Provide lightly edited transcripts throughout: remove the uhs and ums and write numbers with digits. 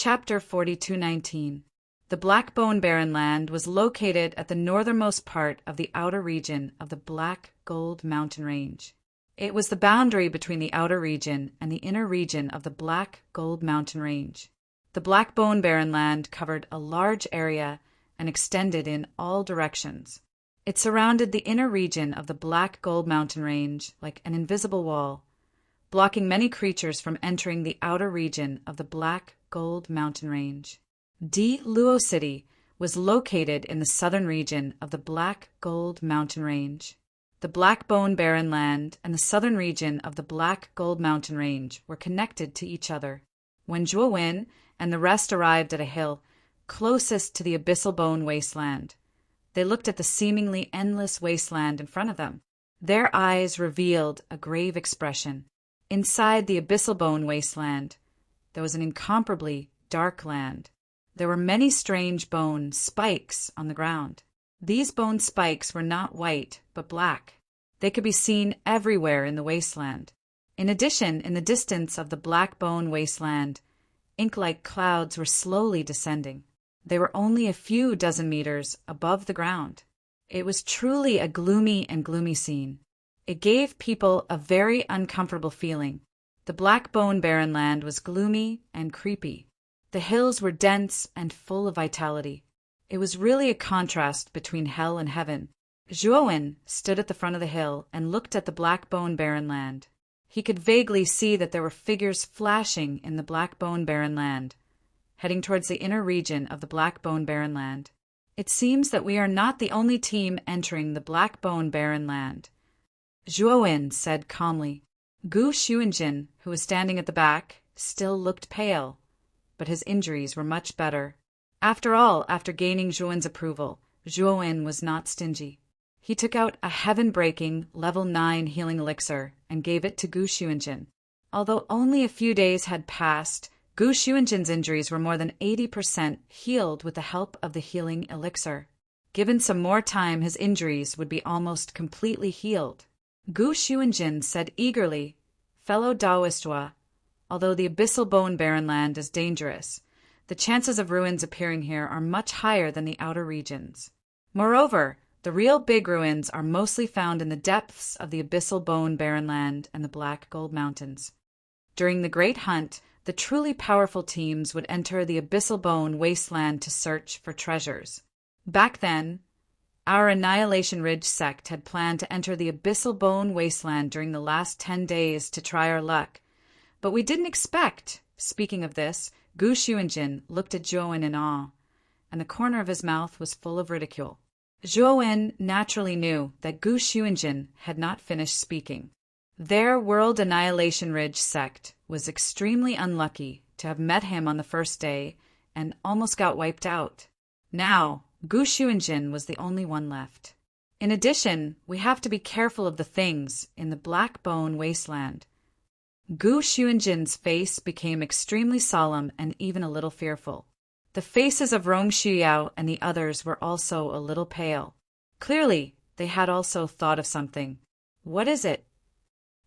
Chapter 4219. The Black Bone Barren Land was located at the northernmost part of the outer region of the Black Gold Mountain Range. It was the boundary between the outer region and the inner region of the Black Gold Mountain Range. The Black Bone Barren Land covered a large area and extended in all directions. It surrounded the inner region of the Black Gold Mountain Range like an invisible wall, blocking many creatures from entering the outer region of the Black Gold Mountain Range. Luo City was located in the southern region of the Black Gold Mountain Range. The Black Bone Barren Land and the southern region of the Black Gold Mountain Range were connected to each other. When Zhuo and the rest arrived at a hill closest to the Abyssal Bone Wasteland, they looked at the seemingly endless wasteland in front of them. Their eyes revealed a grave expression. Inside the Abyssal Bone Wasteland, there was an incomparably dark land. There were many strange bone spikes on the ground. These bone spikes were not white, but black. They could be seen everywhere in the wasteland. In addition, in the distance of the Black Bone Wasteland, ink-like clouds were slowly descending. They were only a few dozen meters above the ground. It was truly a gloomy scene. It gave people a very uncomfortable feeling. The Black Bone Barren Land was gloomy and creepy. The hills were dense and full of vitality. It was really a contrast between hell and heaven. Zhuo stood at the front of the hill and looked at the Black Bone Barren Land. He could vaguely see that there were figures flashing in the Black Bone Barren Land, heading towards the inner region of the Black Bone Barren Land. It seems that we are not the only team entering the Black Bone Barren Land, Zhuo said calmly. Gu Xuanjin, who was standing at the back, still looked pale, but his injuries were much better. After all, after gaining Zhuo's approval, Zhuo was not stingy. He took out a heaven-breaking level 9 healing elixir and gave it to Gu Xuanjin. Although only a few days had passed, Gu Xuanjin's injuries were more than 80% healed with the help of the healing elixir. Given some more time, his injuries would be almost completely healed. Gu Xuanjin said eagerly, "Fellow Daoistwa, although the Abyssal Bone Barren Land is dangerous, the chances of ruins appearing here are much higher than the outer regions. Moreover, the real big ruins are mostly found in the depths of the Abyssal Bone Barren Land and the Black Gold Mountains. During the Great Hunt, the truly powerful teams would enter the Abyssal Bone Wasteland to search for treasures. Back then, our Annihilation Ridge sect had planned to enter the Abyssal Bone Wasteland during the last 10 days to try our luck. But we didn't expect." Speaking of this, Gu Xuanjin looked at Zhuo in awe, and the corner of his mouth was full of ridicule. Zhuo naturally knew that Gu Xuanjin had not finished speaking. Their World Annihilation Ridge sect was extremely unlucky to have met him on the first day and almost got wiped out. Now, Gu Xuanjin was the only one left. In addition, we have to be careful of the things in the Black Bone Wasteland. Gu Xuanjin's face became extremely solemn and even a little fearful. The faces of Rong Shuyao and the others were also a little pale. Clearly, they had also thought of something. What is it?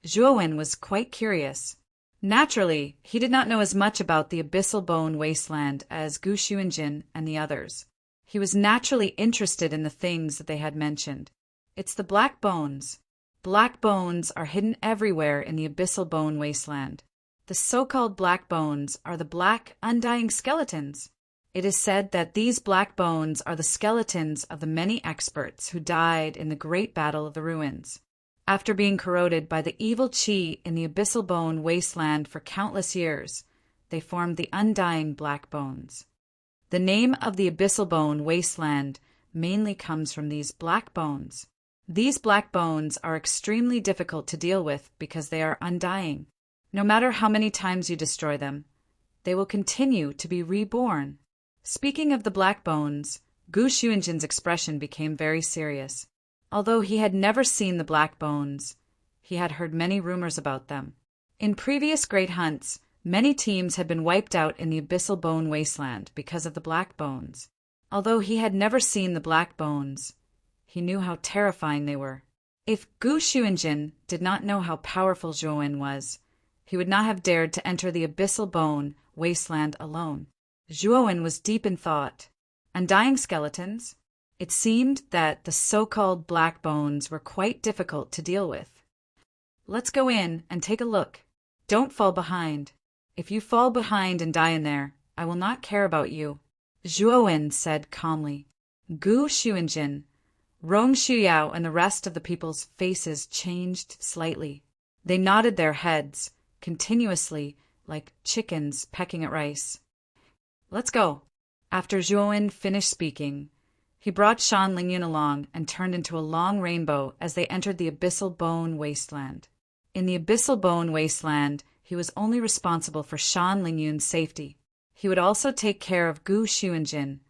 Zhuo was quite curious. Naturally, he did not know as much about the Abyssal Bone Wasteland as Gu Xuanjin and the others. He was naturally interested in the things that they had mentioned. It's the black bones. Black bones are hidden everywhere in the Abyssal Bone Wasteland. The so-called black bones are the black, undying skeletons. It is said that these black bones are the skeletons of the many experts who died in the Great Battle of the Ruins. After being corroded by the evil qi in the Abyssal Bone Wasteland for countless years, they formed the undying black bones. The name of the Abyssal Bone Wasteland mainly comes from these black bones. These black bones are extremely difficult to deal with because they are undying. No matter how many times you destroy them, they will continue to be reborn. Speaking of the black bones, Gu Xuanjin's expression became very serious. Although he had never seen the black bones, he had heard many rumors about them. In previous great hunts, many teams had been wiped out in the Abyssal Bone Wasteland because of the black bones. Although he had never seen the black bones, he knew how terrifying they were. If Gu Xuanjin did not know how powerful Zhuo was, he would not have dared to enter the Abyssal Bone Wasteland alone. Zhuowen was deep in thought. Undying skeletons? It seemed that the so-called black bones were quite difficult to deal with. Let's go in and take a look. Don't fall behind. If you fall behind and die in there, I will not care about you, Zhuowen said calmly. Gu Xuanjin, Rong Shuyao and the rest of the people's faces changed slightly. They nodded their heads, continuously, like chickens pecking at rice. Let's go. After Zhuowen finished speaking, he brought Shan Lingyun along and turned into a long rainbow as they entered the Abyssal Bone Wasteland. In the Abyssal Bone Wasteland, he was only responsible for Shan Lingyun's safety. He would also take care of Gu Xuanjin,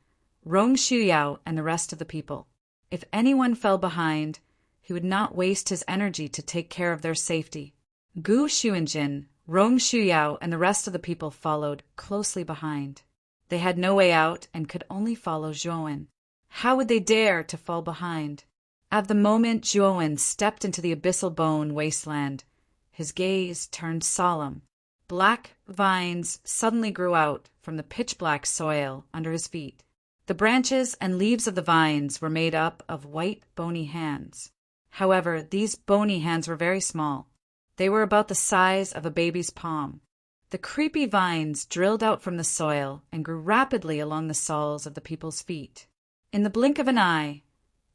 Rong Shuyao, and the rest of the people. If anyone fell behind, he would not waste his energy to take care of their safety. Gu Xuanjin, Rong Shuyao, and the rest of the people followed closely behind. They had no way out and could only follow Zhuowen. How would they dare to fall behind? At the moment Zhuowen stepped into the Abyssal Bone Wasteland, his gaze turned solemn. Black vines suddenly grew out from the pitch-black soil under his feet. The branches and leaves of the vines were made up of white, bony hands. However, these bony hands were very small. They were about the size of a baby's palm. The creepy vines drilled out from the soil and grew rapidly along the soles of the people's feet. In the blink of an eye,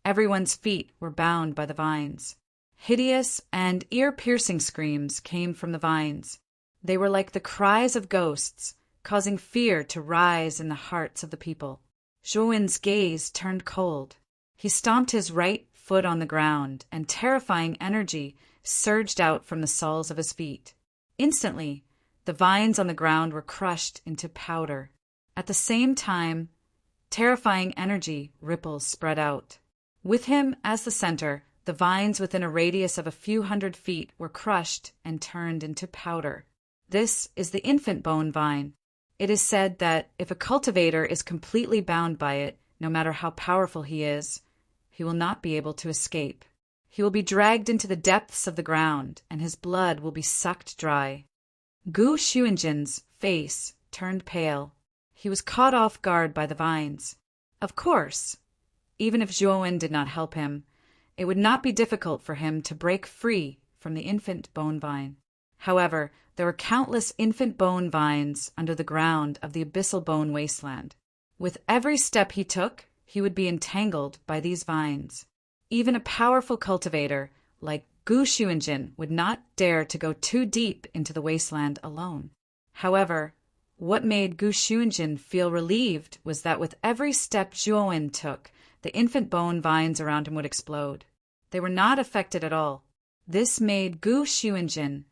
everyone's feet were bound by the vines. Hideous and ear-piercing screams came from the vines. They were like the cries of ghosts, causing fear to rise in the hearts of the people. Zhuowen's gaze turned cold. He stomped his right foot on the ground, and terrifying energy surged out from the soles of his feet. Instantly, the vines on the ground were crushed into powder. At the same time, terrifying energy ripples spread out. With him as the center, the vines within a radius of a few hundred feet were crushed and turned into powder. This is the infant bone vine. It is said that if a cultivator is completely bound by it, no matter how powerful he is, he will not be able to escape. He will be dragged into the depths of the ground, and his blood will be sucked dry. Gu Xuanjin's face turned pale. He was caught off guard by the vines. Of course, even if Zhuowen did not help him, it would not be difficult for him to break free from the infant bone vine. However, there were countless infant bone vines under the ground of the Abyssal Bone Wasteland. With every step he took, he would be entangled by these vines. Even a powerful cultivator like Gu Xuanjin would not dare to go too deep into the wasteland alone. However, what made Gu Xuanjin feel relieved was that with every step Zhuowen took, the infant bone vines around him would explode. They were not affected at all. This made Gu Xuanjin,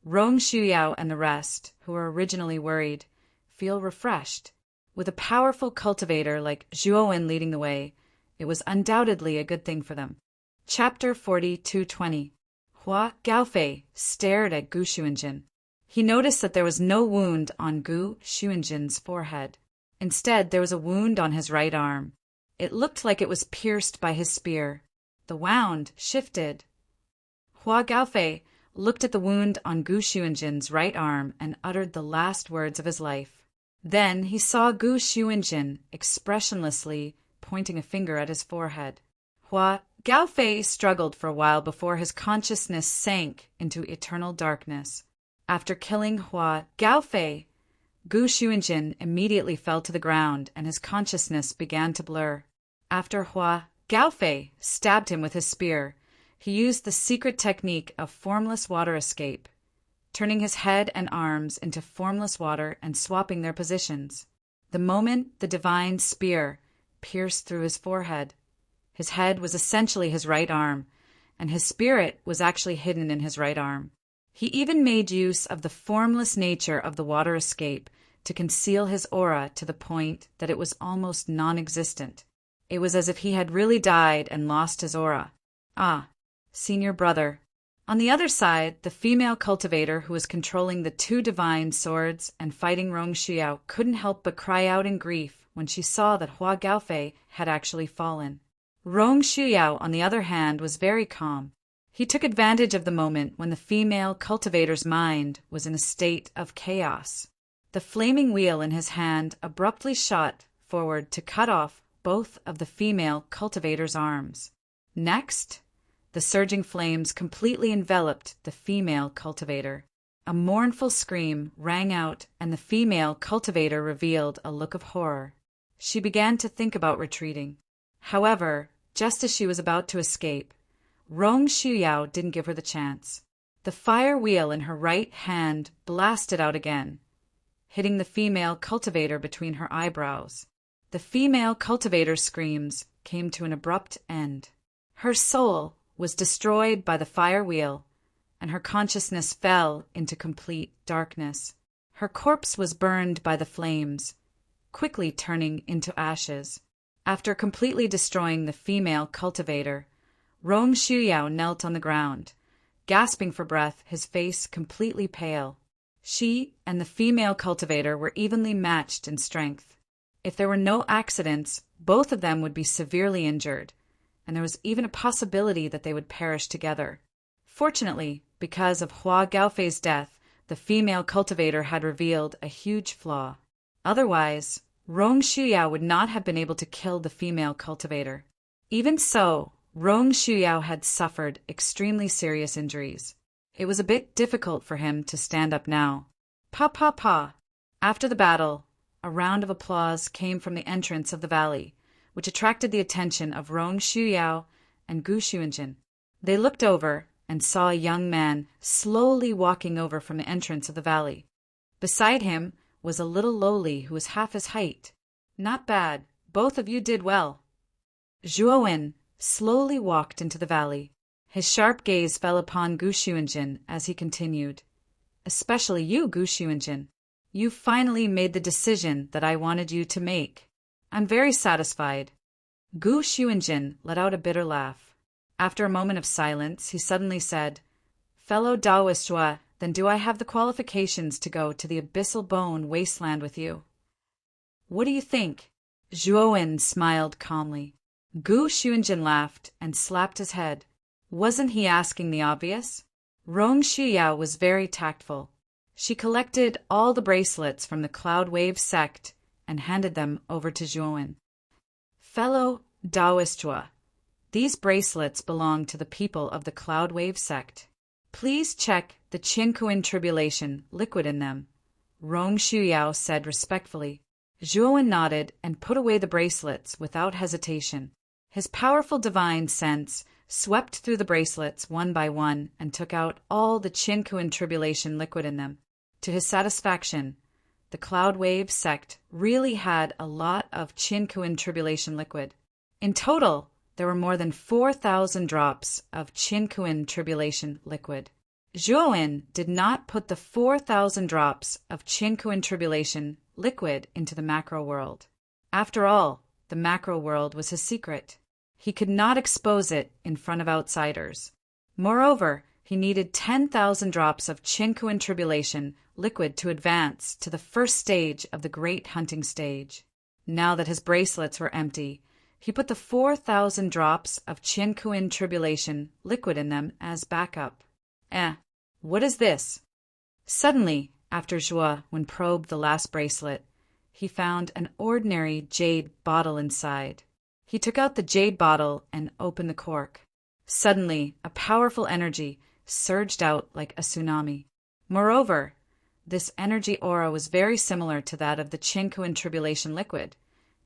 Rong Shuyao, and the rest, who were originally worried, feel refreshed. With a powerful cultivator like Zhuowen leading the way, it was undoubtedly a good thing for them. Chapter 42:20. Hua Gaofei stared at Gu Xuanjin. He noticed that there was no wound on Gu Xuanjin's forehead. Instead, there was a wound on his right arm. It looked like it was pierced by his spear. The wound shifted. Hua Gaofei looked at the wound on Gu Xuanjin's right arm and uttered the last words of his life. Then he saw Gu Xuanjin expressionlessly pointing a finger at his forehead. Hua Gaofei struggled for a while before his consciousness sank into eternal darkness. After killing Hua Gaofei, Gu Xuanjin immediately fell to the ground and his consciousness began to blur. After Hua Gaofei stabbed him with his spear, he used the secret technique of formless water escape, turning his head and arms into formless water and swapping their positions. The moment the divine spear pierced through his forehead, his head was essentially his right arm, and his spirit was actually hidden in his right arm. He even made use of the formless nature of the water escape to conceal his aura to the point that it was almost non-existent. It was as if he had really died and lost his aura. Ah, senior brother. On the other side, the female cultivator who was controlling the two divine swords and fighting Rong Shuyao couldn't help but cry out in grief when she saw that Hua Gaofei had actually fallen. Rong Shuyao, on the other hand, was very calm. He took advantage of the moment when the female cultivator's mind was in a state of chaos. The flaming wheel in his hand abruptly shot forward to cut off both of the female cultivator's arms. Next, the surging flames completely enveloped the female cultivator. A mournful scream rang out, and the female cultivator revealed a look of horror. She began to think about retreating. However, just as she was about to escape, Rong Shuyao didn't give her the chance. The fire wheel in her right hand blasted out again, hitting the female cultivator between her eyebrows. The female cultivator's screams came to an abrupt end. Her soul was destroyed by the fire wheel, and her consciousness fell into complete darkness. Her corpse was burned by the flames, quickly turning into ashes. After completely destroying the female cultivator, Rong Shuyao knelt on the ground, gasping for breath, his face completely pale. She and the female cultivator were evenly matched in strength. If there were no accidents, both of them would be severely injured, and there was even a possibility that they would perish together. Fortunately, because of Hua Gaofei's death, the female cultivator had revealed a huge flaw. Otherwise, Rong Shuyao would not have been able to kill the female cultivator. Even so, Rong Shuyao had suffered extremely serious injuries. It was a bit difficult for him to stand up now. Pa pa pa! After the battle, a round of applause came from the entrance of the valley, which attracted the attention of Rong Shuyao and Gu Xuanjin. They looked over and saw a young man slowly walking over from the entrance of the valley. Beside him was a little lowly who was half his height. Not bad. Both of you did well. Zhuowen slowly walked into the valley. His sharp gaze fell upon Gu Xuanjin as he continued. Especially you, Gu Xuanjin. You finally made the decision that I wanted you to make. I'm very satisfied. Gu Xuanjin let out a bitter laugh. After a moment of silence, he suddenly said, Fellow Taoist Zhua, then do I have the qualifications to go to the abyssal bone wasteland with you? What do you think? Zhuowen smiled calmly. Gu Xuanjin laughed and slapped his head. Wasn't he asking the obvious? Rong Shuyao was very tactful. She collected all the bracelets from the Cloud Wave sect and handed them over to Zhuowen. Fellow Taoist Zhua, these bracelets belong to the people of the Cloud Wave sect. Please check the Qinkuin Tribulation liquid in them, Rong Shuyao said respectfully. Zhuowen nodded and put away the bracelets without hesitation. His powerful divine sense swept through the bracelets one by one and took out all the Qinkuin Tribulation liquid in them. To his satisfaction, the Cloud Wave sect really had a lot of Qinkuin Tribulation liquid. In total, there were more than 4,000 drops of Qinkuin Tribulation liquid. Zhuowen did not put the 4,000 drops of Qinkuin Tribulation liquid into the macro world. After all, the macro world was his secret. He could not expose it in front of outsiders. Moreover, he needed 10,000 drops of Qinkuin Tribulation liquid to advance to the first stage of the Great Hunting Stage. Now that his bracelets were empty, he put the 4,000 drops of Qinkuin Tribulation liquid in them as backup. What is this? Suddenly, after Zhuowen probed the last bracelet, he found an ordinary jade bottle inside. He took out the jade bottle and opened the cork. Suddenly, a powerful energy surged out like a tsunami. Moreover, this energy aura was very similar to that of the Qinkuin Tribulation liquid,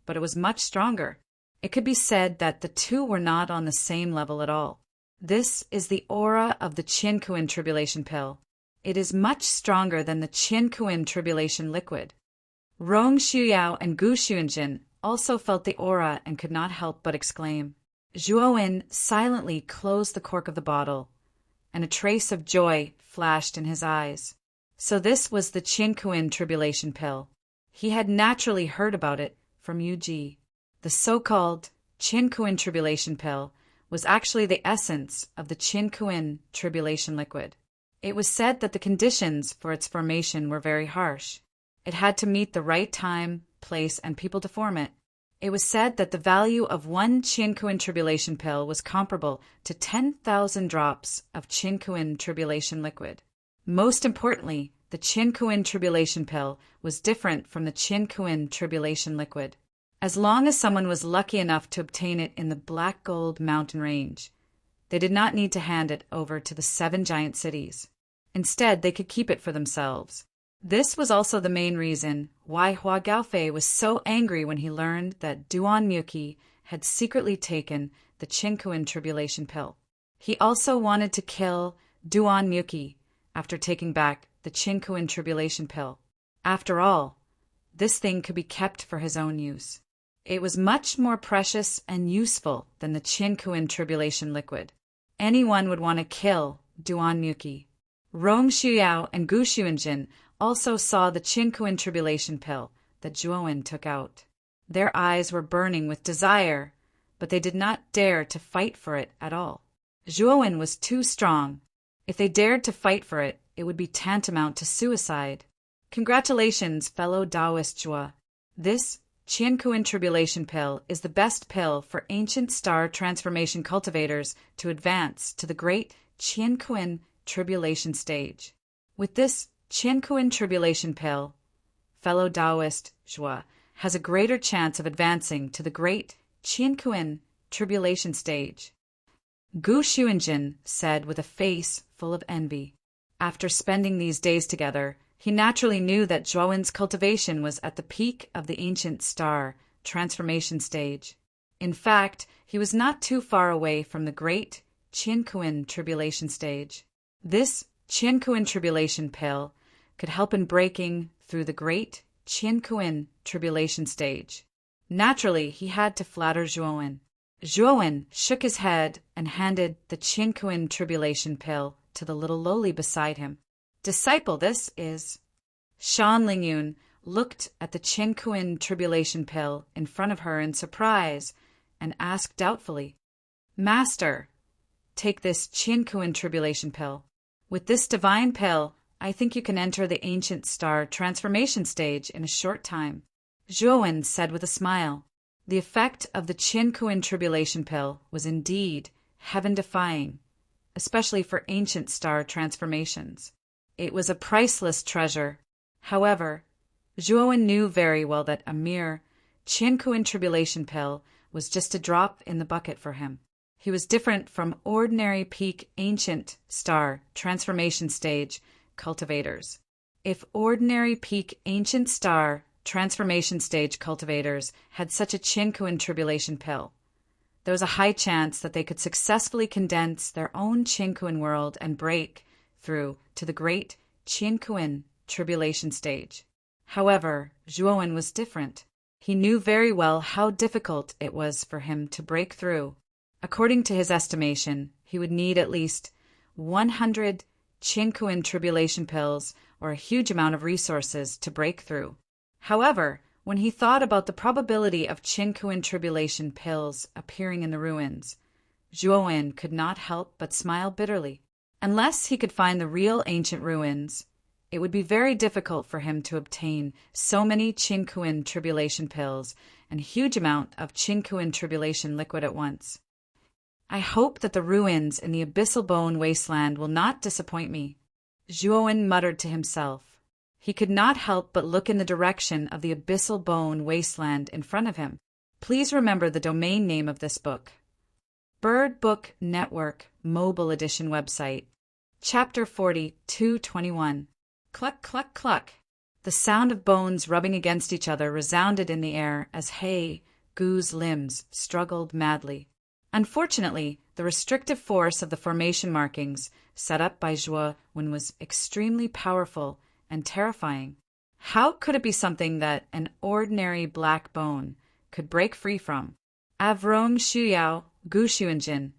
but it was much stronger. It could be said that the two were not on the same level at all. This is the aura of the Qinkuin Tribulation pill. It is much stronger than the Qinkuin Tribulation liquid. Rong Shuyao and Gu Xuanjin also felt the aura and could not help but exclaim. Zhuowen silently closed the cork of the bottle, and a trace of joy flashed in his eyes. So this was the Qinkuin Tribulation pill. He had naturally heard about it from Yu Ji. The so-called Qinkuin Tribulation pill was actually the essence of the Qinkuin Tribulation liquid. It was said that the conditions for its formation were very harsh. It had to meet the right time, place, and people to form it. It was said that the value of one Qinkuin Tribulation pill was comparable to 10,000 drops of Qinkuin Tribulation liquid. Most importantly, the Chinkuin tribulation pill was different from the Chinkuin tribulation liquid. As long as someone was lucky enough to obtain it in the Black Gold Mountain Range, they did not need to hand it over to the 7 giant cities. Instead, they could keep it for themselves. This was also the main reason why Hua Gaofei was so angry when he learned that Duan Muki had secretly taken the Chinkuin tribulation pill. He also wanted to kill Duan Muki after taking back the Chinkuin tribulation pill. After all, this thing could be kept for his own use. It was much more precious and useful than the Chinkuin tribulation liquid. Anyone would want to kill Duan Muki. Rong Shuyao and Gu Xuanjin also saw the Chinkuin tribulation pill that Zhuowen took out. Their eyes were burning with desire, but they did not dare to fight for it at all. Zhuowen was too strong. If they dared to fight for it, it would be tantamount to suicide. Congratulations, fellow Taoist Zhuo. This Chinkuin tribulation pill is the best pill for ancient star transformation cultivators to advance to the great Chinkuin tribulation stage. With this Chinkuin tribulation pill, fellow Taoist Zhuo has a greater chance of advancing to the great Chinkuin tribulation stage. Gu Xuanjin said with a face full of envy. After spending these days together, he naturally knew that Zhuowen's cultivation was at the peak of the ancient star transformation stage. In fact, he was not too far away from the great Chinkuin tribulation stage. This Chinkuin tribulation pill could help in breaking through the great Chinkuin tribulation stage. Naturally, he had to flatter Zhuowen. Zhuowen shook his head and handed the Chinkuin tribulation pill to the little lowly beside him. Disciple, this is. Shan Lingyun looked at the Chinkuin tribulation pill in front of her in surprise and asked doubtfully, Master, take this Chinkuin tribulation pill. With this divine pill, I think you can enter the ancient star transformation stage in a short time. Zhuowen said with a smile. The effect of the Chinkuin tribulation pill was indeed heaven-defying, especially for ancient star transformations. It was a priceless treasure. However, Zhuowen knew very well that a mere Chinkuin tribulation pill was just a drop in the bucket for him. He was different from ordinary peak ancient star transformation stage cultivators. If ordinary peak ancient star transformation stage cultivators had such a Chinkuin tribulation pill, there was a high chance that they could successfully condense their own Chinkuin world and break through to the great Chinkuin tribulation stage. However, Zhuowen was different. He knew very well how difficult it was for him to break through. According to his estimation, he would need at least 100 Chinkuin tribulation pills or a huge amount of resources to break through. However, when he thought about the probability of Chinkuin tribulation pills appearing in the ruins, Zhuowen could not help but smile bitterly. Unless he could find the real ancient ruins, it would be very difficult for him to obtain so many Chinkuin tribulation pills and a huge amount of Chinkuin tribulation liquid at once. I hope that the ruins in the abyssal bone wasteland will not disappoint me, Zhuowen muttered to himself. He could not help but look in the direction of the abyssal bone wasteland in front of him. Please remember the domain name of this book. Bird Book Network Mobile Edition website. Chapter 40, 221. Cluck, cluck, cluck. The sound of bones rubbing against each other resounded in the air as Gu's limbs struggled madly. Unfortunately, the restrictive force of the formation markings set up by Zhuowen was extremely powerful and terrifying. How could it be something that an ordinary black bone could break free from? Avrong Shuyao, Gu Xuanjin,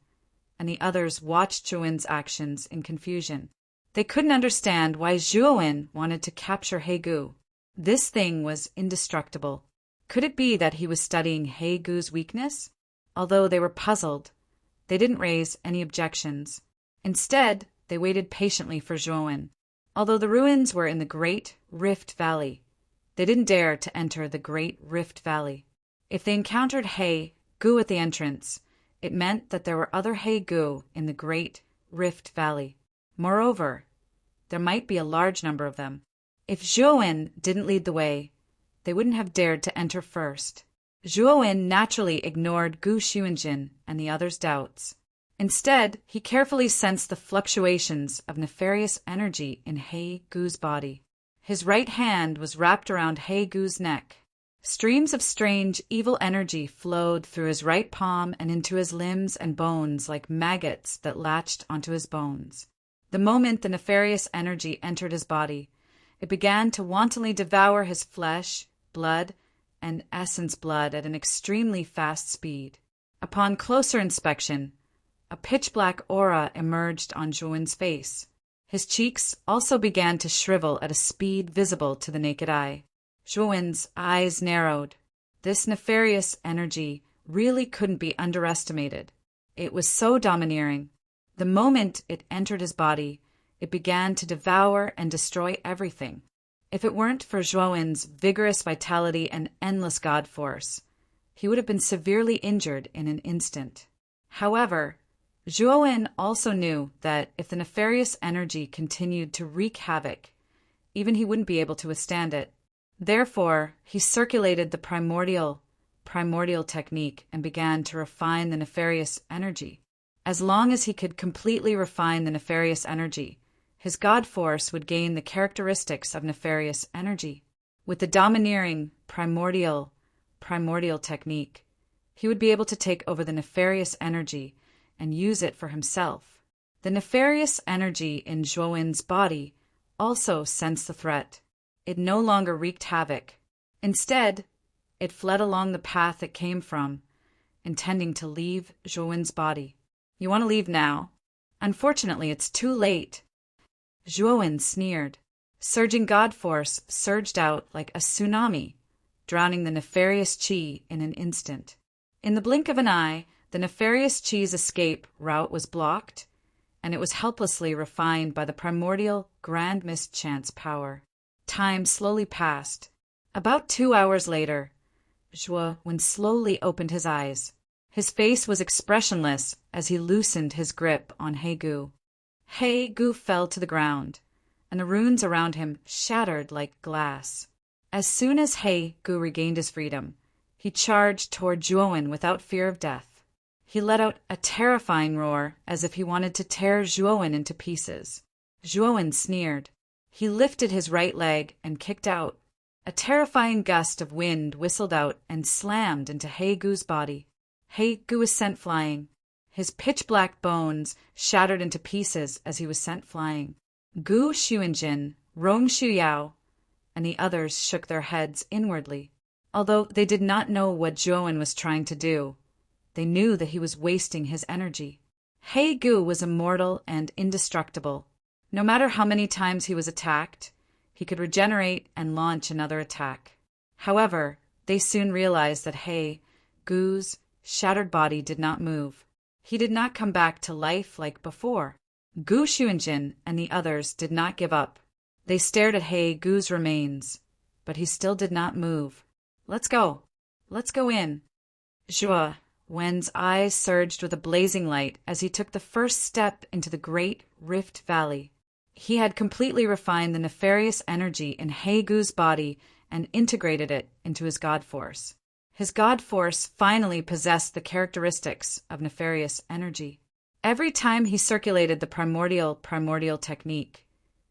and the others watched Zhuowen's actions in confusion. They couldn't understand why Zhuowen wanted to capture Gu. This thing was indestructible. Could it be that he was studying Gu's weakness? Although they were puzzled, they didn't raise any objections. Instead, they waited patiently for Zhuowen. Although the ruins were in the Great Rift Valley, they didn't dare to enter the Great Rift Valley. If they encountered Gu at the entrance, it meant that there were other Gu in the Great Rift Valley. Moreover, there might be a large number of them. If Zhuowen didn't lead the way, they wouldn't have dared to enter first. Zhuowen naturally ignored Gu Xuanjin and the others' doubts. Instead, he carefully sensed the fluctuations of nefarious energy in He Gu's body. His right hand was wrapped around He Gu's neck. Streams of strange, evil energy flowed through his right palm and into his limbs and bones like maggots that latched onto his bones. The moment the nefarious energy entered his body, it began to wantonly devour his flesh, blood, and essence blood at an extremely fast speed. Upon closer inspection, a pitch-black aura emerged on Zhuowen's face. His cheeks also began to shrivel at a speed visible to the naked eye. Zhuowen's eyes narrowed. This nefarious energy really couldn't be underestimated. It was so domineering. The moment it entered his body, it began to devour and destroy everything. If it weren't for Zhuowen's vigorous vitality and endless god force, he would have been severely injured in an instant. However, Zhuowen also knew that if the nefarious energy continued to wreak havoc, even he wouldn't be able to withstand it. Therefore, he circulated the primordial technique and began to refine the nefarious energy. As long as he could completely refine the nefarious energy, his god force would gain the characteristics of nefarious energy. With the domineering primordial technique, he would be able to take over the nefarious energy and use it for himself. The nefarious energy in Zhuowen's body also sensed the threat. It no longer wreaked havoc. Instead, it fled along the path it came from, intending to leave Zhuowen's body. You want to leave now? Unfortunately, it's too late. Zhuowen sneered. Surging god force surged out like a tsunami, drowning the nefarious qi in an instant. In the blink of an eye, the nefarious qi's escape route was blocked, and it was helplessly refined by the primordial grand mischance power. Time slowly passed. About 2 hours later, Zhuowen slowly opened his eyes. His face was expressionless as he loosened his grip on He Gu. He Gu fell to the ground, and the runes around him shattered like glass. As soon as He Gu regained his freedom, he charged toward Zhuowen without fear of death. He let out a terrifying roar as if he wanted to tear Zhuowen into pieces. Zhuowen sneered. He lifted his right leg and kicked out. A terrifying gust of wind whistled out and slammed into He Gu's body. He Gu was sent flying. His pitch-black bones shattered into pieces as he was sent flying. Gu Xuanjin, Rong Shuyao, and the others shook their heads inwardly. Although they did not know what Zhuowen was trying to do, they knew that he was wasting his energy. He Gu was immortal and indestructible. No matter how many times he was attacked, he could regenerate and launch another attack. However, they soon realized that He Gu's shattered body did not move. He did not come back to life like before. Gu Xuanjin and the others did not give up. They stared at He Gu's remains, but he still did not move. Let's go. Let's go in. Zhuowen's eyes surged with a blazing light as he took the first step into the great Rift Valley. He had completely refined the nefarious energy in He Gu's body and integrated it into his god force. His god force finally possessed the characteristics of nefarious energy. Every time he circulated the primordial technique,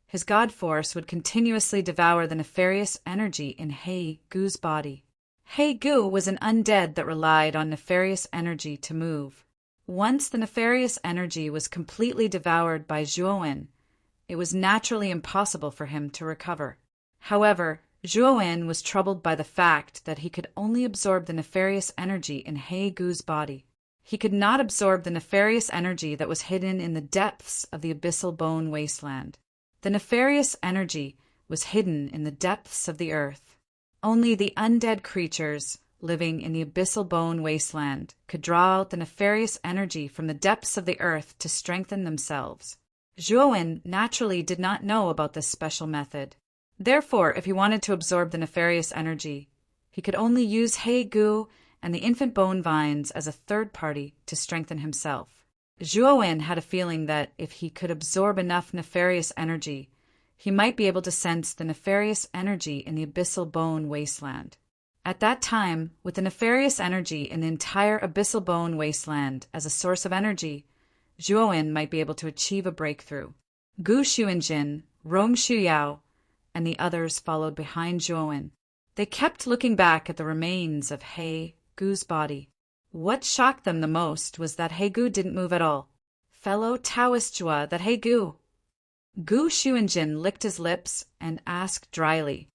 his god force would continuously devour the nefarious energy in He Gu's body. He Gu was an undead that relied on nefarious energy to move. Once the nefarious energy was completely devoured by Zhuowen, it was naturally impossible for him to recover. However, Zhuowen was troubled by the fact that he could only absorb the nefarious energy in He Gu's body. He could not absorb the nefarious energy that was hidden in the depths of the abyssal bone wasteland. The nefarious energy was hidden in the depths of the earth. Only the undead creatures living in the abyssal bone wasteland could draw out the nefarious energy from the depths of the earth to strengthen themselves. Zhuowen naturally did not know about this special method. Therefore, if he wanted to absorb the nefarious energy, he could only use He Gu and the infant bone vines as a third party to strengthen himself. Zhuowen had a feeling that if he could absorb enough nefarious energy, he might be able to sense the nefarious energy in the abyssal bone wasteland. At that time, with the nefarious energy in the entire abyssal bone wasteland as a source of energy, Zhuowen might be able to achieve a breakthrough. Gu Xuanjin, Rong Shuyao, and the others followed behind Zhuowen. They kept looking back at the remains of He Gu's body. What shocked them the most was that He Gu didn't move at all. Fellow Taoist Jua, that He Gu. Gu Xuanjin licked his lips and asked dryly,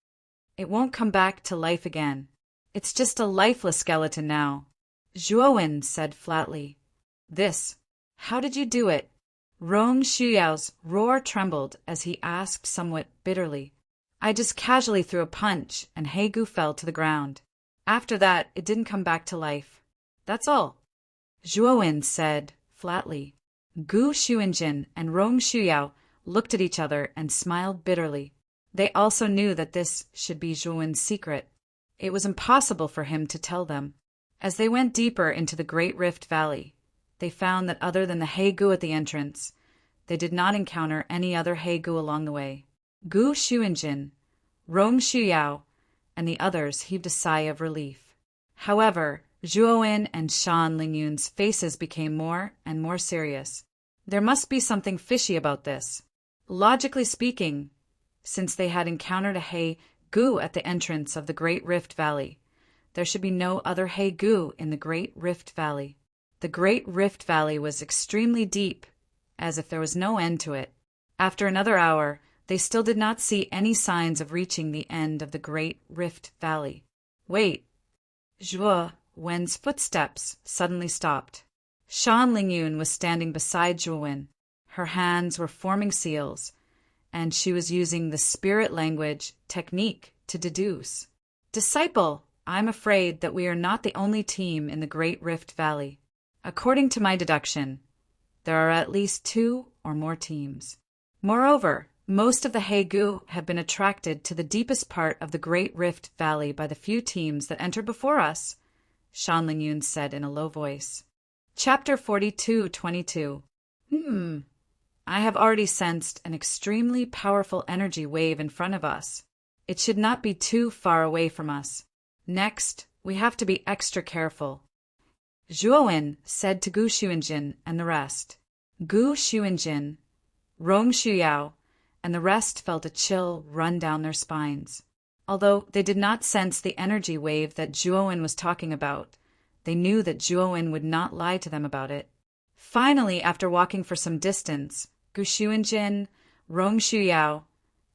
"It won't come back to life again. It's just a lifeless skeleton now." Zhuowen said flatly, "This. How did you do it?" Rong Shuyao's roar trembled as he asked somewhat bitterly, "I just casually threw a punch and He Gu fell to the ground. After that, it didn't come back to life. That's all." Zhuowen said flatly. Gu Xuanjin and Rong Shuyao looked at each other and smiled bitterly. They also knew that this should be Zhuowen's secret. It was impossible for him to tell them. As they went deeper into the Great Rift Valley, they found that other than the He Gu at the entrance, they did not encounter any other He Gu along the way. Gu Xuanjin, Rong Shuyao, and the others heaved a sigh of relief. However, Zhuowen and Shan Lingyun's faces became more and more serious. There must be something fishy about this. Logically speaking, since they had encountered a He Gu at the entrance of the Great Rift Valley, there should be no other He Gu in the Great Rift Valley. The Great Rift Valley was extremely deep, as if there was no end to it. After another hour, they still did not see any signs of reaching the end of the Great Rift Valley. Wait. Zhuowen's footsteps suddenly stopped. Shan Lingyun was standing beside Zhuowen. Her hands were forming seals, and she was using the spirit language technique to deduce. "Disciple, I'm afraid that we are not the only team in the Great Rift Valley. According to my deduction, there are at least 2 or more teams. Moreover, most of the He Gu have been attracted to the deepest part of the Great Rift Valley by the few teams that entered before us," Shan Lingyun said in a low voice. Chapter 42:22. I have already sensed an extremely powerful energy wave in front of us. It should not be too far away from us. Next, we have to be extra careful," Zhuowen said to Gu Xuanjin and the rest. Gu Xuanjin, Rong Shuyao, and the rest felt a chill run down their spines. Although they did not sense the energy wave that Zhuowen was talking about, they knew that Zhuowen would not lie to them about it. Finally, after walking for some distance, Gu Xuanjin, Rong Shuyao,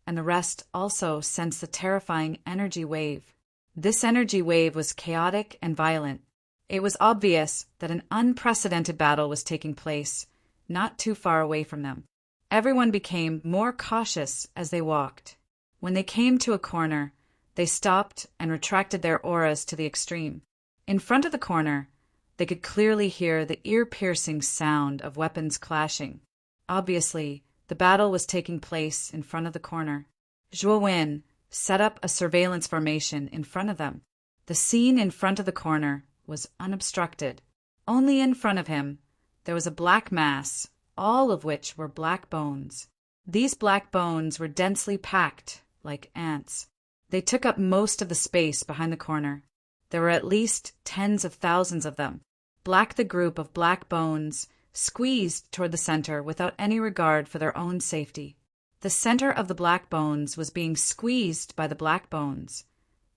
and the rest also sensed the terrifying energy wave. This energy wave was chaotic and violent. It was obvious that an unprecedented battle was taking place, not too far away from them. Everyone became more cautious as they walked. When they came to a corner, they stopped and retracted their auras to the extreme. In front of the corner, they could clearly hear the ear-piercing sound of weapons clashing. Obviously, the battle was taking place in front of the corner. Zhuowen set up a surveillance formation in front of them. The scene in front of the corner was unobstructed. Only in front of him, there was a black mass, all of which were black bones. These black bones were densely packed, like ants. They took up most of the space behind the corner. There were at least tens of thousands of them. The group of black bones squeezed toward the center without any regard for their own safety. The center of the black bones was being squeezed by the black bones,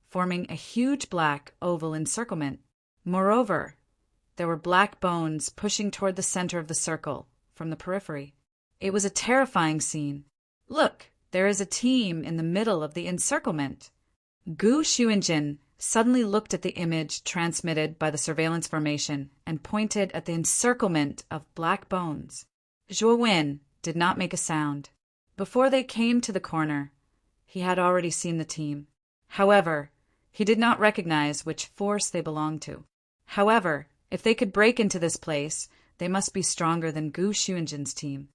forming a huge black oval encirclement. Moreover, there were black bones pushing toward the center of the circle from the periphery. It was a terrifying scene. "Look, there is a team in the middle of the encirclement." Gu Xuanjin suddenly looked at the image transmitted by the surveillance formation and pointed at the encirclement of black bones. Zhuowen did not make a sound. Before they came to the corner, he had already seen the team. However, he did not recognize which force they belonged to. However, if they could break into this place, they must be stronger than Gu Xuanjin's team.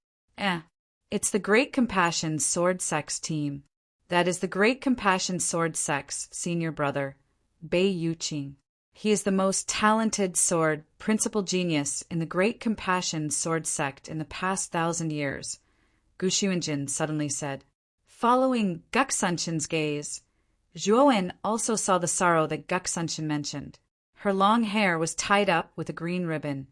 It's the Great Compassion Sword Sect's team. That is the Great Compassion Sword Sect's senior brother, Bei Yuqing. He is the most talented sword principal genius in the Great Compassion Sword Sect in the past 1,000 years, Gu Xuanjin suddenly said. Following Guksunshin's gaze, Zhuowen also saw the sorrow that Guksunshin mentioned. Her long hair was tied up with a green ribbon,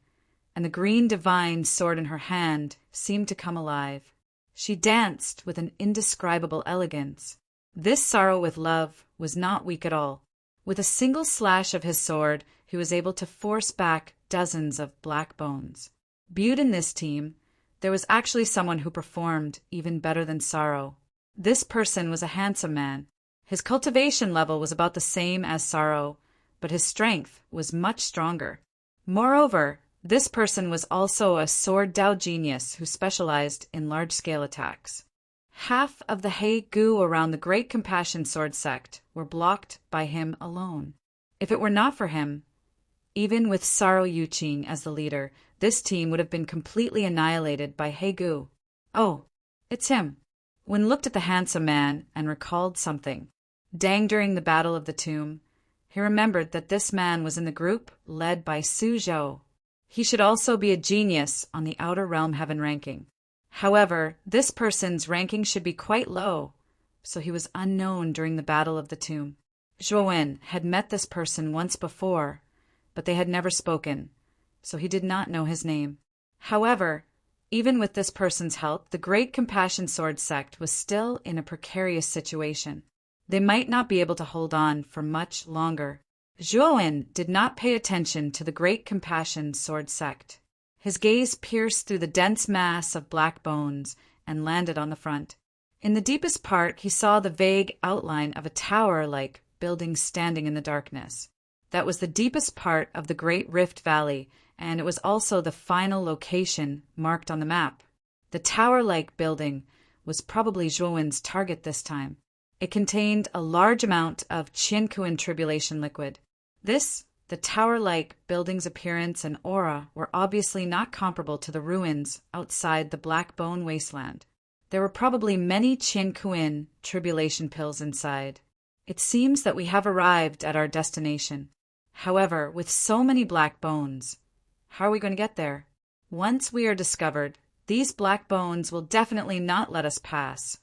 and the green divine sword in her hand seemed to come alive. She danced with an indescribable elegance. This sorrow with love was not weak at all. With a single slash of his sword, he was able to force back dozens of black bones. Viewed in this team, there was actually someone who performed even better than Sorrow. This person was a handsome man. His cultivation level was about the same as Sorrow, but his strength was much stronger. Moreover, this person was also a sword Dao genius who specialized in large-scale attacks. Half of the He Gu around the Great Compassion Sword sect were blocked by him alone. If it were not for him, even with Sorrow Yuqing as the leader, this team would have been completely annihilated by He Gu. Oh, it's him. Wen looked at the handsome man and recalled something. During the Battle of the Tomb, he remembered that this man was in the group led by Su Zhou. He should also be a genius on the Outer Realm Heaven ranking. However, this person's ranking should be quite low, so he was unknown during the Battle of the Tomb. Zhuowen had met this person once before, but they had never spoken, so he did not know his name. However, even with this person's help, the Great Compassion Sword sect was still in a precarious situation. They might not be able to hold on for much longer. Zhuowen did not pay attention to the Great Compassion Sword sect. His gaze pierced through the dense mass of black bones and landed on the front. In the deepest part, he saw the vague outline of a tower-like building standing in the darkness. That was the deepest part of the Great Rift Valley, and it was also the final location marked on the map. The tower-like building was probably Zhuowen's target this time. It contained a large amount of Qiankuan tribulation liquid. The tower-like building's appearance and aura were obviously not comparable to the ruins outside the Black Bone Wasteland. There were probably many Qiankuan tribulation pills inside. It seems that we have arrived at our destination. However, with so many black bones, how are we going to get there? Once we are discovered, these black bones will definitely not let us pass,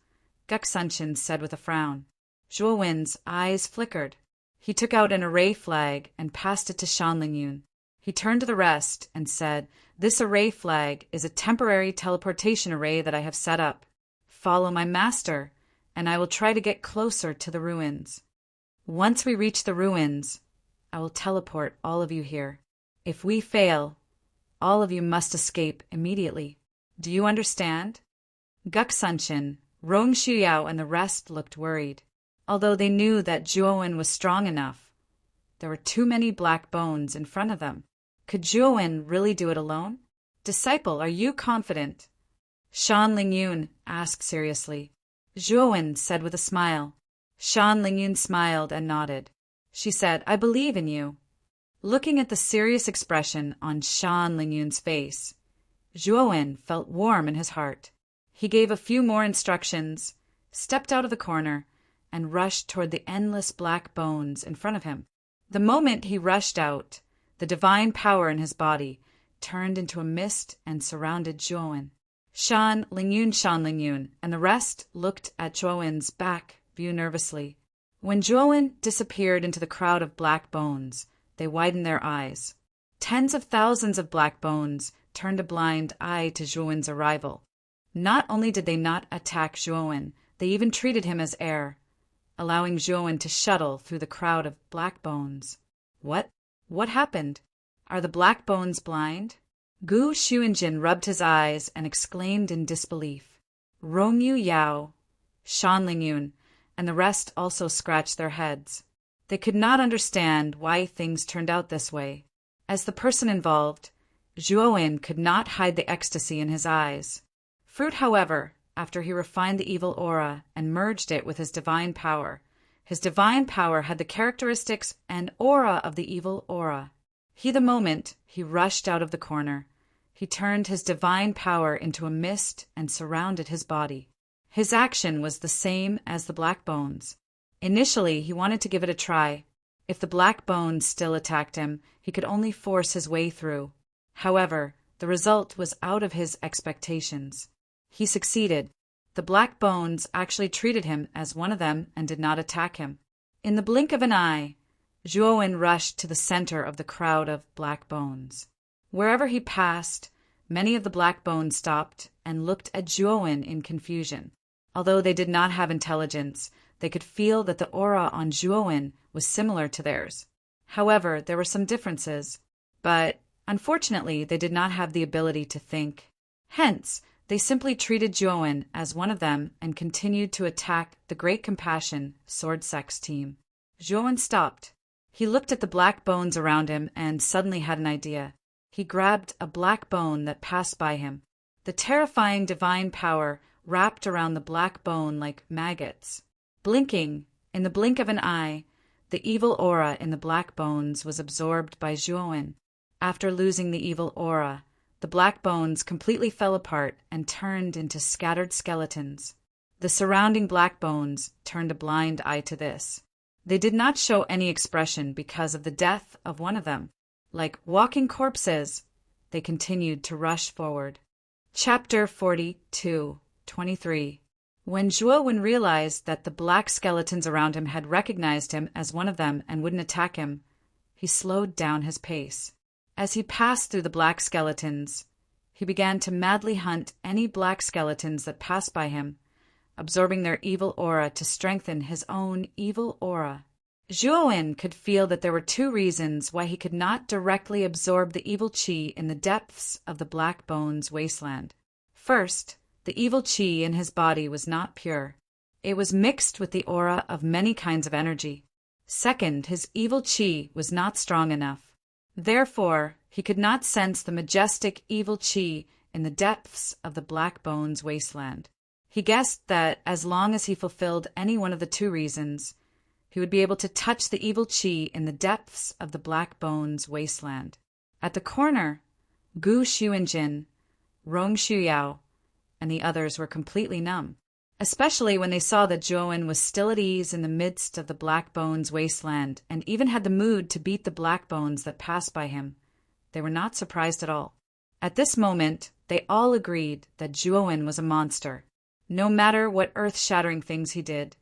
Guksunshin said with a frown. Zhuowen's eyes flickered. He took out an array flag and passed it to Shan Lingyun. He turned to the rest and said, "This array flag is a temporary teleportation array that I have set up. Follow my master, and I will try to get closer to the ruins. Once we reach the ruins, I will teleport all of you here. If we fail, all of you must escape immediately. Do you understand?" Guksunshin, Rong Shuyao, and the rest looked worried. Although they knew that Zhuowen was strong enough, there were too many black bones in front of them. Could Zhuowen really do it alone? "Disciple, are you confident?" Shan Lingyun asked seriously. Zhuowen said with a smile. Shan Lingyun smiled and nodded. She said, "I believe in you." Looking at the serious expression on Shan Lingyun's face, Zhuowen felt warm in his heart. He gave a few more instructions, stepped out of the corner, and rushed toward the endless black bones in front of him. The moment he rushed out, the divine power in his body turned into a mist and surrounded Zhuowen. Shan Lingyun, and the rest looked at Zhuowen's back view nervously. When Zhuowen disappeared into the crowd of black bones, they widened their eyes. Tens of thousands of black bones turned a blind eye to Zhuowen's arrival. Not only did they not attack Zhuowen, they even treated him as air, allowing Zhuowen to shuttle through the crowd of black bones. What happened? Are the black bones blind? Gu Xuanjin rubbed his eyes and exclaimed in disbelief. Rongyu Yao, Shan Lingyun, and the rest also scratched their heads. They could not understand why things turned out this way. As the person involved, Zhuowen could not hide the ecstasy in his eyes. Fruit, however, after he refined the evil aura and merged it with his divine power had the characteristics and aura of the evil aura. The moment he rushed out of the corner, he turned his divine power into a mist and surrounded his body. His action was the same as the black bones. Initially, he wanted to give it a try. If the black bones still attacked him, he could only force his way through. However, the result was out of his expectations. He succeeded. The black bones actually treated him as one of them and did not attack him. In the blink of an eye, Zhuowen rushed to the center of the crowd of black bones. Wherever he passed, many of the black bones stopped and looked at Zhuowen in confusion. Although they did not have intelligence, they could feel that the aura on Zhuowen was similar to theirs. However, there were some differences, but unfortunately they did not have the ability to think. Hence, they simply treated Zhuowen as one of them and continued to attack the Great Compassion Sword Sect's team. Zhuowen stopped. He looked at the black bones around him and suddenly had an idea. He grabbed a black bone that passed by him. The terrifying divine power wrapped around the black bone like maggots. Blinking, in the blink of an eye, the evil aura in the black bones was absorbed by Zhuowen. After losing the evil aura, the black bones completely fell apart and turned into scattered skeletons. The surrounding black bones turned a blind eye to this. They did not show any expression because of the death of one of them. Like walking corpses, they continued to rush forward. Chapter 42:23. When Zhuowen realized that the black skeletons around him had recognized him as one of them and wouldn't attack him, he slowed down his pace. As he passed through the black skeletons, he began to madly hunt any black skeletons that passed by him, absorbing their evil aura to strengthen his own evil aura. Zhuowen could feel that there were two reasons why he could not directly absorb the evil qi in the depths of the black bones wasteland. First, the evil qi in his body was not pure. It was mixed with the aura of many kinds of energy. Second, his evil qi was not strong enough. Therefore, he could not sense the majestic evil qi in the depths of the black bones wasteland. He guessed that as long as he fulfilled any one of the two reasons, he would be able to touch the evil qi in the depths of the black bones wasteland. At the corner, Gu Xuanjin, Rong Xuyao, and the others were completely numb, especially when they saw that Zhuowen was still at ease in the midst of the black bones wasteland and even had the mood to beat the black bones that passed by him. They were not surprised at all. At this moment, they all agreed that Zhuowen was a monster. No matter what earth-shattering things he did,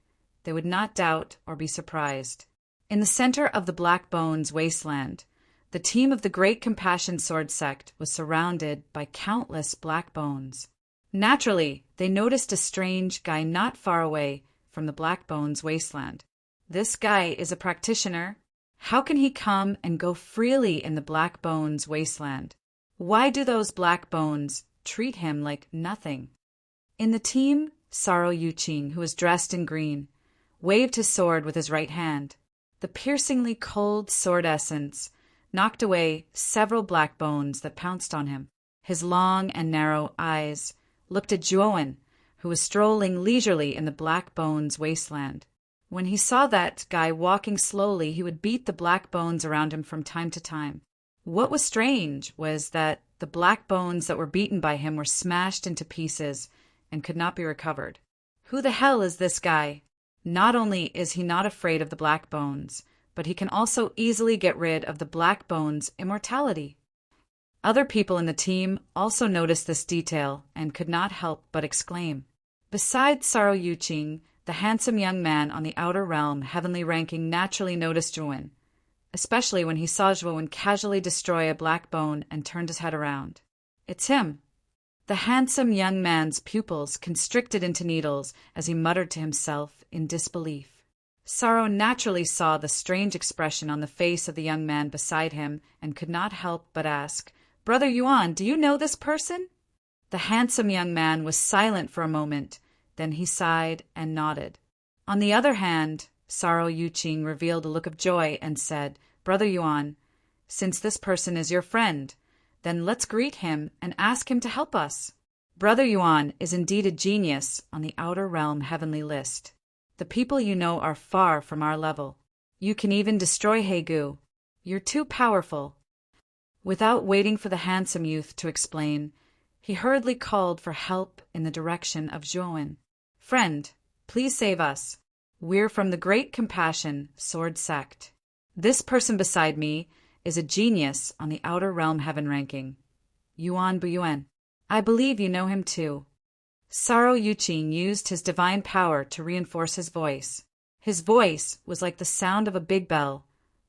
they would not doubt or be surprised. In the center of the black bones wasteland, the team of the Great Compassion Sword Sect was surrounded by countless black bones. Naturally, they noticed a strange guy not far away from the black bones wasteland. This guy is a practitioner. How can he come and go freely in the black bones wasteland? Why do those black bones treat him like nothing? In the team, Saro Yuqing, who was dressed in green, waved his sword with his right hand. The piercingly cold sword essence knocked away several black bones that pounced on him. His long and narrow eyes looked at Zhuowen, who was strolling leisurely in the black bones wasteland. When he saw that guy walking slowly, he would beat the black bones around him from time to time. What was strange was that the black bones that were beaten by him were smashed into pieces and could not be recovered. Who the hell is this guy? Not only is he not afraid of the black bones, but he can also easily get rid of the black bones' immortality. Other people in the team also noticed this detail and could not help but exclaim. Besides Saro Yuqing, the handsome young man on the outer realm heavenly ranking naturally noticed Zhuowen, especially when he saw Zhuowen casually destroy a black bone and turned his head around. It's him. The handsome young man's pupils constricted into needles as he muttered to himself in disbelief. Saro naturally saw the strange expression on the face of the young man beside him and could not help but ask, "Brother Yuan, do you know this person?" The handsome young man was silent for a moment, then he sighed and nodded. On the other hand, Saro Yuqing revealed a look of joy and said, "Brother Yuan, since this person is your friend, then let's greet him and ask him to help us. Brother Yuan is indeed a genius on the outer realm heavenly list. The people you know are far from our level. You can even destroy Hegu. You're too powerful." Without waiting for the handsome youth to explain, he hurriedly called for help in the direction of Zhuowen. "Friend, please save us. We're from the Great Compassion Sword Sect. This person beside me is a genius on the outer realm heaven ranking, Yuan Buyuan. I believe you know him too." Saro Yuqing used his divine power to reinforce his voice. His voice was like the sound of a big bell,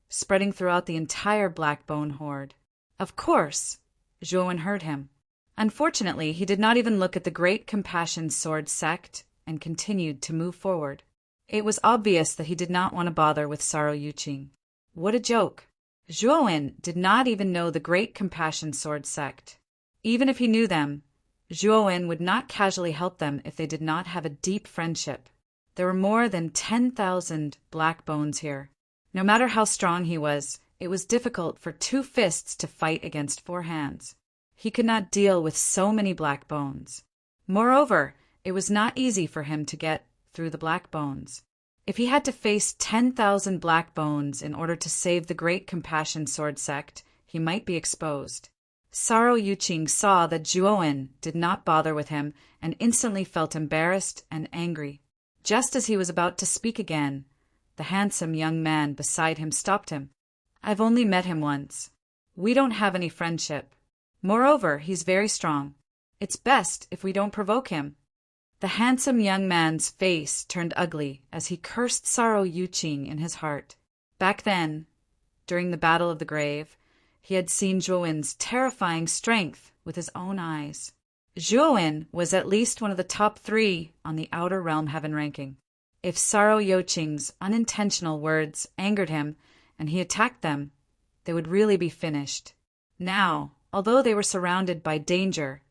spreading throughout the entire black bone horde. Of course, Zhuowen heard him. Unfortunately, he did not even look at the Great Compassion Sword sect and continued to move forward. It was obvious that he did not want to bother with Saro Yuqing. What a joke! Zhuowen did not even know the Great Compassion Sword sect. Even if he knew them, Zhuowen would not casually help them if they did not have a deep friendship. There were more than 10,000 black bones here. No matter how strong he was, it was difficult for 2 fists to fight against 4 hands. He could not deal with so many black bones. Moreover, it was not easy for him to get through the black bones. If he had to face 10,000 black bones in order to save the Great Compassion Sword sect, he might be exposed. Saro Yuqing saw that Zhuowen did not bother with him and instantly felt embarrassed and angry. Just as he was about to speak again, the handsome young man beside him stopped him. I've only met him once. We don't have any friendship. Moreover, he's very strong. It's best if we don't provoke him. The handsome young man's face turned ugly as he cursed Saro Yuqing in his heart. Back then, during the Battle of the Grave, he had seen Zhuowen's terrifying strength with his own eyes. Zhuowen was at least one of the top 3 on the Outer Realm Heaven ranking. If Saro Yuqing's unintentional words angered him and he attacked them, they would really be finished. Now, although they were surrounded by danger,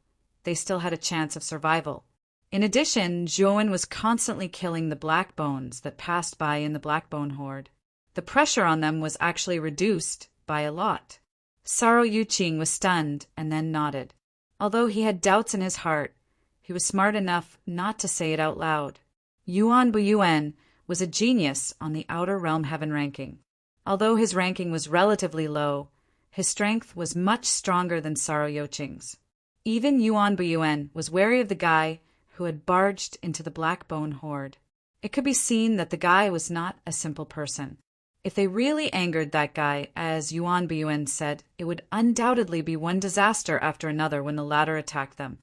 they still had a chance of survival. In addition, Zhuowen was constantly killing the black bones that passed by in the black bone horde. The pressure on them was actually reduced by a lot. Saro Yuqing was stunned and then nodded. Although he had doubts in his heart, he was smart enough not to say it out loud. Yuan Buyuan was a genius on the Outer Realm Heaven ranking. Although his ranking was relatively low, his strength was much stronger than Saro Yuqing's. Even Yuan Buyuan was wary of the guy who had barged into the black bone horde. It could be seen that the guy was not a simple person. If they really angered that guy, as Yuan Buyuan said, it would undoubtedly be one disaster after another when the latter attacked them.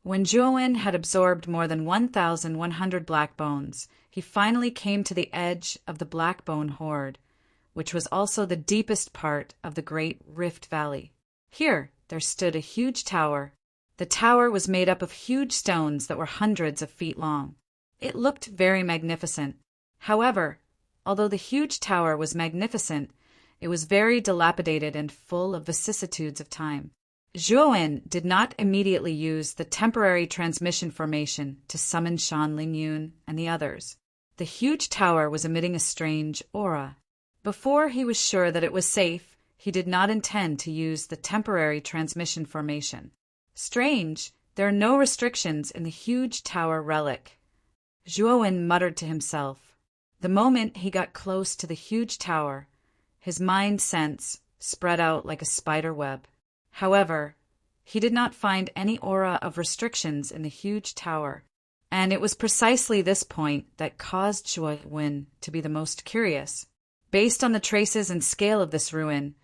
When Zhuowen had absorbed more than 1,100 black bones, he finally came to the edge of the black bone horde, which was also the deepest part of the Great Rift Valley. Here there stood a huge tower. The tower was made up of huge stones that were hundreds of feet long. It looked very magnificent. However, although the huge tower was magnificent, it was very dilapidated and full of vicissitudes of time. Zhuowen did not immediately use the temporary transmission formation to summon Shan Lingyun and the others. The huge tower was emitting a strange aura. Before he was sure that it was safe, he did not intend to use the temporary transmission formation. Strange, there are no restrictions in the huge tower relic. Zhuowen muttered to himself. The moment he got close to the huge tower, his mind sense spread out like a spider web. However, he did not find any aura of restrictions in the huge tower, and it was precisely this point that caused Zhuowen to be the most curious. Based on the traces and scale of this ruin,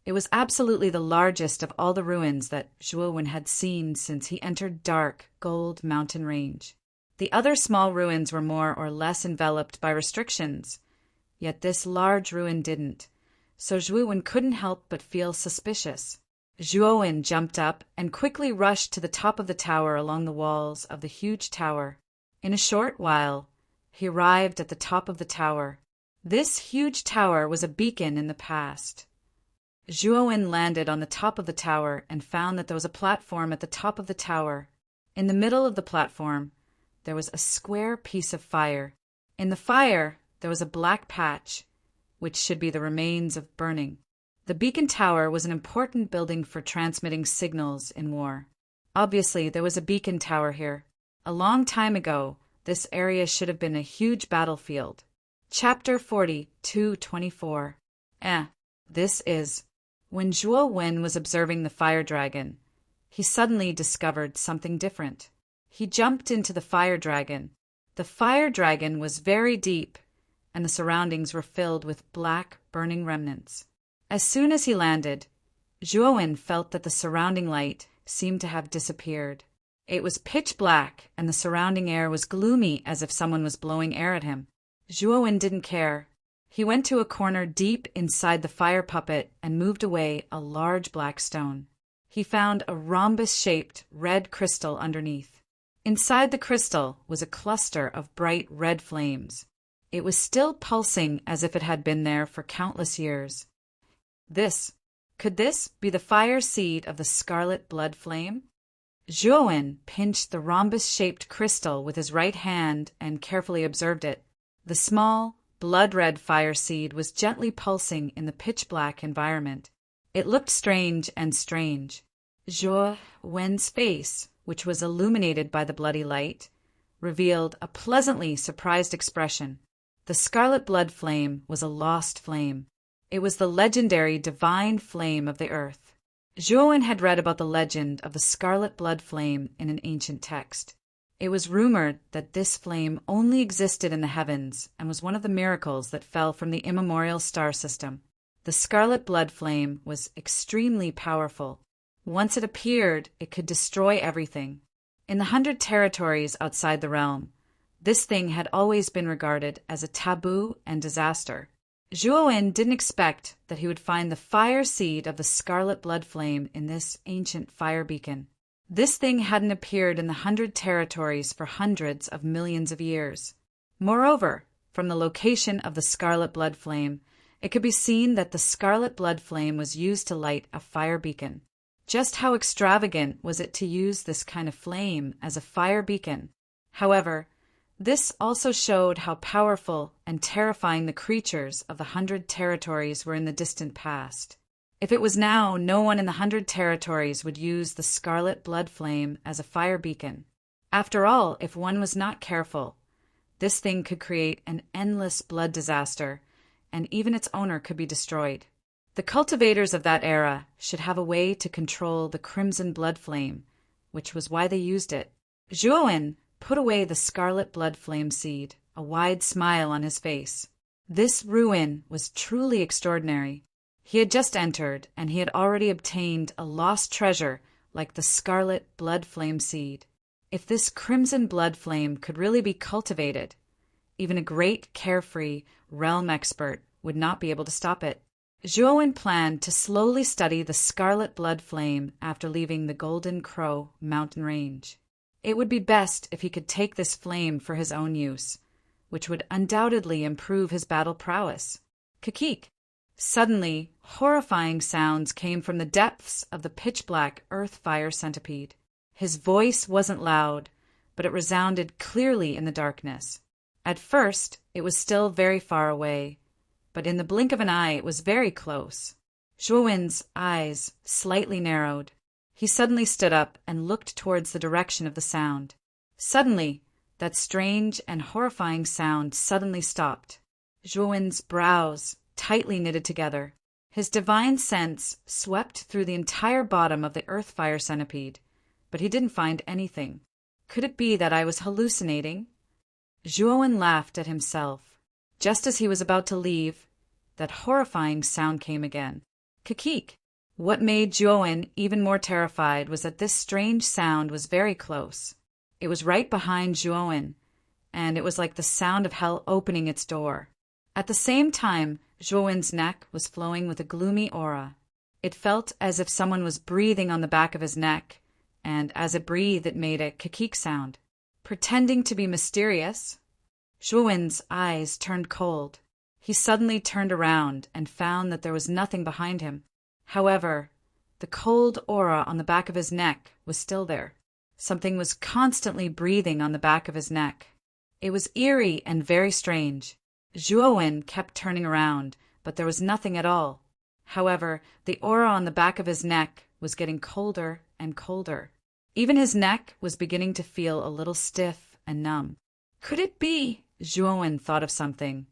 it was absolutely the largest of all the ruins that Zhuowen had seen since he entered Dark Gold Mountain Range. The other small ruins were more or less enveloped by restrictions, yet this large ruin didn't, so Zhuowen couldn't help but feel suspicious. Zhuowen jumped up and quickly rushed to the top of the tower along the walls of the huge tower. In a short while, he arrived at the top of the tower. This huge tower was a beacon in the past. Zhuowen landed on the top of the tower and found that there was a platform at the top of the tower. In the middle of the platform, there was a square piece of fire. In the fire, there was a black patch, which should be the remains of burning. The beacon tower was an important building for transmitting signals in war. Obviously, there was a beacon tower here. A long time ago, this area should have been a huge battlefield. Chapter 40:224. This is. When Zhuowen was observing the fire dragon, he suddenly discovered something different. He jumped into the fire dragon. The fire dragon was very deep, and the surroundings were filled with black, burning remnants. As soon as he landed, Zhuowen felt that the surrounding light seemed to have disappeared. It was pitch black, and the surrounding air was gloomy as if someone was blowing air at him. Zhuowen didn't care. He went to a corner deep inside the fire puppet and moved away a large black stone. He found a rhombus-shaped red crystal underneath. Inside the crystal was a cluster of bright red flames. It was still pulsing as if it had been there for countless years. Could this be the fire seed of the scarlet blood flame? Zhuowen pinched the rhombus-shaped crystal with his right hand and carefully observed it. The small, blood-red fire seed was gently pulsing in the pitch-black environment. It looked strange. Zhuowen's face, which was illuminated by the bloody light, revealed a pleasantly surprised expression. The scarlet blood flame was a lost flame. It was the legendary divine flame of the earth. Zhuowen had read about the legend of the scarlet blood flame in an ancient text. It was rumored that this flame only existed in the heavens and was one of the miracles that fell from the immemorial star system. The scarlet blood flame was extremely powerful. Once it appeared, it could destroy everything. In the 100 territories outside the realm, this thing had always been regarded as a taboo and disaster. Zhuowen didn't expect that he would find the fire seed of the scarlet blood flame in this ancient fire beacon. This thing hadn't appeared in the 100 territories for hundreds of millions of years. Moreover, from the location of the scarlet blood flame, it could be seen that the scarlet blood flame was used to light a fire beacon. Just how extravagant was it to use this kind of flame as a fire beacon? However, this also showed how powerful and terrifying the creatures of the 100 territories were in the distant past. If it was now, no one in the 100 territories would use the scarlet blood flame as a fire beacon. After all, if one was not careful, this thing could create an endless blood disaster, and even its owner could be destroyed. The cultivators of that era should have a way to control the crimson blood flame, which was why they used it. Zhuowen put away the scarlet blood flame seed, a wide smile on his face. This ruin was truly extraordinary. He had just entered, and he had already obtained a lost treasure like the scarlet blood flame seed. If this crimson blood flame could really be cultivated, even a great, carefree realm expert would not be able to stop it. Zhuowen planned to slowly study the scarlet blood flame after leaving the Golden Crow mountain range. It would be best if he could take this flame for his own use, which would undoubtedly improve his battle prowess. Kikik! Suddenly, horrifying sounds came from the depths of the pitch-black earth fire centipede. His voice wasn't loud, but it resounded clearly in the darkness. At first, it was still very far away, but in the blink of an eye it was very close. Zhuowen's eyes slightly narrowed. He suddenly stood up and looked towards the direction of the sound. Suddenly, that strange and horrifying sound suddenly stopped. Zhuowen's brows tightly knitted together. His divine sense swept through the entire bottom of the earth fire centipede, but he didn't find anything. Could it be that I was hallucinating? Zhuowen laughed at himself. Just as he was about to leave, that horrifying sound came again. Kikik! What made Zhuowen even more terrified was that this strange sound was very close. It was right behind Zhuowen, and it was like the sound of hell opening its door. At the same time, Zhuowen's neck was flowing with a gloomy aura. It felt as if someone was breathing on the back of his neck, and as it breathed it made a kikik sound. Pretending to be mysterious, Zhuowen's eyes turned cold. He suddenly turned around and found that there was nothing behind him. However, the cold aura on the back of his neck was still there. Something was constantly breathing on the back of his neck. It was eerie and very strange. Zhuowen kept turning around, but there was nothing at all. However, the aura on the back of his neck was getting colder and colder. Even his neck was beginning to feel a little stiff and numb. Could it be? Zhuowen thought of something,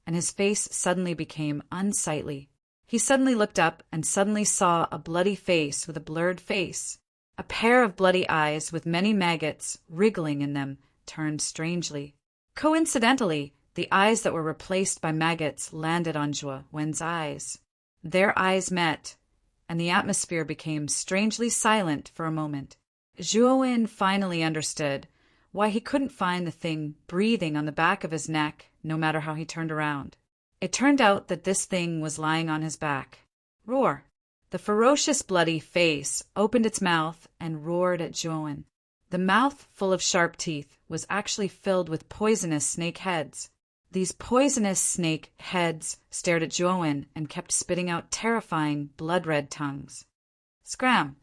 and his face suddenly became unsightly. He suddenly looked up and suddenly saw a bloody face with a blurred face. A pair of bloody eyes with many maggots wriggling in them turned strangely. Coincidentally, the eyes that were replaced by maggots landed on Zhuowen's eyes. Their eyes met, and the atmosphere became strangely silent for a moment. Zhuo finally understood why he couldn't find the thing breathing on the back of his neck no matter how he turned around. It turned out that this thing was lying on his back. Roar! The ferocious bloody face opened its mouth and roared at Zhuo. The mouth, full of sharp teeth, was actually filled with poisonous snake heads. These poisonous snake heads stared at Zhuo and kept spitting out terrifying, blood-red tongues. Scram!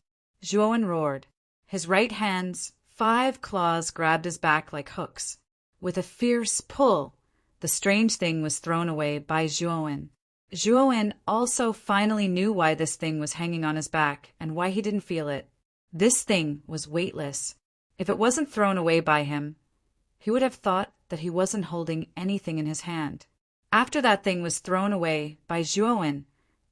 Zhuo roared. His right hand's 5 claws grabbed his back like hooks. With a fierce pull, the strange thing was thrown away by Zhuo. Zhuo also finally knew why this thing was hanging on his back and why he didn't feel it. This thing was weightless. If it wasn't thrown away by him, he would have thought that he wasn't holding anything in his hand. After that thing was thrown away by Zhuo,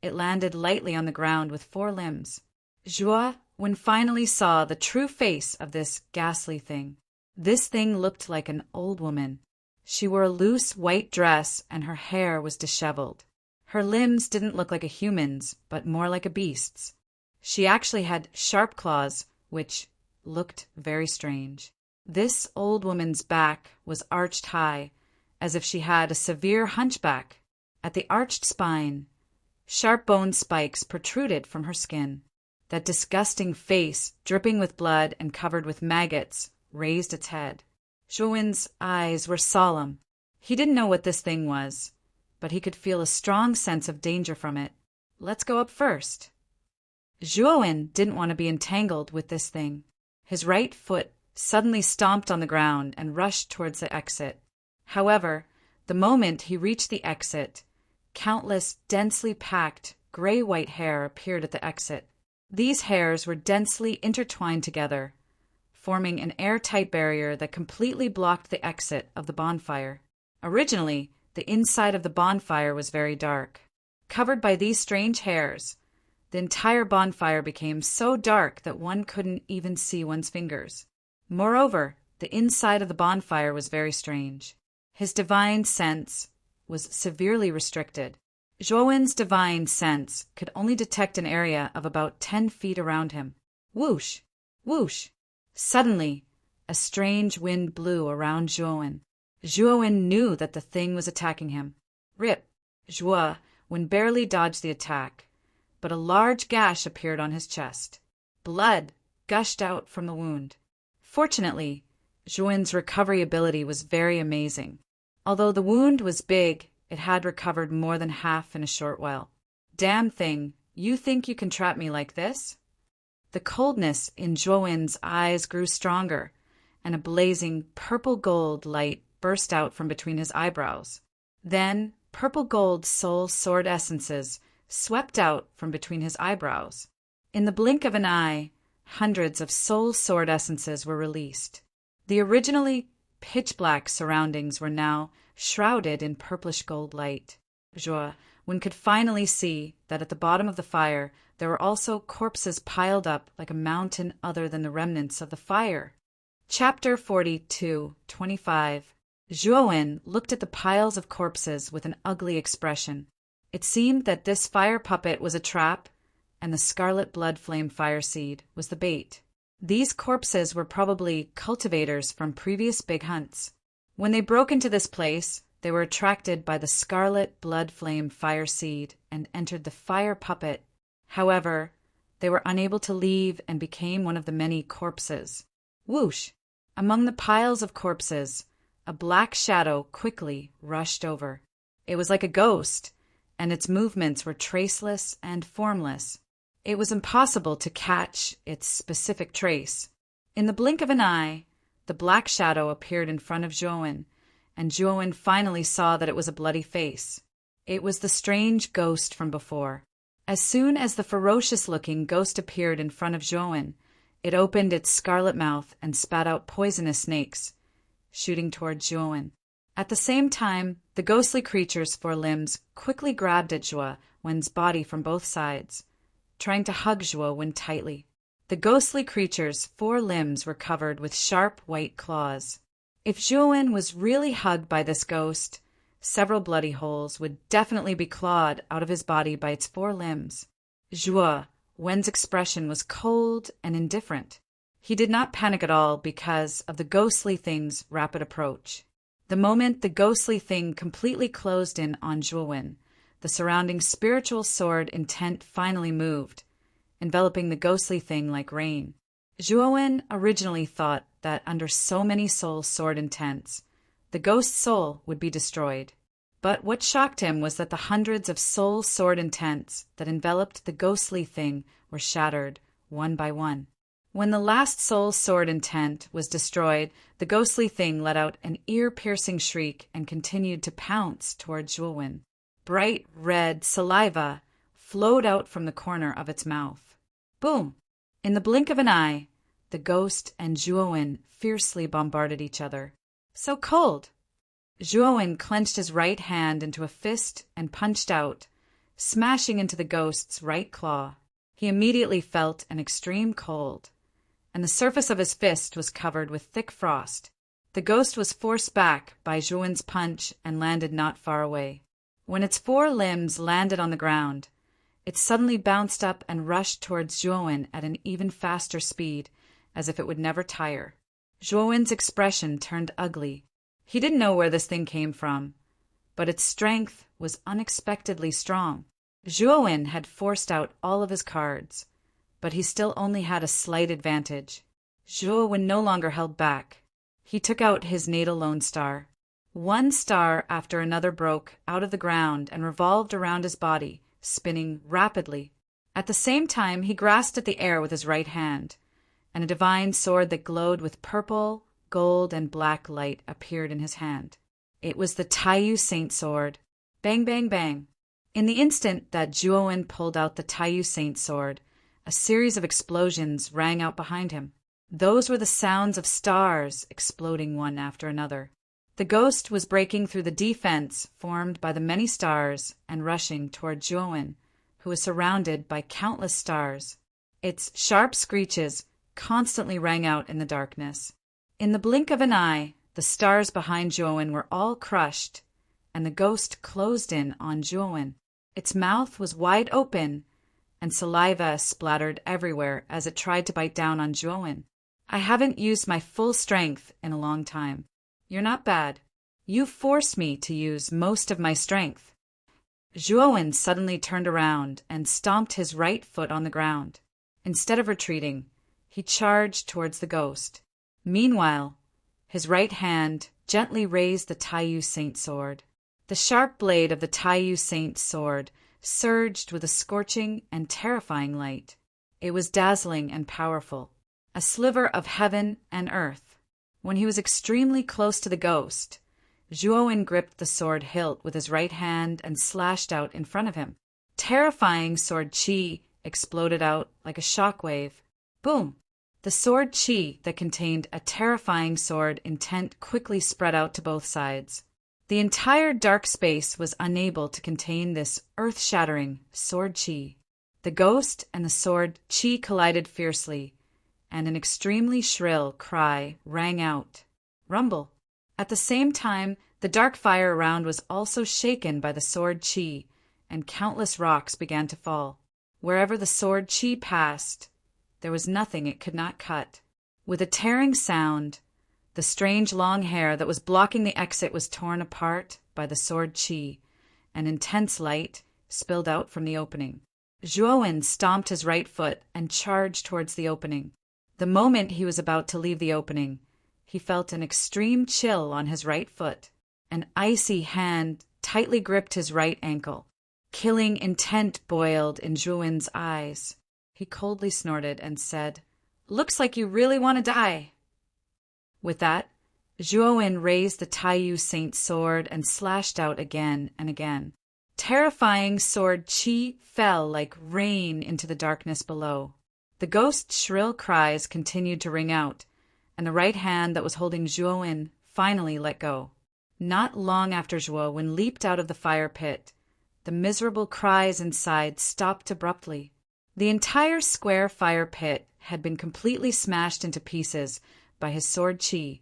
it landed lightly on the ground with 4 limbs. Zhuo finally saw the true face of this ghastly thing. This thing looked like an old woman. She wore a loose white dress and her hair was disheveled. Her limbs didn't look like a human's, but more like a beast's. She actually had sharp claws, which looked very strange. This old woman's back was arched high, as if she had a severe hunchback. At the arched spine, sharp bone spikes protruded from her skin. That disgusting face, dripping with blood and covered with maggots, raised its head. Zhuo's eyes were solemn. He didn't know what this thing was, but he could feel a strong sense of danger from it. Let's go up first. Zhuo didn't want to be entangled with this thing. His right foot suddenly stomped on the ground and rushed towards the exit. However, the moment he reached the exit, countless densely packed gray-white hair appeared at the exit. These hairs were densely intertwined together, forming an airtight barrier that completely blocked the exit of the bonfire. Originally, the inside of the bonfire was very dark. Covered by these strange hairs, the entire bonfire became so dark that one couldn't even see one's fingers. Moreover, the inside of the bonfire was very strange. His divine sense was severely restricted. Zhuo's divine sense could only detect an area of about 10 feet around him. Whoosh! Whoosh! Suddenly, a strange wind blew around Zhuo. Zhuo knew that the thing was attacking him. Rip! Zhuo barely dodged the attack, but a large gash appeared on his chest. Blood gushed out from the wound. Fortunately, Zhuo's recovery ability was very amazing. Although the wound was big, it had recovered more than half in a short while. Damn thing, you think you can trap me like this? The coldness in Zhuo's eyes grew stronger, and a blazing purple-gold light burst out from between his eyebrows. Then, purple-gold soul sword essences swept out from between his eyebrows. In the blink of an eye, hundreds of soul sword essences were released. The originally pitch-black surroundings were now shrouded in purplish-gold light. Zhuo could finally see that at the bottom of the fire there were also corpses piled up like a mountain other than the remnants of the fire. Chapter 42:25. Zhuo looked at the piles of corpses with an ugly expression. It seemed that this fire puppet was a trap, and the scarlet blood flame fire seed was the bait. These corpses were probably cultivators from previous big hunts. When they broke into this place, they were attracted by the scarlet blood flame fire seed and entered the fire puppet. However, they were unable to leave and became one of the many corpses. Whoosh! Among the piles of corpses, a black shadow quickly rushed over. It was like a ghost, and its movements were traceless and formless. It was impossible to catch its specific trace. In the blink of an eye, the black shadow appeared in front of Zhuo, and Zhuo finally saw that it was a bloody face. It was the strange ghost from before. As soon as the ferocious-looking ghost appeared in front of Zhuo, it opened its scarlet mouth and spat out poisonous snakes, shooting toward Zhuo. At the same time, the ghostly creature's 4 limbs quickly grabbed at Zhuo's body from both sides, trying to hug Zhuo tightly. The ghostly creature's 4 limbs were covered with sharp white claws. If Zhuo was really hugged by this ghost, several bloody holes would definitely be clawed out of his body by its 4 limbs. Zhuo's expression was cold and indifferent. He did not panic at all because of the ghostly thing's rapid approach. The moment the ghostly thing completely closed in on Zhuowin, the surrounding spiritual sword intent finally moved, enveloping the ghostly thing like rain. Zhuowin originally thought that under so many soul sword intents, the ghost soul would be destroyed. But what shocked him was that the hundreds of soul sword intents that enveloped the ghostly thing were shattered, one by one. When the last soul sword intent was destroyed, the ghostly thing let out an ear-piercing shriek and continued to pounce toward Zhuowin. Bright red saliva flowed out from the corner of its mouth. Boom! In the blink of an eye, the ghost and Zhuowin fiercely bombarded each other. So cold! Zhuowin clenched his right hand into a fist and punched out, smashing into the ghost's right claw. He immediately felt an extreme cold, and the surface of his fist was covered with thick frost. The ghost was forced back by Zhuowin's punch and landed not far away. When its four limbs landed on the ground, it suddenly bounced up and rushed towards Zhuowin at an even faster speed, as if it would never tire. Zhuowin's expression turned ugly. He didn't know where this thing came from, but its strength was unexpectedly strong. Zhuowin had forced out all of his cards, but he still only had a slight advantage. Zhuowin no longer held back. He took out his natal lone star. One star after another broke out of the ground and revolved around his body, spinning rapidly. At the same time, he grasped at the air with his right hand, and a divine sword that glowed with purple, gold, and black light appeared in his hand. It was the Taiyu Saint sword. Bang, bang, bang. In the instant that Zhuowin pulled out the Taiyu Saint sword, a series of explosions rang out behind him. Those were the sounds of stars exploding one after another. The ghost was breaking through the defense formed by the many stars and rushing toward Zhuowin, who was surrounded by countless stars. Its sharp screeches constantly rang out in the darkness. In the blink of an eye, the stars behind Zhuowin were all crushed, and the ghost closed in on Zhuowin. Its mouth was wide open, and saliva splattered everywhere as it tried to bite down on Zhuowin. I haven't used my full strength in a long time. You're not bad. You forced me to use most of my strength. Zhuowin suddenly turned around and stomped his right foot on the ground. Instead of retreating, he charged towards the ghost. Meanwhile, his right hand gently raised the Taiyu Saint sword. The sharp blade of the Taiyu Saint sword surged with a scorching and terrifying light. It was dazzling and powerful, a sliver of heaven and earth. When he was extremely close to the ghost, Zhuowin gripped the sword hilt with his right hand and slashed out in front of him. Terrifying sword chi exploded out like a shockwave. Boom! The sword chi that contained a terrifying sword intent quickly spread out to both sides. The entire dark space was unable to contain this earth-shattering sword chi. The ghost and the sword chi collided fiercely, and an extremely shrill cry rang out. Rumble! At the same time, the dark fire around was also shaken by the sword chi, and countless rocks began to fall. Wherever the sword chi passed, there was nothing it could not cut. With a tearing sound, the strange long hair that was blocking the exit was torn apart by the sword chi, and intense light spilled out from the opening. Zhuowin stomped his right foot and charged towards the opening. The moment he was about to leave the opening, he felt an extreme chill on his right foot. An icy hand tightly gripped his right ankle. Killing intent boiled in Zhuowin's eyes. He coldly snorted and said, "Looks like you really want to die." With that, Zhuowin raised the Taiyu Saint sword and slashed out again and again. Terrifying sword chi fell like rain into the darkness below. The ghost's shrill cries continued to ring out, and the right hand that was holding Zhuowin finally let go. Not long after Zhuowin leaped out of the fire pit, the miserable cries inside stopped abruptly. The entire square fire pit had been completely smashed into pieces by his sword chi,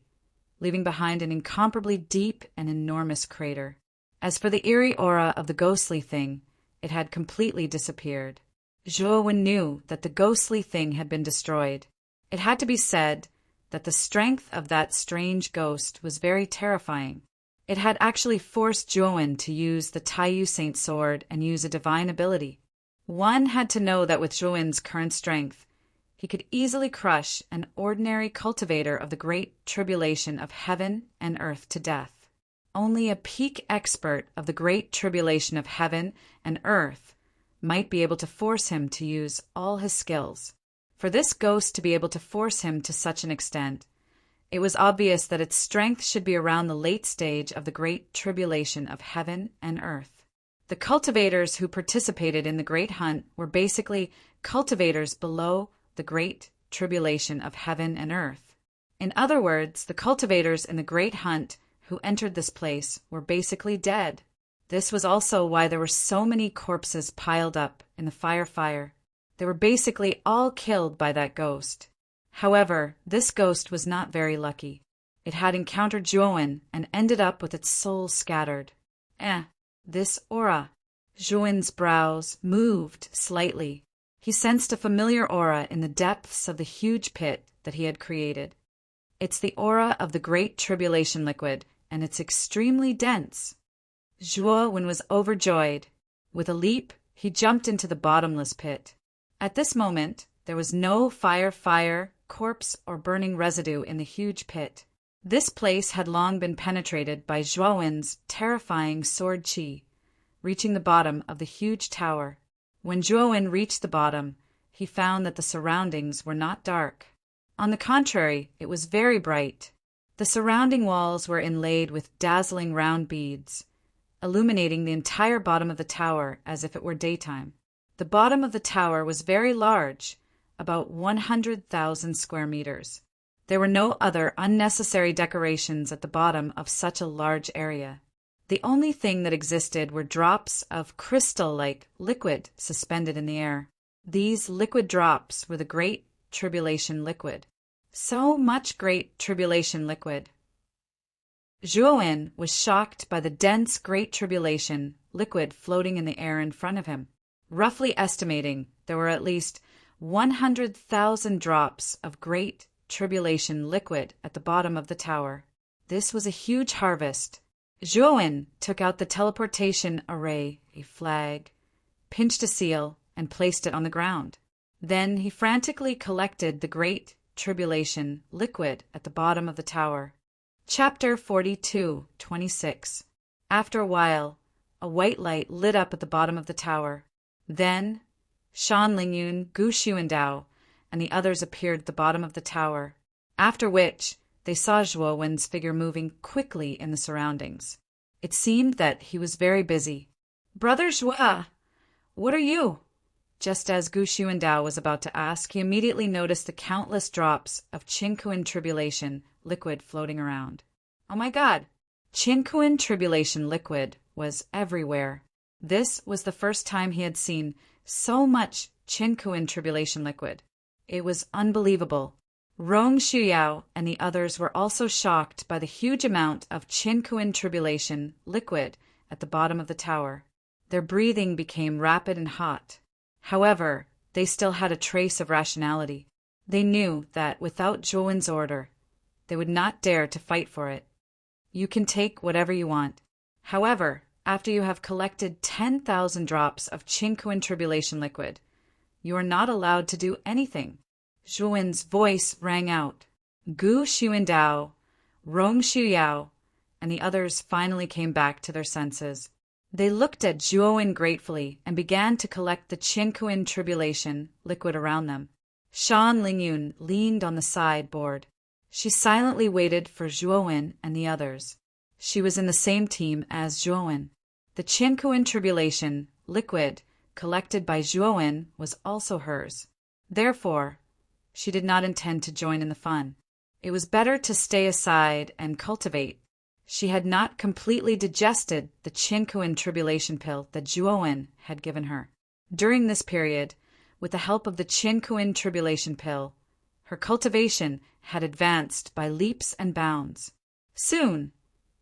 leaving behind an incomparably deep and enormous crater. As for the eerie aura of the ghostly thing, it had completely disappeared. Zhuowin knew that the ghostly thing had been destroyed. It had to be said that the strength of that strange ghost was very terrifying. It had actually forced Zhuowen to use the Taiyu Saint sword and use a divine ability. One had to know that with Zhuowen's current strength, he could easily crush an ordinary cultivator of the great tribulation of heaven and earth to death. Only a peak expert of the great tribulation of heaven and earth might be able to force him to use all his skills. For this ghost to be able to force him to such an extent, it was obvious that its strength should be around the late stage of the great tribulation of heaven and earth. The cultivators who participated in the great hunt were basically cultivators below the great tribulation of heaven and earth. In other words, the cultivators in the great hunt who entered this place were basically dead. This was also why there were so many corpses piled up in the fire. They were basically all killed by that ghost. However, this ghost was not very lucky. It had encountered Zhuowen and ended up with its soul scattered. This aura. Zhuowen's brows moved slightly. He sensed a familiar aura in the depths of the huge pit that he had created. It's the aura of the Great Tribulation liquid, and it's extremely dense. Zhuowen was overjoyed. With a leap, he jumped into the bottomless pit. At this moment, there was no fire, corpse, or burning residue in the huge pit. This place had long been penetrated by Zhuowen's terrifying sword qi, reaching the bottom of the huge tower. When Zhuowen reached the bottom, he found that the surroundings were not dark. On the contrary, it was very bright. The surrounding walls were inlaid with dazzling round beads, illuminating the entire bottom of the tower as if it were daytime. The bottom of the tower was very large, about 100,000 square meters. There were no other unnecessary decorations at the bottom of such a large area. The only thing that existed were drops of crystal-like liquid suspended in the air. These liquid drops were the Great Tribulation liquid. So much Great Tribulation liquid. Zhuowen was shocked by the dense Great Tribulation liquid floating in the air in front of him. Roughly estimating, there were at least 100,000 drops of Great Tribulation liquid at the bottom of the tower. This was a huge harvest. Zhuowen took out the teleportation array, a flag, pinched a seal, and placed it on the ground. Then he frantically collected the Great Tribulation liquid at the bottom of the tower. Chapter 42:26. After a while, a white light lit up at the bottom of the tower. Then, Shan Lingyun, Gu Xuandao, and the others appeared at the bottom of the tower, after which they saw Zhuowen's figure moving quickly in the surroundings. It seemed that he was very busy. "Brother Zhuo, what are you?" Just as Gu Xuandao was about to ask, he immediately noticed the countless drops of Qinkuan Tribulation liquid floating around. Oh my God! Qinkuan Tribulation liquid was everywhere. This was the first time he had seen so much Qinkuan Tribulation liquid. It was unbelievable. Rong Shuyao and the others were also shocked by the huge amount of Qinkuan Tribulation liquid at the bottom of the tower. Their breathing became rapid and hot. However, they still had a trace of rationality. They knew that without Zhuowen's order, they would not dare to fight for it. You can take whatever you want. However, after you have collected 10,000 drops of Qinkuan Tribulation liquid, you are not allowed to do anything. Zhuowen's voice rang out. Gu Xuandao, Rong Shuyao, and the others finally came back to their senses. They looked at Zhuowen gratefully and began to collect the Qinkuan Tribulation liquid around them. Shan Lingyun leaned on the sideboard. She silently waited for Zhuowen and the others. She was in the same team as Zhuowen. The Qinkuan Tribulation liquid collected by Zhuowen was also hers. Therefore, she did not intend to join in the fun. It was better to stay aside and cultivate. She had not completely digested the Qinkuan Tribulation pill that Zhuowen had given her. During this period, with the help of the Qinkuan Tribulation pill, her cultivation had advanced by leaps and bounds. Soon,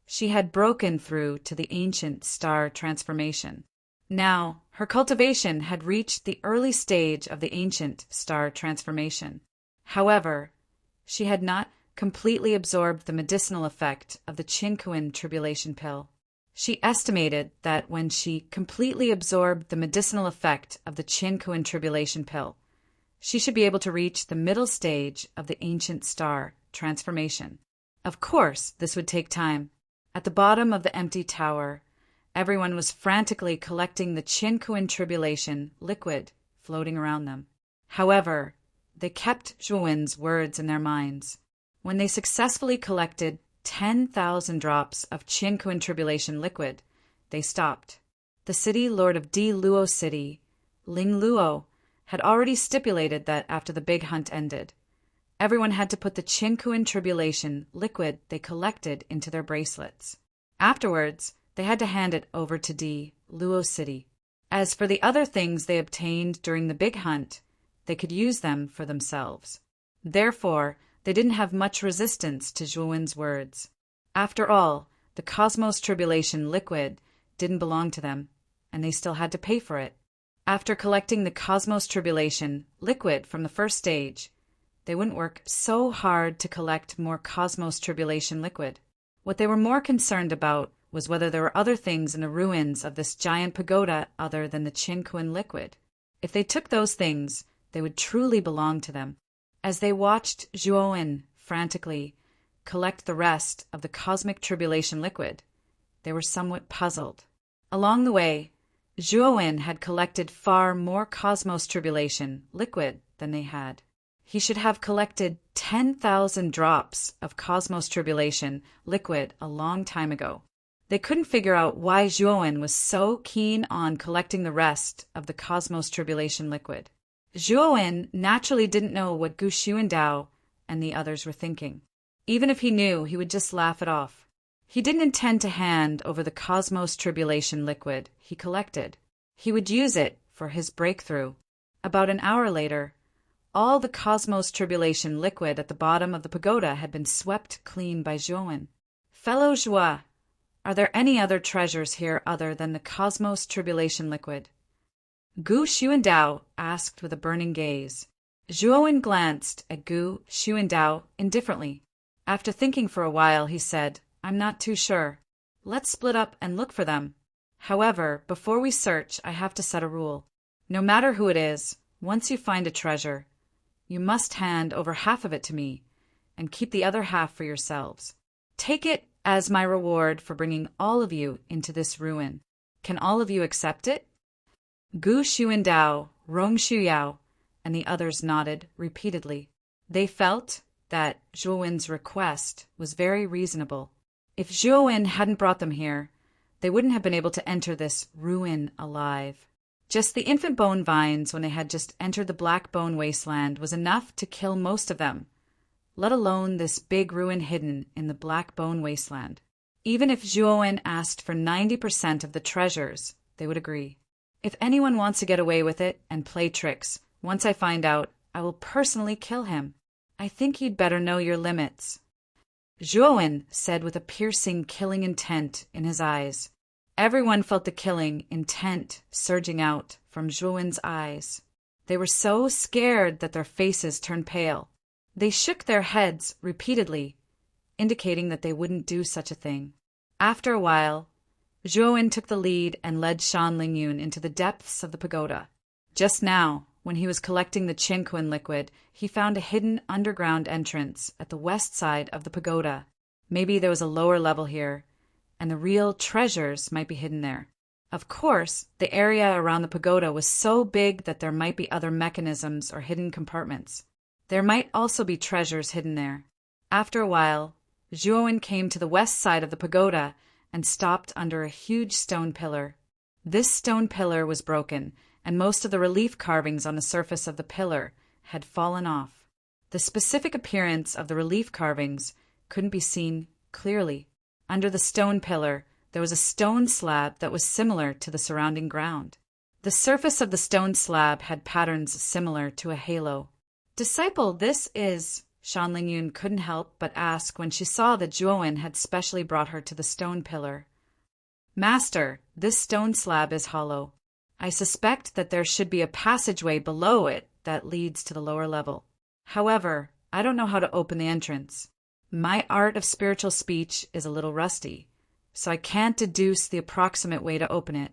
she had broken through to the ancient star transformation. Now, her cultivation had reached the early stage of the ancient star transformation. However, she had not completely absorbed the medicinal effect of the Qinkuan tribulation pill. She estimated that when she completely absorbed the medicinal effect of the Qinkuan tribulation pill, she should be able to reach the middle stage of the ancient star transformation. Of course, this would take time. At the bottom of the empty tower, everyone was frantically collecting the Qinkuan tribulation liquid floating around them. However, they kept Zhuowen's words in their minds. When they successfully collected 10,000 drops of Qinkuan tribulation liquid, they stopped. The city lord of Di Luo City, Ling Luo, had already stipulated that after the big hunt ended, everyone had to put the Qinkuan tribulation liquid they collected into their bracelets. Afterwards, they had to hand it over to Di Luo City. As for the other things they obtained during the big hunt, they could use them for themselves. Therefore, they didn't have much resistance to Zhuowen's words. After all, the cosmos tribulation liquid didn't belong to them, and they still had to pay for it. After collecting the cosmos tribulation liquid from the first stage, they wouldn't work so hard to collect more cosmos tribulation liquid. What they were more concerned about was whether there were other things in the ruins of this giant pagoda other than the Qinkuan liquid. If they took those things, they would truly belong to them. As they watched Zhuowen frantically collect the rest of the cosmic tribulation liquid, they were somewhat puzzled. Along the way, Zhuowen had collected far more cosmos tribulation liquid than they had. He should have collected 10,000 drops of cosmos tribulation liquid a long time ago. They couldn't figure out why Zhuowen was so keen on collecting the rest of the cosmos tribulation liquid. Zhuowen naturally didn't know what Gu Xuandao and the others were thinking. Even if he knew, he would just laugh it off. He didn't intend to hand over the cosmos tribulation liquid he collected. He would use it for his breakthrough. About an hour later, all the cosmos tribulation liquid at the bottom of the pagoda had been swept clean by Zhuowen. Fellow Zhua, are there any other treasures here other than the cosmos tribulation liquid? Gu Xuandao asked with a burning gaze. Zhuowen glanced at Gu Xuandao indifferently. After thinking for a while, he said, I'm not too sure. Let's split up and look for them. However, before we search, I have to set a rule. No matter who it is, once you find a treasure, you must hand over half of it to me and keep the other half for yourselves. Take it as my reward for bringing all of you into this ruin. Can all of you accept it? Gu Xuandao, Rong Shuyao, and the others nodded repeatedly. They felt that Zhuowen's request was very reasonable. If Zhuowen hadn't brought them here, they wouldn't have been able to enter this ruin alive. Just the infant bone vines when they had just entered the black bone wasteland was enough to kill most of them, let alone this big ruin hidden in the black bone wasteland. Even if Zhuowen asked for 90% of the treasures, they would agree. If anyone wants to get away with it and play tricks, once I find out, I will personally kill him. I think you'd better know your limits. Zhuowen said with a piercing, killing intent in his eyes. Everyone felt the killing intent surging out from Zhuowen's eyes. They were so scared that their faces turned pale. They shook their heads repeatedly, indicating that they wouldn't do such a thing. After a while, Zhuowen took the lead and led Shan Lingyun into the depths of the pagoda. Just now, when he was collecting the Qinkuan liquid, he found a hidden underground entrance at the west side of the pagoda. Maybe there was a lower level here, and the real treasures might be hidden there. Of course, the area around the pagoda was so big that there might be other mechanisms or hidden compartments. There might also be treasures hidden there. After a while, Zhuowen came to the west side of the pagoda and stopped under a huge stone pillar. This stone pillar was broken, and most of the relief carvings on the surface of the pillar had fallen off. The specific appearance of the relief carvings couldn't be seen clearly. Under the stone pillar, there was a stone slab that was similar to the surrounding ground. The surface of the stone slab had patterns similar to a halo. Disciple, this is... Shan Lingyun couldn't help but ask when she saw that Zhuowen had specially brought her to the stone pillar. Master, this stone slab is hollow. I suspect that there should be a passageway below it that leads to the lower level. However, I don't know how to open the entrance. My art of spiritual speech is a little rusty, so I can't deduce the approximate way to open it.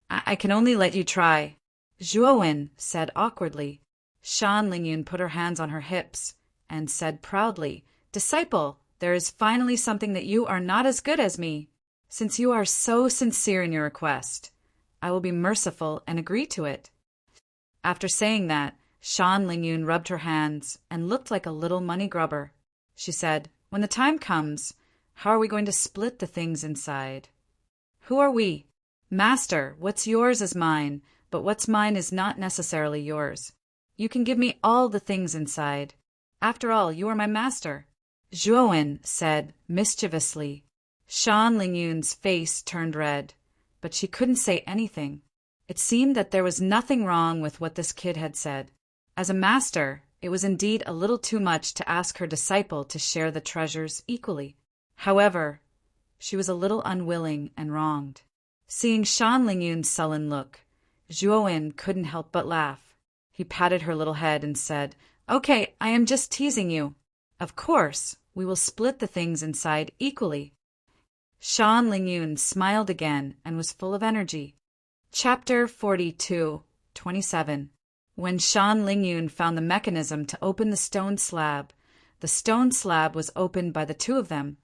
I can only let you try." Zhuowen said awkwardly. Shan Lingyun put her hands on her hips and said proudly, "Disciple, there is finally something that you are not as good as me. Since you are so sincere in your request, I will be merciful and agree to it." After saying that, Shan Lingyun rubbed her hands and looked like a little money grubber. She said, "When the time comes, how are we going to split the things inside?" "Who are we?" "Master, what's yours is mine, but what's mine is not necessarily yours. You can give me all the things inside. After all, you are my master," Zhuowen said mischievously. Shan Lingyun's face turned red, but she couldn't say anything. It seemed that there was nothing wrong with what this kid had said. As a master, it was indeed a little too much to ask her disciple to share the treasures equally. However, she was a little unwilling and wronged. Seeing Shan Lingyun's sullen look, Zhuowen couldn't help but laugh. He patted her little head and said, "Okay, I am just teasing you. Of course, we will split the things inside equally." Shan Lingyun smiled again and was full of energy. Chapter 42:27. When Shan Lingyun found the mechanism to open the stone slab was opened by the two of them,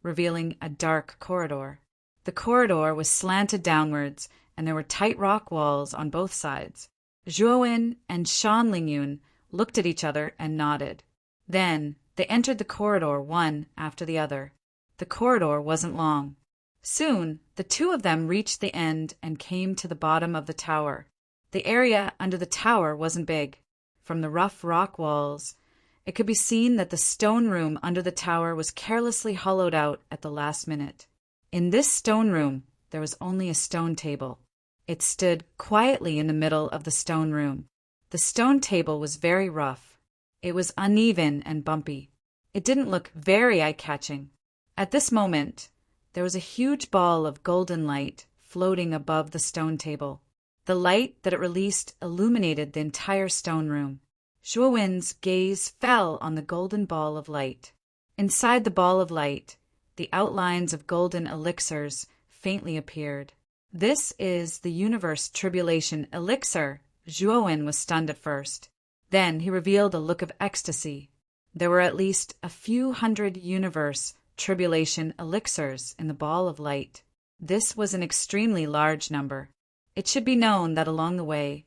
revealing a dark corridor. The corridor was slanted downwards, and there were tight rock walls on both sides. Zhuowen and Shan Lingyun looked at each other and nodded. Then they entered the corridor one after the other. The corridor wasn't long. Soon, the two of them reached the end and came to the bottom of the tower. The area under the tower wasn't big. From the rough rock walls, it could be seen that the stone room under the tower was carelessly hollowed out at the last minute. In this stone room, there was only a stone table. It stood quietly in the middle of the stone room. The stone table was very rough. It was uneven and bumpy. It didn't look very eye-catching. At this moment, there was a huge ball of golden light floating above the stone table. The light that it released illuminated the entire stone room. Zhuowen's gaze fell on the golden ball of light. Inside the ball of light, the outlines of golden elixirs faintly appeared. "This is the universe tribulation elixir." Zhuowen was stunned at first. Then he revealed a look of ecstasy. There were at least a few hundred universe tribulation elixirs in the ball of light. This was an extremely large number. It should be known that along the way,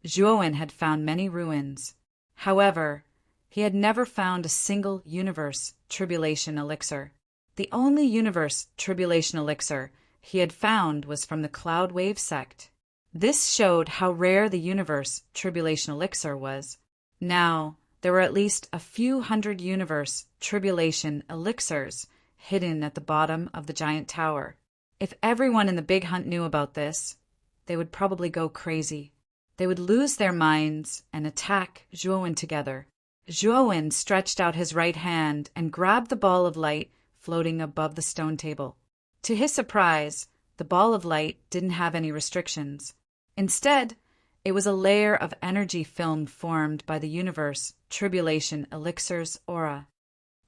Zhuowen had found many ruins. However, he had never found a single universe tribulation elixir. The only universe tribulation elixir he had found was from the Cloud Wave sect. This showed how rare the universe tribulation elixir was. Now, there were at least a few hundred universe tribulation elixirs hidden at the bottom of the giant tower. If everyone in the Big Hunt knew about this, they would probably go crazy. They would lose their minds and attack Zhuowen together. Zhuowen stretched out his right hand and grabbed the ball of light floating above the stone table. To his surprise, the ball of light didn't have any restrictions. Instead, it was a layer of energy film formed by the universe tribulation elixir's aura.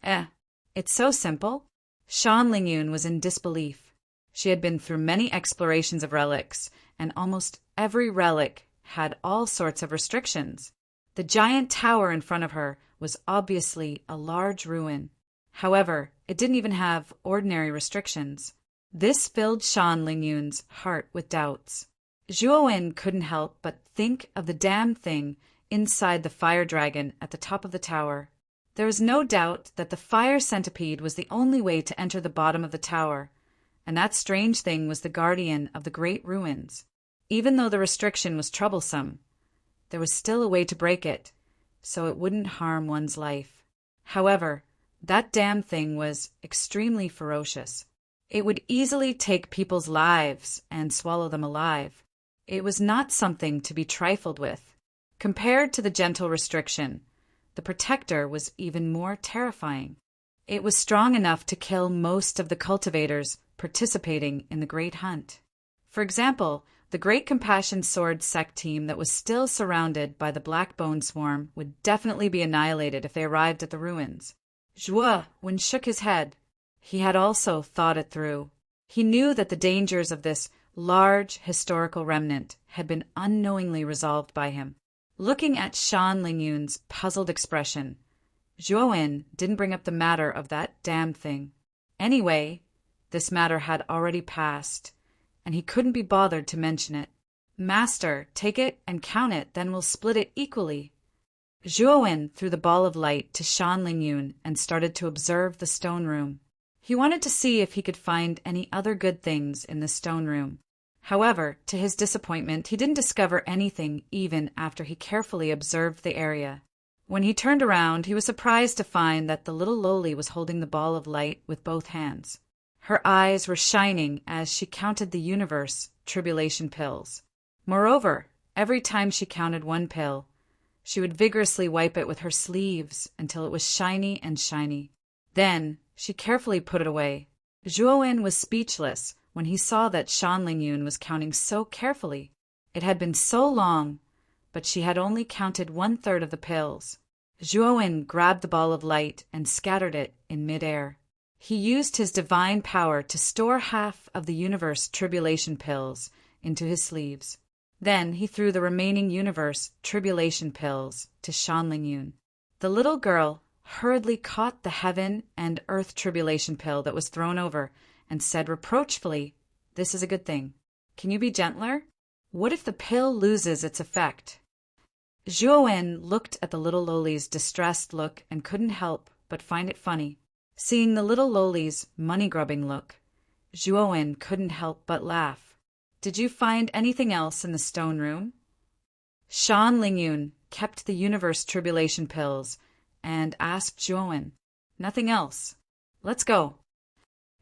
It's so simple. Shan Lingyun was in disbelief. She had been through many explorations of relics, and almost every relic had all sorts of restrictions. The giant tower in front of her was obviously a large ruin. However, it didn't even have ordinary restrictions. This filled Shan Lingyun's heart with doubts. Zhuowen couldn't help but think of the damn thing inside the fire dragon at the top of the tower. There was no doubt that the fire centipede was the only way to enter the bottom of the tower, and that strange thing was the guardian of the great ruins. Even though the restriction was troublesome, there was still a way to break it, so it wouldn't harm one's life. However, that damn thing was extremely ferocious. It would easily take people's lives and swallow them alive. It was not something to be trifled with. Compared to the gentle restriction, the protector was even more terrifying. It was strong enough to kill most of the cultivators participating in the Great Hunt. For example, The Great Compassion Sword sect team that was still surrounded by the Black Bone Swarm would definitely be annihilated if they arrived at the ruins. Zhuo shook his head. He had also thought it through. He knew that the dangers of this large historical remnant had been unknowingly resolved by him. Looking at Shan Lingyun's puzzled expression, Zhuo didn't bring up the matter of that damned thing. Anyway, this matter had already passed, and he couldn't be bothered to mention it. Master, take it and count it, then we'll split it equally. Zhuo threw the ball of light to Shan Lingyun and started to observe the stone room. He wanted to see if he could find any other good things in the stone room. However, to his disappointment, he didn't discover anything even after he carefully observed the area. When he turned around, he was surprised to find that the little loli was holding the ball of light with both hands. Her eyes were shining as she counted the universe tribulation pills. Moreover, every time she counted one pill, she would vigorously wipe it with her sleeves until it was shiny and shiny. Then she carefully put it away. Zhuo was speechless when he saw that Shan Lingyun was counting so carefully. It had been so long, but she had only counted 1/3 of the pills. Zhuo grabbed the ball of light and scattered it in midair. He used his divine power to store half of the universe tribulation pills into his sleeves. Then he threw the remaining universe tribulation pills to Shan Lingyun. The little girl hurriedly caught the heaven and earth tribulation pill that was thrown over and said reproachfully, "This is a good thing. Can you be gentler? What if the pill loses its effect?" Zhuo looked at the little loli's distressed look and couldn't help but find it funny. Seeing the little loli's money-grubbing look, Zhuo couldn't help but laugh. "Did you find anything else in the stone room?" Shan Lingyun kept the universe tribulation pills and asked Zhuo, "Nothing else. Let's go."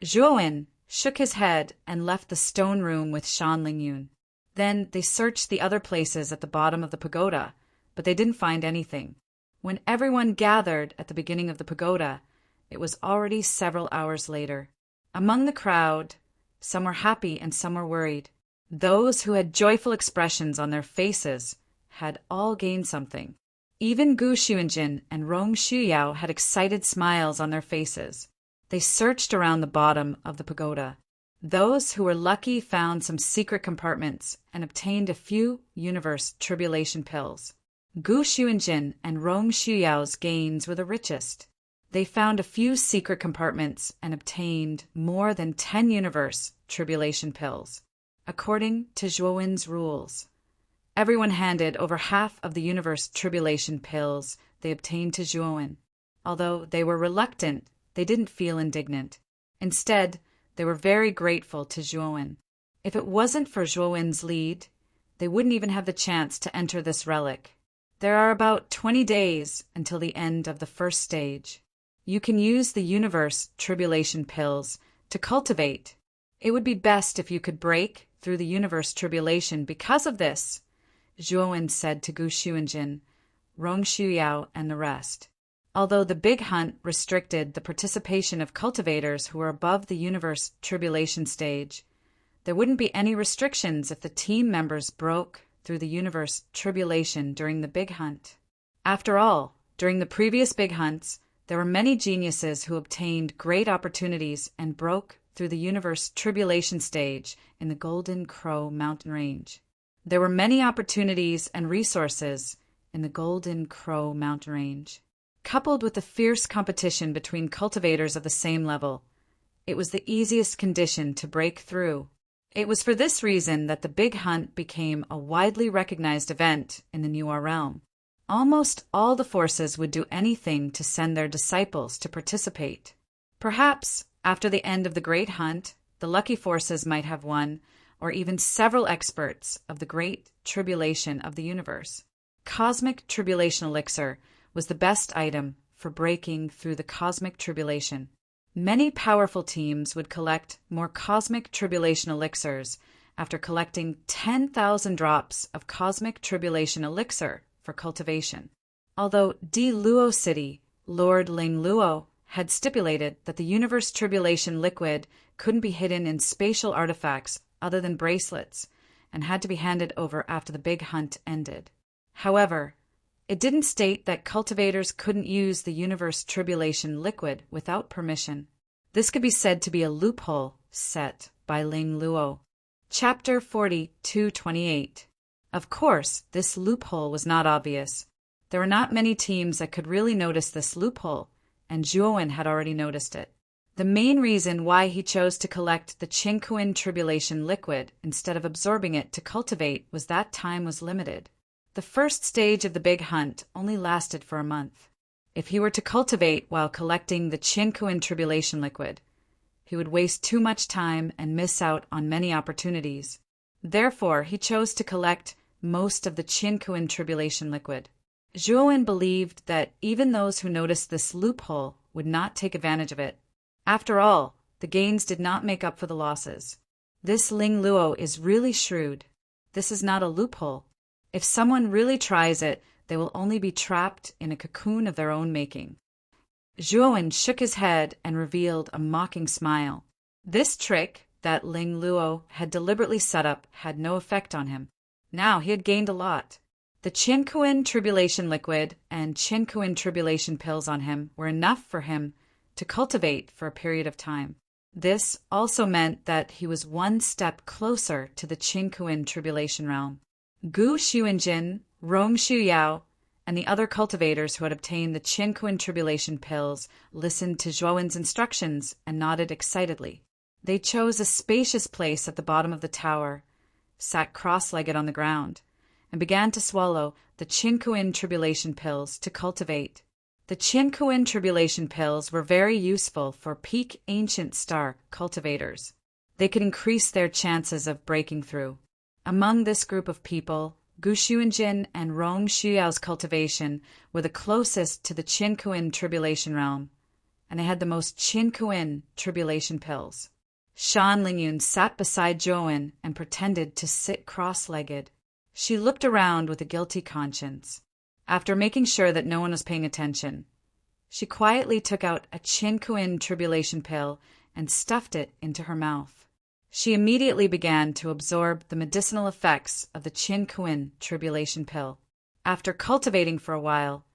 Zhuo shook his head and left the stone room with Shan Lingyun. Then they searched the other places at the bottom of the pagoda, but they didn't find anything. When everyone gathered at the beginning of the pagoda, it was already several hours later. Among the crowd, some were happy and some were worried. Those who had joyful expressions on their faces had all gained something. Even Gu Xuanjin and Rong Shuyao had excited smiles on their faces. They searched around the bottom of the pagoda. Those who were lucky found some secret compartments and obtained a few universe tribulation pills. Gu Xuanjin and Rong Shuyao's gains were the richest. They found a few secret compartments and obtained more than 10 universe tribulation pills. According to Zhuowen's rules, everyone handed over half of the universe tribulation pills they obtained to Zhuowen. Although they were reluctant, they didn't feel indignant. Instead, they were very grateful to Zhuowen. If it wasn't for Zhuowen's lead, they wouldn't even have the chance to enter this relic. There are about 20 days until the end of the first stage. You can use the universe tribulation pills to cultivate. It would be best if you could break through the universe tribulation because of this, Zhuowen said to Gu Xuanjin, Rong Shuyao, and the rest. Although the big hunt restricted the participation of cultivators who were above the universe tribulation stage, there wouldn't be any restrictions if the team members broke through the universe tribulation during the big hunt. After all, during the previous big hunts, there were many geniuses who obtained great opportunities and broke through the universe tribulation stage in the Golden Crow mountain range. There were many opportunities and resources in the Golden Crow mountain range. Coupled with the fierce competition between cultivators of the same level, it was the easiest condition to break through. It was for this reason that the big hunt became a widely recognized event in the New realm. Almost all the forces would do anything to send their disciples to participate. Perhaps, after the end of the great hunt, the lucky forces might have one, or even several experts of the great tribulation of the universe. Cosmic Tribulation Elixir was the best item for breaking through the cosmic tribulation. Many powerful teams would collect more cosmic tribulation elixirs after collecting 10,000 drops of cosmic tribulation elixir for cultivation. Although Di Luo City, Lord Ling Luo, had stipulated that the universe tribulation liquid couldn't be hidden in spatial artifacts other than bracelets, and had to be handed over after the big hunt ended. However, it didn't state that cultivators couldn't use the universe tribulation liquid without permission. This could be said to be a loophole set by Ling Luo. Chapter 42:28. Of course, this loophole was not obvious. There were not many teams that could really notice this loophole, and Zhuowen had already noticed it. The main reason why he chose to collect the Qinkuin tribulation liquid instead of absorbing it to cultivate was that time was limited. The first stage of the big hunt only lasted for a month. If he were to cultivate while collecting the Qinkuin tribulation liquid, he would waste too much time and miss out on many opportunities. Therefore, he chose to collect most of the Qinkuin tribulation liquid. Zhuowen believed that even those who noticed this loophole would not take advantage of it. After all, the gains did not make up for the losses. This Ling Luo is really shrewd. This is not a loophole. If someone really tries it, they will only be trapped in a cocoon of their own making. Zhuowen shook his head and revealed a mocking smile. This trick that Ling Luo had deliberately set up had no effect on him. Now he had gained a lot. The Qinkuin tribulation liquid and Qinkuin tribulation pills on him were enough for him to cultivate for a period of time. This also meant that he was one step closer to the Qinkuin tribulation realm. Gu Xuanjin, Rong Xuyao, and the other cultivators who had obtained the Qinkuin tribulation pills listened to Zhuowen's instructions and nodded excitedly. They chose a spacious place at the bottom of the tower, sat cross-legged on the ground, and began to swallow the Qinkuin tribulation pills to cultivate. The Qinkuin tribulation pills were very useful for peak ancient star cultivators. They could increase their chances of breaking through. Among this group of people, Gu Xuanjin and Rong Xuyao's cultivation were the closest to the Qinkuin tribulation realm, and they had the most Qinkuin tribulation pills. Shan Lingyun sat beside Zhuowen and pretended to sit cross-legged. She looked around with a guilty conscience. After making sure that no one was paying attention, she quietly took out a Qinkuin tribulation pill and stuffed it into her mouth. She immediately began to absorb the medicinal effects of the Qinkuin tribulation pill. After cultivating for a while,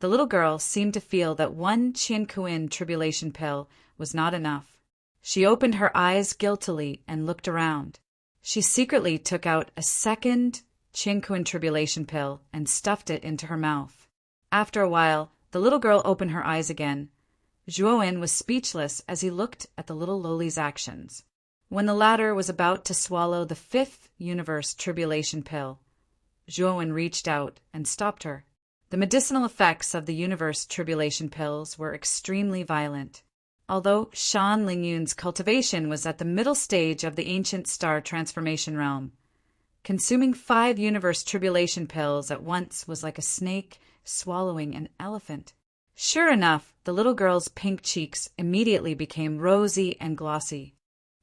the little girl seemed to feel that one Qinkuin tribulation pill was not enough. She opened her eyes guiltily and looked around. She secretly took out a second Qinkuin tribulation pill and stuffed it into her mouth. After a while, the little girl opened her eyes again. Zhuowen was speechless as he looked at the little lowly's actions. When the latter was about to swallow the fifth universe tribulation pill, Zhuowen reached out and stopped her. The medicinal effects of the universe tribulation pills were extremely violent. Although Shan Lingyun's cultivation was at the middle stage of the ancient star transformation realm, consuming 5 universe tribulation pills at once was like a snake swallowing an elephant. Sure enough, the little girl's pink cheeks immediately became rosy and glossy.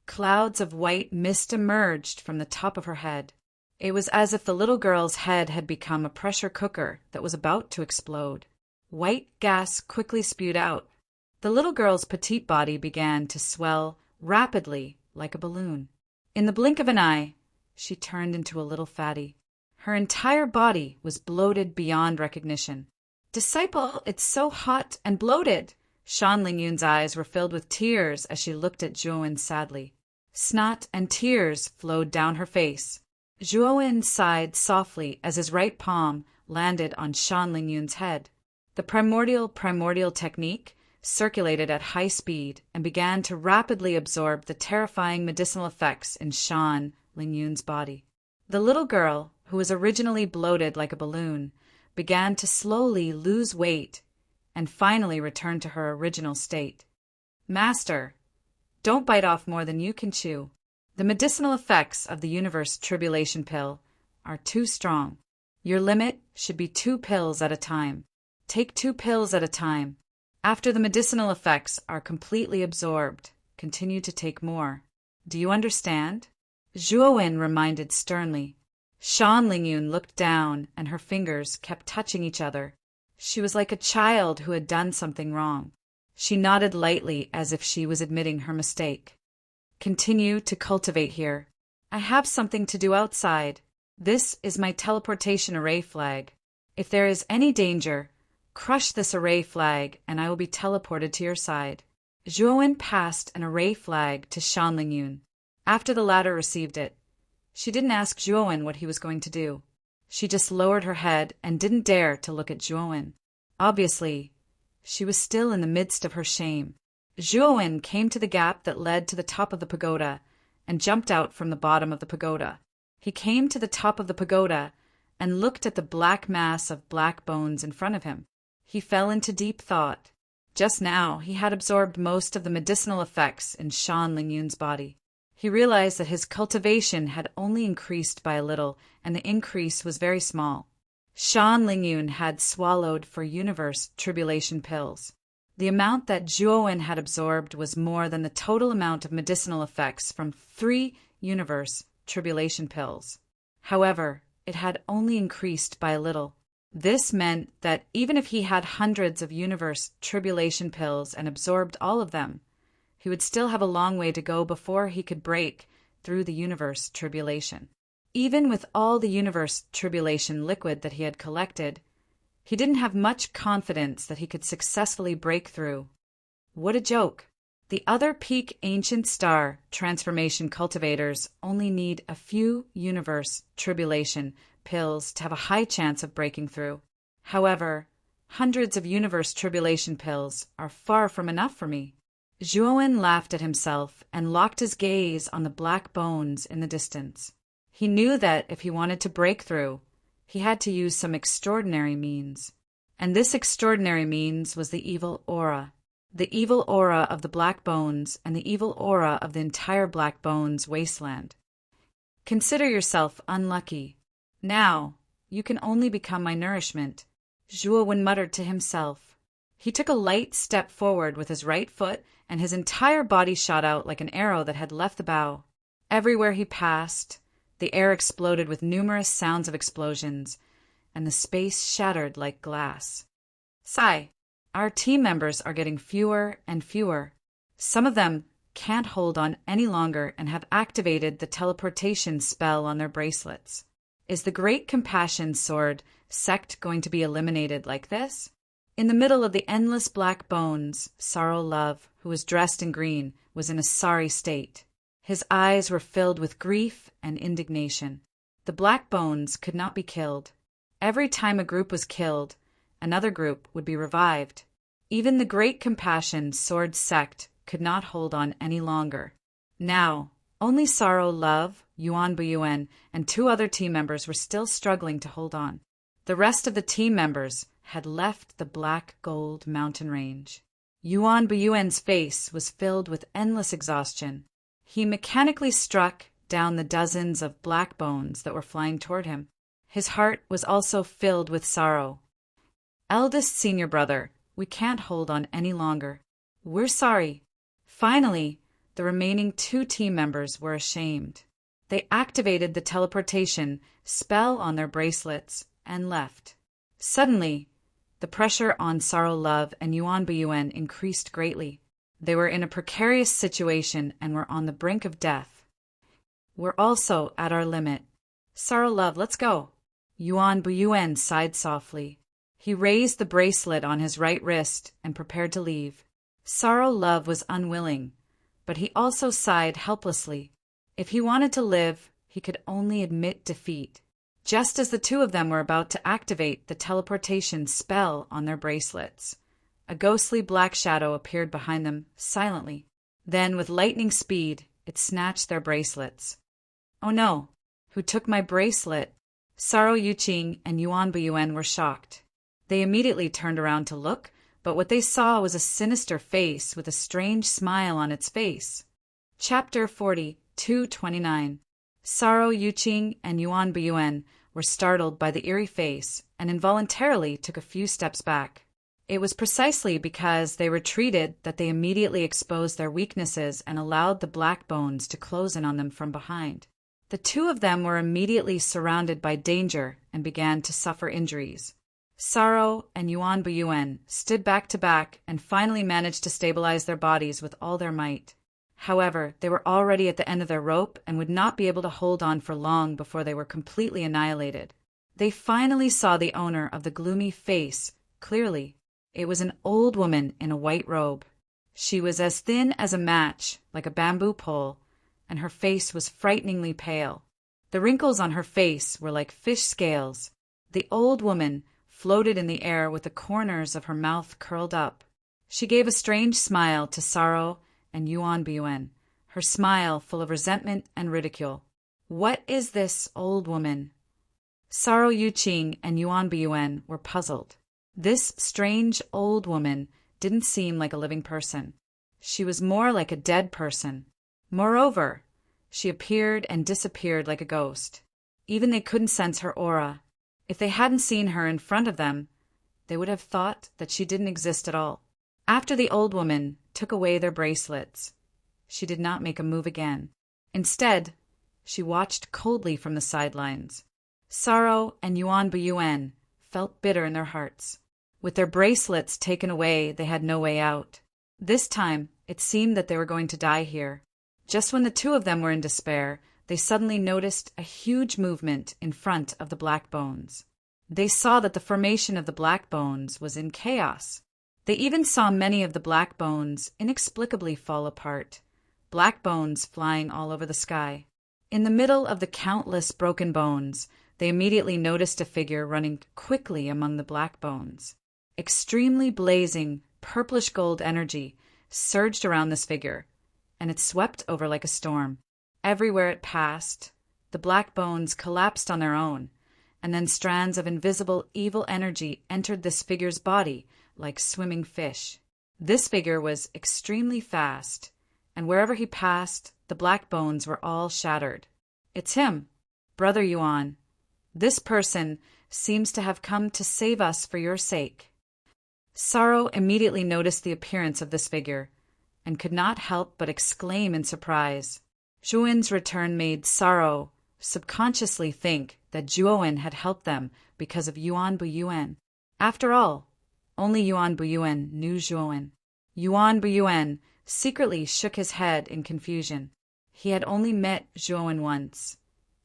Clouds of white mist emerged from the top of her head. It was as if the little girl's head had become a pressure cooker that was about to explode. White gas quickly spewed out. The little girl's petite body began to swell rapidly like a balloon. In the blink of an eye, she turned into a little fatty. Her entire body was bloated beyond recognition. "Disciple, it's so hot and bloated!" Shan Lingyun's eyes were filled with tears as she looked at Zhuowen sadly. Snot and tears flowed down her face. Zhuowen sighed softly as his right palm landed on Shan Lingyun's head. The primordial technique circulated at high speed and began to rapidly absorb the terrifying medicinal effects in Shan Lingyun's body. The little girl, who was originally bloated like a balloon, began to slowly lose weight and finally returned to her original state. "Master, don't bite off more than you can chew. The medicinal effects of the universe tribulation pill are too strong. Your limit should be 2 pills at a time. Take 2 pills at a time. After the medicinal effects are completely absorbed, continue to take more. Do you understand?" Zhuowen reminded sternly. Shan Lingyun looked down and her fingers kept touching each other. She was like a child who had done something wrong. She nodded lightly as if she was admitting her mistake. "Continue to cultivate here. I have something to do outside. This is my teleportation array flag. If there is any danger, crush this array flag and I will be teleported to your side. Zhuowen passed an array flag to Shan Lingyun. After the latter received it, she didn't ask Zhuowen what he was going to do. She just lowered her head and didn't dare to look at Zhuowen. Obviously, she was still in the midst of her shame. Zhuowen came to the gap that led to the top of the pagoda and jumped out from the bottom of the pagoda. He came to the top of the pagoda and looked at the black mass of black bones in front of him. He fell into deep thought. Just now, he had absorbed most of the medicinal effects in Shan Lingyun's body. He realized that his cultivation had only increased by a little, and the increase was very small. Shan Lingyun had swallowed for universe tribulation pills. The amount that Zhuowen had absorbed was more than the total amount of medicinal effects from 3 universe tribulation pills. However, it had only increased by a little. This meant that even if he had hundreds of universe tribulation pills and absorbed all of them, he would still have a long way to go before he could break through the universe tribulation. Even with all the universe tribulation liquid that he had collected, he didn't have much confidence that he could successfully break through. What a joke! The other peak ancient star transformation cultivators only need a few universe tribulation pills to have a high chance of breaking through. However, hundreds of universe tribulation pills are far from enough for me. Zhuowen laughed at himself and locked his gaze on the black bones in the distance. He knew that if he wanted to break through, he had to use some extraordinary means. And this extraordinary means was the evil aura. The evil aura of the black bones and the evil aura of the entire black bones wasteland. Consider yourself unlucky. Now, you can only become my nourishment, Zhuowen muttered to himself. He took a light step forward with his right foot, and his entire body shot out like an arrow that had left the bow. Everywhere he passed, the air exploded with numerous sounds of explosions, and the space shattered like glass. Sigh, our team members are getting fewer and fewer. Some of them can't hold on any longer and have activated the teleportation spell on their bracelets. Is the Great Compassion Sword sect going to be eliminated like this? In the middle of the endless black bones, Sorrow Love, who was dressed in green, was in a sorry state. His eyes were filled with grief and indignation. The black bones could not be killed. Every time a group was killed, another group would be revived. Even the Great Compassion Sword sect could not hold on any longer. Now, only Sorrow Love, Yuan Buyuan, and 2 other team members were still struggling to hold on. The rest of the team members had left the Black Gold mountain range. Yuan Buyuan's face was filled with endless exhaustion. He mechanically struck down the dozens of black bones that were flying toward him. His heart was also filled with sorrow. Eldest senior brother, we can't hold on any longer. We're sorry. Finally, the remaining 2 team members were ashamed. They activated the teleportation spell on their bracelets and left. Suddenly, the pressure on Sorrow Love and Yuan Buyuan increased greatly. They were in a precarious situation and were on the brink of death. We're also at our limit. Sorrow Love, let's go. Yuan Buyuan sighed softly. He raised the bracelet on his right wrist and prepared to leave. Sorrow Love was unwilling, but he also sighed helplessly. If he wanted to live, he could only admit defeat. Just as the 2 of them were about to activate the teleportation spell on their bracelets, a ghostly black shadow appeared behind them silently. Then, with lightning speed, it snatched their bracelets. Oh no! Who took my bracelet? Sorrow Yuqing and Yuan Buyuan were shocked. They immediately turned around to look, but what they saw was a sinister face with a strange smile on its face. Chapter 40:229. Sorrow Yuqing and Yuan Buyuan were startled by the eerie face and involuntarily took a few steps back. It was precisely because they retreated that they immediately exposed their weaknesses and allowed the black bones to close in on them from behind. The 2 of them were immediately surrounded by danger and began to suffer injuries. Sorrow and Yuan Buyuan stood back to back and finally managed to stabilize their bodies with all their might. However, they were already at the end of their rope and would not be able to hold on for long before they were completely annihilated. They finally saw the owner of the gloomy face clearly. It was an old woman in a white robe. She was as thin as a match, like a bamboo pole, and her face was frighteningly pale. The wrinkles on her face were like fish scales. The old woman floated in the air with the corners of her mouth curled up. She gave a strange smile to Sorrow and Yuan Biyuan, her smile full of resentment and ridicule. "What is this, old woman?" Sorrow Yuqing and Yuan Biyuan were puzzled. This strange old woman didn't seem like a living person. She was more like a dead person. Moreover, she appeared and disappeared like a ghost. Even they couldn't sense her aura. If they hadn't seen her in front of them, they would have thought that she didn't exist at all. After the old woman took away their bracelets, she did not make a move again. Instead, she watched coldly from the sidelines. Sorrow and Yuan Biyuan felt bitter in their hearts. With their bracelets taken away, they had no way out. This time, it seemed that they were going to die here. Just when the two of them were in despair, they suddenly noticed a huge movement in front of the black bones. They saw that the formation of the black bones was in chaos. They even saw many of the black bones inexplicably fall apart, black bones flying all over the sky. In the middle of the countless broken bones, they immediately noticed a figure running quickly among the black bones. Extremely blazing, purplish gold energy surged around this figure, and it swept over like a storm. Everywhere it passed, the black bones collapsed on their own, and then strands of invisible evil energy entered this figure's body like swimming fish. This figure was extremely fast, and wherever he passed, the black bones were all shattered. "It's him, Brother Yuan. This person seems to have come to save us for your sake." Sorrow immediately noticed the appearance of this figure, and could not help but exclaim in surprise. Zhuowen's return made Sorrow subconsciously think that Zhuowen had helped them because of Yuan Biyuan. After all, only Yuan Biyuan knew Zhuowen. Yuan Biyuan secretly shook his head in confusion. He had only met Zhuowen once,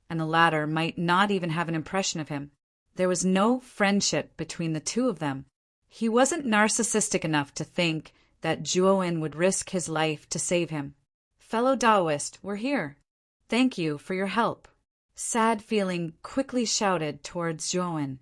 and the latter might not even have an impression of him. There was no friendship between the two of them. He wasn't narcissistic enough to think that Zhuowen would risk his life to save him. "Fellow Taoist, we're here. Thank you for your help." Sad feeling quickly shouted towards Zhuowen.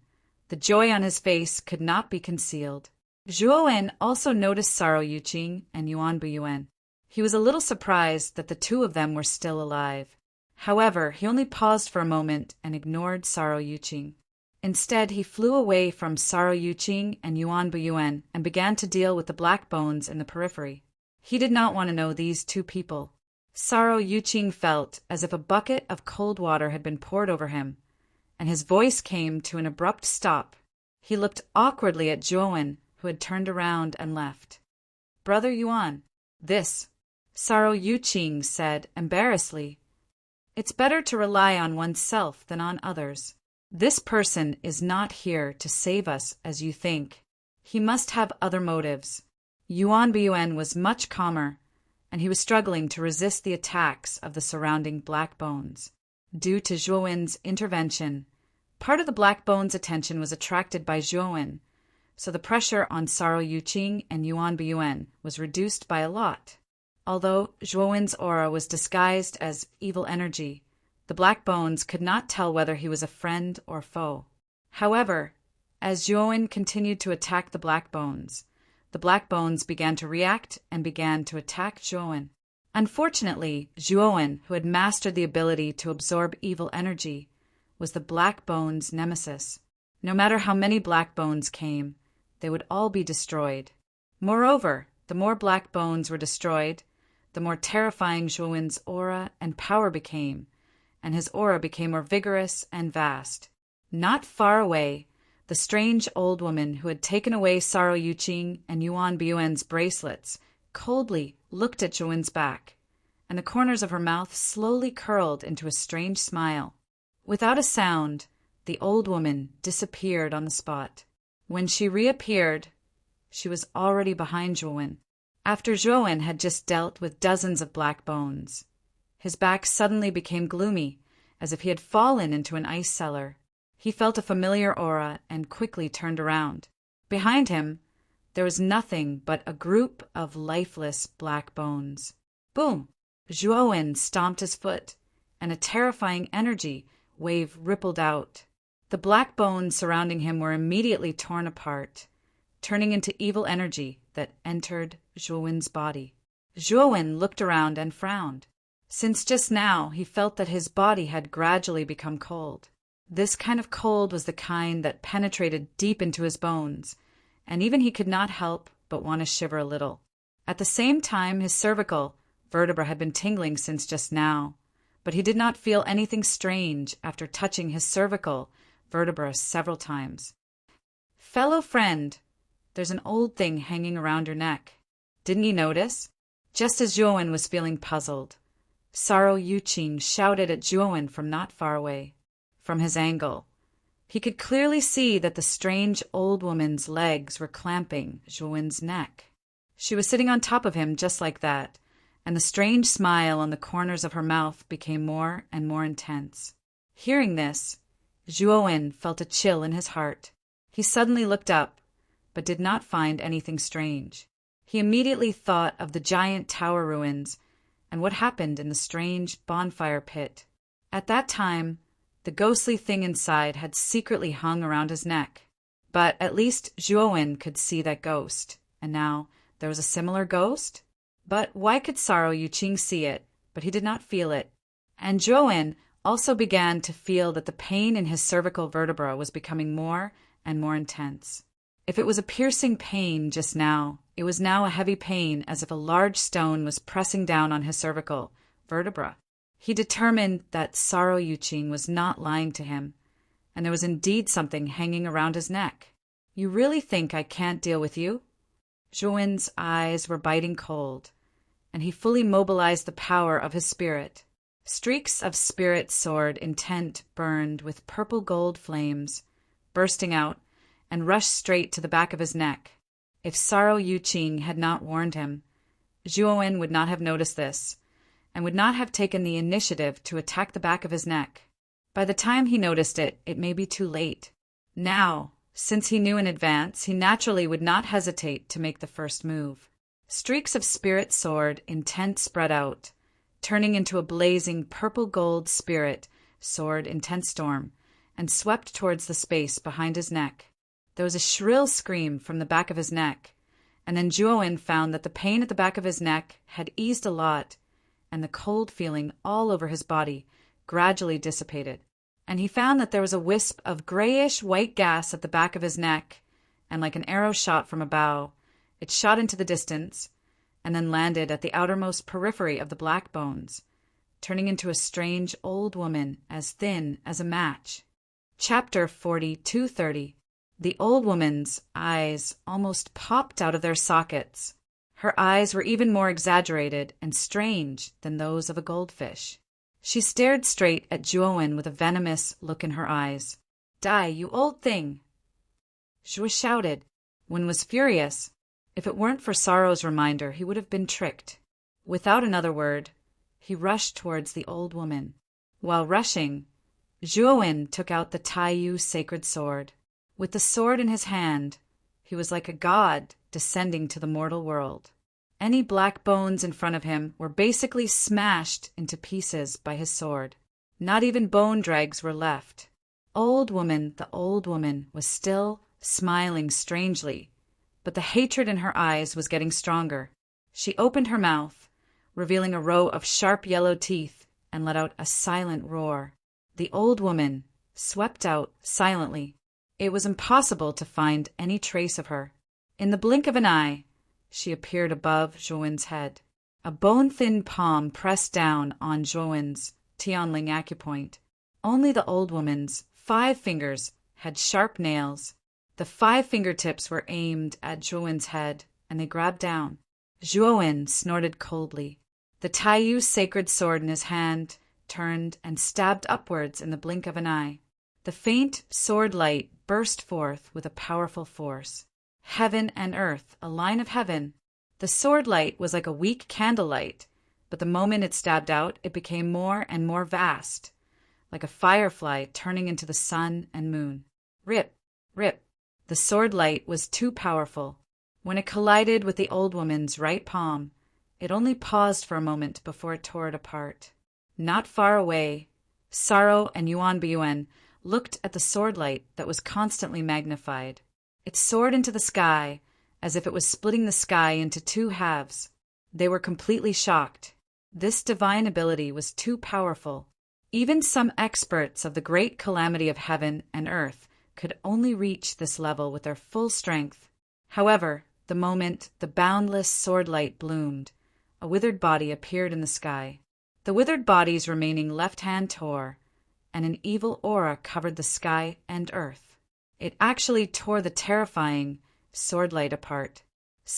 The joy on his face could not be concealed. Zhuowen also noticed Sorrow Yuqing and Yuan Biyuan. He was a little surprised that the two of them were still alive. However, he only paused for a moment and ignored Sorrow Yuqing. Instead, he flew away from Sorrow Yuqing and Yuan Biyuan and began to deal with the black bones in the periphery. He did not want to know these two people. Sorrow Yuqing felt as if a bucket of cold water had been poured over him, and his voice came to an abrupt stop. He looked awkwardly at Zhuowen, who had turned around and left. "Brother Yuan, this," Sorrow Yuqing said embarrassedly. "It's better to rely on oneself than on others. This person is not here to save us as you think. He must have other motives." Yuan Biyuan was much calmer, and he was struggling to resist the attacks of the surrounding black bones. Due to Zhuowen's intervention, part of the black bones' attention was attracted by Zhuowen, so the pressure on Sorrow Yuqing and Yuan Biyuan was reduced by a lot. Although Zhuowen's aura was disguised as evil energy, the black bones could not tell whether he was a friend or foe. However, as Zhuowen continued to attack the black bones began to react and began to attack Zhuowen. Unfortunately, Zhuowen, who had mastered the ability to absorb evil energy, was the black bones' nemesis. No matter how many black bones came, they would all be destroyed. Moreover, the more black bones were destroyed, the more terrifying Zhuowen's aura and power became, and his aura became more vigorous and vast. Not far away, the strange old woman who had taken away Sorrow Yuqing and Yuan Biyuan's bracelets coldly looked at Zhuowen's back, and the corners of her mouth slowly curled into a strange smile. Without a sound, the old woman disappeared on the spot. When she reappeared, she was already behind Zhuowen. After Zhuowen had just dealt with dozens of black bones, his back suddenly became gloomy, as if he had fallen into an ice cellar. He felt a familiar aura and quickly turned around. Behind him, there was nothing but a group of lifeless black bones. Boom! Zhuowen stomped his foot, and a terrifying energy wave rippled out. The black bones surrounding him were immediately torn apart, turning into evil energy that entered Zhuowen's body. Zhuowen looked around and frowned, since just now he felt that his body had gradually become cold. This kind of cold was the kind that penetrated deep into his bones, and even he could not help but want to shiver a little. At the same time, his cervical vertebra had been tingling since just now, but he did not feel anything strange after touching his cervical vertebra several times. "Fellow friend, there's an old thing hanging around your neck. Didn't you notice?" Just as Zhuowen was feeling puzzled, Saro Yuqing shouted at Zhuowen from not far away. From his angle, he could clearly see that the strange old woman's legs were clamping Zhuowen's neck. She was sitting on top of him just like that, and the strange smile on the corners of her mouth became more and more intense. Hearing this, Zhuowen felt a chill in his heart. He suddenly looked up, but did not find anything strange. He immediately thought of the giant tower ruins and what happened in the strange bonfire pit. At that time, the ghostly thing inside had secretly hung around his neck. But at least Zhuowen could see that ghost, and now there was a similar ghost? But why could Saro Yuqing see it, but he did not feel it? And Zhuowen also began to feel that the pain in his cervical vertebra was becoming more and more intense. If it was a piercing pain just now, it was now a heavy pain, as if a large stone was pressing down on his cervical vertebra. He determined that Saro Yuqing was not lying to him, and there was indeed something hanging around his neck. "You really think I can't deal with you?" Zhuowen's eyes were biting cold, and he fully mobilized the power of his spirit. Streaks of spirit sword intent burned with purple gold flames, bursting out, and rushed straight to the back of his neck. If Saro Yuqing had not warned him, Zhuowen would not have noticed this, and would not have taken the initiative to attack the back of his neck. By the time he noticed it, it may be too late. Now, since he knew in advance, he naturally would not hesitate to make the first move. Streaks of spirit sword intent spread out, turning into a blazing purple-gold spirit sword intent storm, and swept towards the space behind his neck. There was a shrill scream from the back of his neck, and then Zhuowen found that the pain at the back of his neck had eased a lot, and the cold feeling all over his body gradually dissipated. And he found that there was a wisp of grayish-white gas at the back of his neck, and like an arrow shot from a bow, it shot into the distance, and then landed at the outermost periphery of the black bones, turning into a strange old woman as thin as a match. Chapter 42:30. The old woman's eyes almost popped out of their sockets. Her eyes were even more exaggerated and strange than those of a goldfish. She stared straight at Zhuowen with a venomous look in her eyes. "Die, you old thing!" Zhuo shouted. Wen was furious. If it weren't for Saro's reminder, he would have been tricked. Without another word, he rushed towards the old woman. While rushing, Zhuowen took out the Taiyu sacred sword. With the sword in his hand, he was like a god descending to the mortal world. Any black bones in front of him were basically smashed into pieces by his sword. Not even bone dregs were left. The old woman was still smiling strangely, but the hatred in her eyes was getting stronger. She opened her mouth, revealing a row of sharp yellow teeth, and let out a silent roar. The old woman swept out silently. It was impossible to find any trace of her. In the blink of an eye, she appeared above Zhuowen's head. A bone-thin palm pressed down on Zhuowen's Tianling acupoint. Only the old woman's 5 fingers had sharp nails. The 5 fingertips were aimed at Zhuowen's head, and they grabbed down. Zhuowen snorted coldly. The Taiyu sacred sword in his hand turned and stabbed upwards in the blink of an eye. The faint sword light burst forth with a powerful force. Heaven and earth, a line of heaven, The sword light was like a weak candlelight, but the moment it stabbed out, it became more and more vast, like a firefly turning into the sun and moon. Rip, rip. The sword light was too powerful. When it collided with the old woman's right palm, it only paused for a moment before it tore it apart. Not far away, Sorrow and Yuan Biyuan looked at the sword light that was constantly magnified. It soared into the sky, as if it was splitting the sky into two halves. They were completely shocked. This divine ability was too powerful. Even some experts of the great calamity of heaven and earth could only reach this level with their full strength. However, the moment the boundless sword light bloomed, a withered body appeared in the sky. The withered body's remaining left hand tore, and an evil aura covered the sky and earth. It actually tore the terrifying sword light apart.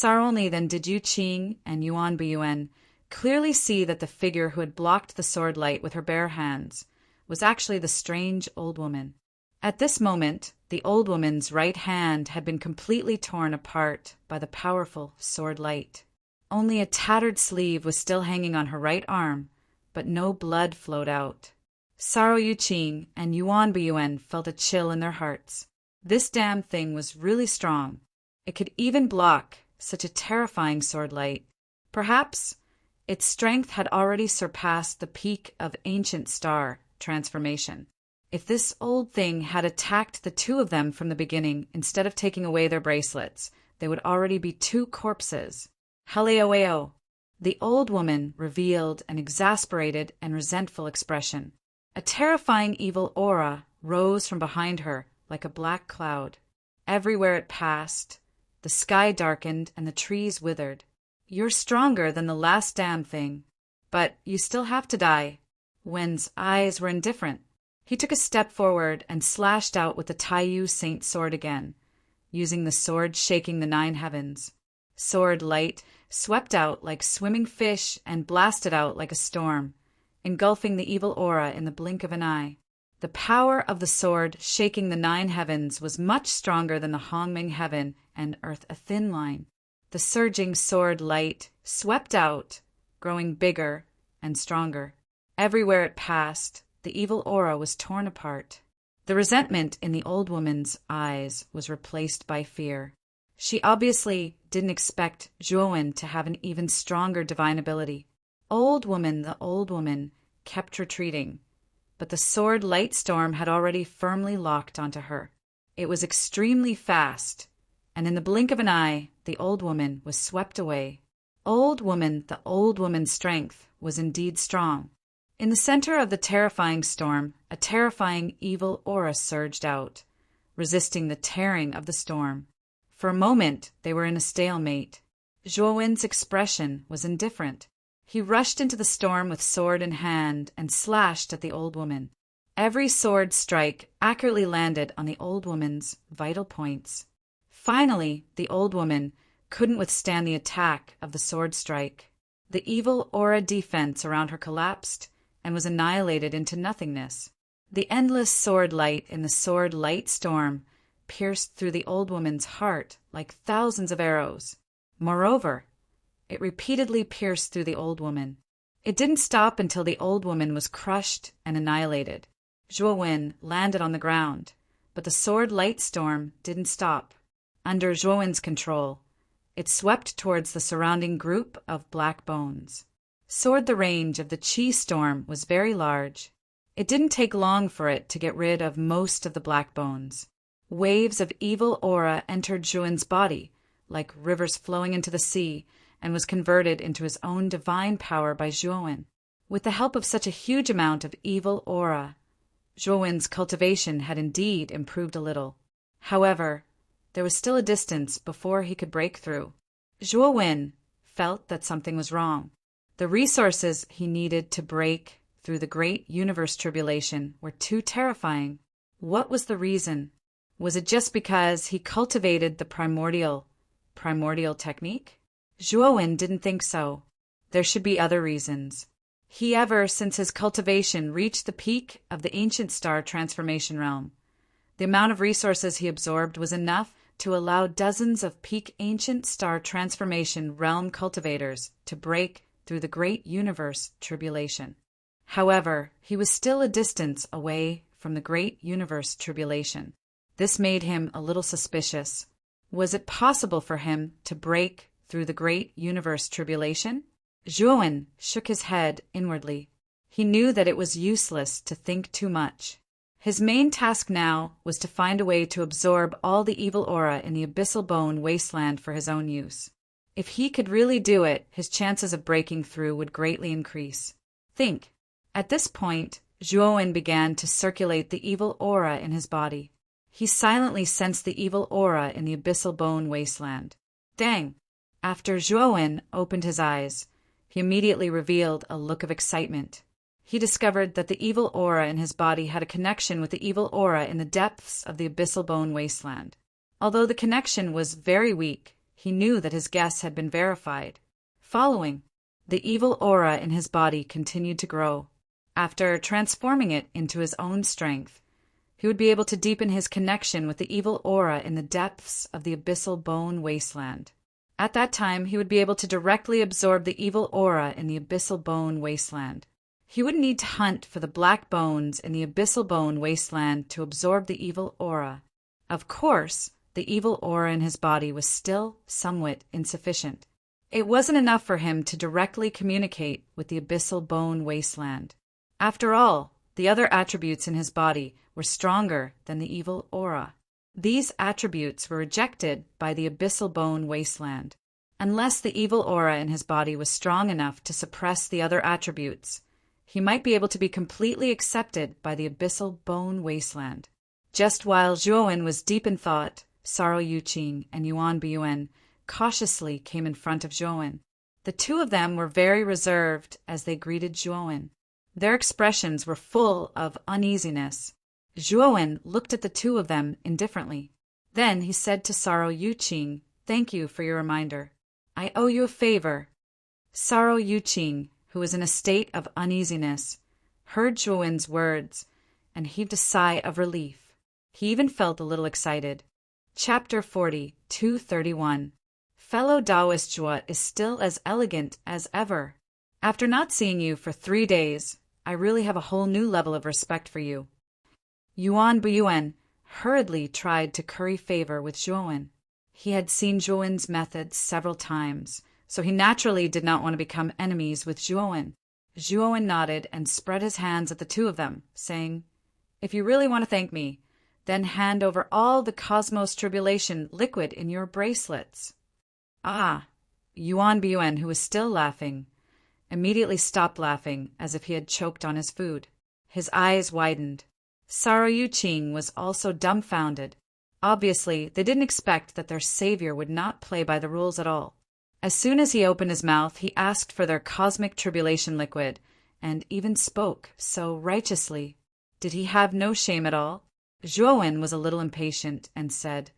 Only then did Yu Qing and Yuan Biyuan clearly see that the figure who had blocked the sword light with her bare hands was actually the strange old woman. At this moment, the old woman's right hand had been completely torn apart by the powerful sword light. Only a tattered sleeve was still hanging on her right arm, but no blood flowed out. Saro Yu Qing and Yuan Biyuan felt a chill in their hearts. This damn thing was really strong. It could even block such a terrifying sword light. Perhaps its strength had already surpassed the peak of ancient star transformation. If this old thing had attacked the two of them from the beginning instead of taking away their bracelets, they would already be two corpses. Haleoeo. The old woman revealed an exasperated and resentful expression. A terrifying evil aura rose from behind her like a black cloud. Everywhere it passed, the sky darkened and the trees withered. You're stronger than the last damn thing, but you still have to die. Wen's eyes were indifferent. He took a step forward and slashed out with the Taiyu Saint sword again, using the sword shaking the 9 heavens. Sword light swept out like swimming fish and blasted out like a storm, engulfing the evil aura in the blink of an eye. The power of the sword shaking the 9 heavens was much stronger than the Hongming heaven and earth a thin line. The surging sword light swept out, growing bigger and stronger. Everywhere it passed, the evil aura was torn apart. The resentment in the old woman's eyes was replaced by fear. She obviously didn't expect Zhuowen to have an even stronger divine ability. The old woman kept retreating, but the sword light storm had already firmly locked onto her. It was extremely fast, and in the blink of an eye, the old woman was swept away. The old woman's strength was indeed strong. In the center of the terrifying storm, a terrifying evil aura surged out, resisting the tearing of the storm. For a moment, they were in a stalemate. Zhuowen's expression was indifferent. He rushed into the storm with sword in hand and slashed at the old woman. Every sword strike accurately landed on the old woman's vital points. Finally, the old woman couldn't withstand the attack of the sword strike. The evil aura defense around her collapsed and was annihilated into nothingness. The endless sword light in the sword light storm pierced through the old woman's heart like thousands of arrows. Moreover, it repeatedly pierced through the old woman. It didn't stop until the old woman was crushed and annihilated. Zhuowen landed on the ground, but the sword light storm didn't stop. Under Zhuowen's control, it swept towards the surrounding group of black bones. The range of the Qi storm was very large. It didn't take long for it to get rid of most of the black bones. Waves of evil aura entered Zhuowen's body, like rivers flowing into the sea, and was converted into his own divine power by Zhuowen. With the help of such a huge amount of evil aura, Zhuowen's cultivation had indeed improved a little. However, there was still a distance before he could break through. Zhuowen felt that something was wrong. The resources he needed to break through the great universe tribulation were too terrifying. What was the reason? Was it just because he cultivated the primordial technique? Zhuowen didn't think so. There should be other reasons. Since his cultivation reached the peak of the ancient star transformation realm, the amount of resources he absorbed was enough to allow dozens of peak ancient star transformation realm cultivators to break through the great universe tribulation. However, he was still a distance away from the great universe tribulation. This made him a little suspicious. Was it possible for him to break through the great universe tribulation? Zhuowen shook his head inwardly. He knew that it was useless to think too much. His main task now was to find a way to absorb all the evil aura in the abyssal bone wasteland for his own use. If he could really do it, his chances of breaking through would greatly increase. Think. At this point, Zhuowen began to circulate the evil aura in his body. He silently sensed the evil aura in the abyssal bone wasteland. Dang! After Zhuowen opened his eyes, he immediately revealed a look of excitement. He discovered that the evil aura in his body had a connection with the evil aura in the depths of the abyssal bone wasteland. Although the connection was very weak, he knew that his guess had been verified. Following, the evil aura in his body continued to grow. After transforming it into his own strength, he would be able to deepen his connection with the evil aura in the depths of the abyssal bone wasteland. At that time, he would be able to directly absorb the evil aura in the abyssal bone wasteland. He wouldn't need to hunt for the black bones in the abyssal bone wasteland to absorb the evil aura. Of course, the evil aura in his body was still somewhat insufficient. It wasn't enough for him to directly communicate with the abyssal bone wasteland. After all, the other attributes in his body were stronger than the evil aura. These attributes were rejected by the abyssal bone wasteland. Unless the evil aura in his body was strong enough to suppress the other attributes, he might be able to be completely accepted by the abyssal bone wasteland. Just while Zhuowen was deep in thought, Saro Yuqing and Yuan Biyuan cautiously came in front of Zhuowen. The two of them were very reserved as they greeted Zhuowen. Their expressions were full of uneasiness. Zhuowen looked at the two of them indifferently. Then he said to Saro Yuqing, "Thank you for your reminder. I owe you a favor." Saro Yuqing, who was in a state of uneasiness, heard Zhuowen's words and heaved a sigh of relief. He even felt a little excited. Chapter 40, 231. Fellow Taoist Zhuo is still as elegant as ever. After not seeing you for 3 days, I really have a whole new level of respect for you. Yuan Biyuan hurriedly tried to curry favor with Zhuowen. He had seen Zhuowen's methods several times, so he naturally did not want to become enemies with Zhuowen. Zhuowen nodded and spread his hands at the two of them, saying, "If you really want to thank me, then hand over all the Cosmos Tribulation liquid in your bracelets." Ah! Yuan Biyuan, who was still laughing, immediately stopped laughing as if he had choked on his food. His eyes widened. Saro Yuqing was also dumbfounded. Obviously, they didn't expect that their savior would not play by the rules at all. As soon as he opened his mouth, he asked for their cosmic tribulation liquid, and even spoke so righteously. Did he have no shame at all? Zhuowen was a little impatient and said,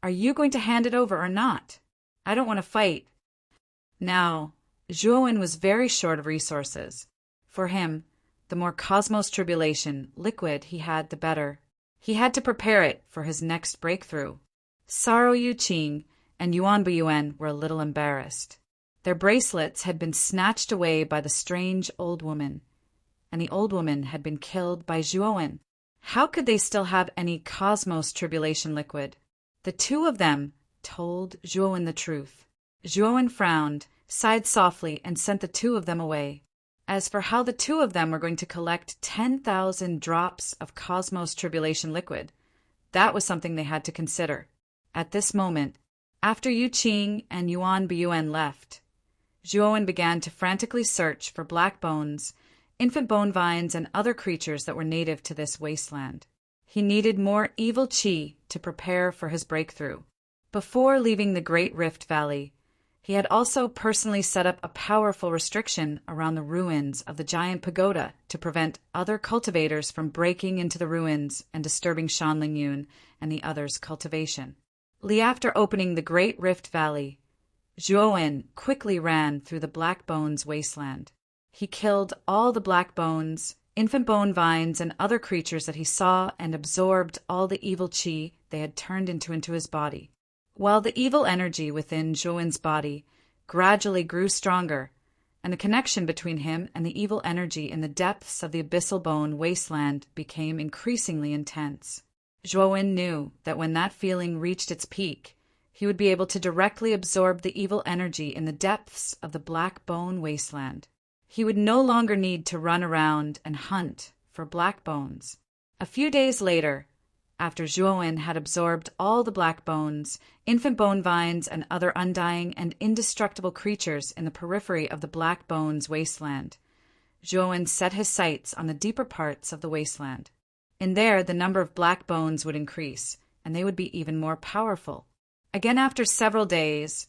"Are you going to hand it over or not? I don't want to fight." Now, Zhuowen was very short of resources. For him, the more Cosmos Tribulation liquid he had, the better. He had to prepare it for his next breakthrough. Saro Yuqing and Yuan Biyuan were a little embarrassed. Their bracelets had been snatched away by the strange old woman, and the old woman had been killed by Zhuowen. How could they still have any Cosmos Tribulation liquid? The two of them told Zhuowen the truth. Zhuowen frowned, sighed softly, and sent the two of them away. As for how the two of them were going to collect 10,000 drops of Cosmos Tribulation liquid, that was something they had to consider. At this moment, after Yuqing and Yuan Biyuan left, Zhuowen began to frantically search for black bones, infant bone vines, and other creatures that were native to this wasteland. He needed more evil qi to prepare for his breakthrough. Before leaving the Great Rift Valley, he had also personally set up a powerful restriction around the ruins of the giant pagoda to prevent other cultivators from breaking into the ruins and disturbing Shanling Yun and the others' cultivation. After opening the Great Rift Valley, Zhuowen quickly ran through the Black Bones wasteland. He killed all the black bones, infant bone vines, and other creatures that he saw and absorbed all the evil qi they had turned into his body. while the evil energy within Zhuowen's body gradually grew stronger, and the connection between him and the evil energy in the depths of the abyssal bone wasteland became increasingly intense. Zhuowen knew that when that feeling reached its peak, he would be able to directly absorb the evil energy in the depths of the black bone wasteland. He would no longer need to run around and hunt for black bones. A few days later, after Zhuowen had absorbed all the black bones, infant bone vines, and other undying and indestructible creatures in the periphery of the black bones wasteland, Zhuowen set his sights on the deeper parts of the wasteland. In there, the number of black bones would increase, and they would be even more powerful. Again, after several days,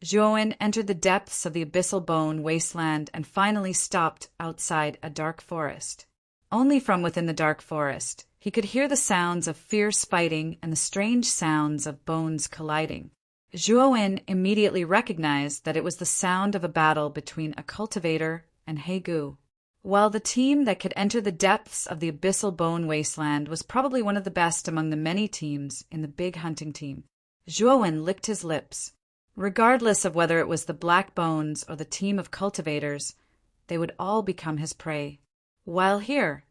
Zhuowen entered the depths of the abyssal bone wasteland and finally stopped outside a dark forest. Only from within the dark forest, he could hear the sounds of fierce fighting and the strange sounds of bones colliding. Zhuowen immediately recognized that it was the sound of a battle between a cultivator and Hegu. While the team that could enter the depths of the abyssal bone wasteland was probably one of the best among the many teams in the big hunting team, Zhuowen licked his lips. Regardless of whether it was the black bones or the team of cultivators, they would all become his prey. While here,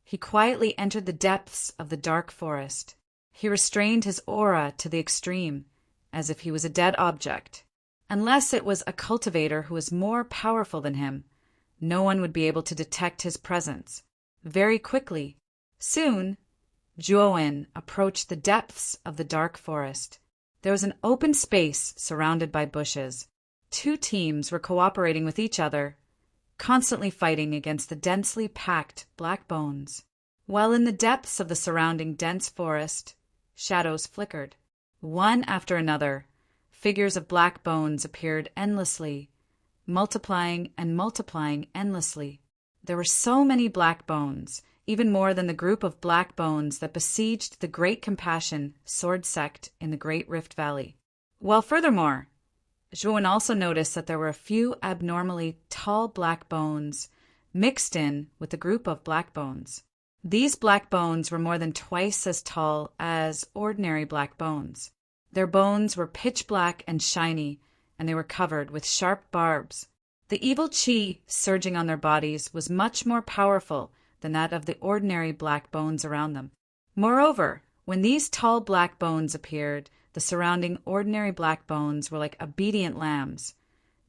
he quietly entered the depths of the dark forest. He restrained his aura to the extreme, as if he was a dead object. Unless it was a cultivator who was more powerful than him, no one would be able to detect his presence. Very quickly, soon, Zhuowen approached the depths of the dark forest. There was an open space surrounded by bushes. Two teams were cooperating with each other, constantly fighting against the densely packed black bones. While in the depths of the surrounding dense forest, shadows flickered. One after another, figures of black bones appeared endlessly, multiplying and multiplying endlessly. There were so many black bones, even more than the group of black bones that besieged the Great Compassion sword sect in the Great Rift Valley. While furthermore, Zhuowen also noticed that there were a few abnormally tall black bones mixed in with the group of black bones. These black bones were more than twice as tall as ordinary black bones. Their bones were pitch black and shiny, and they were covered with sharp barbs. The evil qi surging on their bodies was much more powerful than that of the ordinary black bones around them. Moreover, when these tall black bones appeared, the surrounding ordinary black bones were like obedient lambs,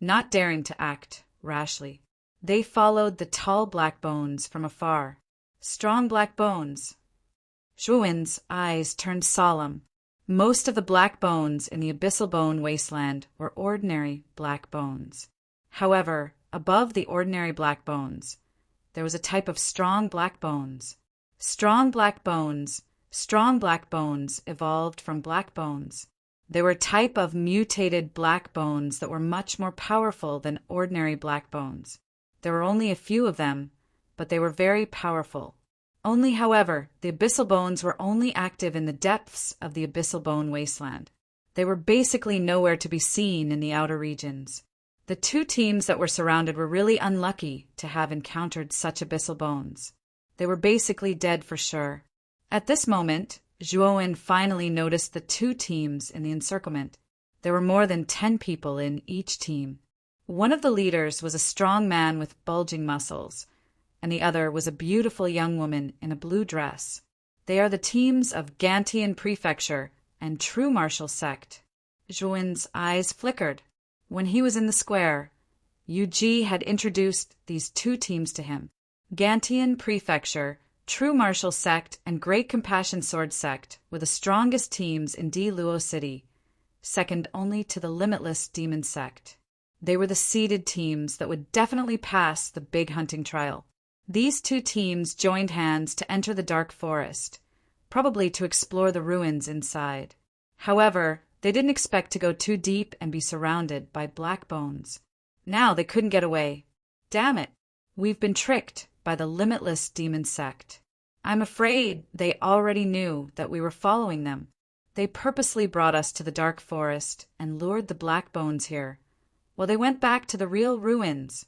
not daring to act rashly. They followed the tall black bones from afar. Strong black bones. Zhuowen's eyes turned solemn. Most of the black bones in the abyssal bone wasteland were ordinary black bones. However, above the ordinary black bones, there was a type of strong black bones. Strong black bones evolved from black bones. They were a type of mutated black bones that were much more powerful than ordinary black bones. There were only a few of them, but they were very powerful. Only, however, the abyssal bones were only active in the depths of the abyssal bone wasteland. They were basically nowhere to be seen in the outer regions. The two teams that were surrounded were really unlucky to have encountered such abyssal bones. They were basically dead for sure. At this moment, Zhuowen finally noticed the two teams in the encirclement. There were more than 10 people in each team. One of the leaders was a strong man with bulging muscles, and the other was a beautiful young woman in a blue dress. They are the teams of Gantian Prefecture and True Martial Sect. Zhuowen's eyes flickered. When he was in the square, Yu Ji had introduced these two teams to him. Gantian Prefecture, True Martial Sect, and Great Compassion Sword Sect were the strongest teams in Di Luo City, second only to the Limitless Demon Sect. They were the seeded teams that would definitely pass the big hunting trial. These two teams joined hands to enter the dark forest, probably to explore the ruins inside. However, they didn't expect to go too deep and be surrounded by black bones. Now they couldn't get away. Damn it, we've been tricked by the Limitless Demon Sect. I'm afraid they already knew that we were following them. They purposely brought us to the dark forest and lured the black bones here, while they went back to the real ruins.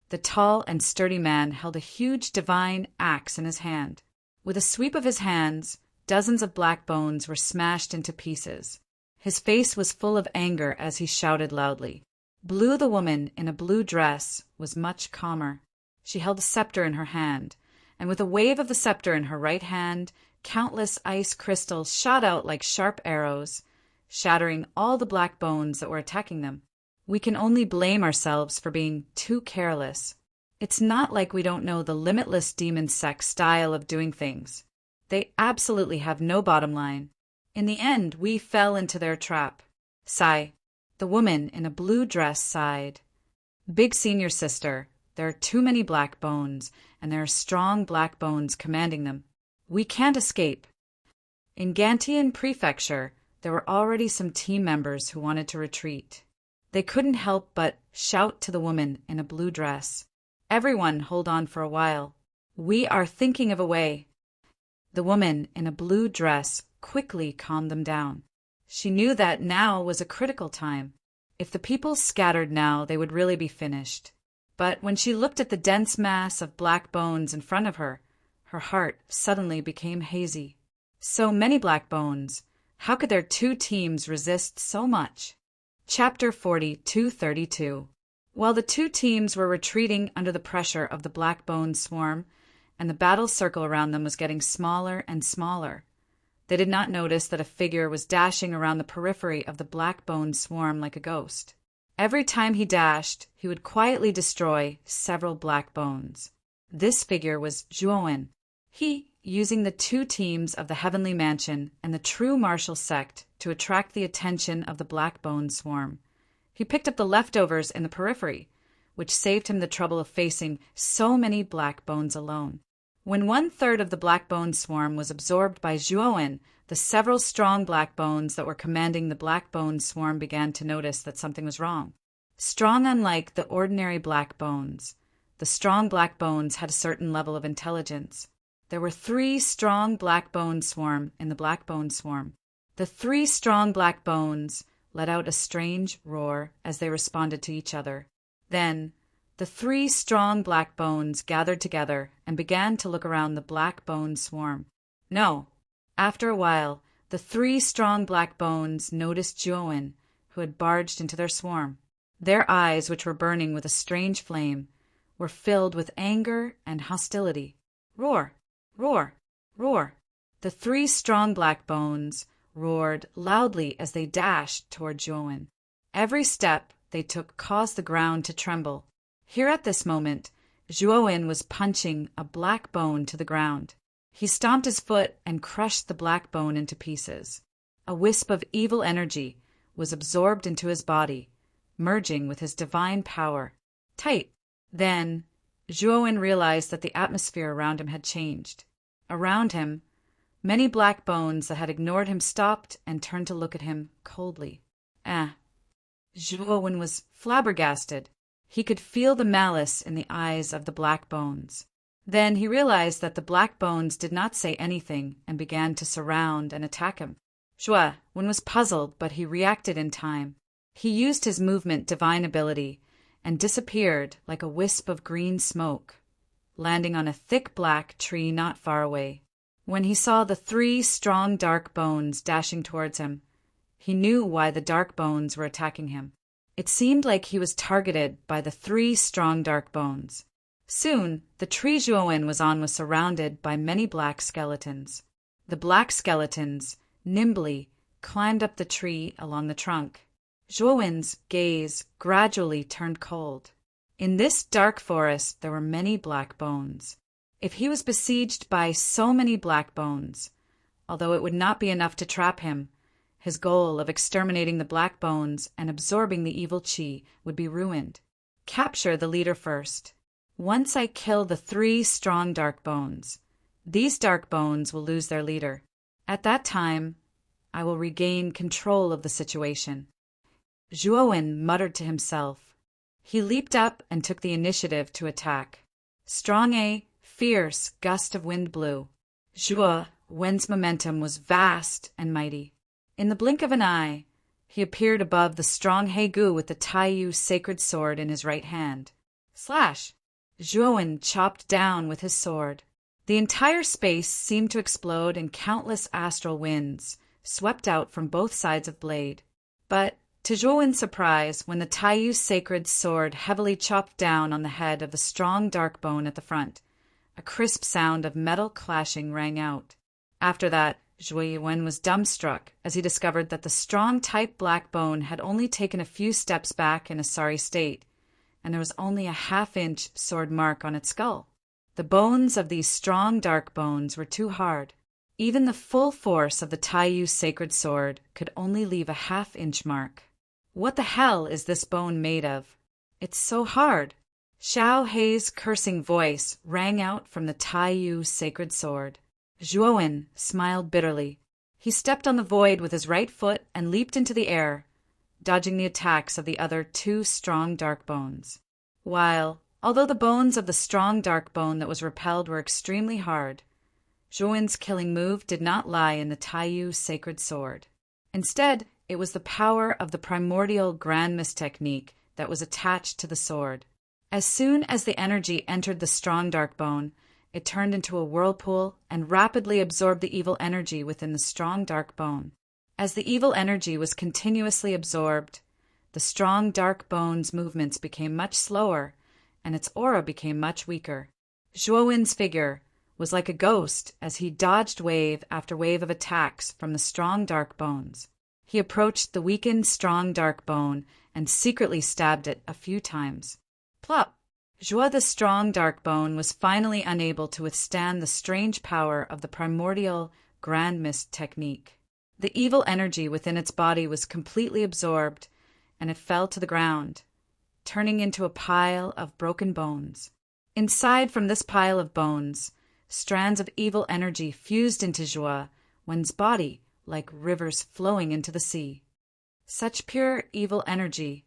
The tall and sturdy man held a huge divine axe in his hand. With a sweep of his hands, dozens of black bones were smashed into pieces. His face was full of anger as he shouted loudly. Blue, the woman in a blue dress, was much calmer. She held a scepter in her hand, and with a wave of the scepter in her right hand, countless ice crystals shot out like sharp arrows, shattering all the black bones that were attacking them. We can only blame ourselves for being too careless. It's not like we don't know the limitless demon sect style of doing things. They absolutely have no bottom line. In the end, we fell into their trap. Sigh. The woman in a blue dress sighed. Big senior sister, there are too many black bones, and there are strong black bones commanding them. We can't escape. In Gantian Prefecture, there were already some team members who wanted to retreat. They couldn't help but shout to the woman in a blue dress. Everyone hold on for a while. We are thinking of a way. The woman in a blue dress quickly calmed them down. She knew that now was a critical time. If the people scattered now, they would really be finished. But when she looked at the dense mass of black bones in front of her, her heart suddenly became hazy. So many black bones. How could their two teams resist so much? Chapter 42:32. While the two teams were retreating under the pressure of the black bone swarm, and the battle circle around them was getting smaller and smaller, they did not notice that a figure was dashing around the periphery of the black bone swarm like a ghost. Every time he dashed, he would quietly destroy several black bones. This figure was Zhuowen. He, using the two teams of the Heavenly Mansion and the true martial sect to attract the attention of the black bone swarm, he picked up the leftovers in the periphery, which saved him the trouble of facing so many black bones alone. When 1/3 of the black bone swarm was absorbed by Zhuowen, the several strong black bones that were commanding the black bone swarm began to notice that something was wrong. Strong unlike the ordinary black bones, the strong black bones had a certain level of intelligence. There were 3 strong black bone swarm in the black bone swarm. The 3 strong black bones let out a strange roar as they responded to each other. Then, the 3 strong black bones gathered together and began to look around the black bone swarm. No. After a while, the 3 strong black bones noticed Zhuowen, who had barged into their swarm. Their eyes, which were burning with a strange flame, were filled with anger and hostility. Roar! Roar! Roar! The 3 strong black bones roared loudly as they dashed toward Zhuowen. Every step they took caused the ground to tremble. Here at this moment, Zhuowen was punching a black bone to the ground. He stomped his foot and crushed the black bone into pieces. A wisp of evil energy was absorbed into his body, merging with his divine power. Tight! Then, Zhuowen realized that the atmosphere around him had changed. Around him, many black bones that had ignored him stopped and turned to look at him coldly. Zhuowen was flabbergasted. He could feel the malice in the eyes of the black bones. Then he realized that the black bones did not say anything and began to surround and attack him. Zhuowen was puzzled, but he reacted in time. He used his movement divine ability and disappeared like a wisp of green smoke, landing on a thick black tree not far away. When he saw the 3 strong dark bones dashing towards him, he knew why the dark bones were attacking him. It seemed like he was targeted by the 3 strong dark bones. Soon, the tree Zhuowen was on was surrounded by many black skeletons. The black skeletons nimbly climbed up the tree along the trunk. Zhuowen's gaze gradually turned cold. In this dark forest there were many black bones. If he was besieged by so many black bones, although it would not be enough to trap him, his goal of exterminating the black bones and absorbing the evil chi would be ruined. Capture the leader first. Once I kill the 3 strong dark bones, these dark bones will lose their leader. At that time, I will regain control of the situation. Zhuowen muttered to himself. He leaped up and took the initiative to attack. Strong a fierce gust of wind blew. Zhuowen's momentum was vast and mighty. In the blink of an eye, he appeared above the strong Hegu with the Taiyu sacred sword in his right hand. Slash! Zhuowen chopped down with his sword. The entire space seemed to explode in countless astral winds, swept out from both sides of blade. But, to Zhuowen's surprise, when the Taiyu's sacred sword heavily chopped down on the head of the strong dark bone at the front, a crisp sound of metal clashing rang out. After that, Zhuo Yuwen was dumbstruck as he discovered that the strong type black bone had only taken a few steps back in a sorry state, and there was only a half-inch sword mark on its skull. The bones of these strong dark bones were too hard. Even the full force of the Taiyu's sacred sword could only leave a half-inch mark. What the hell is this bone made of? It's so hard. Xiao Hei's cursing voice rang out from the Taiyu's sacred sword. Zhuowen smiled bitterly. He stepped on the void with his right foot and leaped into the air, dodging the attacks of the other two strong dark bones. Although the bones of the strong dark bone that was repelled were extremely hard, Zhuowen's killing move did not lie in the Taiyu's sacred sword. Instead, it was the power of the primordial Grand Mist technique that was attached to the sword. As soon as the energy entered the strong dark bone, it turned into a whirlpool and rapidly absorbed the evil energy within the strong dark bone. As the evil energy was continuously absorbed, the strong dark bone's movements became much slower, and its aura became much weaker. Zhuowen's figure was like a ghost as he dodged wave after wave of attacks from the strong dark bones. He approached the weakened strong dark bone and secretly stabbed it a few times. Plop! Zhuo the strong dark bone was finally unable to withstand the strange power of the primordial Grand Mist technique. The evil energy within its body was completely absorbed, and it fell to the ground, turning into a pile of broken bones. Inside from this pile of bones, strands of evil energy fused into Zhuo Wen's body like rivers flowing into the sea. Such pure evil energy.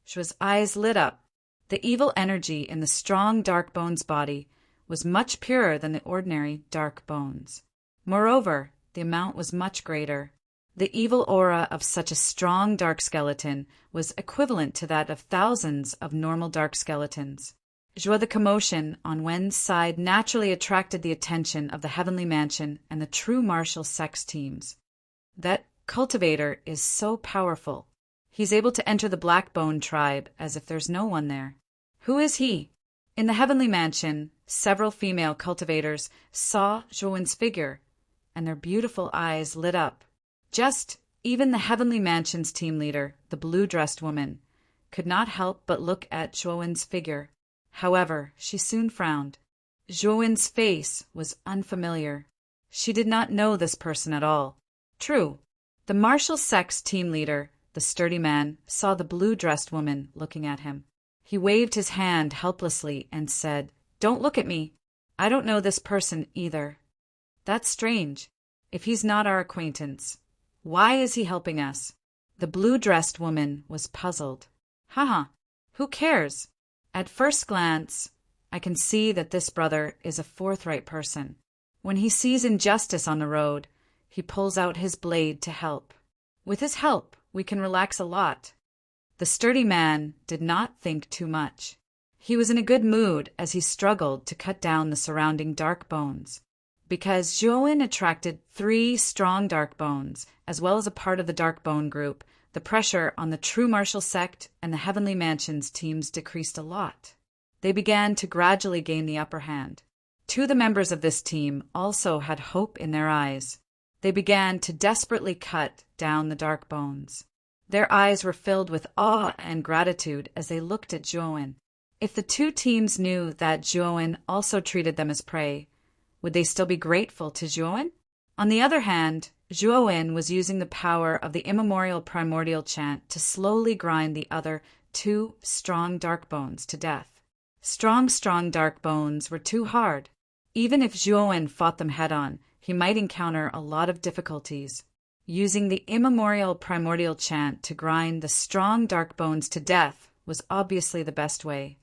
Zhuo's eyes lit up. The evil energy in the strong dark bone's body was much purer than the ordinary dark bones. Moreover, the amount was much greater. The evil aura of such a strong dark skeleton was equivalent to that of thousands of normal dark skeletons. Zhuo the commotion on Wen's side naturally attracted the attention of the Heavenly Mansion and the true martial sex teams. That cultivator is so powerful. He's able to enter the Black Bone tribe as if there's no one there. Who is he? In the Heavenly Mansion, several female cultivators saw Zhuowen's figure, and their beautiful eyes lit up. Even the Heavenly Mansion's team leader, the blue-dressed woman, could not help but look at Zhuowen's figure. However, she soon frowned. Zhuowen's face was unfamiliar. She did not know this person at all. True, the martial sex team leader, the sturdy man, saw the blue-dressed woman looking at him. He waved his hand helplessly and said, "Don't look at me. I don't know this person either." That's strange. If he's not our acquaintance, why is he helping us? The blue-dressed woman was puzzled. Haha, who cares? At first glance, I can see that this brother is a forthright person. When he sees injustice on the road, he pulls out his blade to help. With his help, we can relax a lot. The sturdy man did not think too much. He was in a good mood as he struggled to cut down the surrounding dark bones. Because Zhuowen attracted 3 strong dark bones, as well as a part of the dark bone group, the pressure on the true martial sect and the Heavenly Mansion's teams decreased a lot. They began to gradually gain the upper hand. 2 of the members of this team also had hope in their eyes. They began to desperately cut down the dark bones. Their eyes were filled with awe and gratitude as they looked at Zhuowen. If the 2 teams knew that Zhuowen also treated them as prey, would they still be grateful to Zhuowen? On the other hand, Zhuowen was using the power of the immemorial primordial chant to slowly grind the other 2 strong dark bones to death. Strong dark bones were too hard. Even if Zhuowen fought them head-on, he might encounter a lot of difficulties. Using the immemorial primordial chant to grind the strong dark bones to death was obviously the best way.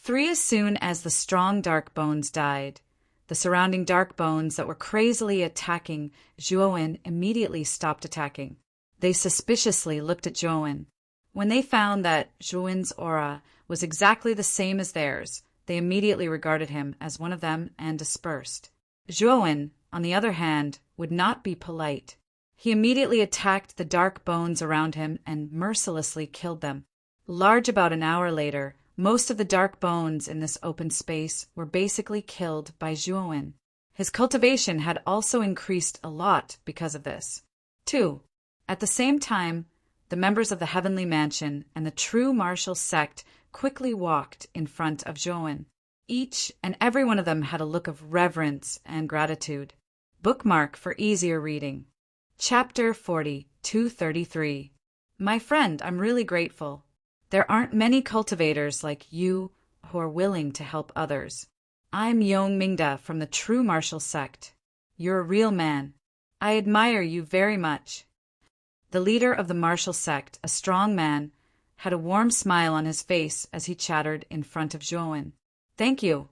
As soon as the strong dark bones died, the surrounding dark bones that were crazily attacking Zhuowen immediately stopped attacking. They suspiciously looked at Zhuowen. When they found that Zhuowen's aura was exactly the same as theirs, they immediately regarded him as one of them and dispersed. Zhuowen, on the other hand, would not be polite. He immediately attacked the dark bones around him and mercilessly killed them. Large about an hour later, most of the dark bones in this open space were basically killed by Zhuowen. His cultivation had also increased a lot because of this. 2. At the same time, the members of the Heavenly Mansion and the true martial sect quickly walked in front of Zhuowen. Each and every one of them had a look of reverence and gratitude. Bookmark for easier reading. Chapter 40, 233. My friend, I'm really grateful. There aren't many cultivators like you who are willing to help others. I'm Yong Mingda from the True Martial Sect. You're a real man. I admire you very much. The leader of the martial sect, a strong man, had a warm smile on his face as he chattered in front of Zhuowen. Thank you.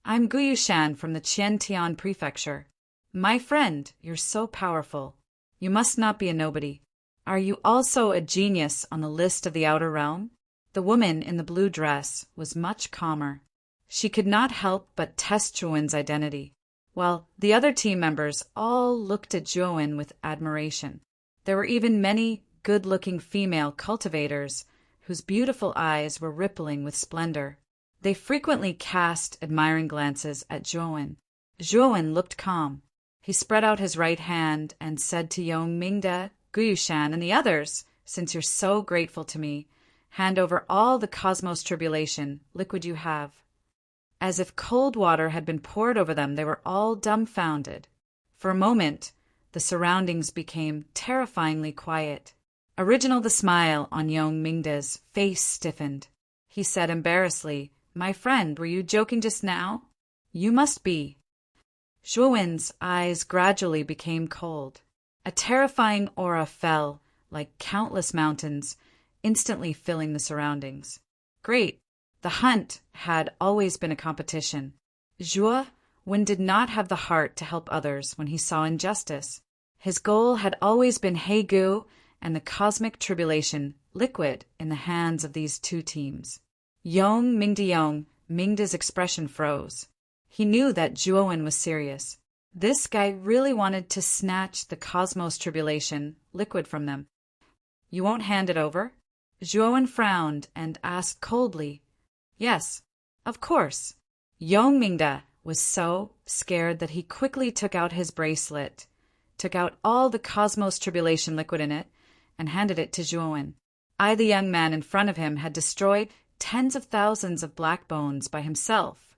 I'm Guyu Shan from the Qiantian Prefecture. My friend, you're so powerful. You must not be a nobody. Are you also a genius on the list of the Outer Realm? The woman in the blue dress was much calmer. She could not help but test Zhuowen's identity, while the other team members all looked at Zhuowen with admiration. There were even many good-looking female cultivators whose beautiful eyes were rippling with splendor. They frequently cast admiring glances at Zhuowen. Zhuowen looked calm. He spread out his right hand and said to Yong Mingda, Guyushan, and the others, since you're so grateful to me, hand over all the cosmos tribulation, liquid you have. As if cold water had been poured over them, they were all dumbfounded. For a moment, the surroundings became terrifyingly quiet. Original the smile on Yong Mingda's face stiffened. He said embarrassedly, My friend, were you joking just now? You must be. Zhuowen's eyes gradually became cold. A terrifying aura fell, like countless mountains, instantly filling the surroundings. Great! The hunt had always been a competition. Zhuowen did not have the heart to help others when he saw injustice. His goal had always been Heigu and the cosmic tribulation, liquid, in the hands of these two teams. Yong Mingda's expression froze. He knew that Zhuowen was serious. This guy really wanted to snatch the cosmos tribulation, liquid, from them. You won't hand it over? Zhuowen frowned and asked coldly. Yes, of course. Yong Mingda was so scared that he quickly took out his bracelet, took out all the cosmos tribulation liquid in it, and handed it to Zhuowen. The young man in front of him, had destroyed tens of thousands of black bones by himself,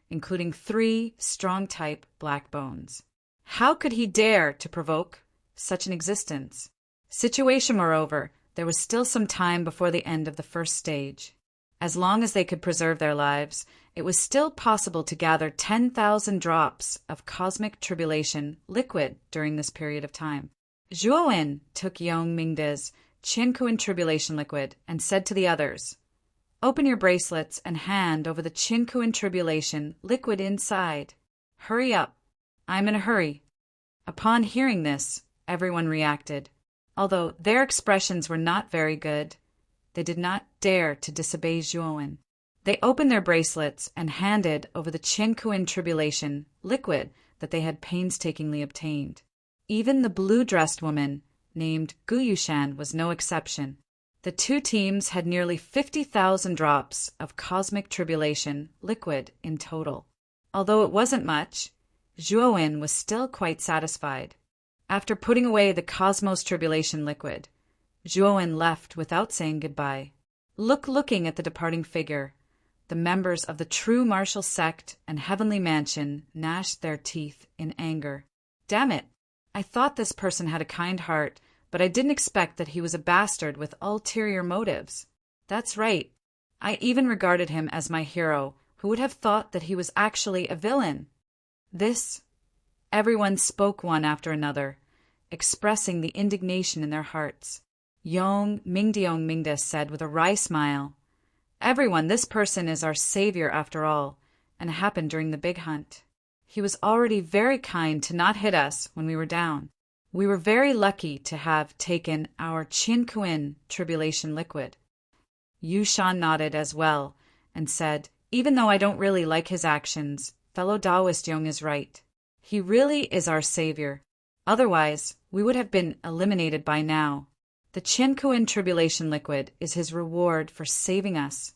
including 3 strong-type black bones. How could he dare to provoke such an existence? Situation, moreover, there was still some time before the end of the first stage. As long as they could preserve their lives, it was still possible to gather 10,000 drops of cosmic tribulation liquid during this period of time. Zhuowen took Yong Mingda's Qinkuan tribulation liquid and said to the others, Open your bracelets and hand over the Qinkuan tribulation liquid inside. Hurry up. I'm in a hurry. Upon hearing this, everyone reacted. Although their expressions were not very good, they did not dare to disobey Zhuowen. They opened their bracelets and handed over the Qinkuan tribulation liquid that they had painstakingly obtained. Even the blue-dressed woman, named Guyushan, was no exception. The two teams had nearly 50,000 drops of cosmic tribulation liquid in total. Although it wasn't much, Zhuowen was still quite satisfied. After putting away the cosmos tribulation liquid, Zhuowen left without saying goodbye. Looking at the departing figure, the members of the True Martial Sect and Heavenly Mansion gnashed their teeth in anger. Damn it! I thought this person had a kind heart, but I didn't expect that he was a bastard with ulterior motives. That's right. I even regarded him as my hero. Who would have thought that he was actually a villain? Everyone spoke one after another, expressing the indignation in their hearts. Yong Mingda said with a wry smile, Everyone, this person is our savior after all, and it happened during the big hunt. He was already very kind to not hit us when we were down. We were very lucky to have taken our Qinkuan tribulation liquid. Yu Shan nodded as well and said, Even though I don't really like his actions, fellow Taoist Yong is right. He really is our savior. Otherwise, we would have been eliminated by now. The Qiankuan tribulation liquid is his reward for saving us.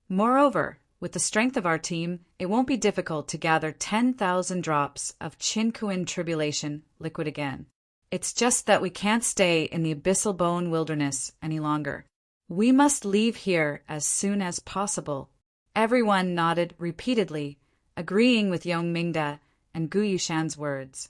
Moreover, with the strength of our team, it won't be difficult to gather 10,000 drops of Qiankuan tribulation liquid again. It's just that we can't stay in the abyssal bone wilderness any longer. We must leave here as soon as possible. Everyone nodded repeatedly, agreeing with Yong Mingda and Gu Yushan's words.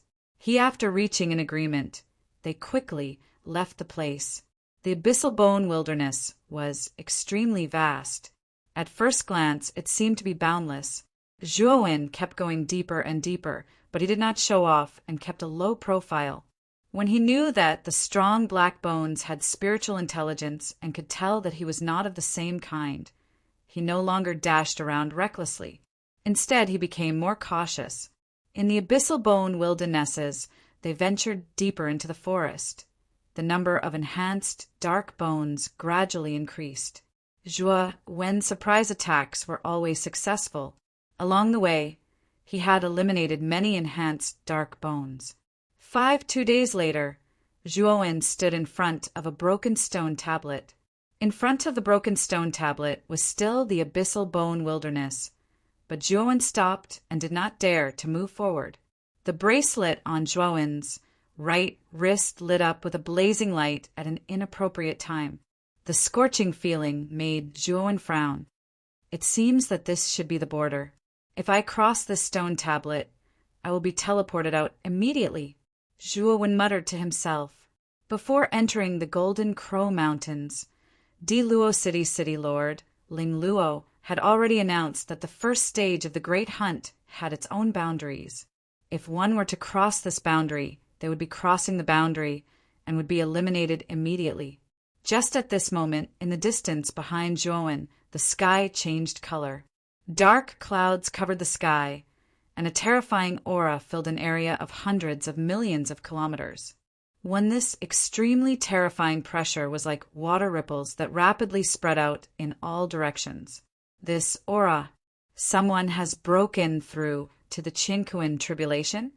After reaching an agreement, they quickly left the place. The abyssal bone wilderness was extremely vast. At first glance, it seemed to be boundless. Zhuowen kept going deeper and deeper, but he did not show off and kept a low profile. When he knew that the strong black bones had spiritual intelligence and could tell that he was not of the same kind, he no longer dashed around recklessly. Instead, he became more cautious. In the abyssal bone wildernesses, they ventured deeper into the forest. The number of enhanced, dark bones gradually increased. Zhuowen's surprise attacks were always successful. Along the way, he had eliminated many enhanced dark bones. 2 days later, Zhuowen stood in front of a broken stone tablet. In front of the broken stone tablet was still the abyssal bone wilderness, but Zhuowen stopped and did not dare to move forward. The bracelet on Zhuowen's right wrist lit up with a blazing light at an inappropriate time. The scorching feeling made Zhuowen frown. It seems that this should be the border. If I cross this stone tablet, I will be teleported out immediately. Zhuowen muttered to himself. Before entering the Golden Crow Mountains, Di Luo City Lord Ling Luo had already announced that the first stage of the Great Hunt had its own boundaries. If one were to cross this boundary, they would be crossing the boundary and would be eliminated immediately. Just at this moment, in the distance behind Zhuowen, the sky changed color. Dark clouds covered the sky, and a terrifying aura filled an area of hundreds of millions of kilometers. When this extremely terrifying pressure was like water ripples that rapidly spread out in all directions. This aura, someone has broken through to the Qiankuan tribulation?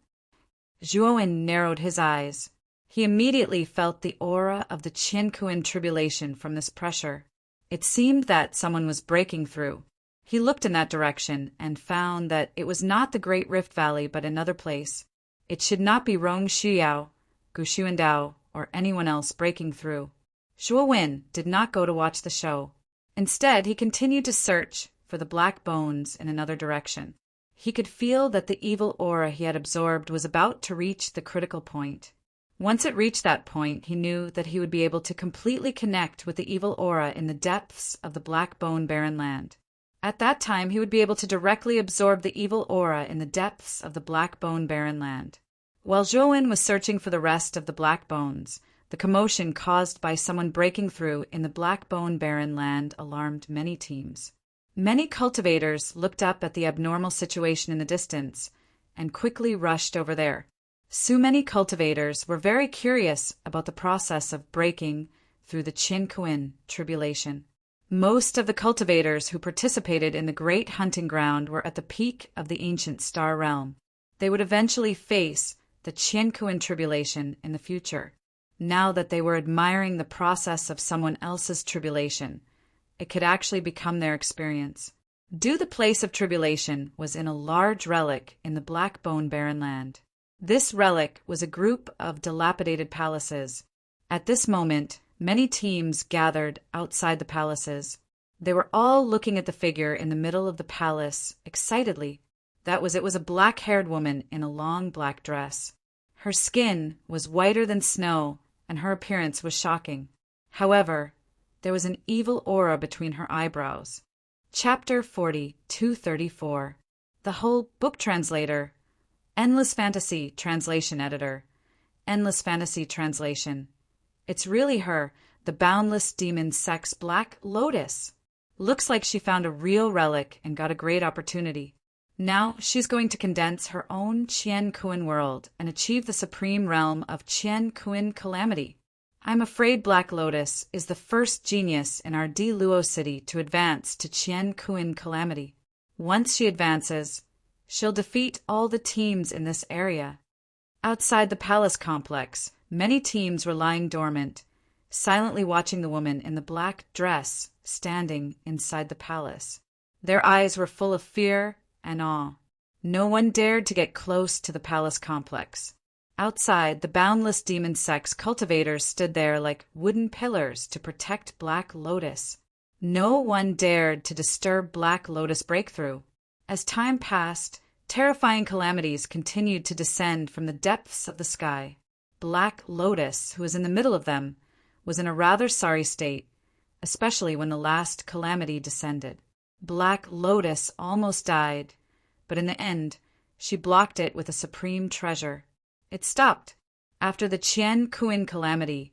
Zhuowen narrowed his eyes. He immediately felt the aura of the Qiankuan tribulation from this pressure. It seemed that someone was breaking through. He looked in that direction and found that it was not the Great Rift Valley but another place. It should not be Rong Shuyao, Gu Xuandao, or anyone else breaking through. Zhuowen did not go to watch the show. Instead, he continued to search for the black bones in another direction. He could feel that the evil aura he had absorbed was about to reach the critical point. Once it reached that point, he knew that he would be able to completely connect with the evil aura in the depths of the Black Bone Barren Land. At that time, he would be able to directly absorb the evil aura in the depths of the Black Bone Barren Land. While Zhuowen was searching for the rest of the black bones, the commotion caused by someone breaking through in the Black Bone Barren Land alarmed many teams. Many cultivators looked up at the abnormal situation in the distance and quickly rushed over there. So many cultivators were very curious about the process of breaking through the Qiankuan tribulation. Most of the cultivators who participated in the great hunting ground were at the peak of the ancient star realm. They would eventually face the Qiankuan tribulation in the future. Now that they were admiring the process of someone else's tribulation, it could actually become their experience. The place of tribulation was in a large relic in the Black Bone Barren Land. This relic was a group of dilapidated palaces. At this moment, many teams gathered outside the palaces. They were all looking at the figure in the middle of the palace excitedly. It was a black-haired woman in a long black dress. Her skin was whiter than snow, and her appearance was shocking. However, there was an evil aura between her eyebrows. Chapter 40, 234. The whole book translator. Endless Fantasy Translation Editor. Endless Fantasy Translation. It's really her, the boundless demon sex Black Lotus. Looks like she found a real relic and got a great opportunity. Now she's going to condense her own Qiankuan world and achieve the supreme realm of Qiankuan calamity. I'm afraid Black Lotus is the first genius in our Di Luo city to advance to Qiankuan calamity. Once she advances, she'll defeat all the teams in this area. Outside the palace complex, many teams were lying dormant, silently watching the woman in the black dress standing inside the palace. Their eyes were full of fear and awe. No one dared to get close to the palace complex. Outside, the boundless demon sex cultivators stood there like wooden pillars to protect Black Lotus. No one dared to disturb Black Lotus breakthrough. As time passed, terrifying calamities continued to descend from the depths of the sky. Black Lotus, who was in the middle of them, was in a rather sorry state, especially when the last calamity descended. Black Lotus almost died, but in the end, she blocked it with a supreme treasure. It stopped. After the Qian Kuan calamity,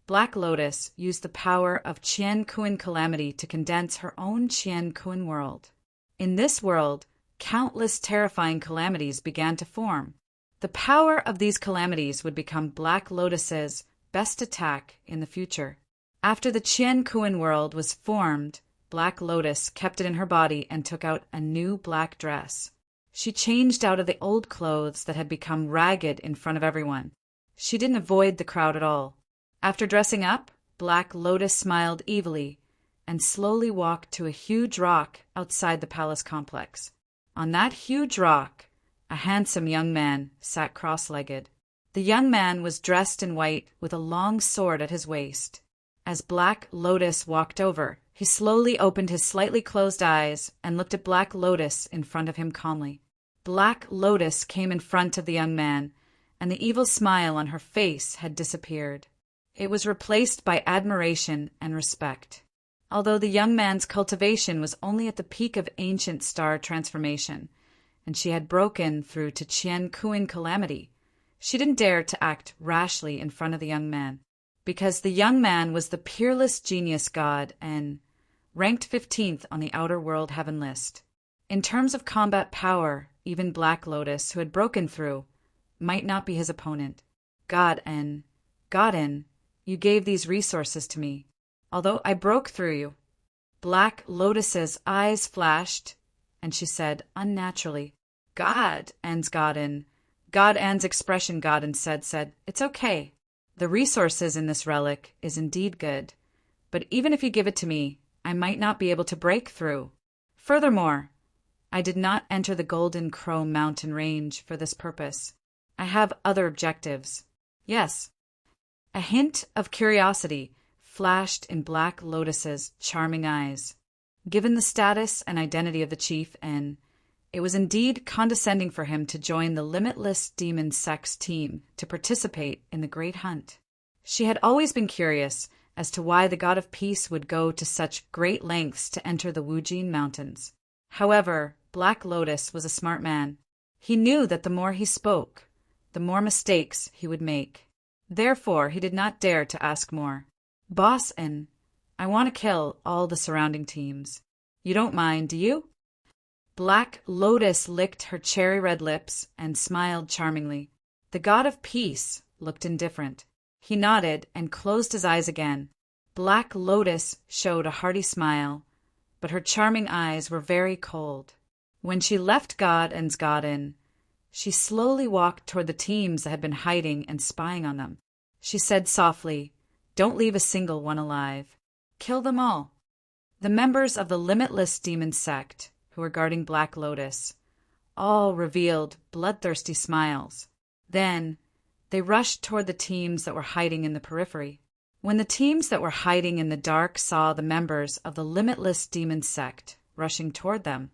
Black Lotus used the power of Qian Kuan calamity to condense her own Qian Kuan world. In this world, countless terrifying calamities began to form. The power of these calamities would become Black Lotus's best attack in the future. After the Qian Kuan world was formed, Black Lotus kept it in her body and took out a new black dress. She changed out of the old clothes that had become ragged in front of everyone. She didn't avoid the crowd at all. After dressing up, Black Lotus smiled evilly and slowly walked to a huge rock outside the palace complex. On that huge rock, a handsome young man sat cross-legged. The young man was dressed in white with a long sword at his waist. As Black Lotus walked over, he slowly opened his slightly closed eyes and looked at Black Lotus in front of him calmly. Black Lotus came in front of the young man, and the evil smile on her face had disappeared. It was replaced by admiration and respect. Although the young man's cultivation was only at the peak of ancient star transformation, and she had broken through to Qian Kuan calamity, she didn't dare to act rashly in front of the young man, because the young man was the peerless genius god and ranked 15th on the Outer World Heaven list. In terms of combat power, even Black Lotus, who had broken through, might not be his opponent. Godin, you gave these resources to me, although I broke through you. Black Lotus's eyes flashed, and she said unnaturally, Godin. Godin's expression, Godin said, it's okay. The resources in this relic is indeed good, but even if you give it to me, I might not be able to break through. Furthermore, I did not enter the Golden Crow mountain range for this purpose. I have other objectives. Yes. A hint of curiosity flashed in Black Lotus's charming eyes. Given the status and identity of the chief, it was indeed condescending for him to join the limitless demon sex team to participate in the great hunt. She had always been curious as to why the god of peace would go to such great lengths to enter the Wujin Mountains. However, Black Lotus was a smart man. He knew that the more he spoke, the more mistakes he would make. Therefore, he did not dare to ask more. Boss, I want to kill all the surrounding teams. You don't mind, do you? Black Lotus licked her cherry-red lips and smiled charmingly. The god of peace looked indifferent. He nodded and closed his eyes again. Black Lotus showed a hearty smile, but her charming eyes were very cold. When she left Godin, she slowly walked toward the teams that had been hiding and spying on them. She said softly, "Don't leave a single one alive. Kill them all." The members of the Limitless Demon Sect, who were guarding Black Lotus, all revealed bloodthirsty smiles. Then they rushed toward the teams that were hiding in the periphery. When the teams that were hiding in the dark saw the members of the Limitless Demon Sect rushing toward them,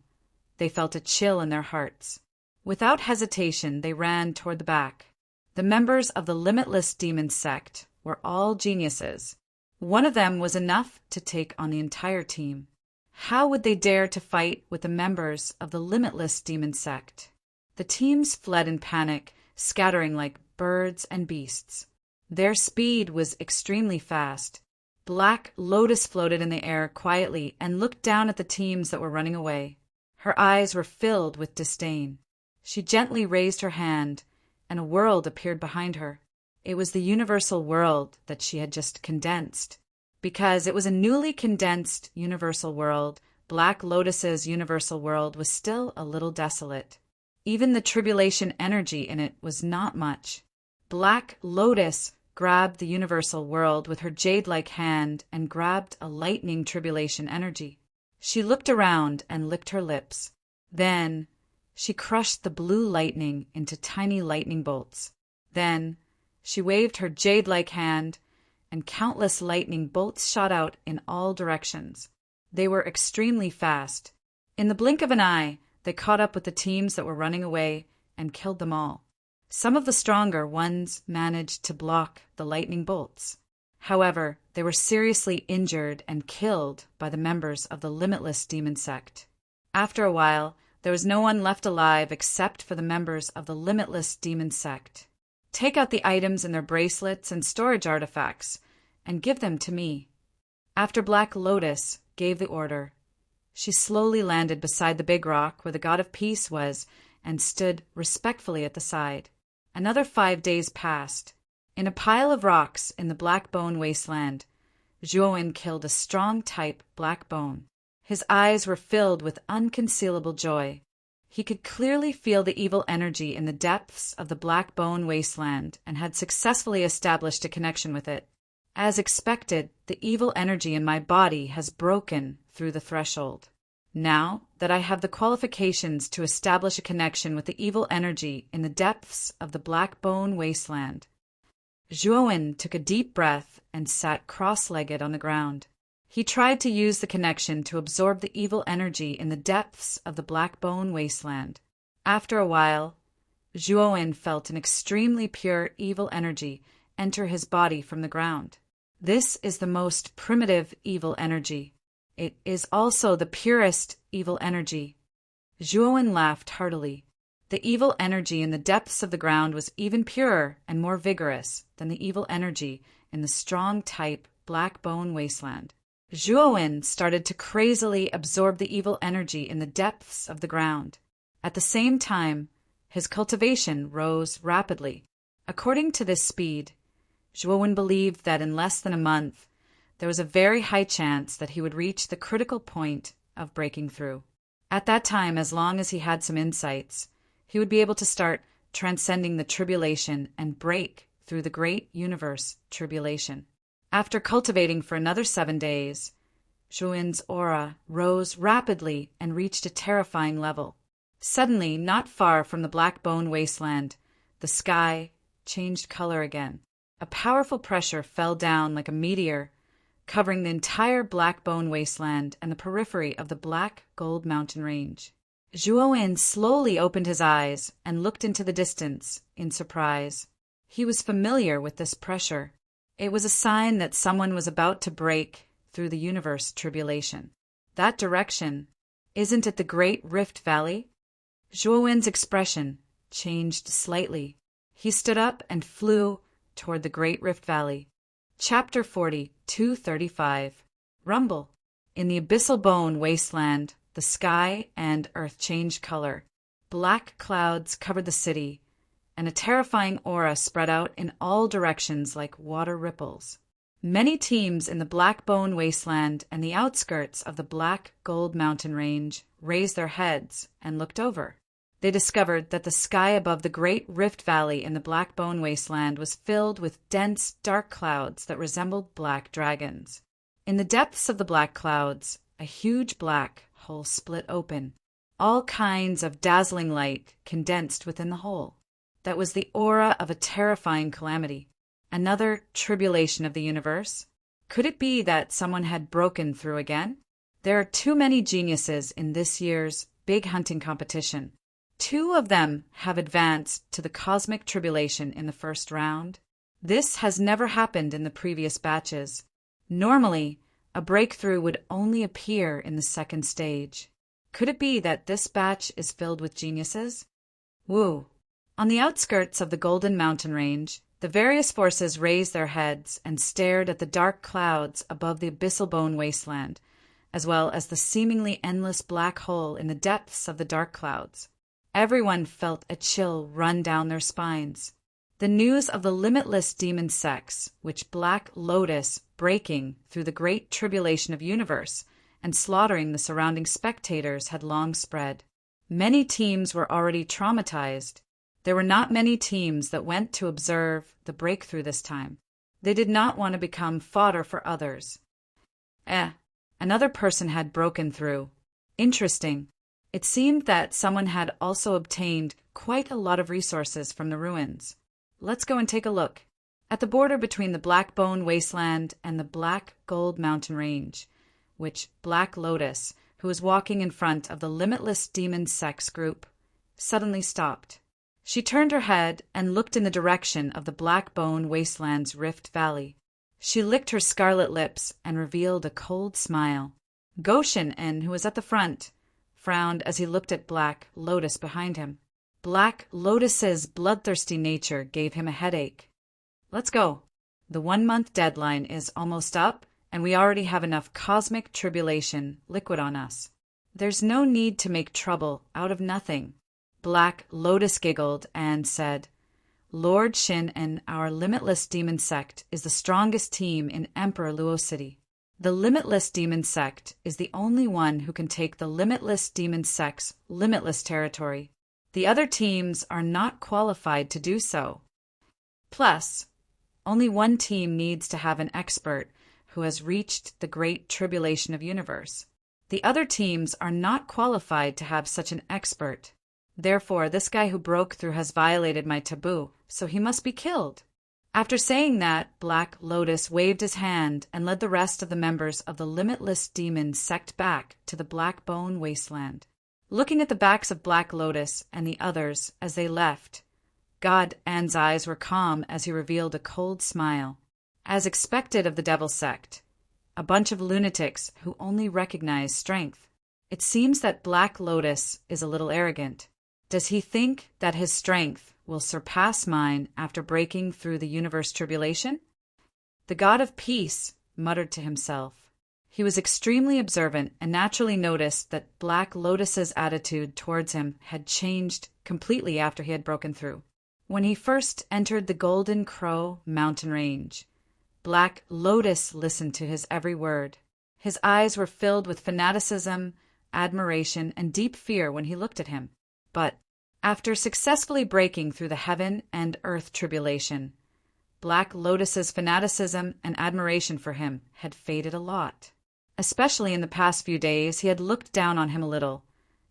they felt a chill in their hearts. Without hesitation, they ran toward the back. The members of the Limitless Demon Sect were all geniuses. One of them was enough to take on the entire team. How would they dare to fight with the members of the Limitless Demon Sect? The teams fled in panic, scattering like birds and beasts. Their speed was extremely fast. Black Lotus floated in the air quietly and looked down at the teams that were running away. Her eyes were filled with disdain. She gently raised her hand, and a world appeared behind her. It was the universal world that she had just condensed. Because it was a newly condensed universal world, Black Lotus's universal world was still a little desolate. Even the tribulation energy in it was not much. Black Lotus grabbed the universal world with her jade-like hand and grabbed a lightning tribulation energy. She looked around and licked her lips. Then she crushed the blue lightning into tiny lightning bolts. Then she waved her jade-like hand, and countless lightning bolts shot out in all directions. They were extremely fast. In the blink of an eye, they caught up with the teams that were running away and killed them all. Some of the stronger ones managed to block the lightning bolts. However, they were seriously injured and killed by the members of the Limitless Demon Sect. After a while, there was no one left alive except for the members of the Limitless Demon Sect. Take out the items in their bracelets and storage artifacts and give them to me. After Black Lotus gave the order, she slowly landed beside the big rock where the god of peace was and stood respectfully at the side. Another 5 days passed. In a pile of rocks in the Black Bone Wasteland, Zhuowen killed a strong-type black bone. His eyes were filled with unconcealable joy. He could clearly feel the evil energy in the depths of the Black Bone Wasteland and had successfully established a connection with it. As expected, the evil energy in my body has broken through the threshold. Now that I have the qualifications to establish a connection with the evil energy in the depths of the Black Bone Wasteland, Zhuowen took a deep breath and sat cross-legged on the ground. He tried to use the connection to absorb the evil energy in the depths of the Black Bone Wasteland. After a while, Zhuowen felt an extremely pure evil energy enter his body from the ground. This is the most primitive evil energy. It is also the purest evil energy. Zhuowen laughed heartily. The evil energy in the depths of the ground was even purer and more vigorous than the evil energy in the strong-type Black Bone Wasteland. Zhuowen started to crazily absorb the evil energy in the depths of the ground. At the same time, his cultivation rose rapidly. According to this speed, Zhuowen believed that in less than a month, there was a very high chance that he would reach the critical point of breaking through. At that time, as long as he had some insights, he would be able to start transcending the tribulation and break through the great universe tribulation. After cultivating for another 7 days, Zhuowen's aura rose rapidly and reached a terrifying level. Suddenly, not far from the Black Bone Wasteland, the sky changed color again. A powerful pressure fell down like a meteor, covering the entire Black Bone Wasteland and the periphery of the Black Gold Mountain Range. Zhuowen slowly opened his eyes and looked into the distance in surprise. He was familiar with this pressure. It was a sign that someone was about to break through the universe tribulation. That direction, isn't it the Great Rift Valley? Zhuowen's expression changed slightly. He stood up and flew toward the Great Rift Valley. Chapter 40:235 Rumble. In the Abyssal Bone Wasteland, the sky and earth changed color. Black clouds covered the city, and a terrifying aura spread out in all directions like water ripples. Many teams in the Black Bone Wasteland and the outskirts of the Black Gold Mountain Range raised their heads and looked over. They discovered that the sky above the Great Rift Valley in the Black Bone Wasteland was filled with dense, dark clouds that resembled black dragons. In the depths of the black clouds, a huge black hole split open. All kinds of dazzling light condensed within the hole. That was the aura of a terrifying calamity. Another tribulation of the universe? Could it be that someone had broken through again? There are too many geniuses in this year's big hunting competition. 2 of them have advanced to the cosmic tribulation in the first round. This has never happened in the previous batches. Normally, a breakthrough would only appear in the second stage. Could it be that this batch is filled with geniuses? Woo! On the outskirts of the Golden Mountain Range, the various forces raised their heads and stared at the dark clouds above the Abyssal Bone Wasteland, as well as the seemingly endless black hole in the depths of the dark clouds. Everyone felt a chill run down their spines. The news of the limitless demon sects, which Black Lotus breaking through the great tribulation of universe and slaughtering the surrounding spectators had long spread. Many teams were already traumatized. There were not many teams that went to observe the breakthrough this time. They did not want to become fodder for others. Another person had broken through. Interesting. It seemed that someone had also obtained quite a lot of resources from the ruins. Let's go and take a look. At the border between the Black Bone Wasteland and the Black Gold Mountain Range, which Black Lotus, who was walking in front of the Limitless Demon Sex group, suddenly stopped. She turned her head and looked in the direction of the Black Bone Wasteland's Rift Valley. She licked her scarlet lips and revealed a cold smile. Goshen, who was at the front, frowned as he looked at Black Lotus behind him. Black Lotus's bloodthirsty nature gave him a headache. Let's go. The 1-month deadline is almost up, and we already have enough cosmic tribulation liquid on us. There's no need to make trouble out of nothing. Black Lotus giggled and said, Lord Shin and our Limitless Demon Sect is the strongest team in Emperor Luo City. The Limitless Demon Sect is the only one who can take the Limitless Demon Sect's limitless territory. The other teams are not qualified to do so. Plus, only one team needs to have an expert who has reached the Great Tribulation of Universe. The other teams are not qualified to have such an expert. Therefore, this guy who broke through has violated my taboo, so he must be killed. After saying that, Black Lotus waved his hand and led the rest of the members of the Limitless Demon Sect back to the Black Bone Wasteland. Looking at the backs of Black Lotus and the others as they left, God An's eyes were calm as he revealed a cold smile. As expected of the Devil Sect, a bunch of lunatics who only recognize strength. It seems that Black Lotus is a little arrogant. Does he think that his strength will surpass mine after breaking through the universe tribulation? The God of Peace muttered to himself. He was extremely observant and naturally noticed that Black Lotus's attitude towards him had changed completely after he had broken through. When he first entered the Golden Crow mountain range, Black Lotus listened to his every word. His eyes were filled with fanaticism, admiration, and deep fear when he looked at him. But after successfully breaking through the heaven and earth tribulation, Black Lotus's fanaticism and admiration for him had faded a lot. Especially in the past few days, he had looked down on him a little,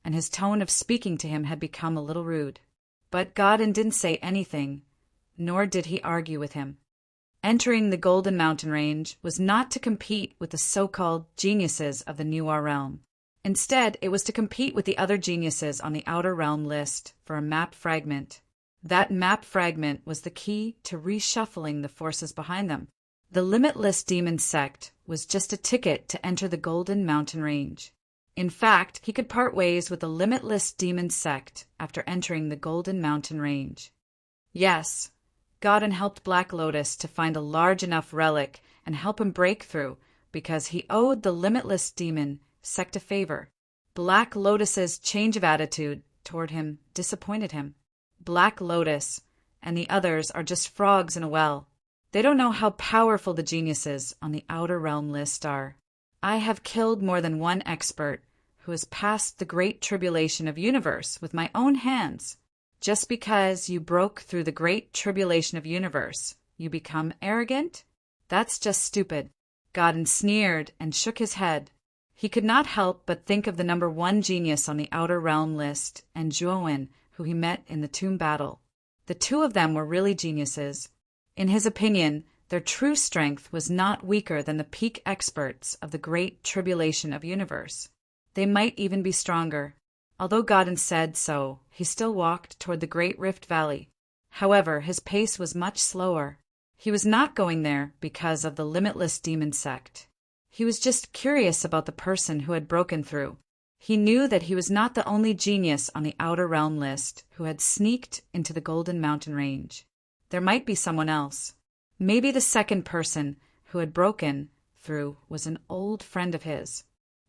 and his tone of speaking to him had become a little rude. But Godin didn't say anything, nor did he argue with him. Entering the Golden Mountain Range was not to compete with the so-called geniuses of the New Realm. Instead, it was to compete with the other geniuses on the Outer Realm list for a map fragment. That map fragment was the key to reshuffling the forces behind them. The Limitless Demon Sect was just a ticket to enter the Golden Mountain Range. In fact, he could part ways with the Limitless Demon Sect after entering the Golden Mountain Range. Yes, Godin helped Black Lotus to find a large enough relic and help him break through because he owed the Limitless Demon Sect a favor. Black Lotus's change of attitude toward him disappointed him. Black Lotus and the others are just frogs in a well. They don't know how powerful the geniuses on the Outer Realm list are. I have killed more than one expert who has passed the Great Tribulation of Universe with my own hands. Just because you broke through the Great Tribulation of Universe, you become arrogant? That's just stupid. Godin sneered and shook his head. He could not help but think of the number 1 genius on the Outer Realm list and Zhuowen, who he met in the tomb battle. The two of them were really geniuses. In his opinion, their true strength was not weaker than the peak experts of the Great Tribulation of Universe. They might even be stronger. Although Godin said so, he still walked toward the Great Rift Valley. However, his pace was much slower. He was not going there because of the Limitless Demon Sect. He was just curious about the person who had broken through. He knew that he was not the only genius on the Outer Realm list who had sneaked into the Golden Mountain Range. There might be someone else. Maybe the second person who had broken through was an old friend of his.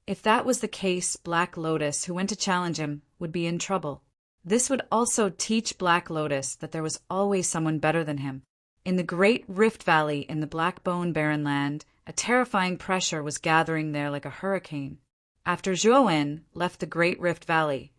If that was the case, Black Lotus, who went to challenge him, would be in trouble. This would also teach Black Lotus that there was always someone better than him. In the Great Rift Valley in the Black Bone Barren Land, a terrifying pressure was gathering there like a hurricane. After Zhuowen left the Great Rift Valley,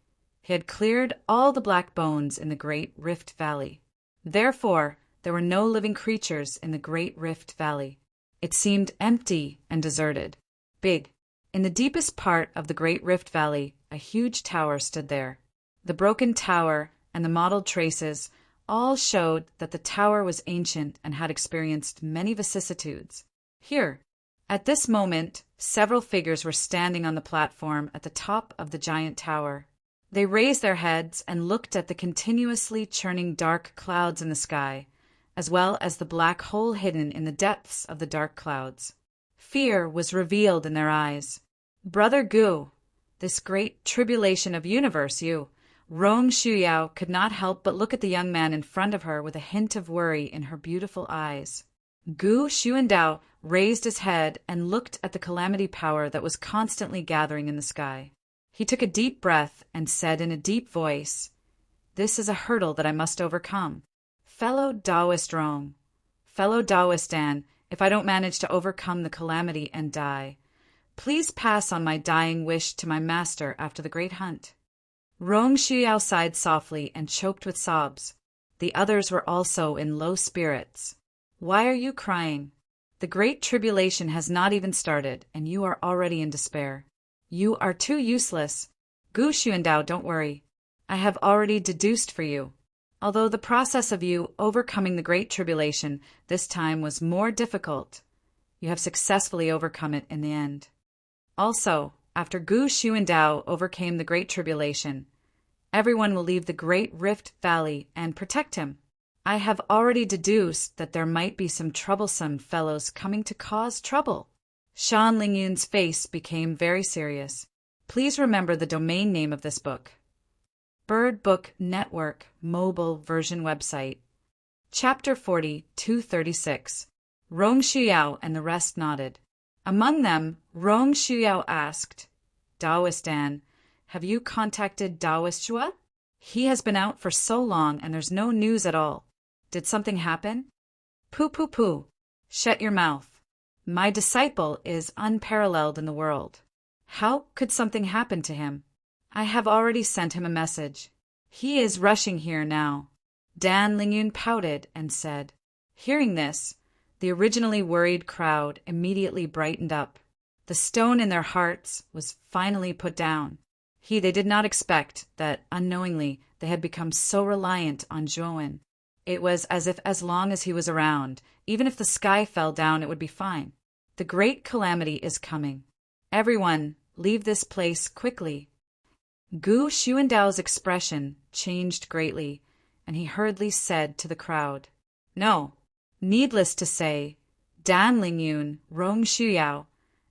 He had cleared all the black bones in the Great Rift Valley. Therefore, there were no living creatures in the Great Rift Valley. It seemed empty and deserted. Big. In the deepest part of the Great Rift Valley, a huge tower stood there. The broken tower and the mottled traces all showed that the tower was ancient and had experienced many vicissitudes. Here, at this moment, several figures were standing on the platform at the top of the giant tower. They raised their heads and looked at the continuously churning dark clouds in the sky, as well as the black hole hidden in the depths of the dark clouds. Fear was revealed in their eyes. "Brother Gu, this great tribulation of universe, you." Rong Shuyao could not help but look at the young man in front of her with a hint of worry in her beautiful eyes. Gu Xuandao raised his head and looked at the calamity power that was constantly gathering in the sky. He took a deep breath and said in a deep voice, "This is a hurdle that I must overcome. Fellow Taoist Rong, fellow Taoist Dan, if I don't manage to overcome the calamity and die, please pass on my dying wish to my master after the great hunt." Rong Shuyao sighed softly and choked with sobs. The others were also in low spirits. "Why are you crying? The great tribulation has not even started, and you are already in despair. You are too useless. Gu Xuandao, don't worry. I have already deduced for you. Although the process of you overcoming the great tribulation this time was more difficult, you have successfully overcome it in the end. Also, after Gu Xuandao overcame the great tribulation, everyone will leave the Great Rift Valley and protect him. I have already deduced that there might be some troublesome fellows coming to cause trouble." Shan Lingyun's face became very serious. "Please remember the domain name of this book. Bird Book Network Mobile Version Website. Chapter 40, 236. Rong Shuyao and the rest nodded. Among them, Rong Shuyao asked, "Taoist Dan, have you contacted Taoist Shua? He has been out for so long and there's no news at all. Did something happen?" Pooh. Shut your mouth. My disciple is unparalleled in the world. How could something happen to him? I have already sent him a message. He is rushing here now." Dan Lingyun pouted and said. Hearing this, the originally worried crowd immediately brightened up. The stone in their hearts was finally put down. They did not expect that, unknowingly, they had become so reliant on Zhuowen. It was as if as long as he was around, even if the sky fell down, it would be fine. The great calamity is coming. Everyone, leave this place quickly. Gu Xuandao's expression changed greatly, and he hurriedly said to the crowd, "No." Needless to say, Dan Lingyun, Rong Shuyao,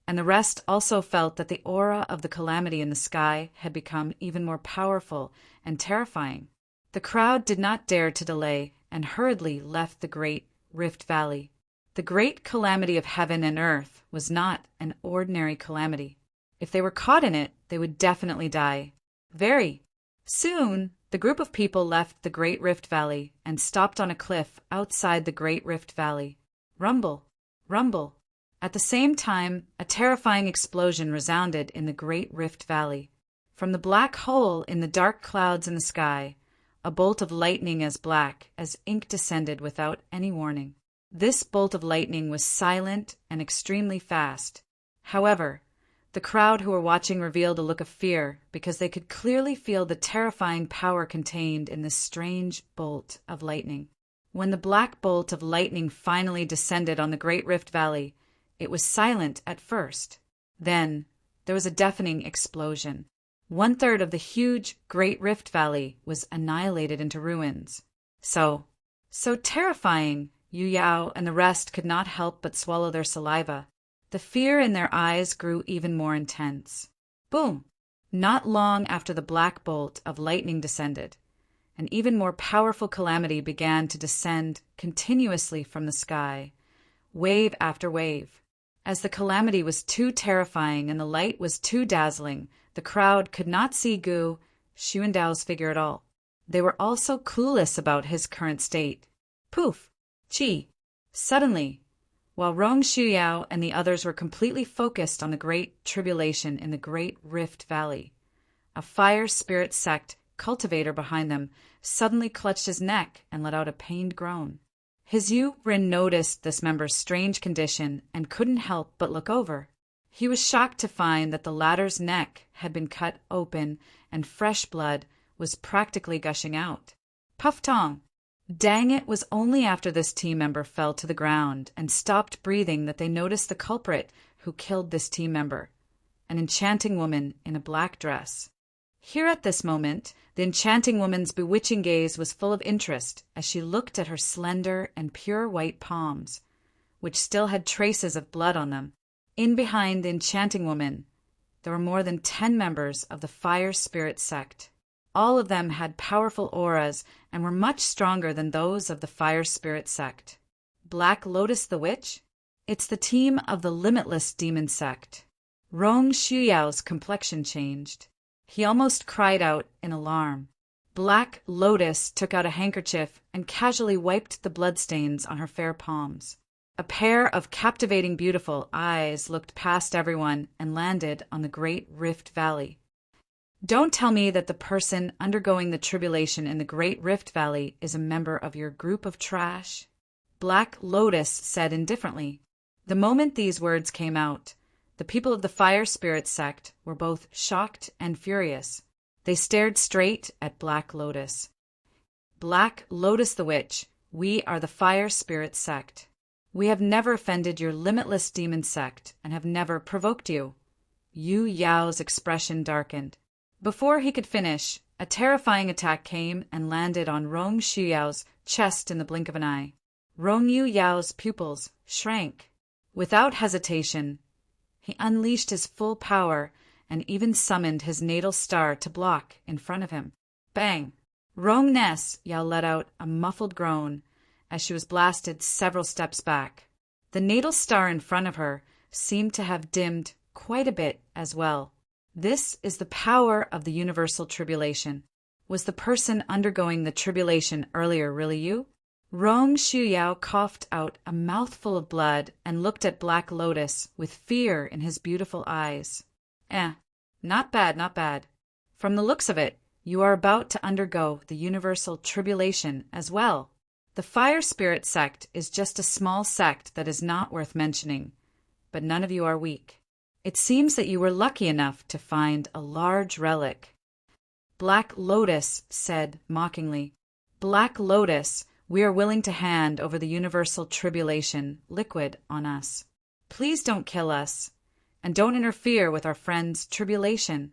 and the rest also felt that the aura of the calamity in the sky had become even more powerful and terrifying. The crowd did not dare to delay and hurriedly left the Great Rift Valley. The great calamity of heaven and earth was not an ordinary calamity. If they were caught in it, they would definitely die. Very soon, the group of people left the Great Rift Valley and stopped on a cliff outside the Great Rift Valley. Rumble, rumble. At the same time, a terrifying explosion resounded in the Great Rift Valley. From the black hole in the dark clouds in the sky, a bolt of lightning as black as ink descended without any warning. This bolt of lightning was silent and extremely fast. However, the crowd who were watching revealed a look of fear because they could clearly feel the terrifying power contained in this strange bolt of lightning. When the black bolt of lightning finally descended on the Great Rift Valley, it was silent at first. Then there was a deafening explosion. 1/3 of the huge Great Rift Valley was annihilated into ruins. So terrifying, Yu Yao and the rest could not help but swallow their saliva. The fear in their eyes grew even more intense. Boom! Not long after the black bolt of lightning descended, an even more powerful calamity began to descend continuously from the sky, wave after wave. As the calamity was too terrifying and the light was too dazzling, the crowd could not see Gu Xuandao's figure at all. They were also clueless about his current state. Poof! Chi! Suddenly, while Rong Shuyao and the others were completely focused on the great tribulation in the Great Rift Valley, a fire spirit sect cultivator behind them, suddenly clutched his neck and let out a pained groan. His Yu-Rin noticed this member's strange condition and couldn't help but look over. He was shocked to find that the latter's neck had been cut open and fresh blood was practically gushing out. Puff Tong! Dang, it was only after this team member fell to the ground and stopped breathing that they noticed the culprit who killed this team member, an enchanting woman in a black dress. Here at this moment, the enchanting woman's bewitching gaze was full of interest as she looked at her slender and pure white palms, which still had traces of blood on them. In behind the enchanting woman, there were more than 10 members of the Fire Spirit sect. All of them had powerful auras and were much stronger than those of the Fire Spirit sect. Black Lotus the Witch? It's the team of the Limitless Demon sect. Rong Shuyao's complexion changed. He almost cried out in alarm. Black Lotus took out a handkerchief and casually wiped the bloodstains on her fair palms. A pair of captivating beautiful eyes looked past everyone and landed on the Great Rift Valley. Don't tell me that the person undergoing the tribulation in the Great Rift Valley is a member of your group of trash. Black Lotus said indifferently. The moment these words came out, the people of the Fire Spirit sect were both shocked and furious. They stared straight at Black Lotus. Black Lotus the Witch, we are the Fire Spirit sect. We have never offended your Limitless Demon sect and have never provoked you. Yu Yao's expression darkened. Before he could finish, a terrifying attack came and landed on Rong Shuyao's chest in the blink of an eye. Rong Yu Yao's pupils shrank. Without hesitation, he unleashed his full power and even summoned his natal star to block in front of him. Bang! Rong Ness Yao let out a muffled groan as she was blasted several steps back. The natal star in front of her seemed to have dimmed quite a bit as well. This is the power of the universal tribulation. Was the person undergoing the tribulation earlier really you? Rong Shuyao coughed out a mouthful of blood and looked at Black Lotus with fear in his beautiful eyes. Not bad, not bad. From the looks of it, you are about to undergo the universal tribulation as well. The Fire Spirit sect is just a small sect that is not worth mentioning, but none of you are weak. It seems that you were lucky enough to find a large relic. Black Lotus said mockingly, Black Lotus, we are willing to hand over the universal tribulation liquid on us. Please don't kill us, and don't interfere with our friend's tribulation.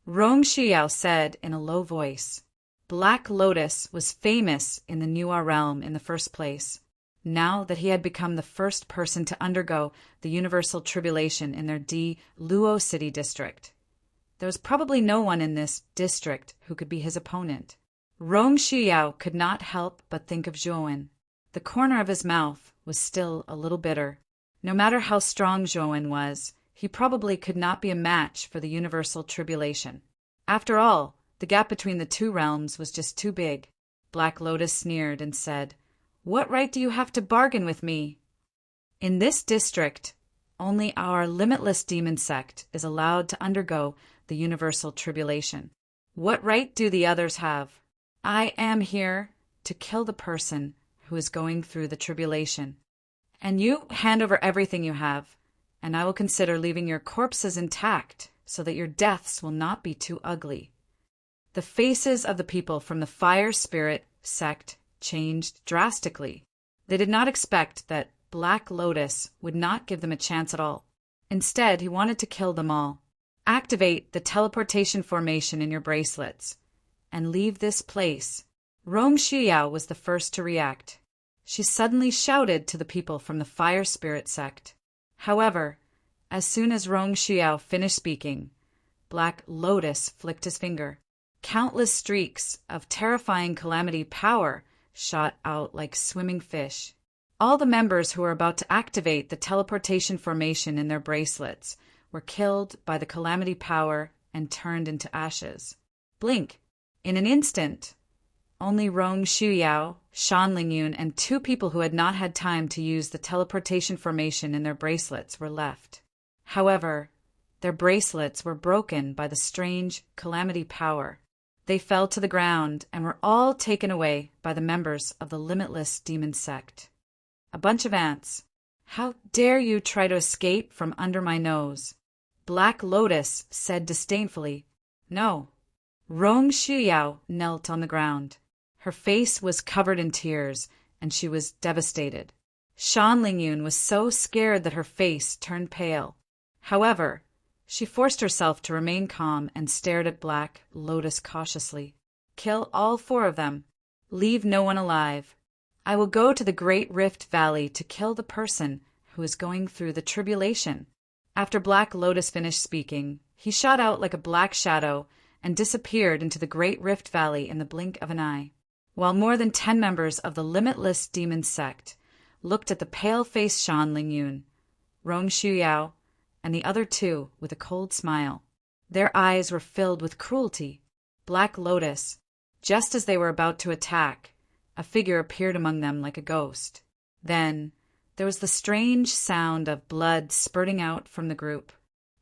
Rong Shuyao said in a low voice. Black Lotus was famous in the Nuwa realm in the first place. Now that he had become the first person to undergo the universal tribulation in their Luo City district, there was probably no one in this district who could be his opponent. Rong Shuyao could not help but think of Zhouwen. The corner of his mouth was still a little bitter. No matter how strong Zhouwen was, he probably could not be a match for the universal tribulation. After all, the gap between the two realms was just too big. Black Lotus sneered and said, What right do you have to bargain with me? In this district, only our Limitless Demon sect is allowed to undergo the universal tribulation. What right do the others have? I am here to kill the person who is going through the tribulation. And you hand over everything you have, and I will consider leaving your corpses intact so that your deaths will not be too ugly. The faces of the people from the Fire Spirit sect changed drastically. They did not expect that Black Lotus would not give them a chance at all. Instead, he wanted to kill them all. Activate the teleportation formation in your bracelets and leave this place. Rong Shuyao was the first to react. She suddenly shouted to the people from the Fire Spirit sect. However, as soon as Rong Shuyao finished speaking, Black Lotus flicked his finger. Countless streaks of terrifying calamity power shot out like swimming fish. All the members who were about to activate the teleportation formation in their bracelets were killed by the calamity power and turned into ashes. Blink. In an instant, only Rong Shuyao, Shan Lingyun, and 2 people who had not had time to use the teleportation formation in their bracelets were left. However, their bracelets were broken by the strange calamity power. They fell to the ground and were all taken away by the members of the limitless demon sect. A bunch of ants. How dare you try to escape from under my nose? Black Lotus said disdainfully. No. Rong Shuyao knelt on the ground. Her face was covered in tears, and she was devastated. Shan Lingyun was so scared that her face turned pale. However, she forced herself to remain calm and stared at Black Lotus cautiously. Kill all 4 of them. Leave no one alive. I will go to the Great Rift Valley to kill the person who is going through the tribulation. After Black Lotus finished speaking, he shot out like a black shadow and disappeared into the Great Rift Valley in the blink of an eye. While more than 10 members of the limitless demon sect looked at the pale-faced Shan Lingyun, Rong Shuyao, and the other 2 with a cold smile. Their eyes were filled with cruelty. Black Lotus, just as they were about to attack, a figure appeared among them like a ghost. Then there was the strange sound of blood spurting out from the group.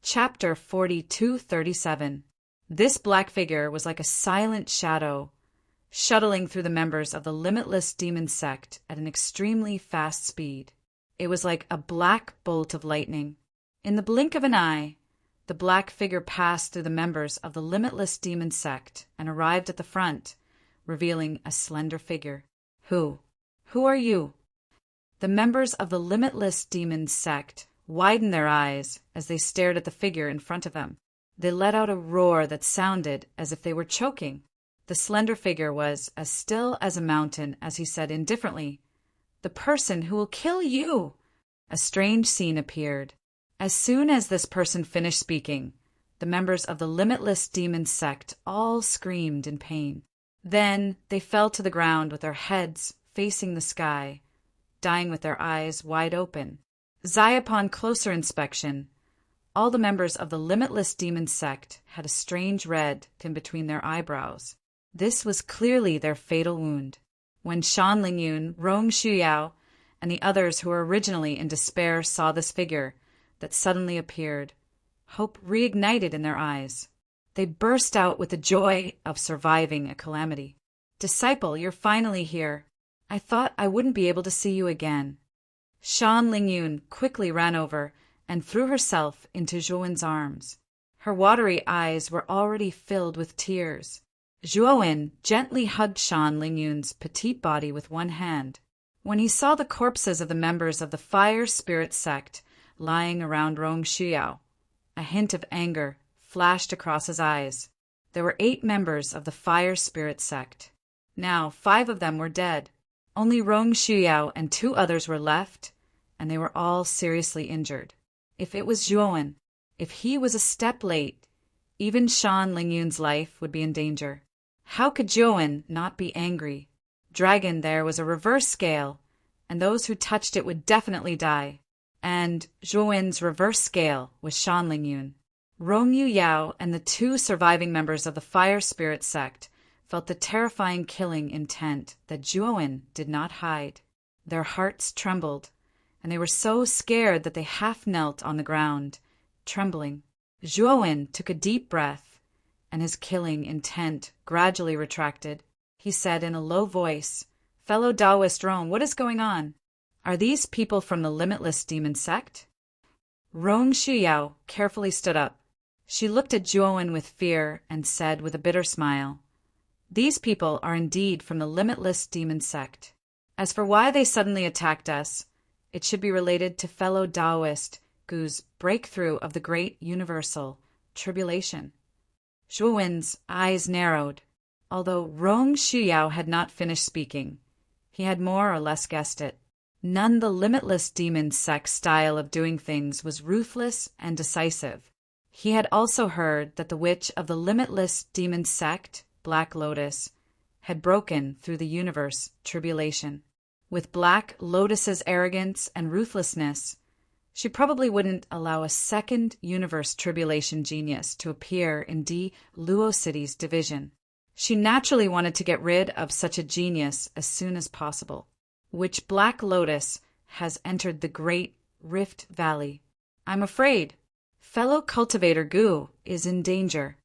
Chapter 4237. This black figure was like a silent shadow, shuttling through the members of the limitless demon sect at an extremely fast speed. It was like a black bolt of lightning. In the blink of an eye, the black figure passed through the members of the limitless demon sect and arrived at the front, revealing a slender figure. Who are you? The members of the limitless demon sect widened their eyes as they stared at the figure in front of them. They let out a roar that sounded as if they were choking. The slender figure was as still as a mountain as he said indifferently, "The person who will kill you!" A strange scene appeared. As soon as this person finished speaking, the members of the limitless demon sect all screamed in pain. Then they fell to the ground with their heads facing the sky, dying with their eyes wide open. Upon closer inspection, all the members of the limitless demon sect had a strange red in between their eyebrows. This was clearly their fatal wound. When Shan Lingyun, Rong Shuyao, and the others who were originally in despair saw this figure that suddenly appeared, hope reignited in their eyes. They burst out with the joy of surviving a calamity. "Disciple, you're finally here. I thought I wouldn't be able to see you again." Shan Lingyun quickly ran over and threw herself into Zhuowen's arms. Her watery eyes were already filled with tears. Zhuowen gently hugged Shan Lingyun's petite body with one hand. When he saw the corpses of the members of the fire spirit sect lying around Rong Shuyao, a hint of anger flashed across his eyes. There were 8 members of the fire spirit sect. Now 5 of them were dead. Only Rong Shuyao and 2 others were left, and they were all seriously injured. If it was Zhuowen, if he was a step late, even Shan Lingyun's life would be in danger. How could Zhuowen not be angry? Dragon, there was a reverse scale, and those who touched it would definitely die. And Zhuowen's reverse scale was Shan Lingyun. Rong Yuyao and the 2 surviving members of the fire spirit sect felt the terrifying killing intent that Zhuowen did not hide. Their hearts trembled, and they were so scared that they half knelt on the ground, trembling. Zhuowen took a deep breath, and his killing intent gradually retracted. He said in a low voice, "Fellow Taoist Rong, what is going on? Are these people from the limitless demon sect?" Rong Shuyao carefully stood up. She looked at Zhuowen with fear and said with a bitter smile, "These people are indeed from the limitless demon sect. As for why they suddenly attacked us, it should be related to fellow Taoist Gu's breakthrough of the great universal tribulation." Zhuowen's eyes narrowed. Although Rong Shuyao had not finished speaking, he had more or less guessed it. None the limitless demon sect style of doing things was ruthless and decisive. He had also heard that the witch of the limitless demon sect, Black Lotus, had broken through the universe tribulation. With Black Lotus's arrogance and ruthlessness, she probably wouldn't allow a second universe tribulation genius to appear in Di Luo City's division. She naturally wanted to get rid of such a genius as soon as possible. Which Black Lotus has entered the Great Rift Valley. I'm afraid fellow cultivator Gu is in danger.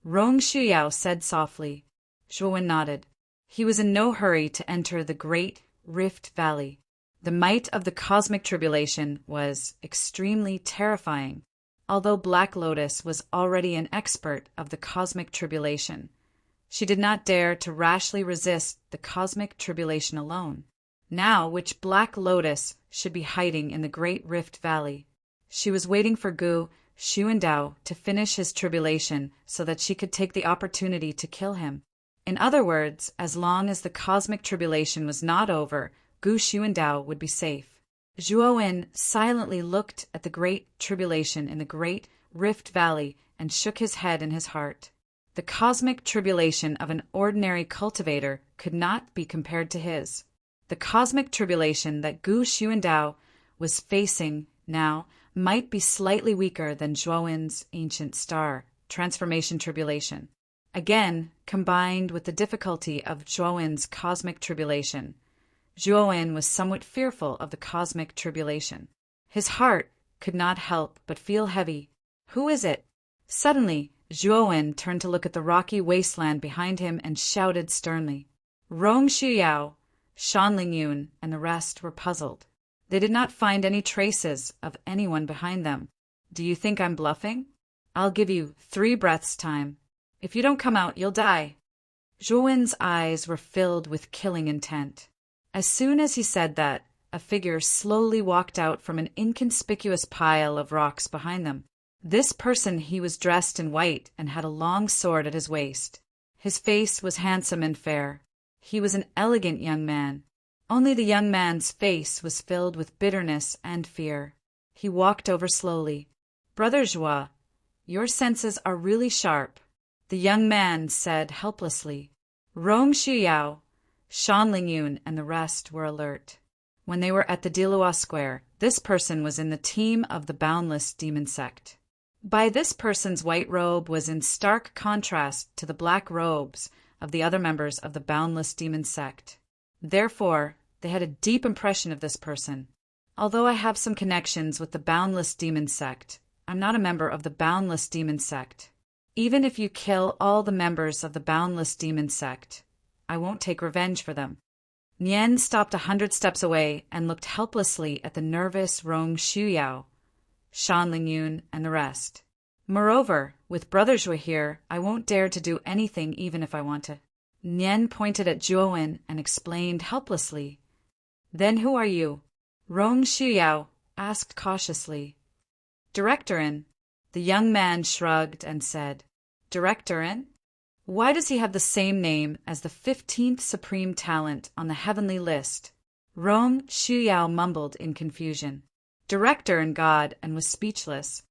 Rong Shuyao said softly. Zhuowen nodded. He was in no hurry to enter the Great Rift Valley. The might of the cosmic tribulation was extremely terrifying. Although Black Lotus was already an expert of the cosmic tribulation, she did not dare to rashly resist the cosmic tribulation alone. Now, which Black Lotus should be hiding in the Great Rift Valley? She was waiting for Gu Xuandao to finish his tribulation so that she could take the opportunity to kill him. In other words, as long as the cosmic tribulation was not over, Gu Xuandao would be safe. Zhuowen silently looked at the great tribulation in the Great Rift Valley and shook his head in his heart. The cosmic tribulation of an ordinary cultivator could not be compared to his. The cosmic tribulation that Gu Xuandao was facing now might be slightly weaker than Zhuowen's ancient star transformation tribulation. Again, combined with the difficulty of Zhuowen's cosmic tribulation, Zhuowen was somewhat fearful of the cosmic tribulation. His heart could not help but feel heavy. Who is it? Suddenly, Zhuowen turned to look at the rocky wasteland behind him and shouted sternly. Rong Shuyao, Shan Lingyun, and the rest were puzzled. They did not find any traces of anyone behind them. Do you think I'm bluffing? I'll give you 3 breaths' time. If you don't come out, you'll die. Zhuowen's eyes were filled with killing intent. As soon as he said that, a figure slowly walked out from an inconspicuous pile of rocks behind them. This person, he was dressed in white and had a long sword at his waist. His face was handsome and fair. He was an elegant young man. Only the young man's face was filled with bitterness and fear. He walked over slowly. Brother Zhua, your senses are really sharp, the young man said helplessly. Rong Shuyao, Shan Lingyun, and the rest were alert. When they were at the Dilua Square, this person was in the team of the Boundless Demon Sect. By this person's white robe was in stark contrast to the black robes of the other members of the Boundless Demon Sect. Therefore, they had a deep impression of this person. Although I have some connections with the Boundless Demon Sect, I'm not a member of the Boundless Demon Sect. Even if you kill all the members of the Boundless Demon Sect, I won't take revenge for them. Nian stopped 100 steps away and looked helplessly at the nervous Rong Shuyao, Shan Lingyun, and the rest. Moreover, with Brother Zhua here, I won't dare to do anything even if I want to. Nian pointed at Zhuowen and explained helplessly. Then who are you? Rong Shuyao asked cautiously. Directorin. The young man shrugged and said, Directorin? Why does he have the same name as the 15th supreme talent on the heavenly list? Rong Shuyao mumbled in confusion. Director and God, and was speechless.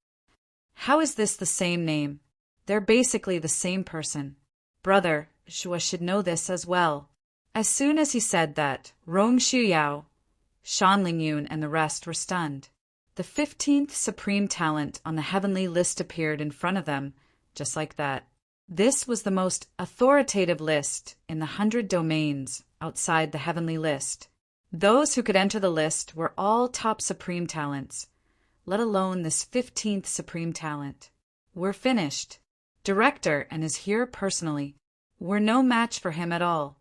How is this the same name? They're basically the same person. Brother Zhua should know this as well. As soon as he said that, Rong Shuyao, Shan Lingyun, and the rest were stunned. The 15th supreme talent on the heavenly list appeared in front of them, just like that. This was the most authoritative list in the 100 domains outside the heavenly list. Those who could enter the list were all top supreme talents, let alone this 15th supreme talent. We're finished. Director and is here personally. We're no match for him at all.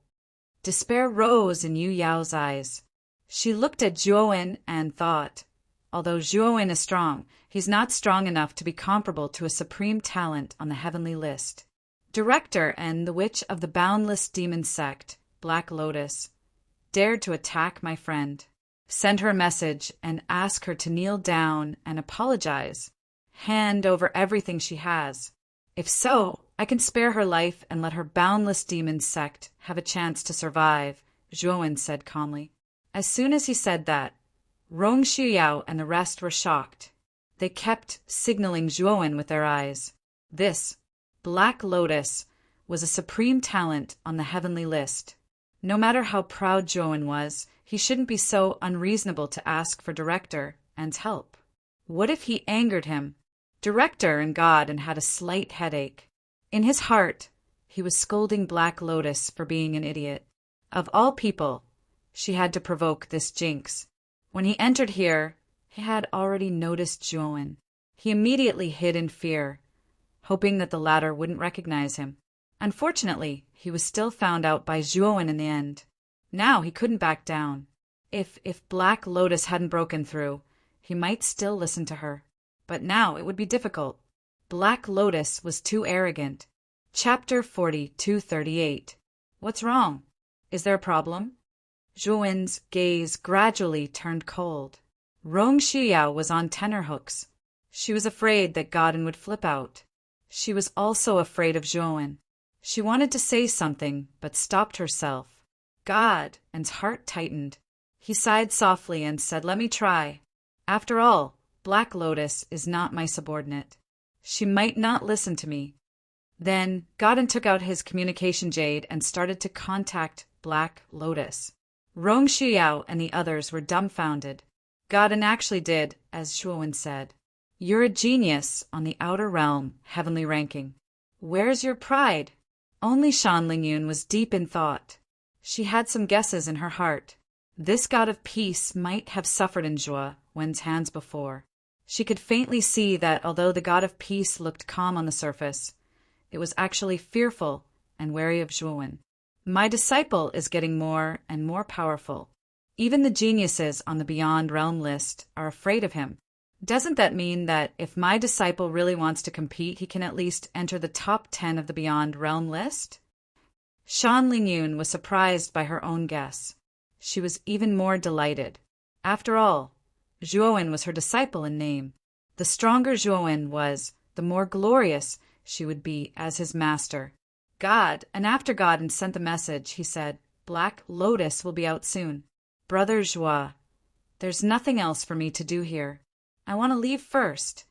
Despair rose in Yu Yao's eyes. She looked at Zhuowen and thought, although Zhuowen is strong, he's not strong enough to be comparable to a supreme talent on the heavenly list. Director and the witch of the Boundless Demon Sect, Black Lotus, dared to attack my friend. Send her a message and ask her to kneel down and apologize. Hand over everything she has. If so, I can spare her life and let her Boundless Demon Sect have a chance to survive, Zhuowen said calmly. As soon as he said that, Rong Shuyao and the rest were shocked. They kept signaling Zhuowen with their eyes. This, Black Lotus, was a supreme talent on the heavenly list. No matter how proud Zhuowen was, he shouldn't be so unreasonable to ask for Director and's help. What if he angered him? Director and God and had a slight headache. In his heart, he was scolding Black Lotus for being an idiot. Of all people, she had to provoke this jinx. When he entered here, he had already noticed Zhuowen. He immediately hid in fear. hoping that the latter wouldn't recognize him. Unfortunately, he was still found out by Zhuowen in the end. Now he couldn't back down. If Black Lotus hadn't broken through, he might still listen to her. But now it would be difficult. Black Lotus was too arrogant. Chapter 42:38. What's wrong? Is there a problem? Zhuowen's gaze gradually turned cold. Rong Shiyao was on tenterhooks. She was afraid that Godin would flip out. She was also afraid of Zhuowen. She wanted to say something, but stopped herself. Godin's heart tightened. He sighed softly and said, "Let me try. After all, Black Lotus is not my subordinate. She might not listen to me." Then Godin took out his communication jade and started to contact Black Lotus. Rong Shiyao and the others were dumbfounded. Godin actually did as Zhuowen said. "You're a genius on the outer realm, heavenly ranking. Where's your pride?" Only Shan Lingyun was deep in thought. She had some guesses in her heart. This god of peace might have suffered in Zhuowen's hands before. She could faintly see that although the god of peace looked calm on the surface, it was actually fearful and wary of Zhuowen. My disciple is getting more and more powerful. Even the geniuses on the Beyond Realm list are afraid of him. Doesn't that mean that if my disciple really wants to compete, he can at least enter the top 10 of the Beyond Realm list? Shan Lingyun was surprised by her own guess. She was even more delighted. After all, Zhuowen was her disciple in name. The stronger Zhuowen was, the more glorious she would be as his master. And after Godin sent the message, he said, "Black Lotus will be out soon. Brother Zhuo, there's nothing else for me to do here. I want to leave first."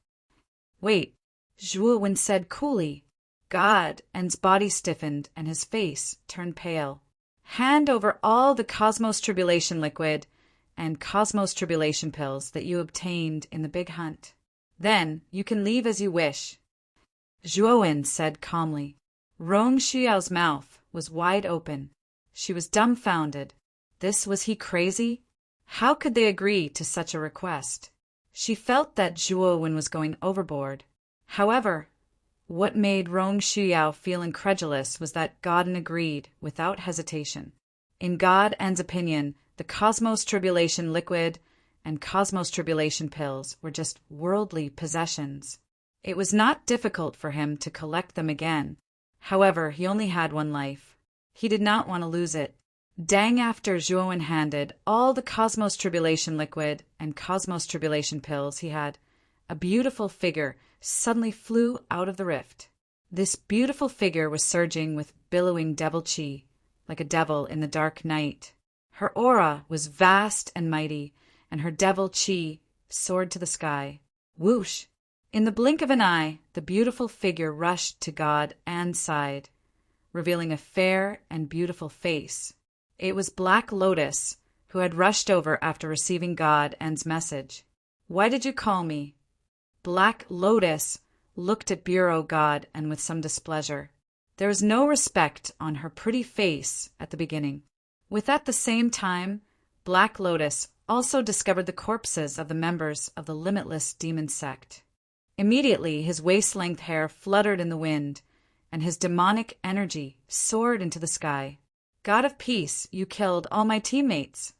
"Wait," Zhuowen said coolly. God's body stiffened and his face turned pale. "Hand over all the Cosmos Tribulation liquid and Cosmos Tribulation pills that you obtained in the big hunt. Then you can leave as you wish," Zhuowen said calmly. Rong Shiyao's mouth was wide open. She was dumbfounded. Was he crazy? How could they agree to such a request? She felt that Zhuowen was going overboard. However, what made Rong Shiyao feel incredulous was that Godin agreed without hesitation. In Godin's opinion, the Cosmos Tribulation liquid and Cosmos Tribulation pills were just worldly possessions. It was not difficult for him to collect them again. However, he only had one life. He did not want to lose it. After Zhuowen handed all the Cosmos Tribulation liquid and Cosmos Tribulation pills he had, a beautiful figure suddenly flew out of the rift. This beautiful figure was surging with billowing devil chi, like a devil in the dark night. Her aura was vast and mighty, and her devil chi soared to the sky. Whoosh! In the blink of an eye, the beautiful figure rushed to Godin's side, revealing a fair and beautiful face. It was Black Lotus, who had rushed over after receiving Godin's message. "Why did you call me?" Black Lotus looked at Bureau Godin with some displeasure. There was no respect on her pretty face at the beginning. At the same time, Black Lotus also discovered the corpses of the members of the Limitless Demon Sect. Immediately, his waist-length hair fluttered in the wind, and his demonic energy soared into the sky. "God of Peace, you killed all my teammates."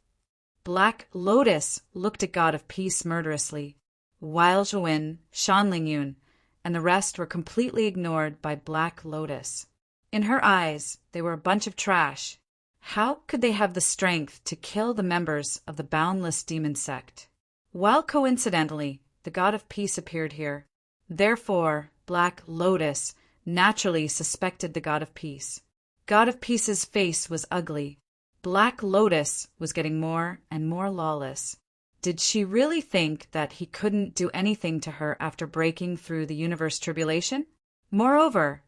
Black Lotus looked at God of Peace murderously, while Zhuowen, Shan Lingyun, and the rest were completely ignored by Black Lotus. In her eyes, they were a bunch of trash. How could they have the strength to kill the members of the Boundless Demon Sect? While coincidentally, the God of Peace appeared here. Therefore, Black Lotus naturally suspected the God of Peace. God of Peace's face was ugly. Black Lotus was getting more and more lawless. Did she really think that he couldn't do anything to her after breaking through the universe tribulation? Moreover,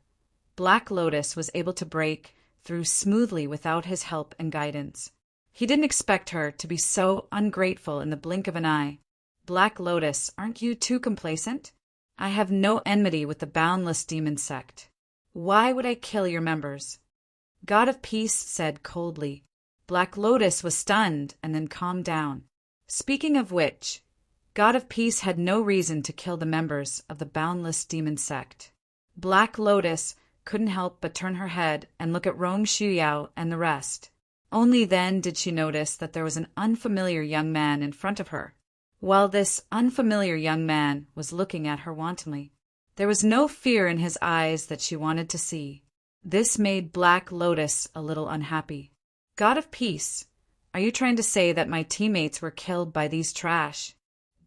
Black Lotus was able to break through smoothly without his help and guidance. He didn't expect her to be so ungrateful in the blink of an eye. "Black Lotus, aren't you too complacent? I have no enmity with the Boundless Demon Sect. Why would I kill your members?" God of Peace said coldly. Black Lotus was stunned and then calmed down. Speaking of which, God of Peace had no reason to kill the members of the Boundless Demon Sect. Black Lotus couldn't help but turn her head and look at Rong Shuyao and the rest. Only then did she notice that there was an unfamiliar young man in front of her, while this unfamiliar young man was looking at her wantonly. There was no fear in his eyes that she wanted to see. This made Black Lotus a little unhappy. God of Peace, are you trying to say that my teammates were killed by these trash?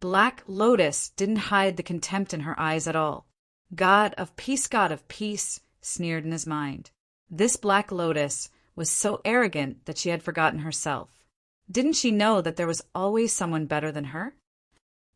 Black Lotus didn't hide the contempt in her eyes at all. God of Peace, sneered in his mind. This Black Lotus was so arrogant that she had forgotten herself. Didn't she know that there was always someone better than her?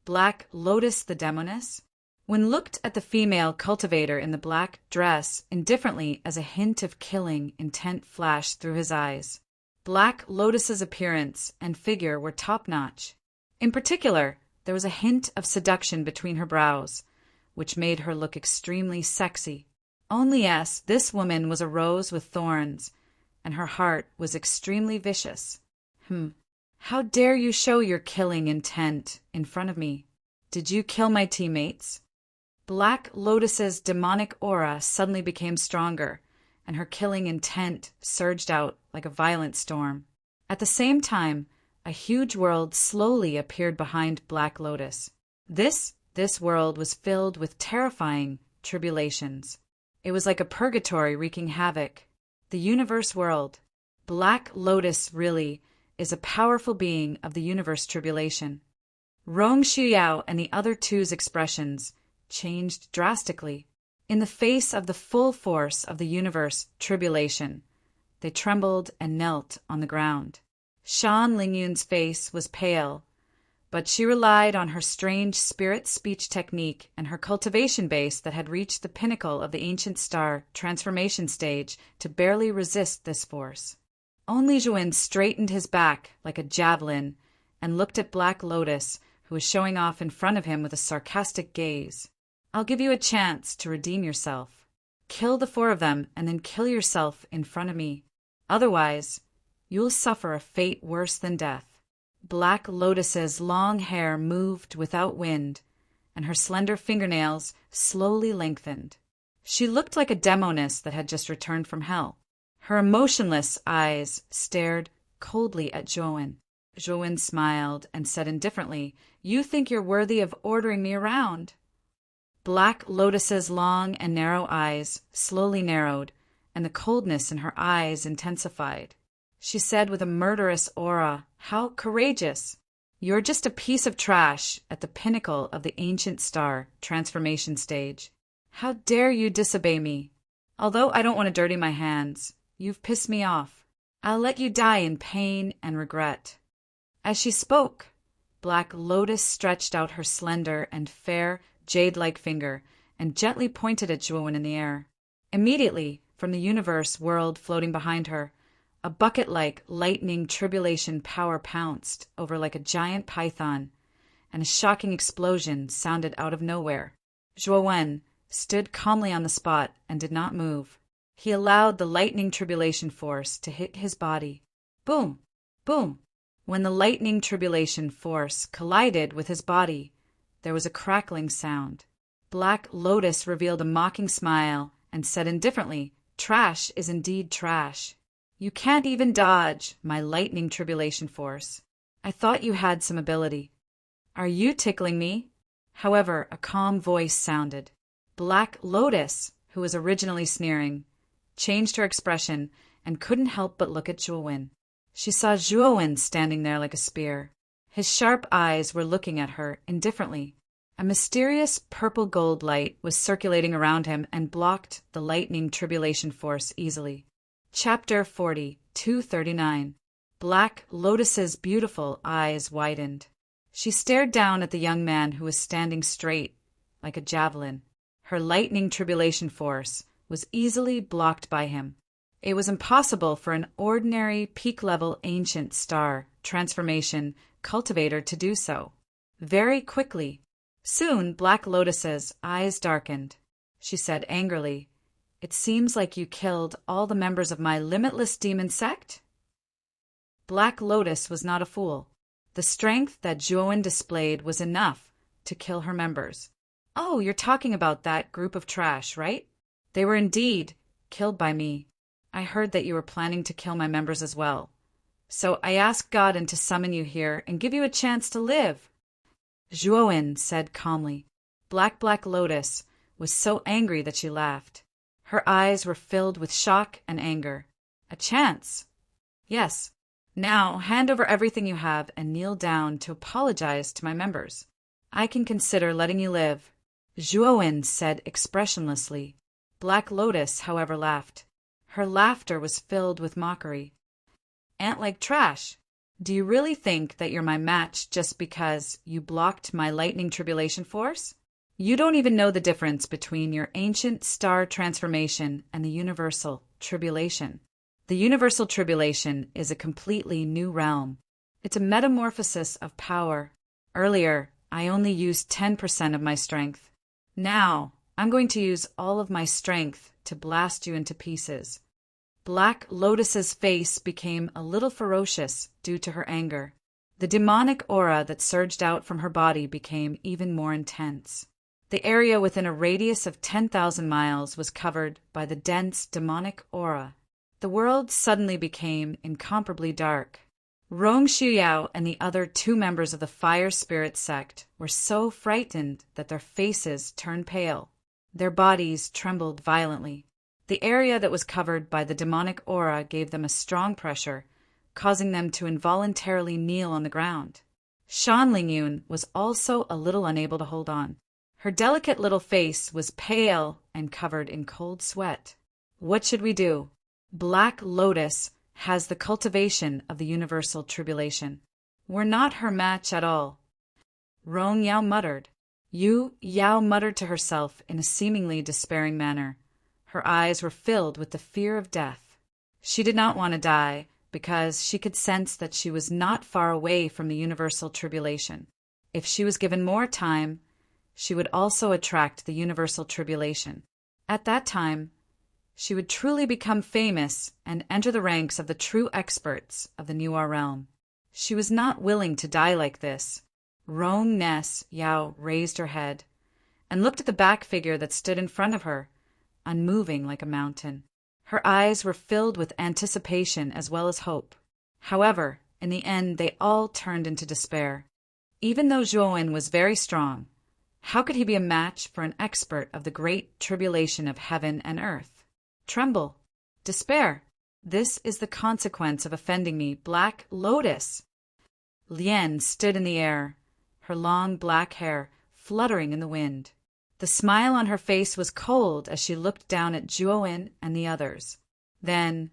Black Lotus the Demoness? When looked at the female cultivator in the black dress indifferently as a hint of killing intent flashed through his eyes. Black Lotus's appearance and figure were top-notch. In particular, there was a hint of seduction between her brows, which made her look extremely sexy. Only yes, this woman was a rose with thorns, and her heart was extremely vicious. How dare you show your killing intent in front of me? Did you kill my teammates? Black Lotus's demonic aura suddenly became stronger, and her killing intent surged out like a violent storm. At the same time, a huge world slowly appeared behind Black Lotus. This world was filled with terrifying tribulations. It was like a purgatory wreaking havoc. The universe world. Black Lotus really is a powerful being of the universe tribulation. Rong Shuyao and the other two's expressions changed drastically. In the face of the full force of the universe tribulation, they trembled and knelt on the ground. Shan Lingyun's face was pale, but she relied on her strange spirit speech technique and her cultivation base that had reached the pinnacle of the ancient star transformation stage to barely resist this force. Only Zhuan straightened his back like a javelin and looked at Black Lotus, who was showing off in front of him with a sarcastic gaze. I'll give you a chance to redeem yourself. Kill the 4 of them and then kill yourself in front of me. Otherwise, you'll suffer a fate worse than death. Black Lotus's long hair moved without wind, and her slender fingernails slowly lengthened. She looked like a demoness that had just returned from hell. Her emotionless eyes stared coldly at Zhuan. Zhuan smiled and said indifferently, "You think you're worthy of ordering me around." Black Lotus's long and narrow eyes slowly narrowed, and the coldness in her eyes intensified. She said with a murderous aura, "How courageous! You're just a piece of trash at the pinnacle of the ancient star transformation stage. How dare you disobey me? Although I don't want to dirty my hands, you've pissed me off. I'll let you die in pain and regret." As she spoke, Black Lotus stretched out her slender and fair jade-like finger and gently pointed at Zhuan in the air. Immediately, from the universe world floating behind her, a bucket-like lightning tribulation power pounced over like a giant python, and a shocking explosion sounded out of nowhere. Zhuan stood calmly on the spot and did not move. He allowed the lightning tribulation force to hit his body. Boom! Boom! When the lightning tribulation force collided with his body, there was a crackling sound. Black Lotus revealed a mocking smile and said indifferently, "Trash is indeed trash. You can't even dodge my lightning tribulation force. I thought you had some ability. Are you tickling me?" However, a calm voice sounded. Black Lotus, who was originally sneering, changed her expression and couldn't help but look at Zhuan. She saw Zhuan standing there like a spear. His sharp eyes were looking at her indifferently. A mysterious purple-gold light was circulating around him and blocked the lightning tribulation force easily. Chapter 40, 239. Black Lotus's beautiful eyes widened. She stared down at the young man who was standing straight, like a javelin. Her lightning tribulation force was easily blocked by him. It was impossible for an ordinary peak-level ancient star transformation cultivator to do so. Very quickly. Soon, Black Lotus's eyes darkened. She said angrily, "It seems like you killed all the members of my limitless demon sect?" Black Lotus was not a fool. The strength that Zhuan displayed was enough to kill her members. "Oh, you're talking about that group of trash, right?" They were indeed killed by me. I heard that you were planning to kill my members as well. So I asked God to summon you here and give you a chance to live. Zhuowen said calmly. Black Lotus was so angry that she laughed. Her eyes were filled with shock and anger. A chance? Yes. Now hand over everything you have and kneel down to apologize to my members. I can consider letting you live. Zhuowen said expressionlessly. Black Lotus, however, laughed. Her laughter was filled with mockery. Ant-like trash. Do you really think that you're my match just because you blocked my lightning tribulation force? You don't even know the difference between your ancient star transformation and the universal tribulation. The universal tribulation is a completely new realm. It's a metamorphosis of power. Earlier, I only used 10% of my strength. Now, I'm going to use all of my strength to blast you into pieces. Black Lotus's face became a little ferocious due to her anger. The demonic aura that surged out from her body became even more intense. The area within a radius of 10,000 miles was covered by the dense demonic aura. The world suddenly became incomparably dark. Rong Shuyao and the other 2 members of the Fire Spirit sect were so frightened that their faces turned pale. Their bodies trembled violently. The area that was covered by the demonic aura gave them a strong pressure, causing them to involuntarily kneel on the ground. Shan Lingyun was also a little unable to hold on. Her delicate little face was pale and covered in cold sweat. What should we do? Black Lotus has the cultivation of the universal tribulation. We're not her match at all. Rong Yao muttered. Yu Yao muttered to herself in a seemingly despairing manner. Her eyes were filled with the fear of death. She did not want to die because she could sense that she was not far away from the universal tribulation. If she was given more time, she would also attract the universal tribulation. At that time, she would truly become famous and enter the ranks of the true experts of the New realm. She was not willing to die like this. Rong Ness Yao raised her head and looked at the back figure that stood in front of her, unmoving like a mountain. Her eyes were filled with anticipation as well as hope. However, in the end, they all turned into despair. Even though Zhuowen was very strong, how could he be a match for an expert of the great tribulation of heaven and earth? Tremble. Despair. This is the consequence of offending me, Black Lotus. Lien stood in the air, her long black hair fluttering in the wind. The smile on her face was cold as she looked down at Zhuowen and the others. Then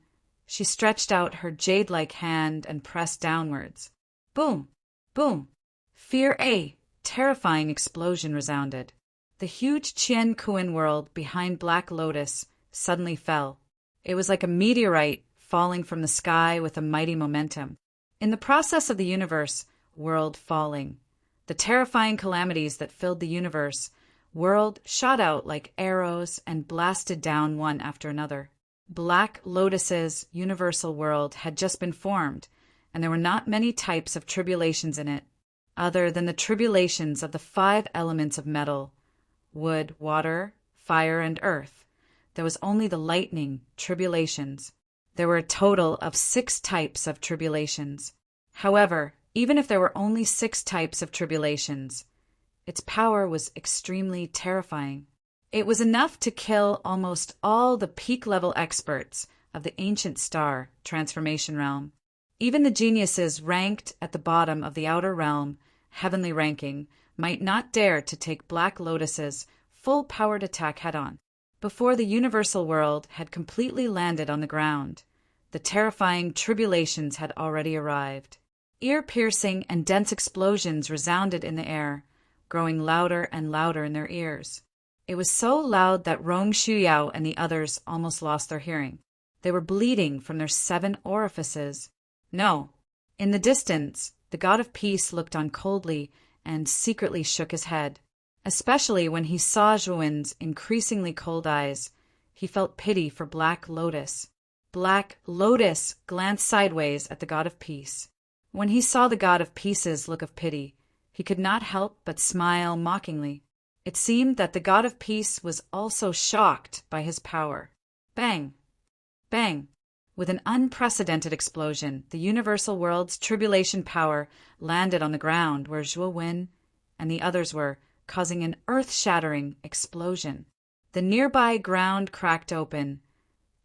she stretched out her jade-like hand and pressed downwards. Boom! Boom! Fear A! Terrifying explosion resounded. The huge Qian Kuan world behind Black Lotus suddenly fell. It was like a meteorite falling from the sky with a mighty momentum. In the process of the universe, world falling, the terrifying calamities that filled the universe, world shot out like arrows and blasted down one after another. Black Lotus's universal world had just been formed, and there were not many types of tribulations in it, other than the tribulations of the 5 elements of metal: wood, water, fire, and earth. There was only the lightning tribulations. There were a total of 6 types of tribulations. However, even if there were only 6 types of tribulations, its power was extremely terrifying. It was enough to kill almost all the peak-level experts of the ancient star transformation realm. Even the geniuses ranked at the bottom of the outer realm, heavenly ranking, might not dare to take Black Lotus's full-powered attack head-on. Before the universal world had completely landed on the ground, the terrifying tribulations had already arrived. Ear-piercing and dense explosions resounded in the air, growing louder and louder in their ears. It was so loud that Rong Shuyao and the others almost lost their hearing. They were bleeding from their 7 orifices. No. In the distance, the god of peace looked on coldly and secretly shook his head. Especially when he saw Zhuowen's increasingly cold eyes, he felt pity for Black Lotus. Black Lotus glanced sideways at the god of peace. When he saw the god of peace's look of pity, he could not help but smile mockingly. It seemed that the god of peace was also shocked by his power. Bang! Bang! With an unprecedented explosion, the universal world's tribulation power landed on the ground where Zhuo Wen and the others were, causing an earth-shattering explosion. The nearby ground cracked open,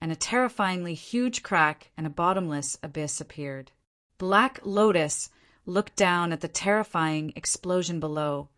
and a terrifyingly huge crack and a bottomless abyss appeared. Black Lotus looked down at the terrifying explosion below,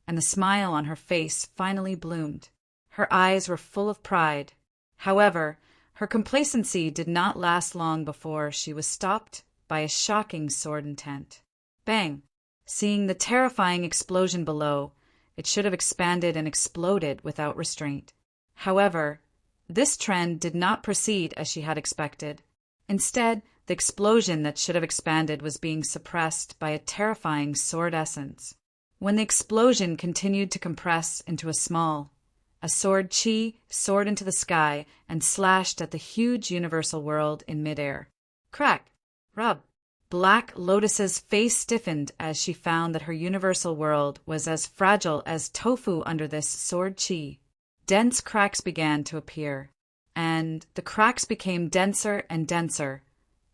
and the smile on her face finally bloomed. Her eyes were full of pride. However, her complacency did not last long before she was stopped by a shocking sword intent. Bang! Seeing the terrifying explosion below, it should have expanded and exploded without restraint. However, this trend did not proceed as she had expected. Instead, the explosion that should have expanded was being suppressed by a terrifying sword essence. When the explosion continued to compress into a sword chi soared into the sky and slashed at the huge universal world in midair. Crack! Rub! Black Lotus's face stiffened as she found that her universal world was as fragile as tofu under this sword chi. Dense cracks began to appear, and the cracks became denser and denser,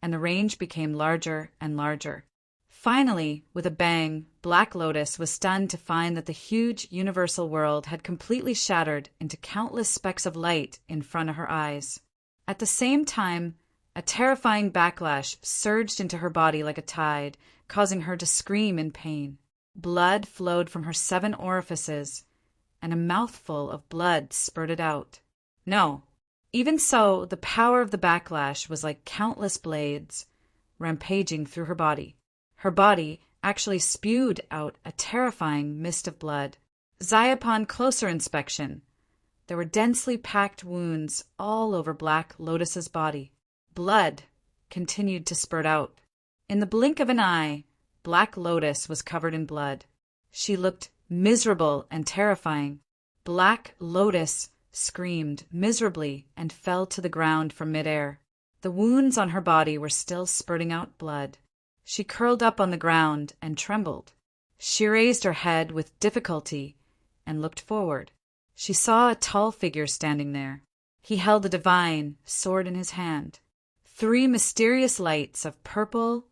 and the range became larger and larger. Finally, with a bang, Black Lotus was stunned to find that the huge universal world had completely shattered into countless specks of light in front of her eyes. At the same time, a terrifying backlash surged into her body like a tide, causing her to scream in pain. Blood flowed from her 7 orifices, and a mouthful of blood spurted out. No, even so, the power of the backlash was like countless blades rampaging through her body. Her body actually spewed out a terrifying mist of blood. Upon closer inspection, there were densely packed wounds all over Black Lotus's body. Blood continued to spurt out. In the blink of an eye, Black Lotus was covered in blood. She looked miserable and terrifying. Black Lotus screamed miserably and fell to the ground from midair. The wounds on her body were still spurting out blood. She curled up on the ground and trembled. She raised her head with difficulty and looked forward. She saw a tall figure standing there. He held a divine sword in his hand. 3 mysterious lights of purple,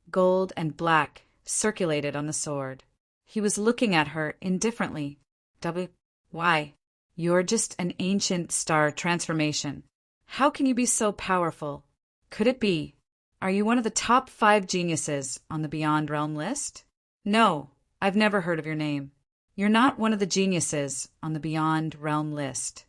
gold, and black circulated on the sword. He was looking at her indifferently. Why? You're just an ancient star transformation. How can you be so powerful? Could it be? Are you one of the top 5 geniuses on the Beyond Realm list? No, I've never heard of your name. You're not one of the geniuses on the Beyond Realm list.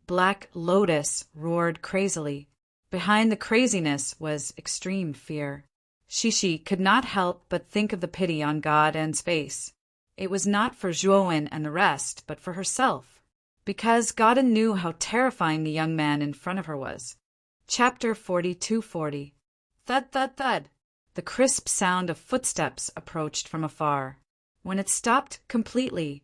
Black Lotus roared crazily. Behind the craziness was extreme fear. Shishi could not help but think of the pity on God N's face. It was not for Zhuowen and the rest, but for herself, because Godin knew how terrifying the young man in front of her was. Chapter 4240. Thud, thud, thud. The crisp sound of footsteps approached from afar. When it stopped completely,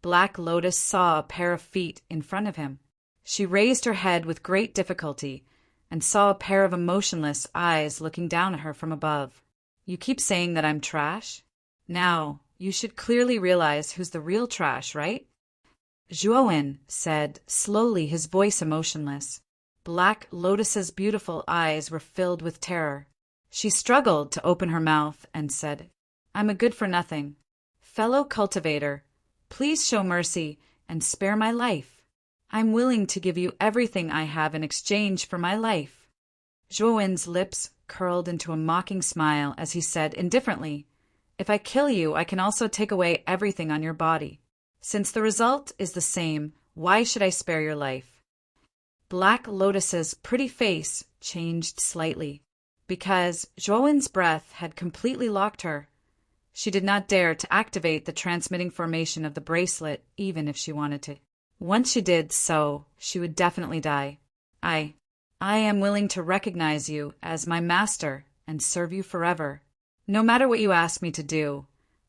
Black Lotus saw a pair of feet in front of him. She raised her head with great difficulty and saw a pair of emotionless eyes looking down at her from above. You keep saying that I'm trash? Now, you should clearly realize who's the real trash, right? Zhuowen said, slowly, his voice emotionless. Black Lotus's beautiful eyes were filled with terror. She struggled to open her mouth and said, I'm a good-for-nothing. Fellow cultivator, please show mercy and spare my life. I'm willing to give you everything I have in exchange for my life. Zhuowen's lips curled into a mocking smile as he said indifferently, If I kill you, I can also take away everything on your body. Since the result is the same, why should I spare your life? Black Lotus's pretty face changed slightly. Because Zhuowen's breath had completely locked her, she did not dare to activate the transmitting formation of the bracelet even if she wanted to. Once she did so, she would definitely die. I am willing to recognize you as my master and serve you forever. No matter what you ask me to do,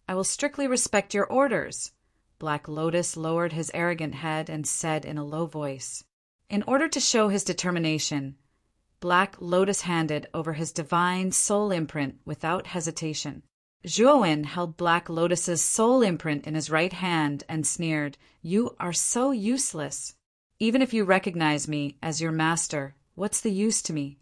I will strictly respect your orders. Black Lotus lowered his arrogant head and said in a low voice. In order to show his determination, Black Lotus handed over his divine soul imprint without hesitation. Zhuowen held Black Lotus's soul imprint in his right hand and sneered, "You are so useless. Even if you recognize me as your master, what's the use to me?"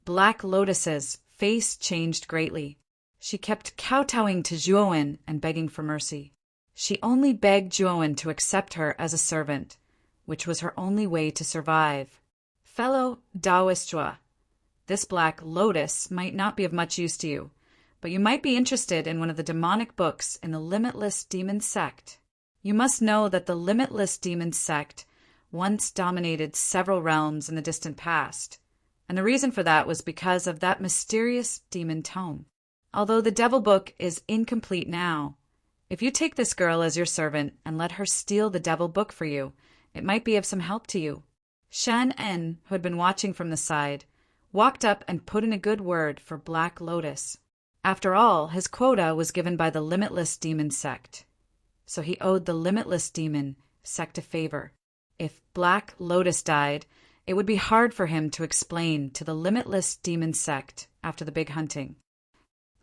Black Lotus's face changed greatly. She kept kowtowing to Zhuowen and begging for mercy. She only begged Zhuowen to accept her as a servant, which was her only way to survive. Fellow Taoist Zhua, this Black Lotus might not be of much use to you, but you might be interested in one of the demonic books in the Limitless Demon Sect. You must know that the Limitless Demon Sect once dominated several realms in the distant past, and the reason for that was because of that mysterious demon tome. Although the Devil Book is incomplete now, if you take this girl as your servant and let her steal the Devil Book for you, it might be of some help to you. Shan En, who had been watching from the side, walked up and put in a good word for Black Lotus. After all, his quota was given by the Limitless Demon Sect, so he owed the Limitless Demon Sect a favor. If Black Lotus died, it would be hard for him to explain to the Limitless Demon Sect after the big hunting.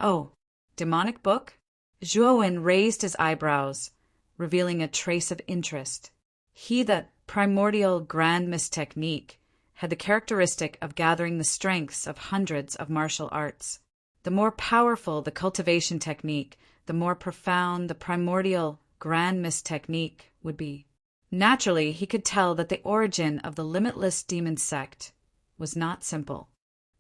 "Oh, demonic book?" Zhuowen raised his eyebrows, revealing a trace of interest. The primordial Grand Mist technique had the characteristic of gathering the strengths of hundreds of martial arts. The more powerful the cultivation technique, the more profound the primordial Grand Mist technique would be. Naturally, he could tell that the origin of the Limitless Demon Sect was not simple.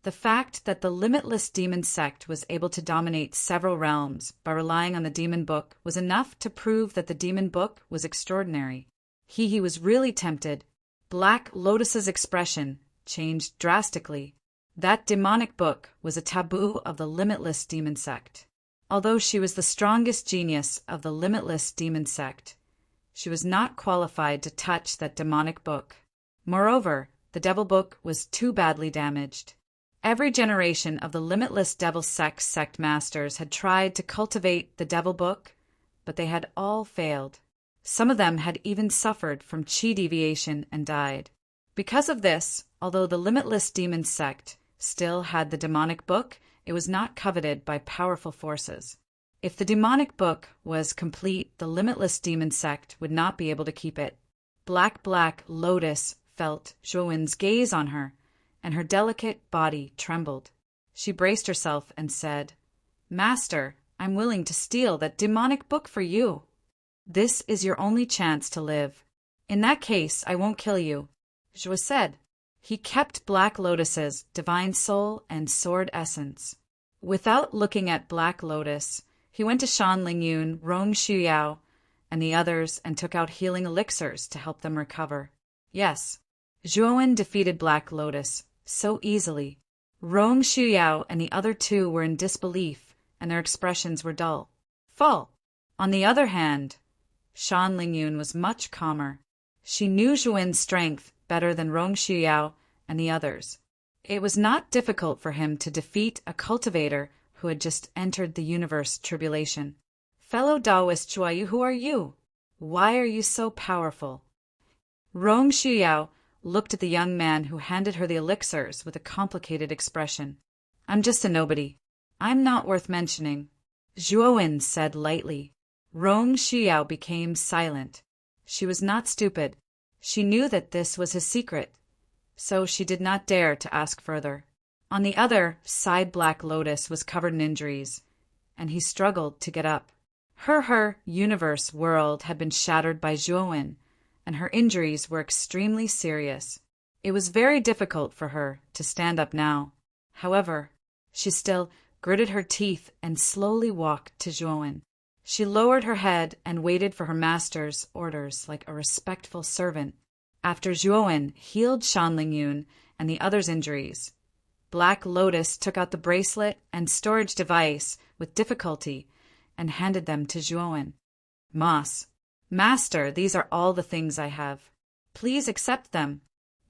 The fact that the Limitless Demon Sect was able to dominate several realms by relying on the Demon Book was enough to prove that the Demon Book was extraordinary. He was really tempted. Black Lotus's expression changed drastically. That demonic book was a taboo of the Limitless Demon Sect. Although she was the strongest genius of the Limitless Demon Sect, she was not qualified to touch that demonic book. Moreover, the Devil Book was too badly damaged. Every generation of the Limitless Devil Sect masters had tried to cultivate the Devil Book, but they had all failed. Some of them had even suffered from chi deviation and died. Because of this, although the Limitless Demon Sect still had the demonic book, it was not coveted by powerful forces. If the demonic book was complete, the Limitless Demon Sect would not be able to keep it. Black Lotus felt Zhuowen's gaze on her, and her delicate body trembled. She braced herself and said, "Master, I'm willing to steal that demonic book for you. This is your only chance to live. In that case, I won't kill you," Zhua said. He kept Black Lotus's divine soul and sword essence. Without looking at Black Lotus, he went to Shan Lingyun, Rong Shuyao, and the others and took out healing elixirs to help them recover. Yes, Zhuowen defeated Black Lotus so easily. Rong Shuyao and the other two were in disbelief, and their expressions were dull. On the other hand, Shan Lingyun was much calmer. She knew Zhuowen's strength better than Rong Shuyao and the others. It was not difficult for him to defeat a cultivator who had just entered the universe tribulation. "Fellow Taoist Zhua, who are you? Why are you so powerful?" Rong Shuyao looked at the young man who handed her the elixirs with a complicated expression. "I'm just a nobody. I'm not worth mentioning," Zhuowen said lightly. Rong Shuyao became silent. She was not stupid. She knew that this was his secret, so she did not dare to ask further. On the other side, Black Lotus was covered in injuries, and he struggled to get up. Her universe world had been shattered by Zhuowen, and her injuries were extremely serious. It was very difficult for her to stand up now. However, she still gritted her teeth and slowly walked to Zhuowen. She lowered her head and waited for her master's orders like a respectful servant. After Zhuowen healed Shan Lingyun and the others' injuries, Black Lotus took out the bracelet and storage device with difficulty and handed them to Zhuowen. "Master, these are all the things I have. Please accept them."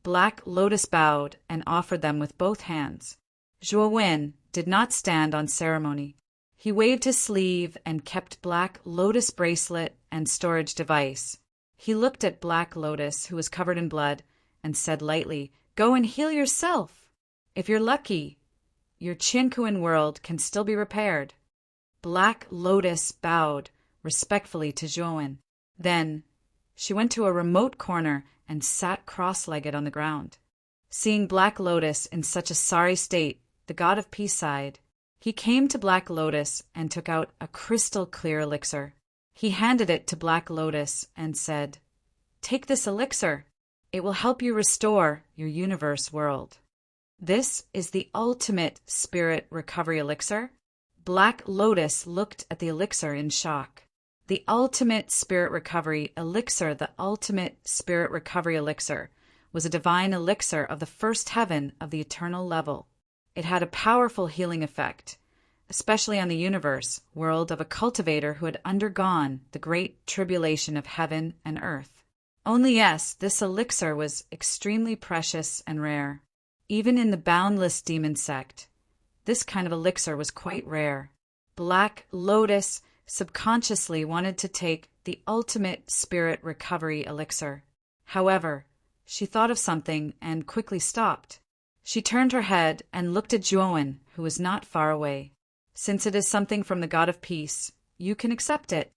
Black Lotus bowed and offered them with both hands. Zhuowen did not stand on ceremony. He waved his sleeve and kept Black Lotus bracelet and storage device. He looked at Black Lotus, who was covered in blood, and said lightly, "Go and heal yourself. If you're lucky, your Qiankuan world can still be repaired." Black Lotus bowed respectfully to Zhuowen. Then she went to a remote corner and sat cross-legged on the ground. Seeing Black Lotus in such a sorry state, the god of peace sighed. He came to Black Lotus and took out a crystal-clear elixir. He handed it to Black Lotus and said, "Take this elixir. It will help you restore your universe world." This is the ultimate spirit recovery elixir. Black Lotus looked at the elixir in shock. The ultimate spirit recovery elixir, the ultimate spirit recovery elixir, was a divine elixir of the first heaven of the eternal level. It had a powerful healing effect, especially on the universe world of a cultivator who had undergone the great tribulation of heaven and earth. Only yes, this elixir was extremely precious and rare. Even in the boundless demon sect, this kind of elixir was quite rare. Black Lotus subconsciously wanted to take the ultimate spirit recovery elixir. However, she thought of something and quickly stopped. She turned her head and looked at Zhuowen, who was not far away. "Since it is something from the god of peace, you can accept it,"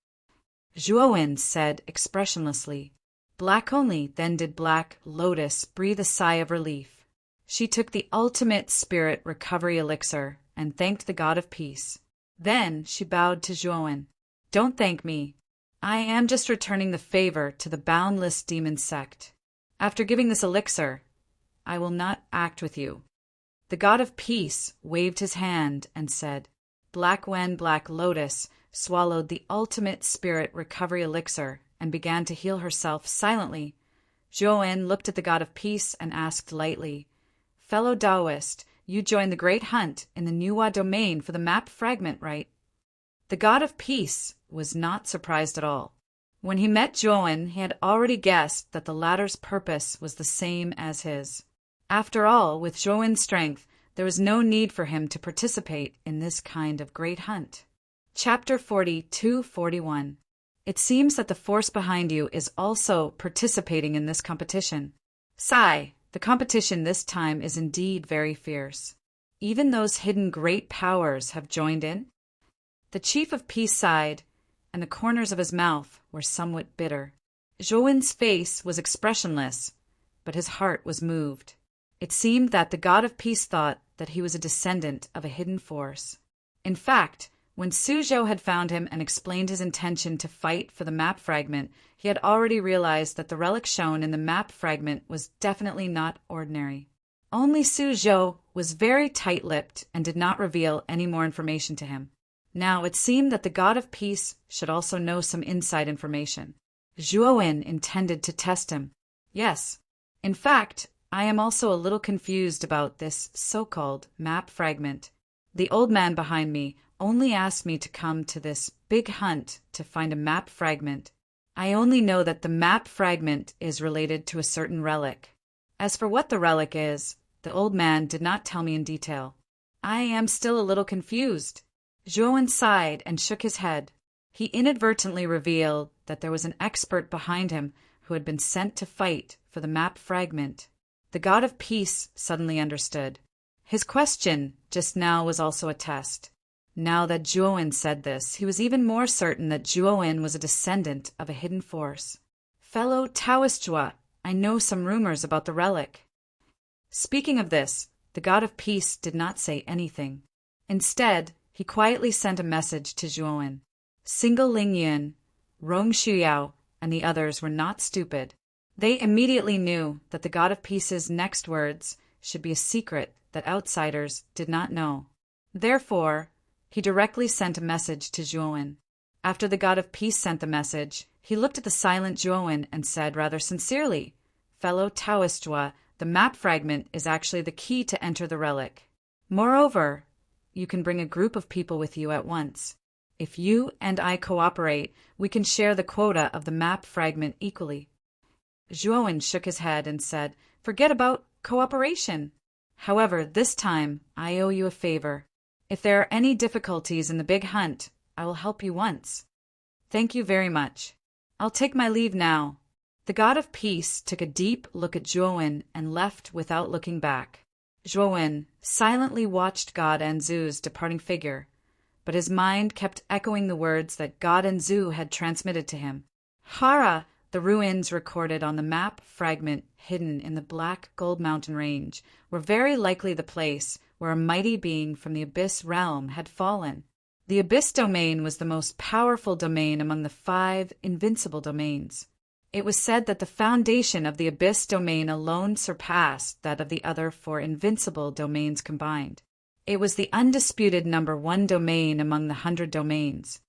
Zhuowen said expressionlessly. Black only then did Black Lotus breathe a sigh of relief. She took the ultimate spirit recovery elixir and thanked the god of peace. Then she bowed to Zhuowen. "Don't thank me. I am just returning the favor to the boundless demon sect. After giving this elixir, I will not act with you." The god of peace waved his hand and said, when Black Lotus swallowed the ultimate spirit recovery elixir and began to heal herself silently, Zhuowen looked at the god of peace and asked lightly, "Fellow Taoist, you joined the great hunt in the Nuwa domain for the map fragment, right?" The god of peace was not surprised at all. When he met Zhuowen, he had already guessed that the latter's purpose was the same as his. After all, with Zhuowen's strength, there was no need for him to participate in this kind of great hunt. Chapter 42-41. It seems that the force behind you is also participating in this competition. Sigh, the competition this time is indeed very fierce. Even those hidden great powers have joined in. The chief of peace sighed, and the corners of his mouth were somewhat bitter. Zhuowen's face was expressionless, but his heart was moved. It seemed that the god of peace thought that he was a descendant of a hidden force. In fact, when Suzhou had found him and explained his intention to fight for the map fragment, he had already realized that the relic shown in the map fragment was definitely not ordinary. Only Suzhou was very tight-lipped and did not reveal any more information to him. Now it seemed that the god of peace should also know some inside information. Zhuowen intended to test him. Yes, in fact, I am also a little confused about this so-called map fragment. The old man behind me only asked me to come to this big hunt to find a map fragment. I only know that the map fragment is related to a certain relic. As for what the relic is, the old man did not tell me in detail. I am still a little confused. Zhuowen sighed and shook his head. He inadvertently revealed that there was an expert behind him who had been sent to fight for the map fragment. The god of peace suddenly understood. His question just now was also a test. Now that Zhuowen said this, he was even more certain that Zhuowen was a descendant of a hidden force. "Fellow Taoist Zhua, I know some rumors about the relic." Speaking of this, the god of peace did not say anything. Instead, he quietly sent a message to Zhuowen. Single Lingyun, Rong Shuyao, and the others were not stupid. They immediately knew that the god of peace's next words should be a secret that outsiders did not know. Therefore, he directly sent a message to Zhuowen. After the god of peace sent the message, he looked at the silent Zhuowen and said rather sincerely, "Fellow Taoist Zhua, the map fragment is actually the key to enter the relic. Moreover, you can bring a group of people with you at once. If you and I cooperate, we can share the quota of the map fragment equally." Zhuowen shook his head and said, "Forget about cooperation. However, this time I owe you a favor. If there are any difficulties in the big hunt, I will help you once." "Thank you very much. I'll take my leave now." The god of peace took a deep look at Zhuowen and left without looking back. Zhuowen silently watched God Anzu's departing figure, but his mind kept echoing the words that God and Zhu had transmitted to him. Hara, the ruins recorded on the map fragment hidden in the Black Gold Mountain Range, were very likely the place where a mighty being from the Abyss realm had fallen. The Abyss domain was the most powerful domain among the 5 invincible domains. It was said that the foundation of the Abyss domain alone surpassed that of the other 4 invincible domains combined. It was the undisputed number 1 domain among the 100 domains.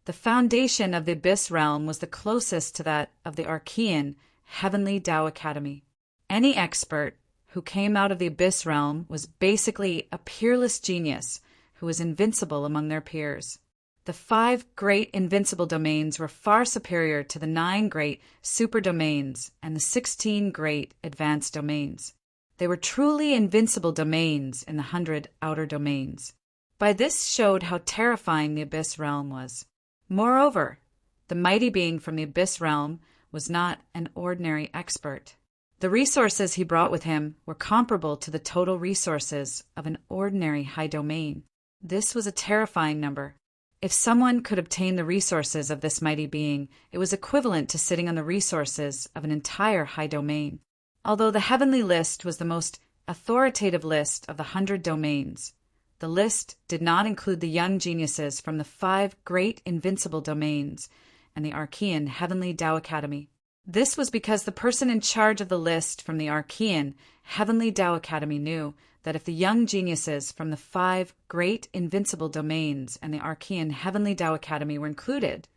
The foundation of the Abyss realm was the closest to that of the Archean Heavenly Tao Academy. Any expert who came out of the Abyss realm was basically a peerless genius who was invincible among their peers. The 5 great invincible domains were far superior to the 9 great super domains and the 16 great advanced domains. They were truly invincible domains in the 100 outer domains. By this showed how terrifying the Abyss realm was. Moreover, the mighty being from the Abyss realm was not an ordinary expert. The resources he brought with him were comparable to the total resources of an ordinary high domain. This was a terrifying number. If someone could obtain the resources of this mighty being, it was equivalent to sitting on the resources of an entire high domain. Although the heavenly list was the most authoritative list of the 100 domains, the list did not include the young geniuses from the 5 great invincible domains and the Archean Heavenly Tao Academy. This was because the person in charge of the list from the Archean Heavenly Tao Academy knew that if the young geniuses from the 5 great invincible domains and the Archean Heavenly Tao Academy were included,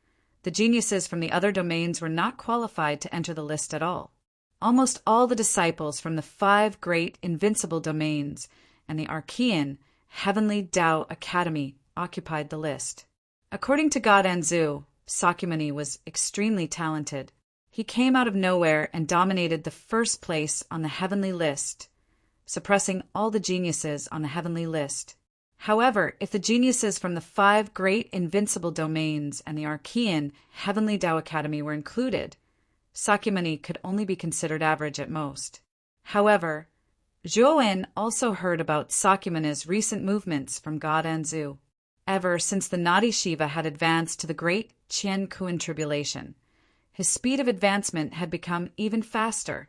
the geniuses from the other domains were not qualified to enter the list at all. Almost all the disciples from the 5 great invincible domains and the Archean Heavenly Tao Academy occupied the list. According to God and Zhu, Sakyamuni was extremely talented. He came out of nowhere and dominated the first place on the heavenly list, suppressing all the geniuses on the heavenly list. However, if the geniuses from the 5 great invincible domains and the Archean Heavenly Tao Academy were included, Sakyamuni could only be considered average at most. However, Zhuowen also heard about Sakyamuni's recent movements from God and Zhu. Ever since the Nadi Shiva had advanced to the great Qian Kuan tribulation, his speed of advancement had become even faster,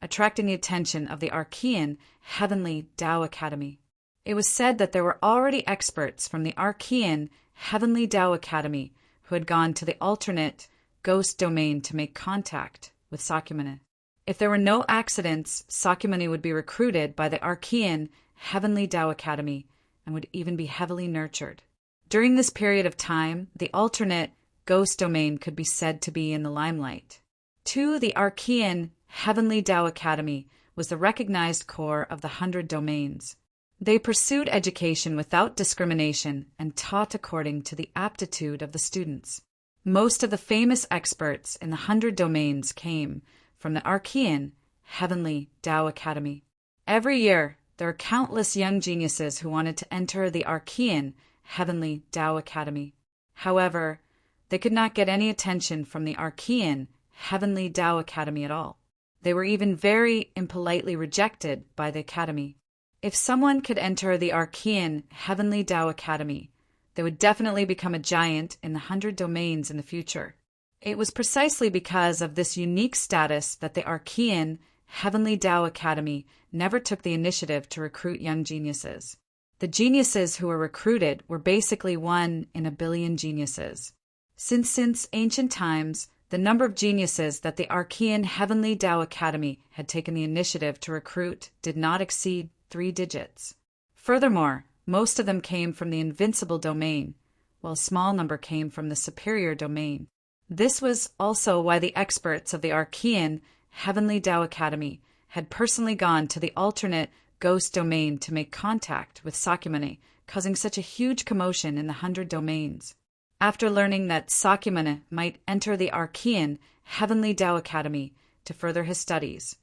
attracting the attention of the Archean Heavenly Tao Academy. It was said that there were already experts from the Archean Heavenly Tao Academy who had gone to the alternate ghost domain to make contact with Sakyamuni. If there were no accidents, Sakyamuni would be recruited by the Archean Heavenly Tao Academy and would even be heavily nurtured. During this period of time, the alternate ghost domain could be said to be in the limelight. The Archean Heavenly Tao Academy was the recognized core of the 100 domains. They pursued education without discrimination and taught according to the aptitude of the students. Most of the famous experts in the 100 domains came from the Archean Heavenly Tao Academy. Every year, there are countless young geniuses who wanted to enter the Archean Heavenly Tao Academy. However, they could not get any attention from the Archean Heavenly Tao Academy at all. They were even very impolitely rejected by the Academy. If someone could enter the Archean Heavenly Tao Academy, they would definitely become a giant in the 100 domains in the future. It was precisely because of this unique status that the Archean Heavenly Tao Academy never took the initiative to recruit young geniuses. The geniuses who were recruited were basically 1 in a billion geniuses. Since ancient times, the number of geniuses that the Archean Heavenly Tao Academy had taken the initiative to recruit did not exceed 3 digits. Furthermore, most of them came from the invincible domain, while a small number came from the superior domain. This was also why the experts of the Archean Heavenly Tao Academy had personally gone to the alternate ghost domain to make contact with Sakyamuni, causing such a huge commotion in the 100 domains. After learning that Sakyamuni might enter the Archean Heavenly Tao Academy to further his studies,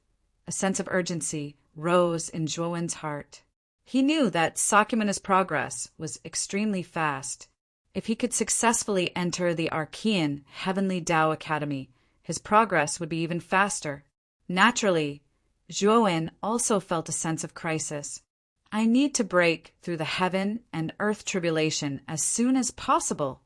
a sense of urgency rose in Zhuowen's heart. He knew that Sakyamuni's progress was extremely fast. If he could successfully enter the Archean Heavenly Tao Academy, his progress would be even faster. Naturally, Zhuowen also felt a sense of crisis. I need to break through the heaven and earth tribulation as soon as possible.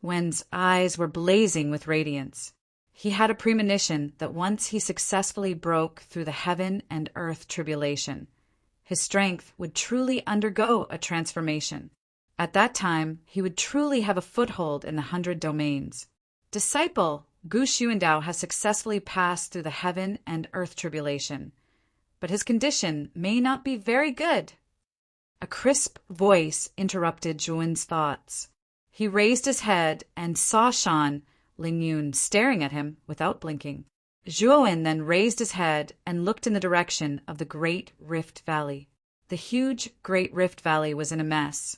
Wen's eyes were blazing with radiance. He had a premonition that once he successfully broke through the heaven and earth tribulation, his strength would truly undergo a transformation. At that time, he would truly have a foothold in the 100 domains. Disciple, Gu Xuandao has successfully passed through the heaven and earth tribulation, but his condition may not be very good. A crisp voice interrupted Zhuowen's thoughts. He raised his head and saw Shan Lingyun staring at him without blinking. Zhuowen then raised his head and looked in the direction of the Great Rift Valley. The huge Great Rift Valley was in a mess,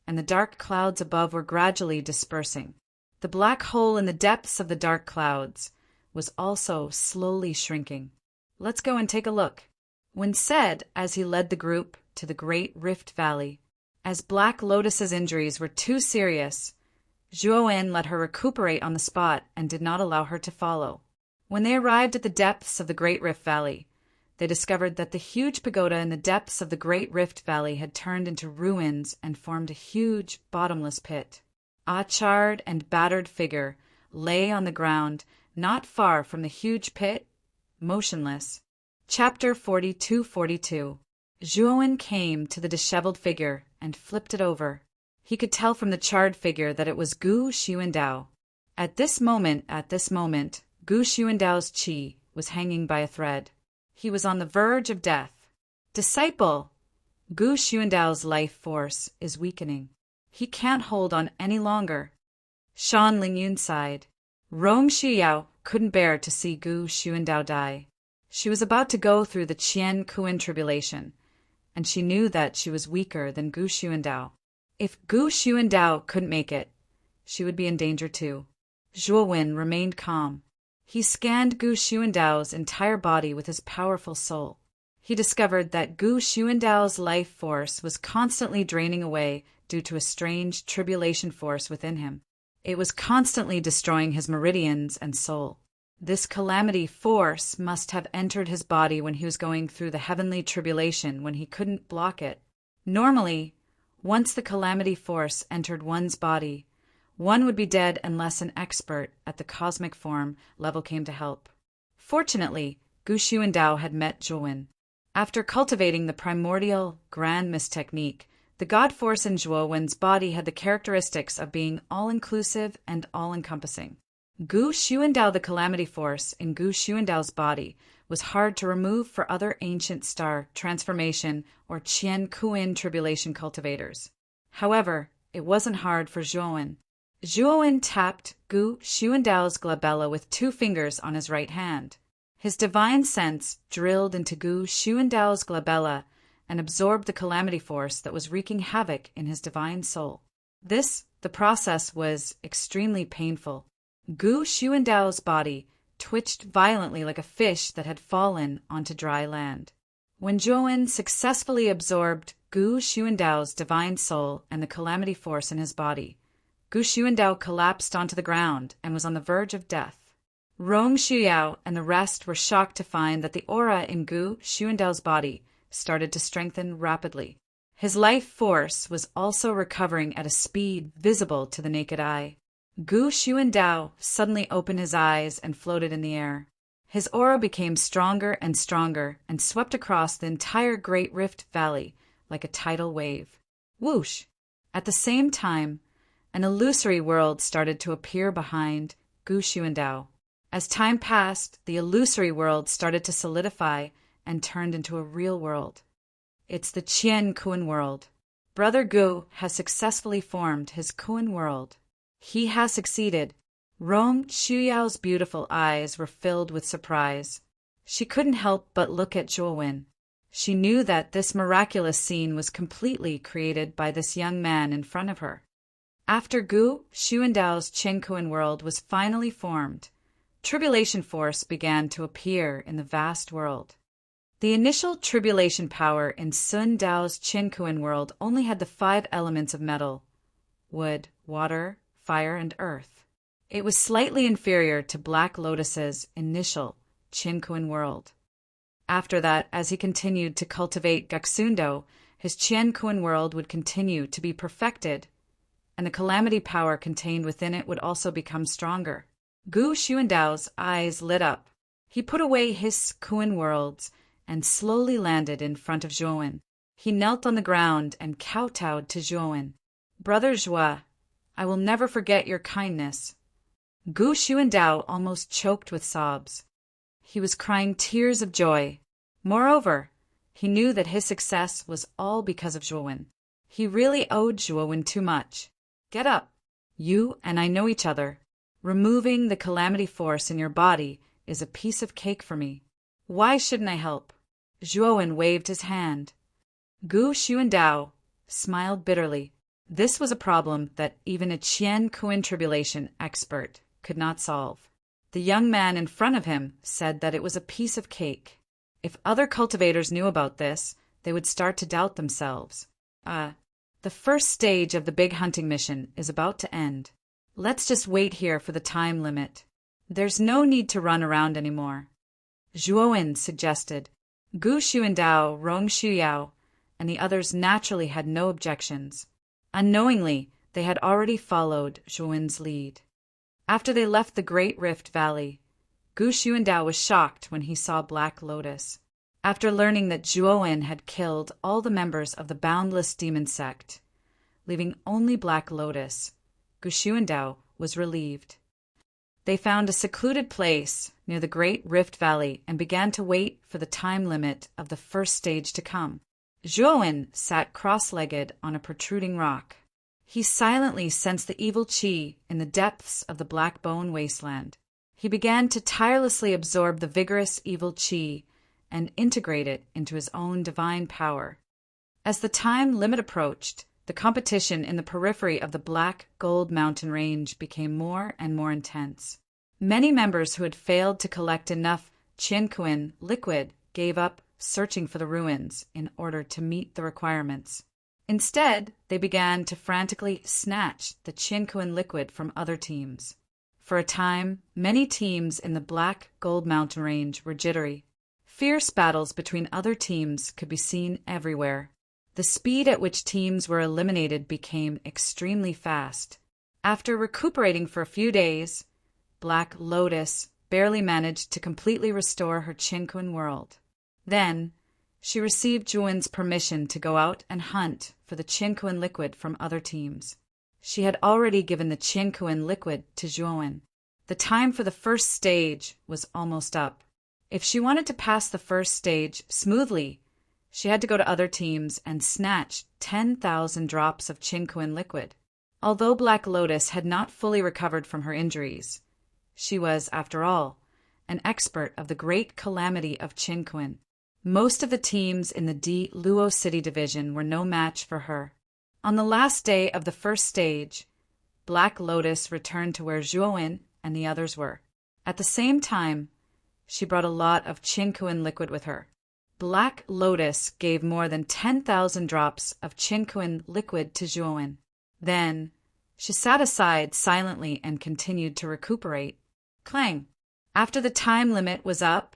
and the dark clouds above were gradually dispersing. The black hole in the depths of the dark clouds was also slowly shrinking. Let's go and take a look, Wen said as he led the group to the Great Rift Valley. As Black Lotus's injuries were too serious, Zhuowen let her recuperate on the spot and did not allow her to follow. When they arrived at the depths of the Great Rift Valley, they discovered that the huge pagoda in the depths of the Great Rift Valley had turned into ruins and formed a huge bottomless pit. A charred and battered figure lay on the ground not far from the huge pit, motionless. Chapter 42:42. Zhuowen came to the disheveled figure and flipped it over. He could tell from the charred figure that it was Gu Xuandao. At this moment, Gu Xuandao's qi was hanging by a thread. He was on the verge of death. Disciple, Gu Xuandao's life force is weakening. He can't hold on any longer. Shan Lingyun sighed. Rong Shiyao couldn't bear to see Gu Xuandao die. She was about to go through the Qian Kuan tribulation, and she knew that she was weaker than Gu Xuandao. If Gu Xuandao couldn't make it, she would be in danger too. Zhuowen remained calm. He scanned Gu Xuandao's entire body with his powerful soul. He discovered that Gu Xuandao's life force was constantly draining away due to a strange tribulation force within him. It was constantly destroying his meridians and soul. This calamity force must have entered his body when he was going through the heavenly tribulation when he couldn't block it. Normally, once the calamity force entered one's body, one would be dead unless an expert at the cosmic form level came to help. Fortunately, Gu Xuandao had met Zhuowen. After cultivating the primordial grand mist technique, the god force in Zhuowen's body had the characteristics of being all-inclusive and all-encompassing. Gu Xuandao, the calamity force in Gu Xuandao's body, was hard to remove for other ancient star transformation or Qian Kuan tribulation cultivators. However, it wasn't hard for Zhuowen. Zhuowen tapped Gu Xuandao's glabella with 2 fingers on his right hand. His divine sense drilled into Gu Xuandao's glabella and absorbed the calamity force that was wreaking havoc in his divine soul. The process was extremely painful. Gu Xuandao's body twitched violently like a fish that had fallen onto dry land. When Zhuowen successfully absorbed Gu Xuandao's divine soul and the calamity force in his body, Gu Xuandao collapsed onto the ground and was on the verge of death. Rong Shiyao and the rest were shocked to find that the aura in Gu Xuandao's body started to strengthen rapidly. His life force was also recovering at a speed visible to the naked eye. Gu Xuandao suddenly opened his eyes and floated in the air. His aura became stronger and stronger and swept across the entire Great Rift Valley like a tidal wave. Whoosh! At the same time, an illusory world started to appear behind Gu Xuandao. As time passed, the illusory world started to solidify and turned into a real world. It's the Qian Kuan world. Brother Gu has successfully formed his Kuan world. He has succeeded. Rong Shuyao's beautiful eyes were filled with surprise. She couldn't help but look at Zhuowen. She knew that this miraculous scene was completely created by this young man in front of her. After Gu Xuandao's Qiankuan world was finally formed, tribulation force began to appear in the vast world. The initial tribulation power in Sun Dao's Qiankuan world only had the 5 elements of metal: wood, water, fire, and earth. It was slightly inferior to Black Lotus's initial Qiankuan world. After that, as he continued to cultivate Gaksundo, his Qian-kun world would continue to be perfected, and the calamity power contained within it would also become stronger. Gu Xuandao's eyes lit up. He put away his Kun worlds and slowly landed in front of Zhuowen. He knelt on the ground and kowtowed to Zhuowen. "Brother Zhua, I will never forget your kindness." Gu Xuandao almost choked with sobs. He was crying tears of joy. Moreover, he knew that his success was all because of Zhuowen. He really owed Zhuowen too much. "Get up. You and I know each other. Removing the calamity force in your body is a piece of cake for me. Why shouldn't I help?" Zhuowen waved his hand. Gu Xuandao smiled bitterly. This was a problem that even a Qian-kun tribulation expert could not solve. The young man in front of him said that it was a piece of cake. If other cultivators knew about this, they would start to doubt themselves. The first stage of the big hunting mission is about to end. Let's just wait here for the time limit. There's no need to run around anymore. Zhuowen suggested. Gu Xuandao, Rong Shuyao, and the others naturally had no objections. Unknowingly, they had already followed Zhuowen's lead. After they left the Great Rift Valley, Gu Xuandao was shocked when he saw Black Lotus. After learning that Zhuowen had killed all the members of the Boundless Demon Sect, leaving only Black Lotus, Gu Xuandao was relieved. They found a secluded place near the Great Rift Valley and began to wait for the time limit of the first stage to come. Zhuowen sat cross-legged on a protruding rock. He silently sensed the evil qi in the depths of the Black Bone Wasteland. He began to tirelessly absorb the vigorous evil qi and integrate it into his own divine power. As the time limit approached, the competition in the periphery of the Black Gold Mountain Range became more and more intense. Many members who had failed to collect enough Qian-kun liquid gave up searching for the ruins in order to meet the requirements. Instead, they began to frantically snatch the Qian-kun liquid from other teams. For a time, many teams in the Black Gold Mountain Range were jittery. Fierce battles between other teams could be seen everywhere. The speed at which teams were eliminated became extremely fast. After recuperating for a few days, Black Lotus barely managed to completely restore her Qian-kun world. Then, she received Zhuowen's permission to go out and hunt for the Qian-kun liquid from other teams. She had already given the Qian-kun liquid to Zhuowen. The time for the first stage was almost up. If she wanted to pass the first stage smoothly, she had to go to other teams and snatch 10,000 drops of Qian-kun liquid. Although Black Lotus had not fully recovered from her injuries, she was, after all, an expert of the great calamity of Qian-kun. Most of the teams in the Di Luo City division were no match for her. On the last day of the first stage, Black Lotus returned to where Zhuowen and the others were. At the same time, she brought a lot of Qian-kun liquid with her. Black Lotus gave more than 10,000 drops of Qian-kun liquid to Zhuowen. Then, she sat aside silently and continued to recuperate. Clang! After the time limit was up,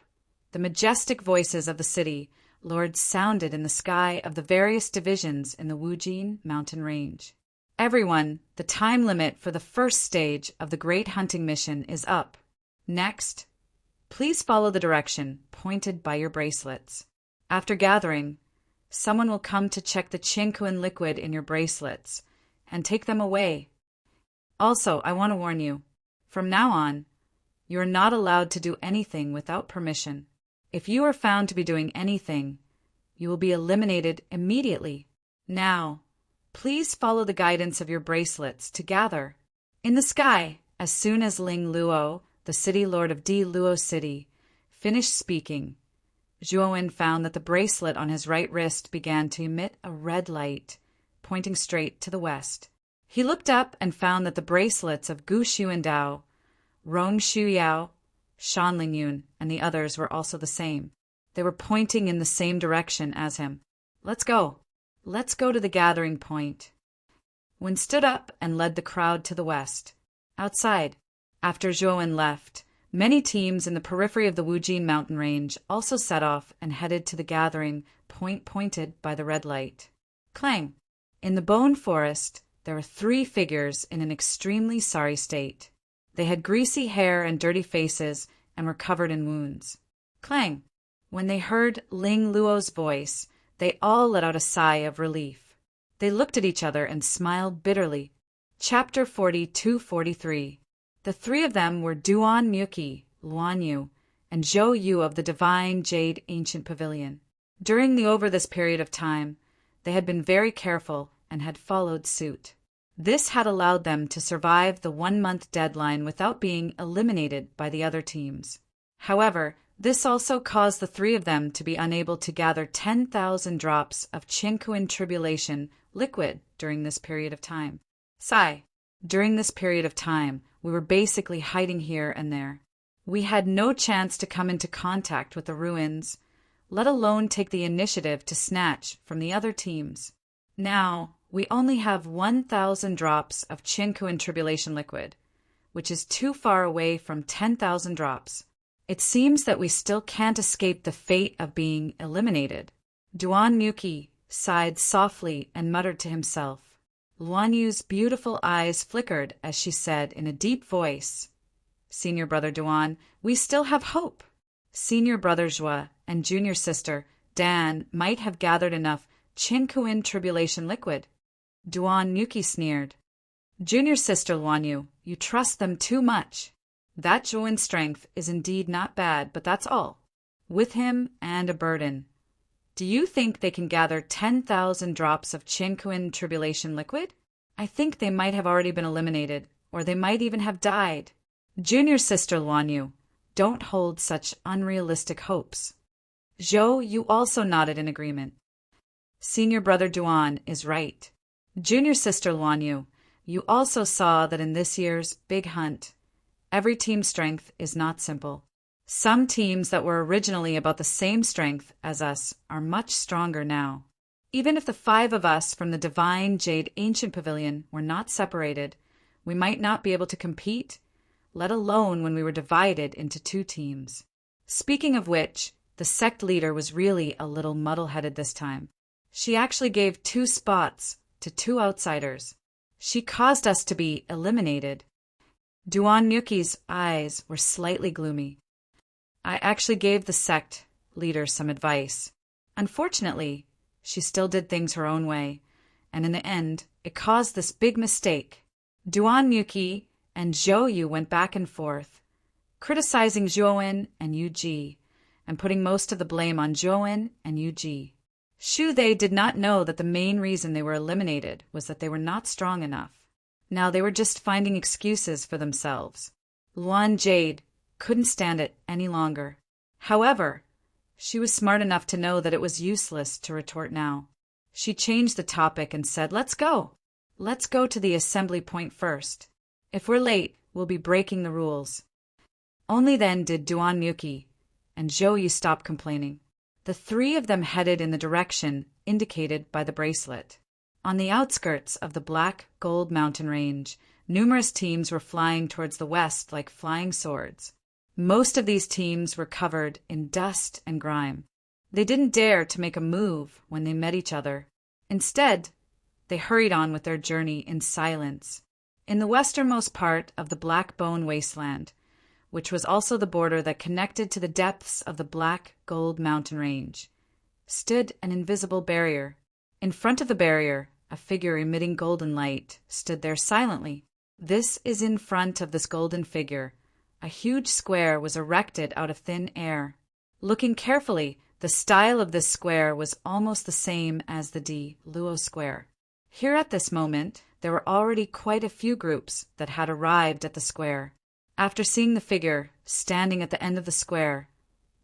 the majestic voices of the city lords sounded in the sky of the various divisions in the Wujin mountain range. Everyone, the time limit for the first stage of the Great Hunting Mission is up. Next, please follow the direction pointed by your bracelets. After gathering, someone will come to check the Qian-kun liquid in your bracelets and take them away. Also, I want to warn you, from now on, you are not allowed to do anything without permission. If you are found to be doing anything, you will be eliminated immediately. Now, please follow the guidance of your bracelets to gather. In the sky, as soon as Ling Luo, the city lord of Di Luo City, finished speaking, Zhuowen found that the bracelet on his right wrist began to emit a red light, pointing straight to the west. He looked up and found that the bracelets of Gu Xuandao, Rong Shuyao, Shan Lingyun, and the others were also the same. They were pointing in the same direction as him. Let's go. Let's go to the gathering point. Wen stood up and led the crowd to the west. Outside, after Zhuowen left, Many teams in the periphery of the Wujin mountain range also set off and headed to the gathering point pointed by the red light. Clang! In the bone forest, there were 3 figures in an extremely sorry state. They had greasy hair and dirty faces and were covered in wounds. Clang! When they heard Ling Luo's voice, they all let out a sigh of relief. They looked at each other and smiled bitterly. Chapter 42-43. The 3 of them were Duan Muki, Luan Yu, and Zhou Yu of the Divine Jade Ancient Pavilion. During this period of time, they had been very careful and had followed suit. This had allowed them to survive the 1-month deadline without being eliminated by the other teams. However, this also caused the 3 of them to be unable to gather 10,000 drops of Qinkuan Tribulation liquid during this period of time. Sigh. During this period of time, we were basically hiding here and there. We had no chance to come into contact with the ruins, let alone take the initiative to snatch from the other teams. Now, we only have 1,000 drops of Qinkuan Tribulation liquid, which is too far away from 10,000 drops. It seems that we still can't escape the fate of being eliminated. Duan Muki sighed softly and muttered to himself. Luan Yu's beautiful eyes flickered as she said in a deep voice, "Senior brother Duan, we still have hope. Senior brother Zhua and junior sister Dan might have gathered enough Qinkuan Tribulation liquid." Duan Muki sneered. "Junior sister Luan Yu, you trust them too much. That Zhuan's strength is indeed not bad, but that's all. With him and a burden. Do you think they can gather 10,000 drops of Qinkuan Tribulation liquid? I think they might have already been eliminated, or they might even have died. Junior sister Luan Yu, don't hold such unrealistic hopes." Zhou Yu also nodded in agreement. "Senior brother Duan is right. Junior sister Luan Yu, you also saw that in this year's big hunt, every team's strength is not simple. Some teams that were originally about the same strength as us are much stronger now. Even if the 5 of us from the Divine Jade Ancient Pavilion were not separated, we might not be able to compete, let alone when we were divided into 2 teams. Speaking of which, the sect leader was really a little muddle-headed this time. She actually gave 2 spots to 2 outsiders. She caused us to be eliminated." Duan Muki's eyes were slightly gloomy. "I actually gave the sect leader some advice. Unfortunately, she still did things her own way, and in the end, it caused this big mistake." Duan Muki and Zhou Yu went back and forth, criticizing Zhouwen and Yu Ji, and putting most of the blame on Zhouwen and Yu Ji. Shu They did not know that the main reason they were eliminated was that they were not strong enough. Now they were just finding excuses for themselves. Luan Jade couldn't stand it any longer. However, she was smart enough to know that it was useless to retort now. She changed the topic and said, "Let's go. Let's go to the assembly point first. If we're late, we'll be breaking the rules." Only then did Duan Muki and Zhou Yu stop complaining. The 3 of them headed in the direction indicated by the bracelet. On the outskirts of the Black Gold Mountain Range, numerous teams were flying towards the west like flying swords. Most of these teams were covered in dust and grime. They didn't dare to make a move when they met each other. Instead, they hurried on with their journey in silence. In the westernmost part of the Black Bone Wasteland, which was also the border that connected to the depths of the Black Gold Mountain Range, stood an invisible barrier. In front of the barrier, a figure emitting golden light stood there silently. This is in front of this golden figure. A huge square was erected out of thin air. Looking carefully, the style of this square was almost the same as the Di Luo Square. Here at this moment, there were already quite a few groups that had arrived at the square. After seeing the figure standing at the end of the square,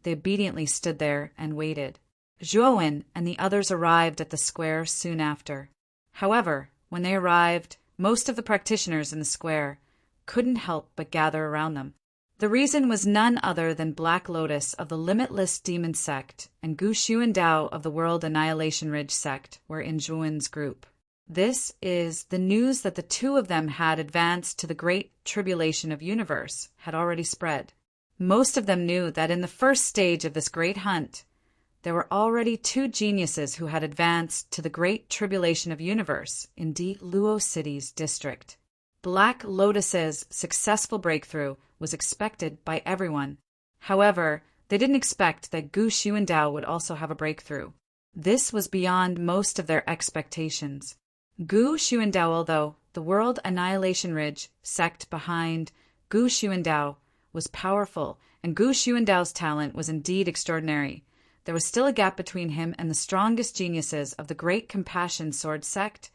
they obediently stood there and waited. Zhouwen and the others arrived at the square soon after. However, when they arrived, most of the practitioners in the square couldn't help but gather around them. The reason was none other than Black Lotus of the Limitless Demon Sect and Gu Xuan Dao of the World Annihilation Ridge Sect were in Zhuan's group. This is the news that the 2 of them had advanced to the Great Tribulation of Universe had already spread. Most of them knew that in the first stage of this great hunt, there were already two geniuses who had advanced to the Great Tribulation of Universe in Di Luo City's district. Black Lotus's successful breakthrough was expected by everyone. However, they didn't expect that Gu Xuandao would also have a breakthrough. This was beyond most of their expectations. Gu Xuandao, although the World Annihilation Ridge sect behind Gu Xuandao was powerful, and Gu Xuandao's talent was indeed extraordinary, there was still a gap between him and the strongest geniuses of the Great Compassion Sword sect,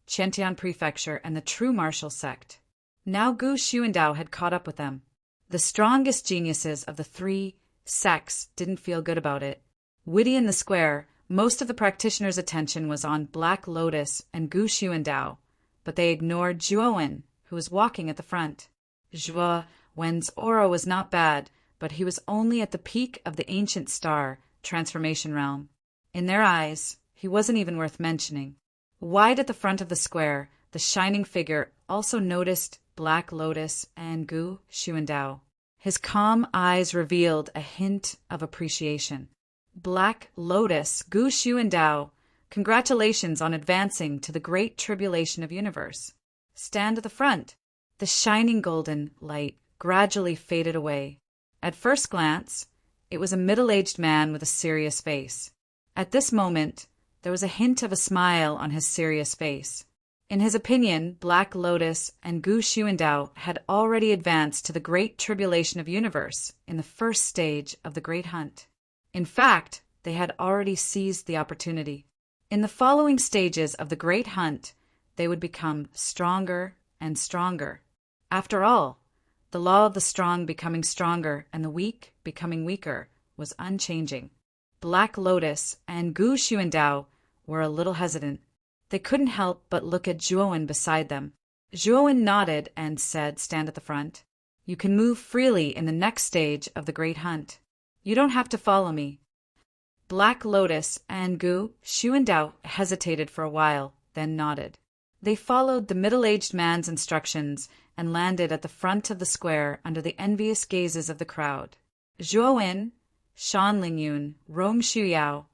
Qiantian Prefecture, and the True Martial sect. Now Gu Xuandao had caught up with them. The strongest geniuses of the three sects didn't feel good about it. Witty in the square, most of the practitioners' attention was on Black Lotus and Gu Xuandao, but they ignored Zhuowen, who was walking at the front. Zhuowen's aura was not bad, but he was only at the peak of the ancient star transformation realm. In their eyes, he wasn't even worth mentioning. Wide at the front of the square, the shining figure also noticed Black Lotus and Gu Xuandao. His calm eyes revealed a hint of appreciation. Black Lotus, Gu Xuandao, congratulations on advancing to the Great Tribulation of Universe. Stand at the front. The shining golden light gradually faded away. At first glance, it was a middle-aged man with a serious face. At this moment, there was a hint of a smile on his serious face. In his opinion, Black Lotus and Gu Xuandao had already advanced to the Great Tribulation of Universe in the first stage of the Great Hunt. In fact, they had already seized the opportunity. In the following stages of the Great Hunt, they would become stronger and stronger. After all, the law of the strong becoming stronger and the weak becoming weaker was unchanging. Black Lotus and Gu Xuandao were a little hesitant. They couldn't help but look at Zhuowen beside them. Zhuowen nodded and said, "Stand at the front. You can move freely in the next stage of the Great Hunt. You don't have to follow me." Black Lotus and Gu Xuandao hesitated for a while, then nodded. They followed the middle-aged man's instructions and landed at the front of the square under the envious gazes of the crowd. Zhuowen, Shan Lingyun, Rome Shuyao,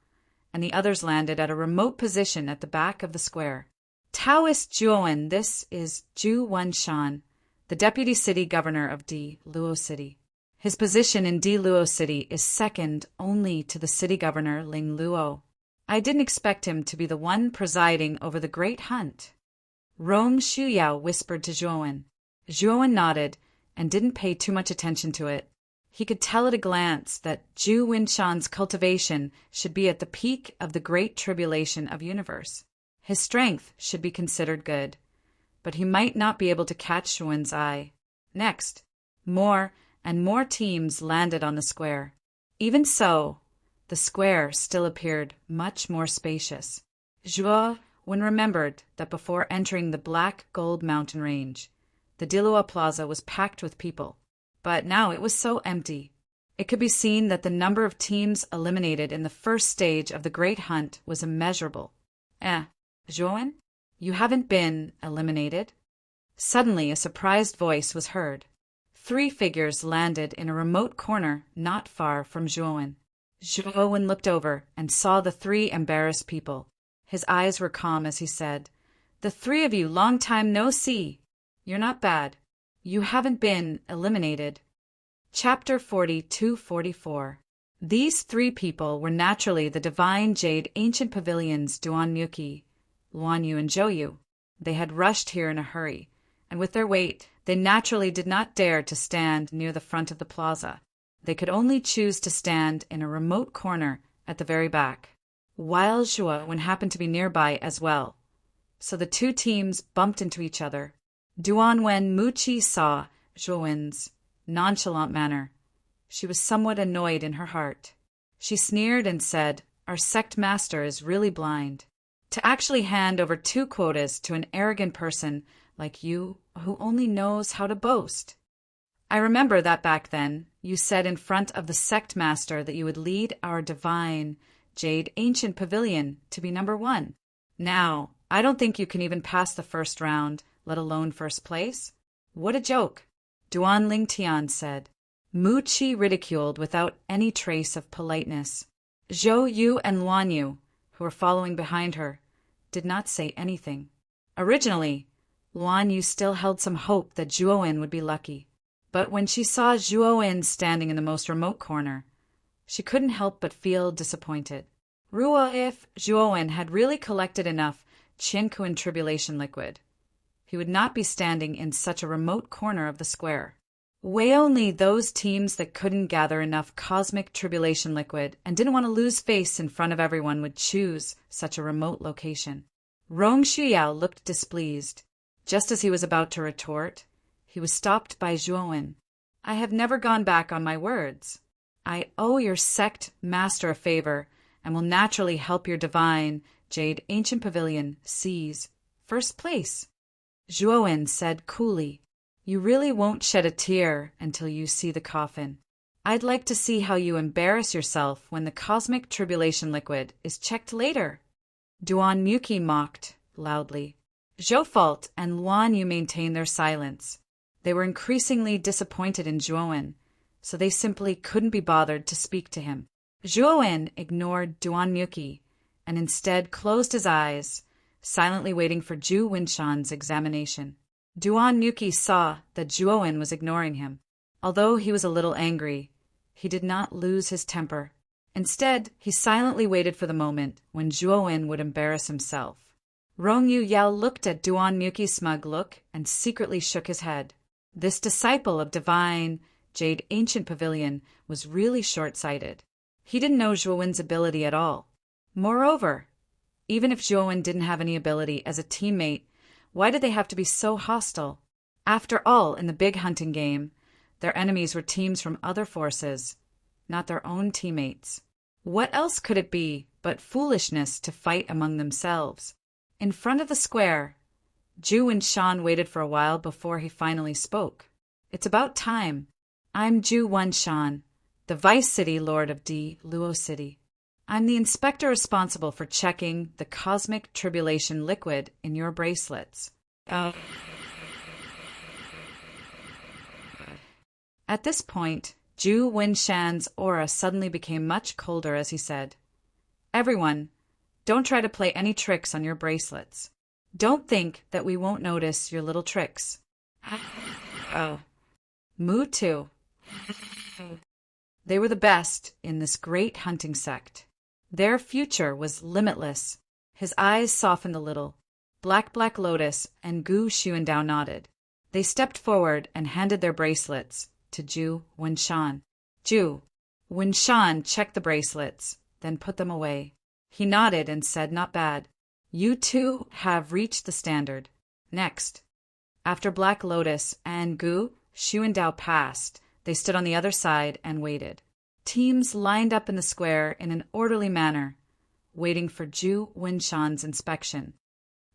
and the others landed at a remote position at the back of the square. Taoist Zhuowen, this is Zhu Wenshan, the deputy city governor of Di Luo City. His position in Di Luo City is second only to the city governor Ling Luo. I didn't expect him to be the one presiding over the great hunt. Rome Shuyao whispered to Zhuowen. Zhuowen nodded and didn't pay too much attention to it. He could tell at a glance that Zhu Winshan's cultivation should be at the peak of the Great Tribulation of Universe. His strength should be considered good, but he might not be able to catch Zhuowen's eye. Next, more and more teams landed on the square. Even so, the square still appeared much more spacious. Zhuowen remembered that before entering the Black Gold Mountain Range, the Dilua Plaza was packed with people. But now it was so empty. It could be seen that the number of teams eliminated in the first stage of the Great Hunt was immeasurable. Zhuowen, you haven't been eliminated? Suddenly a surprised voice was heard. 3 figures landed in a remote corner not far from Zhuowen. Zhuowen looked over and saw the 3 embarrassed people. His eyes were calm as he said, "The 3 of you, long time no see. You're not bad. You haven't been eliminated." Chapter 42-44. These 3 people were naturally the divine jade ancient pavilions Duanyuki, Luanyu, and Zhouyu. They had rushed here in a hurry, and with their weight, they naturally did not dare to stand near the front of the plaza. They could only choose to stand in a remote corner at the very back, while Zhuowen happened to be nearby as well. So the 2 teams bumped into each other. Duanwen Muqi saw Zhuowen's nonchalant manner. She was somewhat annoyed in her heart. She sneered and said, "Our sect master is really blind. To actually hand over 2 quotas to an arrogant person like you who only knows how to boast. I remember that back then you said in front of the sect master that you would lead our divine jade ancient pavilion to be number 1. Now, I don't think you can even pass the first round, let alone first place. What a joke." Duan Lingtian said. Mu Chi ridiculed without any trace of politeness. Zhou Yu and Luan Yu, who were following behind her, did not say anything. Originally, Luan Yu still held some hope that Zhuowen would be lucky. But when she saw Zhuowen standing in the most remote corner, she couldn't help but feel disappointed. If Zhuowen had really collected enough Qiankuan tribulation liquid, he would not be standing in such a remote corner of the square. Only those teams that couldn't gather enough cosmic tribulation liquid and didn't want to lose face in front of everyone would choose such a remote location. Rong Shuyao looked displeased. Just as he was about to retort, he was stopped by Zhuowen. I have never gone back on my words. I owe your sect master a favor and will naturally help your divine Jade Ancient Pavilion seize first place. Zhuowen said coolly, You really won't shed a tear until you see the coffin. I'd like to see how you embarrass yourself when the cosmic tribulation liquid is checked later. Duan Muki mocked loudly. Zhou Fault and Luan Yu maintained their silence. They were increasingly disappointed in Zhuowen, so they simply couldn't be bothered to speak to him. Zhuowen ignored Duan Muki and instead closed his eyes, silently waiting for Zhu Winshan's examination. Duan Muki saw that Zhuowen was ignoring him. Although he was a little angry, he did not lose his temper. Instead, he silently waited for the moment when Zhuowen would embarrass himself. Rong Yu Yao looked at Duan Muki's smug look and secretly shook his head. This disciple of divine Jade Ancient Pavilion was really short-sighted. He didn't know Zhuowen's ability at all. Moreover, even if Zhuowen didn't have any ability as a teammate, why did they have to be so hostile? After all, in the big hunting game, their enemies were teams from other forces, not their own teammates. What else could it be but foolishness to fight among themselves? In front of the square, Zhu Winshan waited for a while before he finally spoke. It's about time. I'm Zhu Winshan, the Vice City Lord of Di Luo City. I'm the inspector responsible for checking the cosmic tribulation liquid in your bracelets. At this point, Zhu Winshan's aura suddenly became much colder as he said, Everyone, don't try to play any tricks on your bracelets. Don't think that we won't notice your little tricks. Mu too. They were the best in this great hunting sect. Their future was limitless. His eyes softened a little. Black Lotus and Gu Xuandao nodded. They stepped forward and handed their bracelets to Zhu Winshan. Zhu Winshan checked the bracelets, then put them away. He nodded and said, Not bad. You two have reached the standard. Next. After Black Lotus and Gu Xuandao passed, they stood on the other side and waited. Teams lined up in the square in an orderly manner, waiting for Zhu Winshan's inspection.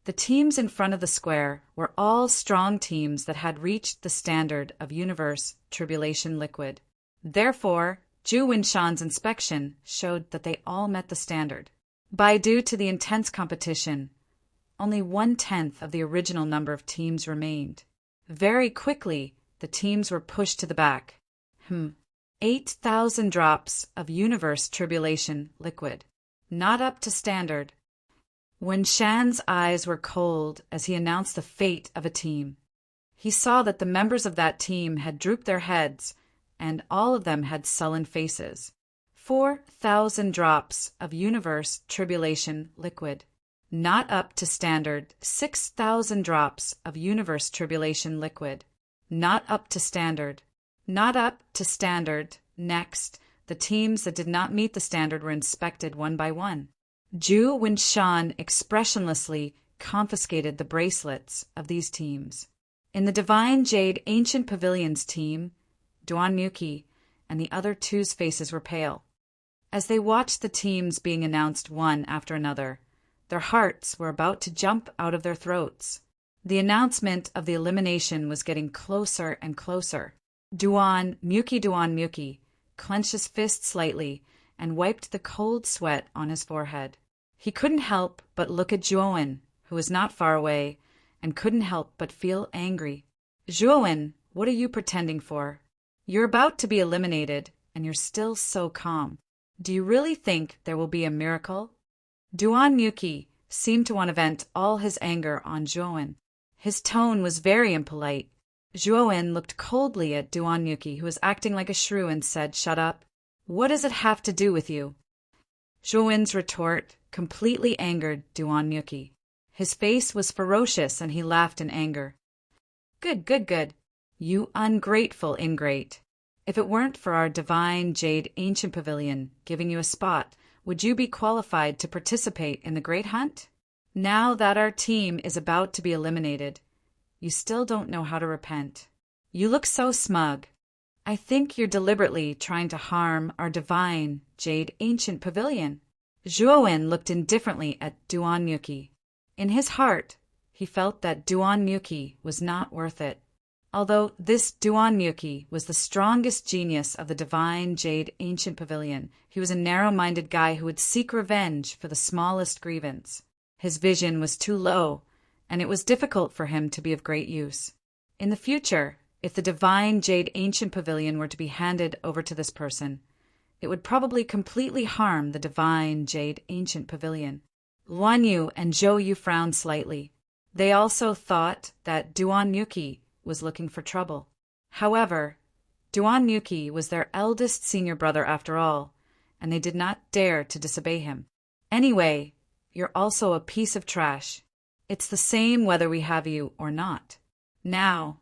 The teams in front of the square were all strong teams that had reached the standard of universe tribulation liquid. Therefore, Zhu Winshan's inspection showed that they all met the standard. Due to the intense competition, only 1/10 of the original number of teams remained. Very quickly, the teams were pushed to the back. 8,000 drops of universe tribulation liquid. Not up to standard. When Shan's eyes were cold as he announced the fate of a team, he saw that the members of that team had drooped their heads, and all of them had sullen faces. 4,000 drops of universe tribulation liquid. Not up to standard. 6,000 drops of universe tribulation liquid. Not up to standard. Not up to standard. Next, the teams that did not meet the standard were inspected one by one. Zhu Winshan expressionlessly confiscated the bracelets of these teams. In the Divine Jade Ancient Pavilion's team, Duan Muki and the other two's faces were pale. As they watched the teams being announced one after another, their hearts were about to jump out of their throats. The announcement of the elimination was getting closer and closer. Duan Muki clenched his fist slightly and wiped the cold sweat on his forehead. He couldn't help but look at Zhuowen, who was not far away, and couldn't help but feel angry. Zhuowen, what are you pretending for? You're about to be eliminated, and you're still so calm. Do you really think there will be a miracle? Duan Yuki seemed to want to vent all his anger on Zhuowen. His tone was very impolite. Zhuowen looked coldly at Duan Yuki, who was acting like a shrew, and said, "Shut up. What does it have to do with you?" Zhuowen's retort completely angered Duan Yuki. His face was ferocious, and he laughed in anger. Good, good, good. You ungrateful ingrate. If it weren't for our divine jade ancient pavilion giving you a spot, would you be qualified to participate in the great hunt? Now that our team is about to be eliminated, you still don't know how to repent. You look so smug. I think you're deliberately trying to harm our divine jade ancient pavilion. Zhuowen looked indifferently at Duan Yuki. In his heart, he felt that Duan Yuki was not worth it. Although this Duan Yuki was the strongest genius of the divine jade ancient pavilion, he was a narrow-minded guy who would seek revenge for the smallest grievance. His vision was too low, and it was difficult for him to be of great use. In the future, if the divine jade ancient pavilion were to be handed over to this person, it would probably completely harm the divine jade ancient pavilion. Luan Yu and Zhou Yu frowned slightly. They also thought that Duan Yuki was looking for trouble. However, Duan Yuki was their eldest senior brother after all, and they did not dare to disobey him. Anyway, you're also a piece of trash. It's the same whether we have you or not. Now,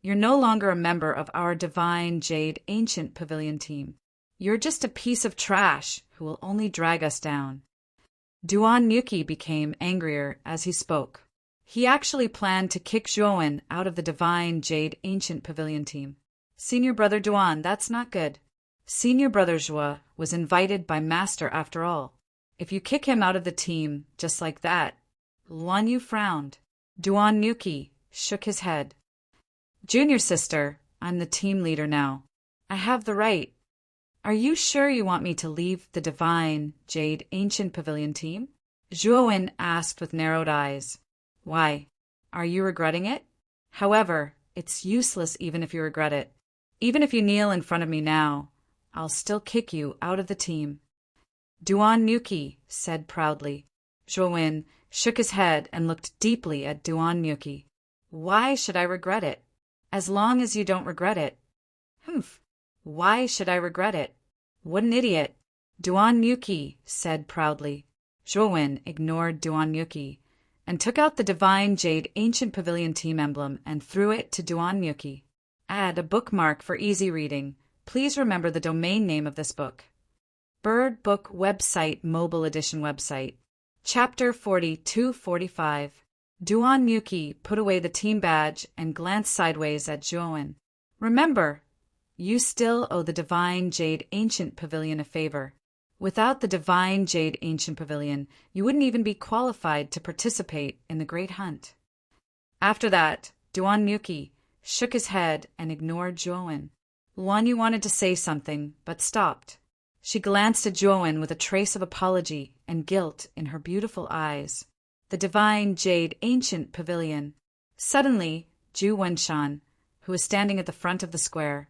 you're no longer a member of our divine jade ancient pavilion team. You're just a piece of trash who will only drag us down. Duan Yuki became angrier as he spoke. He actually planned to kick Zhuowen out of the divine jade ancient pavilion team. Senior brother Duan, that's not good. Senior brother Zhuo was invited by master after all. If you kick him out of the team just like that, Luan Yu frowned. Duan Yuki shook his head. Junior sister, I'm the team leader now. I have the right. Are you sure you want me to leave the divine jade ancient pavilion team? Zhuowen asked with narrowed eyes. Why? Are you regretting it? However, it's useless even if you regret it. Even if you kneel in front of me now, I'll still kick you out of the team. Duan Yuki said proudly. Zhuowen shook his head and looked deeply at Duan Yuki. Why should I regret it? As long as you don't regret it. Humph. Why should I regret it? What an idiot. Duan Yuki said proudly. Zhuowen ignored Duan Yuki and took out the divine jade ancient pavilion team emblem and threw it to Duan Yuki. Add a bookmark for easy reading. Please remember the domain name of this book. Bird Book Website Mobile Edition Website. Chapter 42-45. Duan Yuki put away the team badge and glanced sideways at Zhuowen. Remember, you still owe the divine jade ancient pavilion a favor. Without the divine jade ancient pavilion, you wouldn't even be qualified to participate in the great hunt. After that, Duan Yuki shook his head and ignored Zhuowen. Luan Yu wanted to say something, but stopped. She glanced at Zhuowen with a trace of apology and guilt in her beautiful eyes. The divine jade ancient pavilion. Suddenly, Zhu Wenshan, who was standing at the front of the square,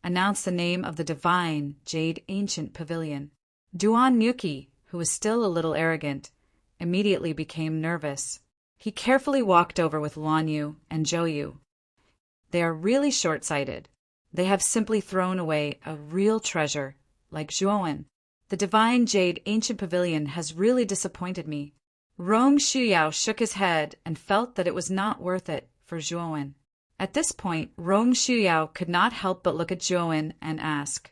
announced the name of the divine jade ancient pavilion. Duan Yuki, who was still a little arrogant, immediately became nervous. He carefully walked over with Luan Yu and Zhou Yu. They are really short-sighted. They have simply thrown away a real treasure, like Zhuowen. The divine jade ancient pavilion has really disappointed me. Rong Shuyao shook his head and felt that it was not worth it for Zhuowen. At this point, Rong Shuyao could not help but look at Zhuowen and ask,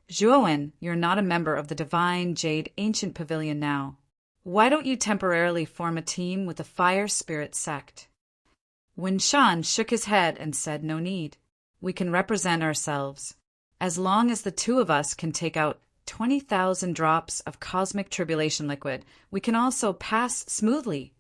Zhuowen, you're not a member of the divine jade ancient pavilion now. Why don't you temporarily form a team with the fire spirit sect? Wen Shan shook his head and said no need. We can represent ourselves. As long as the two of us can take out 20,000 drops of cosmic tribulation liquid, we can also pass smoothly.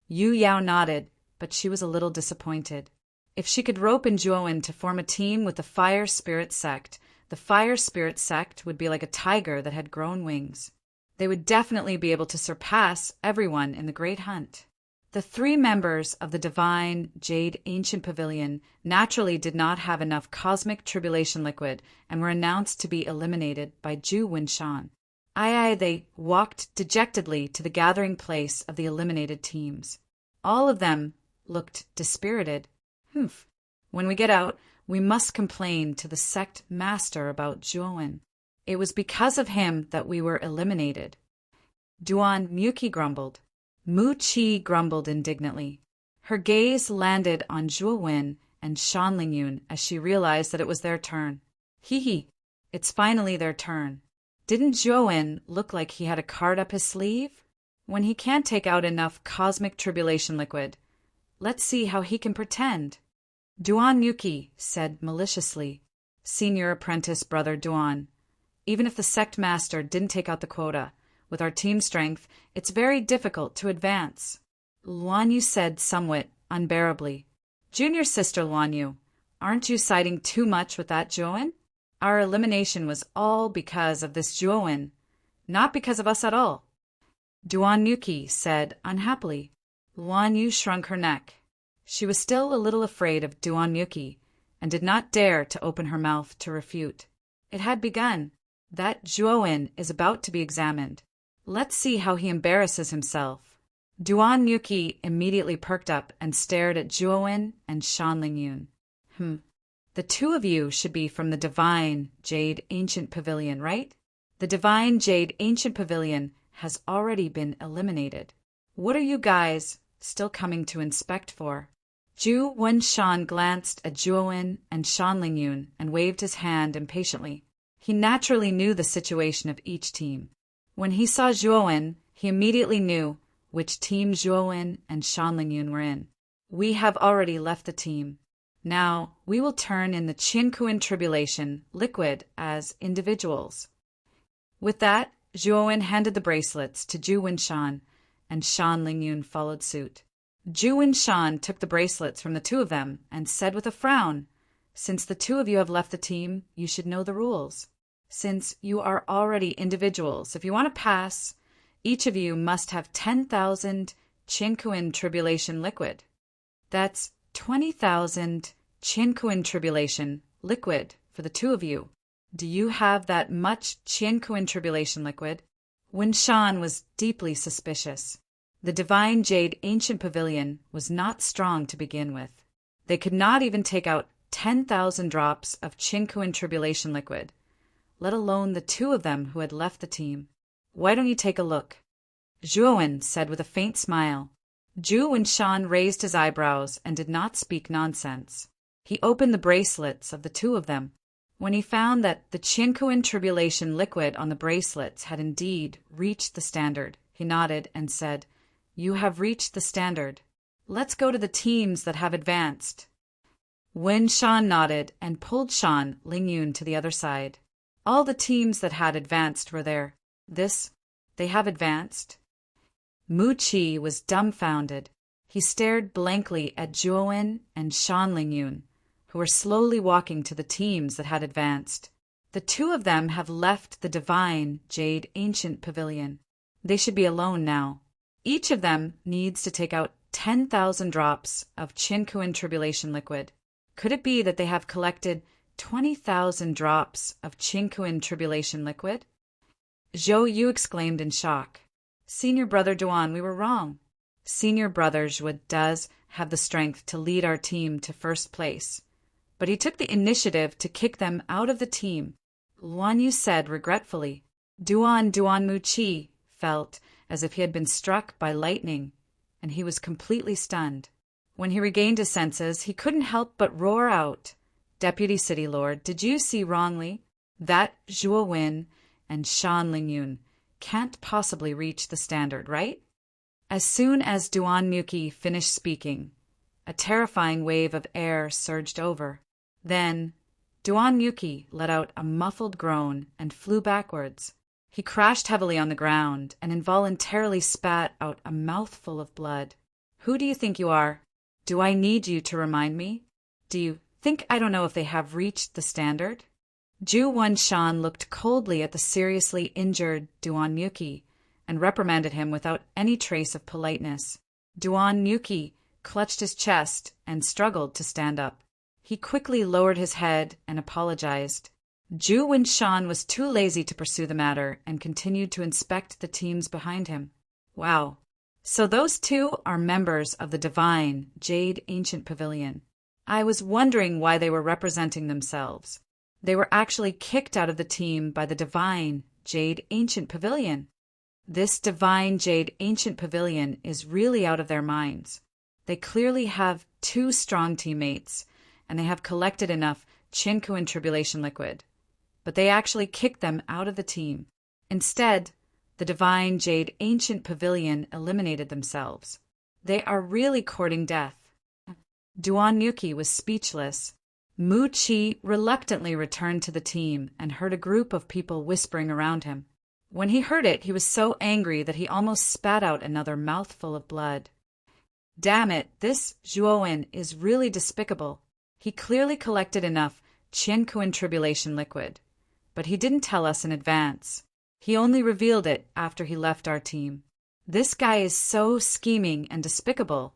Yu Yao nodded, but she was a little disappointed. If she could rope in Zhuowen to form a team with the fire spirit sect, the fire spirit sect would be like a tiger that had grown wings. They would definitely be able to surpass everyone in the great hunt. The three members of the divine Jade Ancient Pavilion naturally did not have enough cosmic tribulation liquid and were announced to be eliminated by Zhu Wenshan. They walked dejectedly to the gathering place of the eliminated teams. All of them looked dispirited. When we get out, we must complain to the sect master about Zhuowen. It was because of him that we were eliminated. Duan Muki grumbled. Mu Qi grumbled indignantly. Her gaze landed on Zhuowen and Shan Lingyun as she realized that it was their turn. It's finally their turn. Didn't Zhuowen look like he had a card up his sleeve? When he can't take out enough cosmic tribulation liquid, let's see how he can pretend. Duan Yuki said maliciously, Senior apprentice brother Duan, even if the sect master didn't take out the quota, with our team strength, it's very difficult to advance. Luan Yu said somewhat unbearably. Junior sister Luan Yu, aren't you siding too much with that Zhuowen? Our elimination was all because of this Zhuowen, not because of us at all. Duan Yuki said unhappily. Luan Yu shrunk her neck. She was still a little afraid of Duan Yuki and did not dare to open her mouth to refute. It had begun. That Zhuowen is about to be examined. Let's see how he embarrasses himself. Duan Yuki immediately perked up and stared at Zhuowen and Shan Lingyun. The two of you should be from the divine Jade Ancient Pavilion, right? The divine Jade Ancient Pavilion has already been eliminated. What are you guys still coming to inspect for? Zhu Wenshan glanced at Zhuowen and Shan Lingyun and waved his hand impatiently. He naturally knew the situation of each team. When he saw Zhuowen, he immediately knew which team Zhuowen and Shan Lingyun were in. We have already left the team. Now, we will turn in the Qinkuan Tribulation liquid as individuals. With that, Zhuowen handed the bracelets to Zhu Wenshan, and Shan Lingyun followed suit. Zhu Wenshan took the bracelets from the two of them and said with a frown, Since the two of you have left the team, you should know the rules. Since you are already individuals, if you want to pass, each of you must have 10,000 Qinkuan Tribulation liquid. That's 20,000 Qinkuan Tribulation liquid for the two of you. Do you have that much Qinkuan Tribulation liquid? Wenshan was deeply suspicious. The divine Jade Ancient Pavilion was not strong to begin with. They could not even take out 10,000 drops of Qinkuan Tribulation liquid, let alone the two of them who had left the team. Why don't you take a look? Zhuowen said with a faint smile. Zhu Wenshan raised his eyebrows and did not speak nonsense. He opened the bracelets of the two of them. When he found that the Qinkuan Tribulation liquid on the bracelets had indeed reached the standard, he nodded and said, You have reached the standard. Let's go to the teams that have advanced. Wenshan nodded and pulled Shan Lingyun to the other side. All the teams that had advanced were there. They have advanced? Mu Qi was dumbfounded. He stared blankly at Zhuowen and Shan Lingyun, who were slowly walking to the teams that had advanced. The two of them have left the divine Jade Ancient Pavilion. They should be alone now. Each of them needs to take out 10,000 drops of Qinkuan Tribulation liquid. Could it be that they have collected 20,000 drops of Qinkuan Tribulation liquid? Zhou Yu exclaimed in shock. Senior brother Duan, we were wrong. Senior brother Zhuo does have the strength to lead our team to first place, but he took the initiative to kick them out of the team. Luan Yu said regretfully. Duan Mu Qi felt as if he had been struck by lightning, and he was completely stunned. When he regained his senses, he couldn't help but roar out, Deputy City Lord, did you see wrongly? That Zhuowen and Shan Lingyun can't possibly reach the standard, right? As soon as Duan Muki finished speaking, a terrifying wave of air surged over. Then, Duan Muki let out a muffled groan and flew backwards. He crashed heavily on the ground and involuntarily spat out a mouthful of blood. Who do you think you are? Do I need you to remind me? Do you think I don't know if they have reached the standard? Zhu Wenshan looked coldly at the seriously injured Duan Muki and reprimanded him without any trace of politeness. Duan Yuki clutched his chest and struggled to stand up. He quickly lowered his head and apologized. Zhu Winshan was too lazy to pursue the matter and continued to inspect the teams behind him. Wow. So those two are members of the Divine Jade Ancient Pavilion. I was wondering why they were representing themselves. They were actually kicked out of the team by the Divine Jade Ancient Pavilion. This Divine Jade Ancient Pavilion is really out of their minds. They clearly have two strong teammates, and they have collected enough Chinku and Tribulation liquid. But they actually kicked them out of the team. Instead, the Divine Jade Ancient Pavilion eliminated themselves. They are really courting death. Duan Yuki was speechless. Mu Qi reluctantly returned to the team and heard a group of people whispering around him. When he heard it, he was so angry that he almost spat out another mouthful of blood. Damn it, this Zhuowen is really despicable. He clearly collected enough Qiankuan Tribulation liquid, but he didn't tell us in advance. He only revealed it after he left our team. This guy is so scheming and despicable,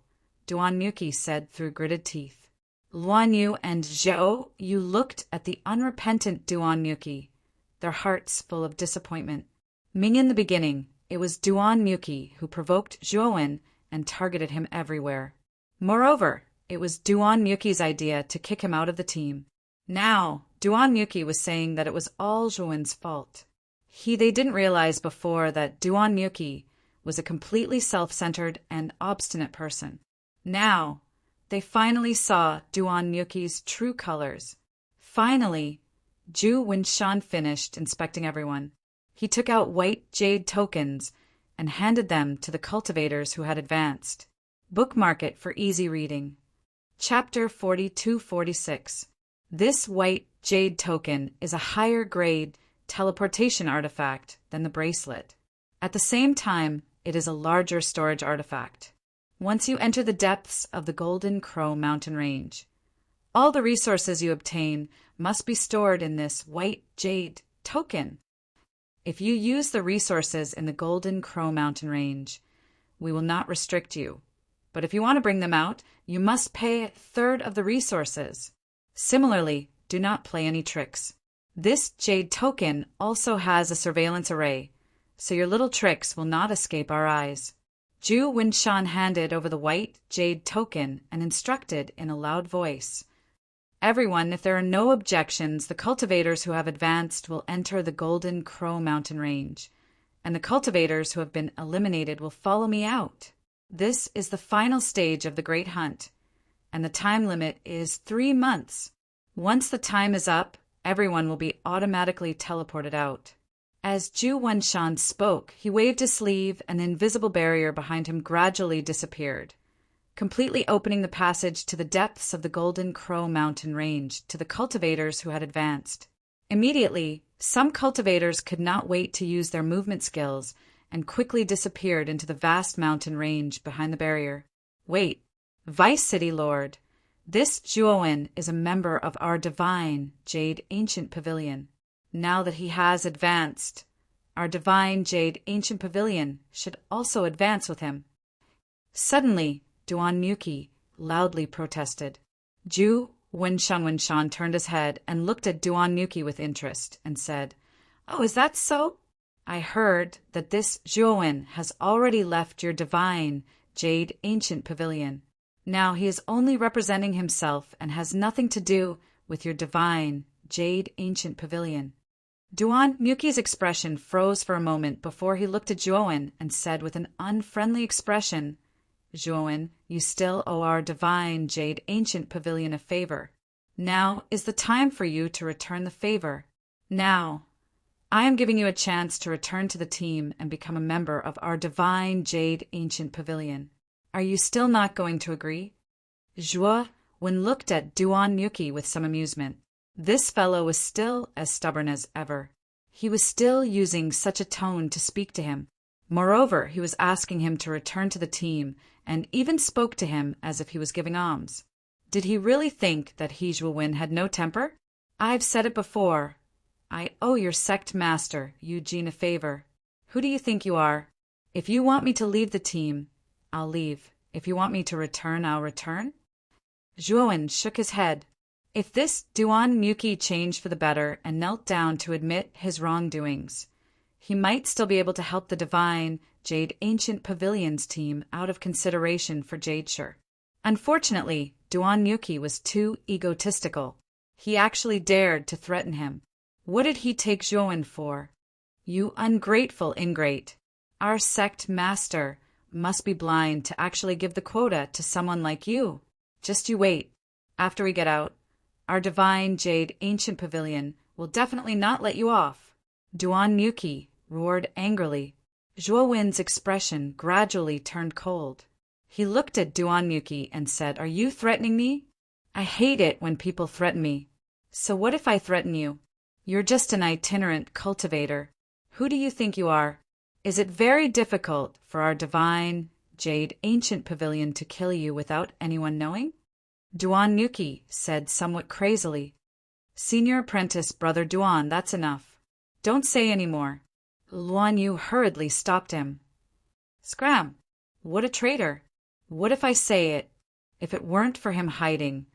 Duan Yuki said through gritted teeth. Luan Yu and Zhou Yu looked at the unrepentant Duan Yuki, their hearts full of disappointment. Ming in the beginning, it was Duan Yuki who provoked Zhuowen and targeted him everywhere. Moreover, it was Duan Yuki's idea to kick him out of the team. Now, Duan Yuki was saying that it was all Zhuowen's fault. They didn't realize before that Duan Yuki was a completely self-centered and obstinate person. Now, they finally saw Duan Yuki's true colors. Finally, Zhu Winshan finished inspecting everyone. He took out white jade tokens and handed them to the cultivators who had advanced. Bookmark it for easy reading. Chapter 42-46. This white jade token is a higher grade teleportation artifact than the bracelet. At the same time, it is a larger storage artifact. Once you enter the depths of the Golden Crow mountain range, all the resources you obtain must be stored in this white jade token. If you use the resources in the Golden Crow mountain range, we will not restrict you. But if you want to bring them out, you must pay a third of the resources. Similarly, do not play any tricks. This jade token also has a surveillance array, so your little tricks will not escape our eyes. Zhu Winshan handed over the white jade token and instructed in a loud voice. Everyone, if there are no objections, the cultivators who have advanced will enter the Golden Crow mountain range, and the cultivators who have been eliminated will follow me out. This is the final stage of the Great Hunt, and the time limit is 3 months. Once the time is up, everyone will be automatically teleported out. As Zhu Wenshan spoke, he waved his sleeve and the invisible barrier behind him gradually disappeared, completely opening the passage to the depths of the Golden Crow mountain range to the cultivators who had advanced. Immediately, some cultivators could not wait to use their movement skills and quickly disappeared into the vast mountain range behind the barrier. Wait, Vice City Lord, this Zhuowen is a member of our Divine Jade Ancient Pavilion. Now that he has advanced, our Divine Jade Ancient Pavilion should also advance with him. Suddenly, Duan Yuki loudly protested. Zhu Winshan turned his head and looked at Duan Yuki with interest and said, "Oh, is that so? I heard that this Zhuowen has already left your Divine Jade Ancient Pavilion. Now he is only representing himself and has nothing to do with your Divine Jade Ancient Pavilion." Duan Yuki's expression froze for a moment before he looked at Zhuowen and said with an unfriendly expression, "Zhuowen, you still owe our Divine Jade Ancient Pavilion a favor. Now is the time for you to return the favor. Now, I am giving you a chance to return to the team and become a member of our Divine Jade Ancient Pavilion. Are you still not going to agree?" Zhuowen looked at Duan Yuki with some amusement. This fellow was still as stubborn as ever. He was still using such a tone to speak to him. Moreover, he was asking him to return to the team and even spoke to him as if he was giving alms. Did he really think that he, Zhuowen, had no temper? I've said it before. I owe your sect master, Eugene, a favor. Who do you think you are? If you want me to leave the team, I'll leave. If you want me to return, I'll return. Zhuowen shook his head. If this Duan Yuki changed for the better and knelt down to admit his wrongdoings, he might still be able to help the divine Jade Ancient Pavilion's team out of consideration for Jadeshire. Unfortunately, Duan Yuki was too egotistical. He actually dared to threaten him. What did he take Zhuowen for? You ungrateful ingrate. Our sect master must be blind to actually give the quota to someone like you. Just you wait. After we get out, our divine Jade Ancient Pavilion will definitely not let you off. Duan Yuki roared angrily. Zhuowen's expression gradually turned cold. He looked at Duan Yuki and said, "Are you threatening me? I hate it when people threaten me. So what if I threaten you? You're just an itinerant cultivator. Who do you think you are? Is it very difficult for our divine Jade Ancient Pavilion to kill you without anyone knowing?" Duan Yuki said somewhat crazily. "Senior apprentice, Brother Duan, that's enough. Don't say any more." Luan Yu hurriedly stopped him. "Scram! What a traitor! What if I say it? If it weren't for him hiding,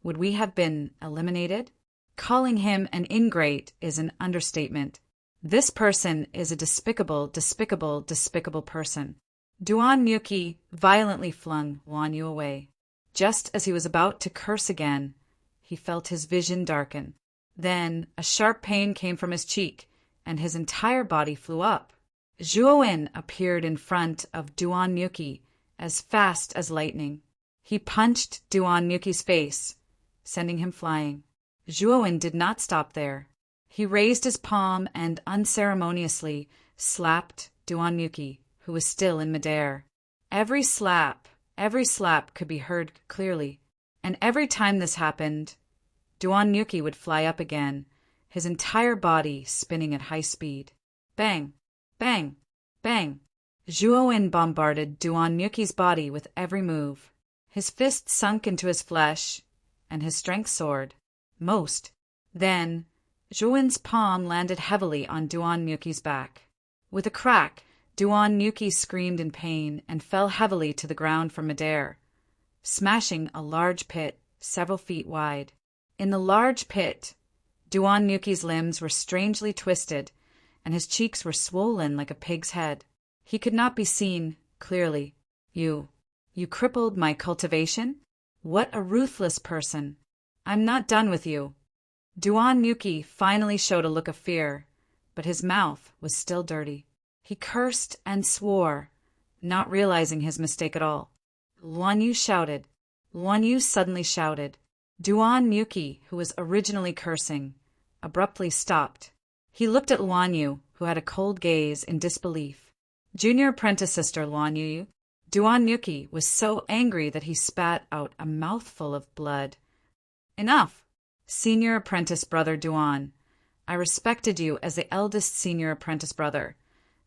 would we have been eliminated? Calling him an ingrate is an understatement. This person is a despicable, despicable, despicable person." Duan Yuki violently flung Luan Yu away. Just as he was about to curse again, he felt his vision darken. Then a sharp pain came from his cheek, and his entire body flew up. Zhuowen appeared in front of Duan Yuki as fast as lightning. He punched Duan Yuki's face, sending him flying. Zhuowen did not stop there. He raised his palm and unceremoniously slapped Duan Yuki, who was still in midair. Every slap could be heard clearly, and every time this happened, Duan Yuki would fly up again, his entire body spinning at high speed. Bang! Bang! Bang! Zhuowen bombarded Duan Yuki's body with every move. His fists sunk into his flesh, and his strength soared. Then, Zhuowen's palm landed heavily on Duan Yuki's back. With a crack, Duan Yuki screamed in pain and fell heavily to the ground from midair, smashing a large pit several feet wide. In the large pit, Duan Yuki's limbs were strangely twisted, and his cheeks were swollen like a pig's head. He could not be seen clearly. You crippled my cultivation? What a ruthless person! I'm not done with you." Duan Yuki finally showed a look of fear, but his mouth was still dirty. He cursed and swore, not realizing his mistake at all. Luan Yu suddenly shouted. Duan Yuki, who was originally cursing, abruptly stopped. He looked at Luan Yu, who had a cold gaze in disbelief. "Junior apprentice sister Luan Yu." Duan Yuki was so angry that he spat out a mouthful of blood. "Enough! Senior apprentice brother Duan. I respected you as the eldest senior apprentice brother,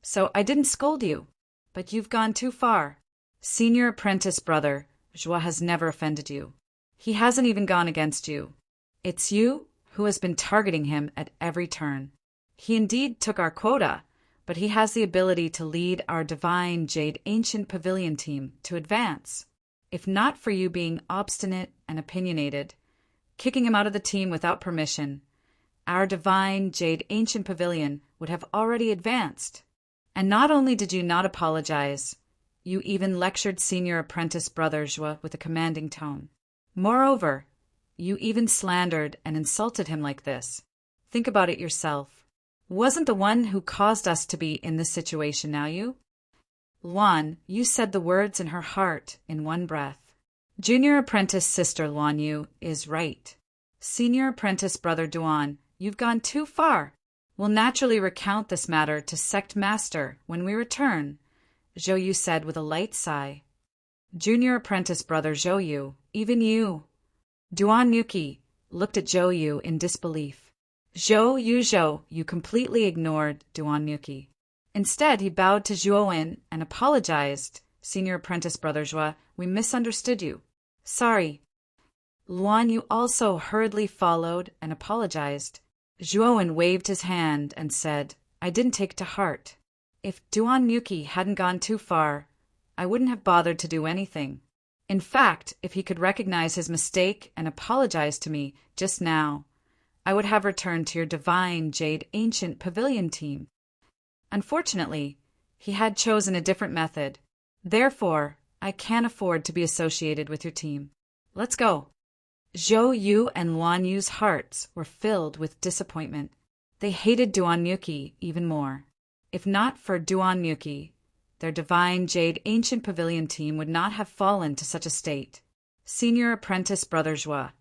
so I didn't scold you. But you've gone too far. Senior apprentice brother Zhua has never offended you. He hasn't even gone against you. It's you who has been targeting him at every turn. He indeed took our quota, but he has the ability to lead our divine Jade Ancient Pavilion team to advance. If not for you being obstinate and opinionated, kicking him out of the team without permission, our divine Jade Ancient Pavilion would have already advanced. And not only did you not apologize, you even lectured senior apprentice brother Zhua with a commanding tone. Moreover, you even slandered and insulted him like this. Think about it yourself. Wasn't the one who caused us to be in this situation now you? Luan, you said the words in her heart in one breath. Junior apprentice sister Luan Yu is right. Senior apprentice brother Duan, you've gone too far. We'll naturally recount this matter to sect master when we return, Zhou Yu said with a light sigh. Junior apprentice brother Zhou Yu, even you. Duan Yuki looked at Zhou Yu in disbelief. Zhou Yu completely ignored Duan Yuki. Instead, he bowed to Zhuowen and apologized. Senior apprentice brother Zhua, we misunderstood you. Sorry. Luan Yu also hurriedly followed and apologized. Zhuowen waved his hand and said, I didn't take it to heart. If Duan Yuki hadn't gone too far, I wouldn't have bothered to do anything. In fact, if he could recognize his mistake and apologize to me just now, I would have returned to your divine Jade Ancient Pavilion team. Unfortunately, he had chosen a different method. Therefore, I can't afford to be associated with your team. Let's go. Zhou Yu and Luan Yu's hearts were filled with disappointment. They hated Duan Yuki even more. If not for Duan Yuki, their divine Jade Ancient Pavilion team would not have fallen to such a state. Senior Apprentice Brother Zhua,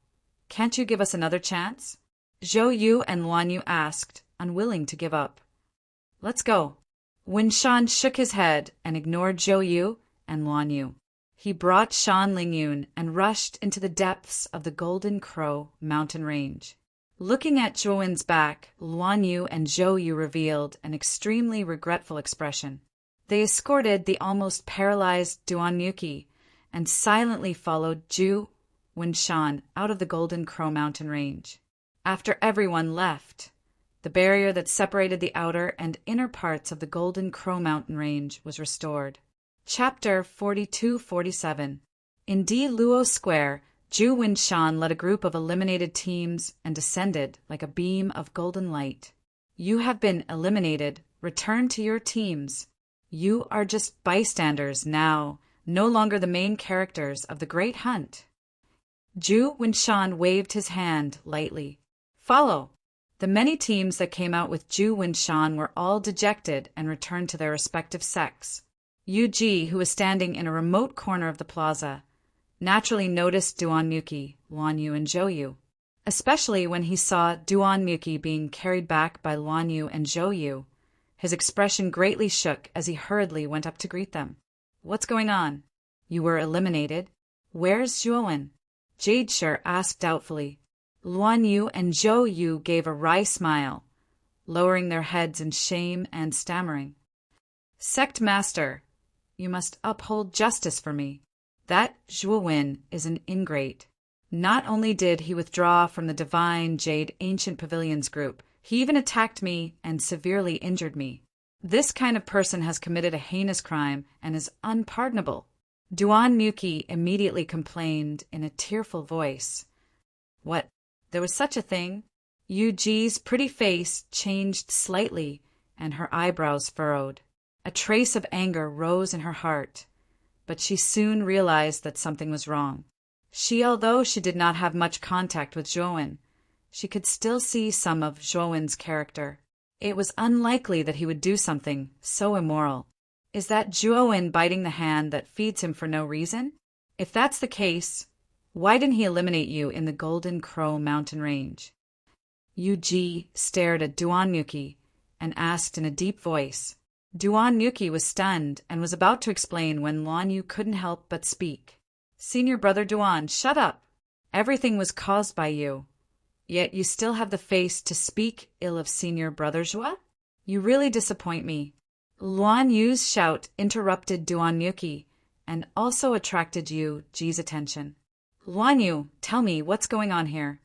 can't you give us another chance? Zhou Yu and Luan Yu asked, unwilling to give up. Let's go. Wen Shan shook his head and ignored Zhou Yu and Luan Yu. He brought Shan Lingyun and rushed into the depths of the Golden Crow mountain range. Looking at Zhou back, Luan Yu and Zhou Yu revealed an extremely regretful expression. They escorted the almost paralyzed Duan Yuki and silently followed Zhu Wenshan out of the Golden Crow mountain range. After everyone left, the barrier that separated the outer and inner parts of the Golden Crow mountain range was restored. Chapter 42-47. In Di Luo Square, Zhu Wenshan led a group of eliminated teams and descended like a beam of golden light. You have been eliminated. Return to your teams. You are just bystanders now, no longer the main characters of the Great Hunt. Zhu Wenshan waved his hand lightly. Follow. The many teams that came out with Zhu Wenshan were all dejected and returned to their respective sects. Yu Ji, who was standing in a remote corner of the plaza, naturally noticed Duan Yuki, Luan Yu, and Zhou Yu, especially when he saw Duan Yuki being carried back by Luan Yu and Zhou Yu. His expression greatly shook as he hurriedly went up to greet them. What's going on? You were eliminated. Where's Zhuowen? Jadeshire asked doubtfully. Luan Yu and Zhou Yu gave a wry smile, lowering their heads in shame and stammering. Sect Master, you must uphold justice for me. That Zhuowen is an ingrate. Not only did he withdraw from the Divine Jade Ancient Pavilions group, he even attacked me and severely injured me. This kind of person has committed a heinous crime and is unpardonable. Duan Yuki immediately complained in a tearful voice. What? There was such a thing? Yu Ji's pretty face changed slightly and her eyebrows furrowed. A trace of anger rose in her heart, but she soon realized that something was wrong. Although she did not have much contact with Zhuowen, she could still see some of Zhuowen's character. It was unlikely that he would do something so immoral. Is that Zhuowen biting the hand that feeds him for no reason? If that's the case, why didn't he eliminate you in the Golden Crow mountain range? Yu Ji stared at Duan Yuki and asked in a deep voice. Duan Yuki was stunned and was about to explain when Luan Yu couldn't help but speak. Senior Brother Duan, shut up. Everything was caused by you. Yet you still have the face to speak ill of Senior Brother Zhua? You really disappoint me. Luan Yu's shout interrupted Duan Yuki and also attracted Yu Ji's attention. Luan Yu, tell me what's going on here.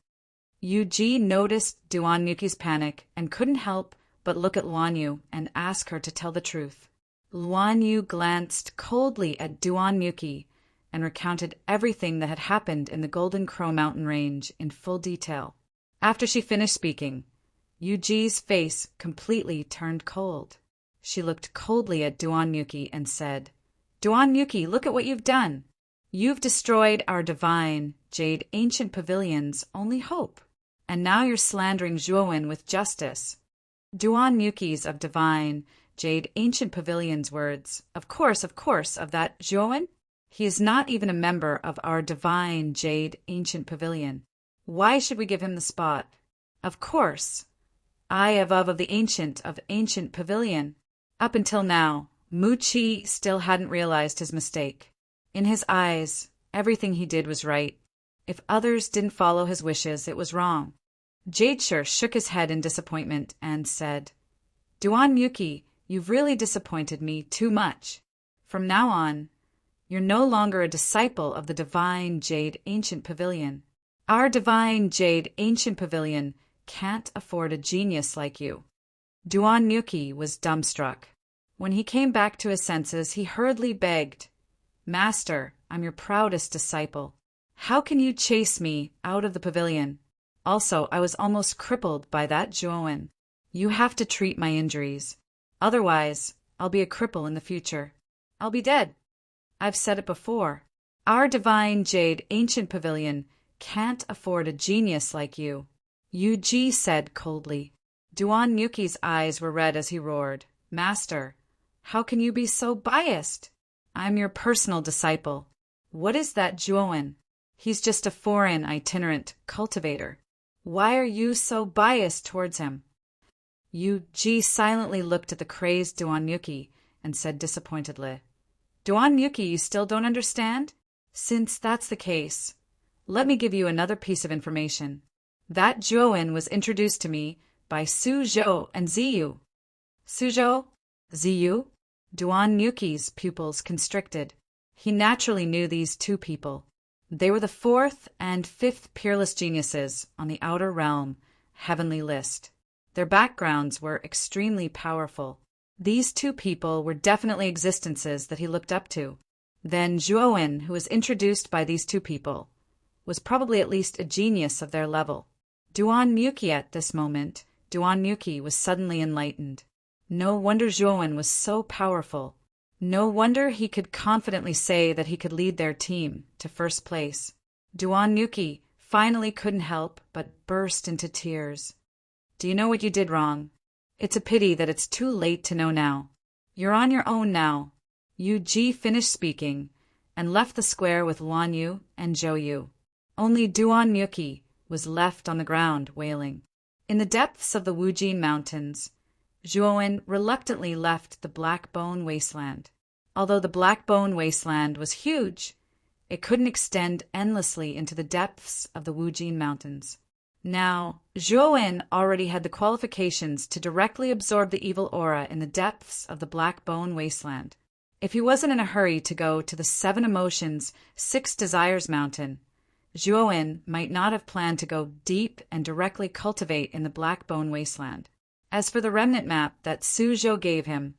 Yu Ji noticed Duan Yuki's panic and couldn't help but look at Luan Yu and ask her to tell the truth. Luan Yu glanced coldly at Duan Yuki and recounted everything that had happened in the Golden Crow mountain range in full detail. After she finished speaking, Yu Ji's face completely turned cold. She looked coldly at Duan Yuki and said, Duan Yuki, look at what you've done. You've destroyed our divine, Jade Ancient Pavilion's only hope, and now you're slandering Zhuowen with justice. Duan Yuki's of divine, Jade Ancient Pavilion's words, of course, of that Zhuowen? He is not even a member of our divine Jade Ancient Pavilion. Why should we give him the spot? Of course. I have of the Ancient Pavilion. Up until now, Mu Qi still hadn't realized his mistake. In his eyes, everything he did was right. If others didn't follow his wishes, it was wrong. Jadeshire shook his head in disappointment and said, Duan Yuki, you've really disappointed me too much. From now on, you're no longer a disciple of the Divine Jade Ancient Pavilion. Our Divine Jade Ancient Pavilion can't afford a genius like you. Duan Yuki was dumbstruck. When he came back to his senses, he hurriedly begged, Master, I'm your proudest disciple. How can you chase me out of the pavilion? Also, I was almost crippled by that Zhuowen. You have to treat my injuries. Otherwise, I'll be a cripple in the future. I'll be dead. I've said it before. Our divine jade ancient pavilion can't afford a genius like you. Yu Ji said coldly. Duan Yuki's eyes were red as he roared. Master, how can you be so biased? I'm your personal disciple. What is that Zhuowen? He's just a foreign itinerant cultivator. Why are you so biased towards him? Yu Ji silently looked at the crazed Duan Yuki and said disappointedly, Duan Yuki, you still don't understand? Since that's the case, let me give you another piece of information. That Zhuowen was introduced to me by Su Zhou and Ziyu. Su Zhou? Ziyu? Duan Yuki's pupils constricted. He naturally knew these two people. They were the fourth and fifth peerless geniuses on the outer realm heavenly list. Their backgrounds were extremely powerful. These two people were definitely existences that he looked up to. Then Zhuowen, who was introduced by these two people, was probably at least a genius of their level. Duan Yuki at this moment, Duan Yuki was suddenly enlightened. No wonder Zhuowen was so powerful. No wonder he could confidently say that he could lead their team to first place. Duan Yuki finally couldn't help but burst into tears. Do you know what you did wrong? It's a pity that it's too late to know now. You're on your own now. Yu Ji finished speaking and left the square with Luan Yu and Zhou Yu. Only Duan Yuki was left on the ground wailing. In the depths of the Wujin Mountains, Zhuowen reluctantly left the Black Bone Wasteland. Although the Black Bone Wasteland was huge, it couldn't extend endlessly into the depths of the Wujin Mountains. Now, Zhuowen already had the qualifications to directly absorb the evil aura in the depths of the Black Bone Wasteland. If he wasn't in a hurry to go to the 7 Emotions, 6 Desires Mountain, Zhuowen might not have planned to go deep and directly cultivate in the Black Bone Wasteland. As for the remnant map that Su Zhou gave him,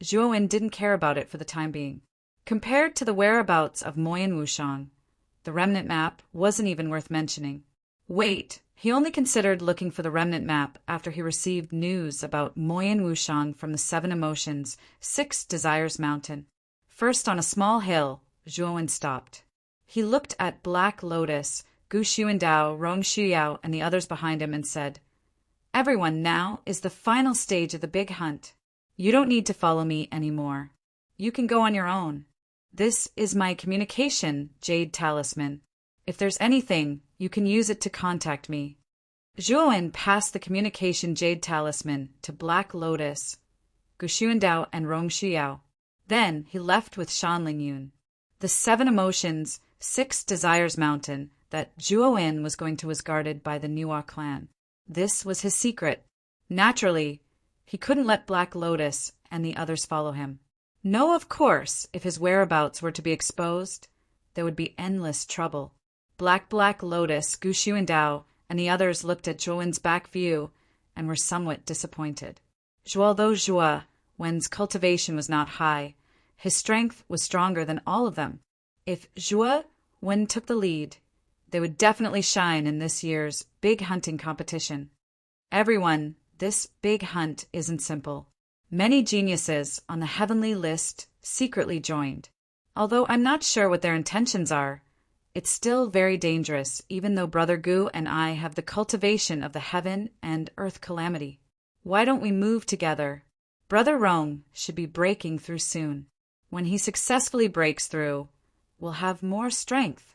Zhuowen didn't care about it for the time being. Compared to the whereabouts of Moyan Wushang, the remnant map wasn't even worth mentioning. Wait, he only considered looking for the remnant map after he received news about Moyan Wushang from the 7 Emotions, 6 Desires Mountain. First, on a small hill, Zhuowen stopped. He looked at Black Lotus, Gu Xuandao, Rong Shuyao, and the others behind him and said, Everyone, now is the final stage of the big hunt. You don't need to follow me anymore. You can go on your own. This is my communication jade talisman. If there's anything, you can use it to contact me. Zhuowen passed the communication jade talisman to Black Lotus, Gu Xuandao, and Rong Shuyao. Then he left with Shan Lingyun. The 7 Emotions, 6 Desires Mountain that Zhuowen was going to was guarded by the Niwa clan. This was his secret. Naturally, he couldn't let Black Lotus and the others follow him. No, of course, if his whereabouts were to be exposed, there would be endless trouble. Black Lotus, Gu Xuandao, and the others looked at Zhuowen's back view and were somewhat disappointed. Although Zhuowen's cultivation was not high, his strength was stronger than all of them. If Zhuowen took the lead, they would definitely shine in this year's big hunting competition. Everyone, this big hunt isn't simple. Many geniuses on the heavenly list secretly joined. Although I'm not sure what their intentions are, it's still very dangerous, even though Brother Gu and I have the cultivation of the heaven and earth calamity. Why don't we move together? Brother Rong should be breaking through soon. When he successfully breaks through, we'll have more strength.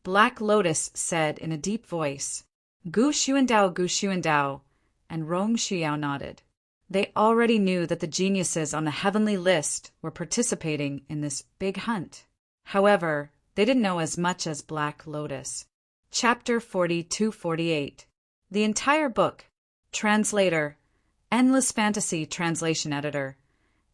Black Lotus said in a deep voice. Gu Xuandao, and Rong Shuyao nodded. They already knew that the geniuses on the heavenly list were participating in this big hunt. However, they didn't know as much as Black Lotus. Chapter 42-48. The entire book. Translator. Endless Fantasy Translation Editor.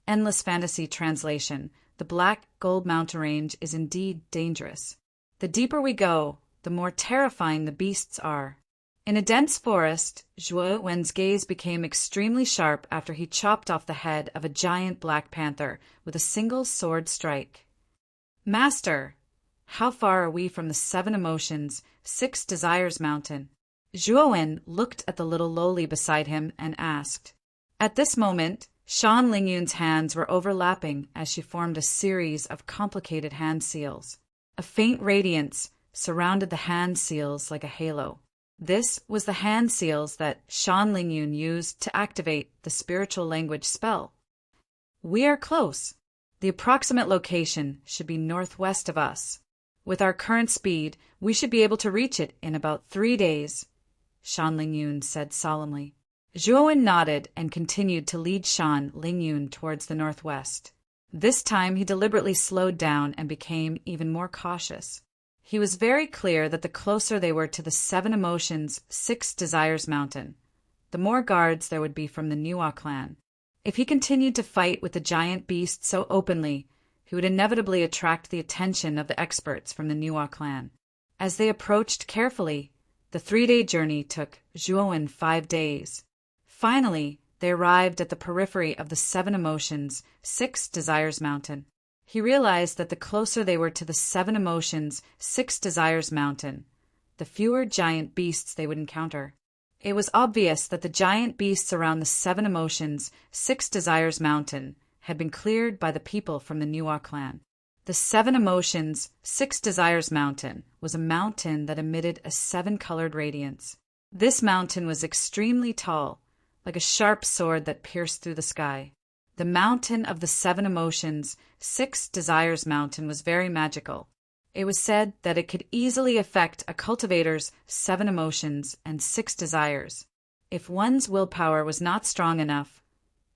Endless Fantasy Translation. The Black Gold Mountain Range is indeed dangerous. The deeper we go, the more terrifying the beasts are. In a dense forest, Zhuowen's gaze became extremely sharp after he chopped off the head of a giant black panther with a single sword strike. Master, how far are we from the 7 Emotions, 6 Desires mountain? Zhuowen looked at the little lowly beside him and asked. At this moment, Shan Lingyun's hands were overlapping as she formed a series of complicated hand seals. A faint radiance surrounded the hand seals like a halo. This was the hand seals that Shan Lingyun used to activate the spiritual language spell. We are close. The approximate location should be northwest of us. With our current speed, we should be able to reach it in about 3 days, Shan Lingyun said solemnly. Zhuowen nodded and continued to lead Shan Lingyun towards the northwest. This time he deliberately slowed down and became even more cautious. He was very clear that the closer they were to the 7 Emotions, 6 Desires mountain, the more guards there would be from the Nuwa clan. If he continued to fight with the giant beast so openly, he would inevitably attract the attention of the experts from the Nuwa clan. As they approached carefully, the 3-day journey took Zhuowen 5 days. Finally, they arrived at the periphery of the 7 Emotions, 6 Desires mountain. He realized that the closer they were to the 7 Emotions, 6 Desires mountain, the fewer giant beasts they would encounter. It was obvious that the giant beasts around the 7 Emotions, 6 Desires mountain had been cleared by the people from the Nuwa clan. The 7 Emotions, 6 Desires mountain was a mountain that emitted a 7-colored radiance. This mountain was extremely tall, like a sharp sword that pierced through the sky. The mountain of the 7 Emotions, 6 Desires mountain was very magical. It was said that it could easily affect a cultivator's 7 Emotions and 6 Desires. If one's willpower was not strong enough,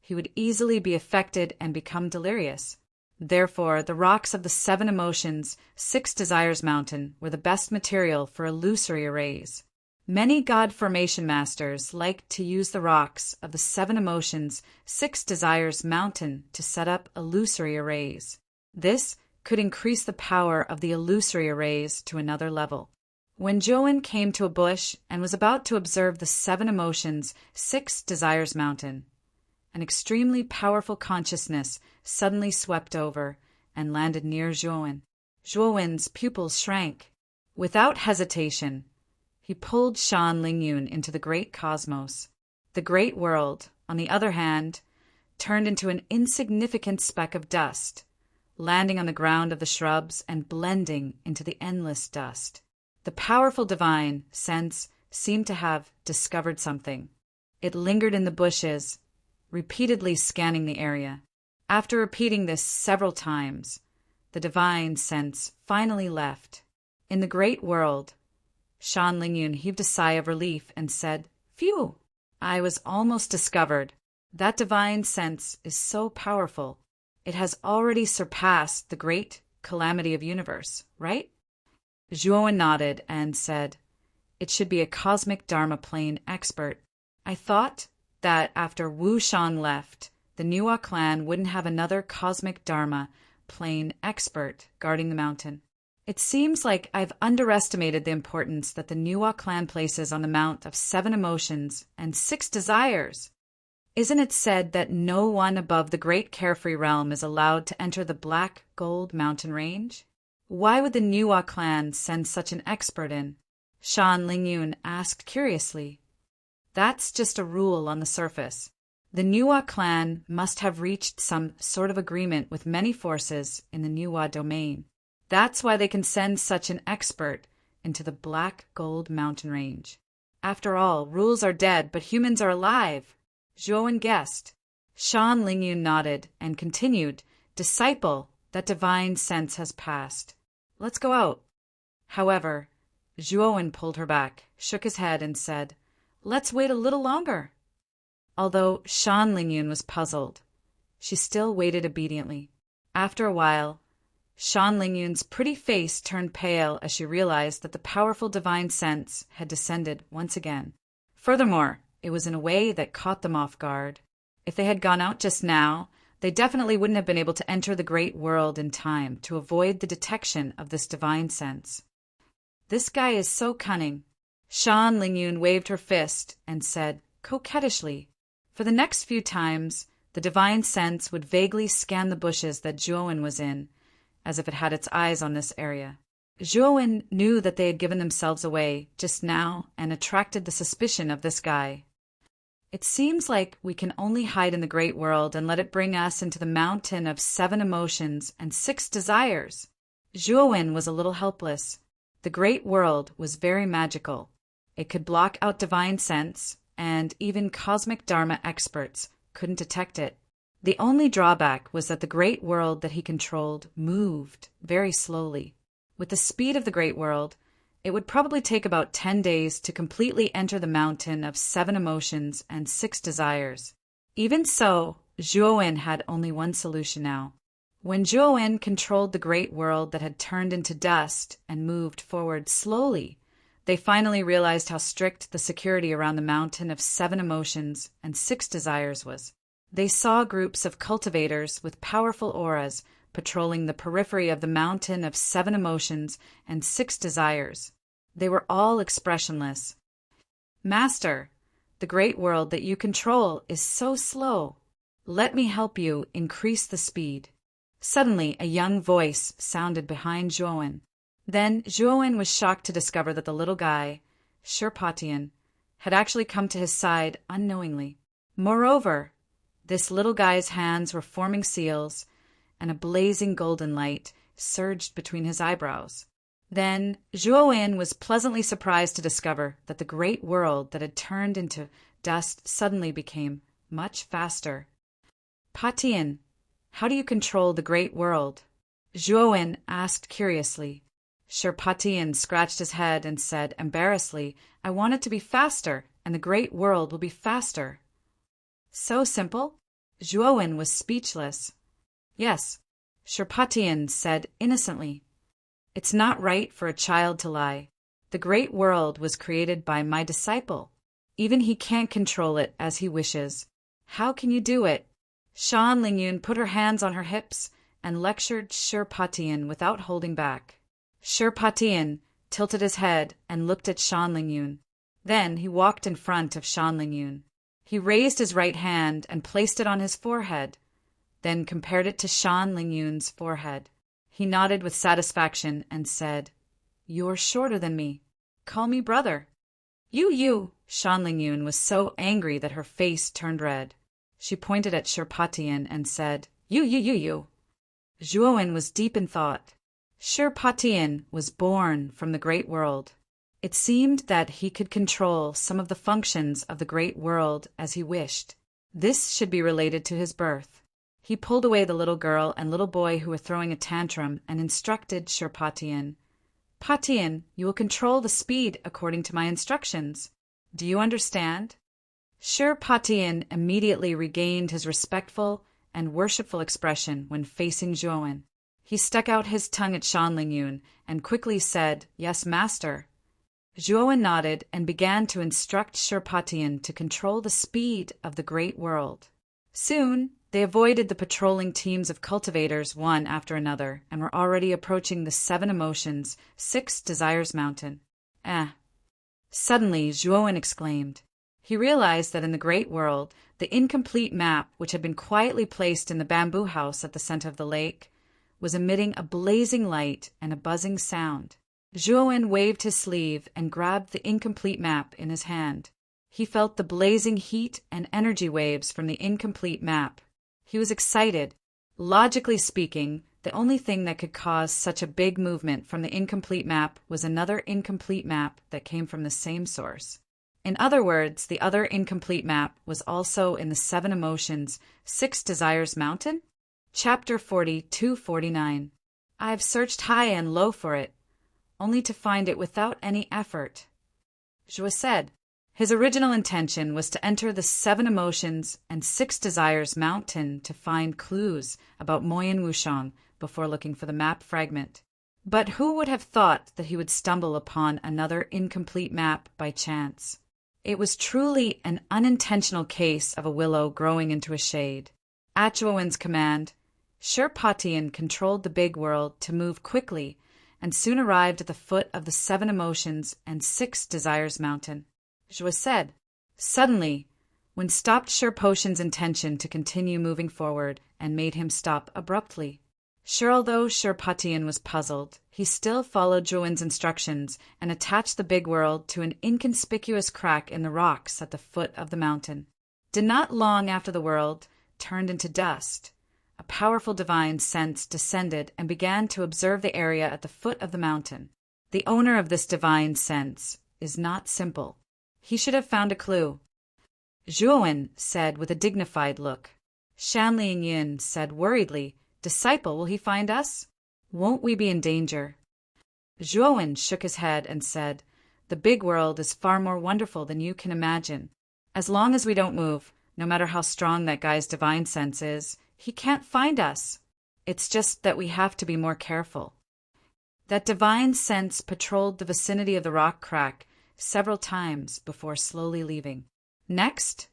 he would easily be affected and become delirious. Therefore, the rocks of the 7 Emotions, 6 Desires mountain were the best material for illusory arrays. Many god formation masters liked to use the rocks of the 7 Emotions, 6 Desires mountain to set up illusory arrays. This could increase the power of the illusory arrays to another level. When Zhuowen came to a bush and was about to observe the 7 Emotions, 6 Desires mountain, an extremely powerful consciousness suddenly swept over and landed near Zhuowen. Zhuowen's pupils shrank. Without hesitation, he pulled Shan Lingyun into the great cosmos. The great world, on the other hand, turned into an insignificant speck of dust, landing on the ground of the shrubs and blending into the endless dust. The powerful divine sense seemed to have discovered something. It lingered in the bushes, repeatedly scanning the area. After repeating this several times, the divine sense finally left. In the great world, Shan Lingyun heaved a sigh of relief and said, "Phew! I was almost discovered. That divine sense is so powerful. It has already surpassed the great calamity of universe, right?" Zhuowen nodded and said, "It should be a cosmic Dharma plane expert. I thought that after Wu Shan left, the Nuwa clan wouldn't have another cosmic Dharma plane expert guarding the mountain. It seems like I've underestimated the importance that the Nuwa clan places on the Mount of 7 Emotions and 6 Desires. Isn't it said that no one above the Great Carefree Realm is allowed to enter the Black Gold Mountain Range? Why would the Nuwa clan send such an expert in?" Shan Lingyun asked curiously. "That's just a rule on the surface. The Nuwa clan must have reached some sort of agreement with many forces in the Nuwa domain. That's why they can send such an expert into the Black Gold Mountain Range. After all, rules are dead, but humans are alive," Zhuowen guessed. Shan Lingyun nodded and continued, "Disciple, that divine sense has passed. Let's go out." However, Zhuowen pulled her back, shook his head, and said, "Let's wait a little longer." Although Shan Lingyun was puzzled, she still waited obediently. After a while, Shan Lingyun's pretty face turned pale as she realized that the powerful divine sense had descended once again. Furthermore, it was in a way that caught them off guard. If they had gone out just now, they definitely wouldn't have been able to enter the great world in time to avoid the detection of this divine sense. "This guy is so cunning." Shan Lingyun waved her fist and said, coquettishly. For the next few times, the divine sense would vaguely scan the bushes that Zhuowen was in, as if it had its eyes on this area. Zhuowen knew that they had given themselves away just now and attracted the suspicion of this guy. It seems like we can only hide in the great world and let it bring us into the mountain of 7 emotions and 6 desires. Zhuowen was a little helpless. The great world was very magical. It could block out divine sense, and even cosmic dharma experts couldn't detect it. The only drawback was that the great world that he controlled moved very slowly. With the speed of the great world, it would probably take about 10 days to completely enter the mountain of 7 emotions and 6 desires. Even so, Zhuowen had only one solution now. When Zhuowen controlled the great world that had turned into dust and moved forward slowly, they finally realized how strict the security around the mountain of 7 emotions and 6 desires was. They saw groups of cultivators with powerful auras patrolling the periphery of the mountain of 7 emotions and 6 desires. They were all expressionless. "Master, the great world that you control is so slow. Let me help you increase the speed." Suddenly, a young voice sounded behind Zhuowen. Then Zhuowen was shocked to discover that the little guy, Shirpatian, had actually come to his side unknowingly. Moreover, this little guy's hands were forming seals, and a blazing golden light surged between his eyebrows. Then Zhuowen was pleasantly surprised to discover that the great world that had turned into dust suddenly became much faster. "Patian, how do you control the great world?" Zhuowen asked curiously. Shirpatian scratched his head and said embarrassedly, "I want it to be faster, and the great world will be faster." "So simple?" Zhuowen was speechless. "Yes," Shirpatian said innocently. "It's not right for a child to lie. The great world was created by my disciple. Even he can't control it as he wishes. How can you do it?" Shan Lingyun put her hands on her hips and lectured Shirpatian without holding back. Shirpatian tilted his head and looked at Shan Lingyun. Then he walked in front of Shan Lingyun. He raised his right hand and placed it on his forehead, then compared it to Shan Lingyun's forehead. He nodded with satisfaction and said, "You're shorter than me. Call me brother." You! Shan Lingyun was so angry that her face turned red. She pointed at Shirpatian and said, You. Zhuowen was deep in thought. Shirpatian was born from the great world. It seemed that he could control some of the functions of the great world as he wished. This should be related to his birth. He pulled away the little girl and little boy who were throwing a tantrum and instructed Shirpatian. "Patian, you will control the speed according to my instructions. Do you understand?" Shirpatian immediately regained his respectful and worshipful expression when facing Zhuowen. He stuck out his tongue at Shan Lingyun and quickly said, "Yes, master." Zhuowen nodded and began to instruct Shirpatian to control the speed of the great world. Soon, they avoided the patrolling teams of cultivators one after another and were already approaching the 7 emotions, 6 desires mountain. Suddenly, Zhuowen exclaimed. He realized that in the great world, the incomplete map, which had been quietly placed in the bamboo house at the center of the lake, was emitting a blazing light and a buzzing sound. Zhuowen waved his sleeve and grabbed the incomplete map in his hand. He felt the blazing heat and energy waves from the incomplete map. He was excited. Logically speaking, the only thing that could cause such a big movement from the incomplete map was another incomplete map that came from the same source. In other words, the other incomplete map was also in the 7 emotions, 6 desires mountain? Chapter 42-49. I have searched high and low for it, only to find it without any effort. Zhuo said. His original intention was to enter the 7 emotions and 6 desires mountain to find clues about Moyan Wushang before looking for the map fragment. But who would have thought that he would stumble upon another incomplete map by chance? It was truly an unintentional case of a willow growing into a shade. At Zhuowen's command, Shirpatian controlled the big world to move quickly and soon arrived at the foot of the 7 emotions and 6 desires mountain. Zhuo said. Suddenly, wind stopped Shirpotian's intention to continue moving forward and made him stop abruptly. Sure, although Patian was puzzled, he still followed Zhuowen's instructions and attached the big world to an inconspicuous crack in the rocks at the foot of the mountain. Did not long after the world turned into dust, a powerful divine sense descended and began to observe the area at the foot of the mountain. The owner of this divine sense is not simple. He should have found a clue. Zhuowen said with a dignified look. Shan Lingyun said worriedly, "Disciple, will he find us? Won't we be in danger?" Zhuowen shook his head and said, "The big world is far more wonderful than you can imagine. As long as we don't move, no matter how strong that guy's divine sense is, he can't find us. It's just that we have to be more careful." That divine sense patrolled the vicinity of the rock crack several times before slowly leaving. Next,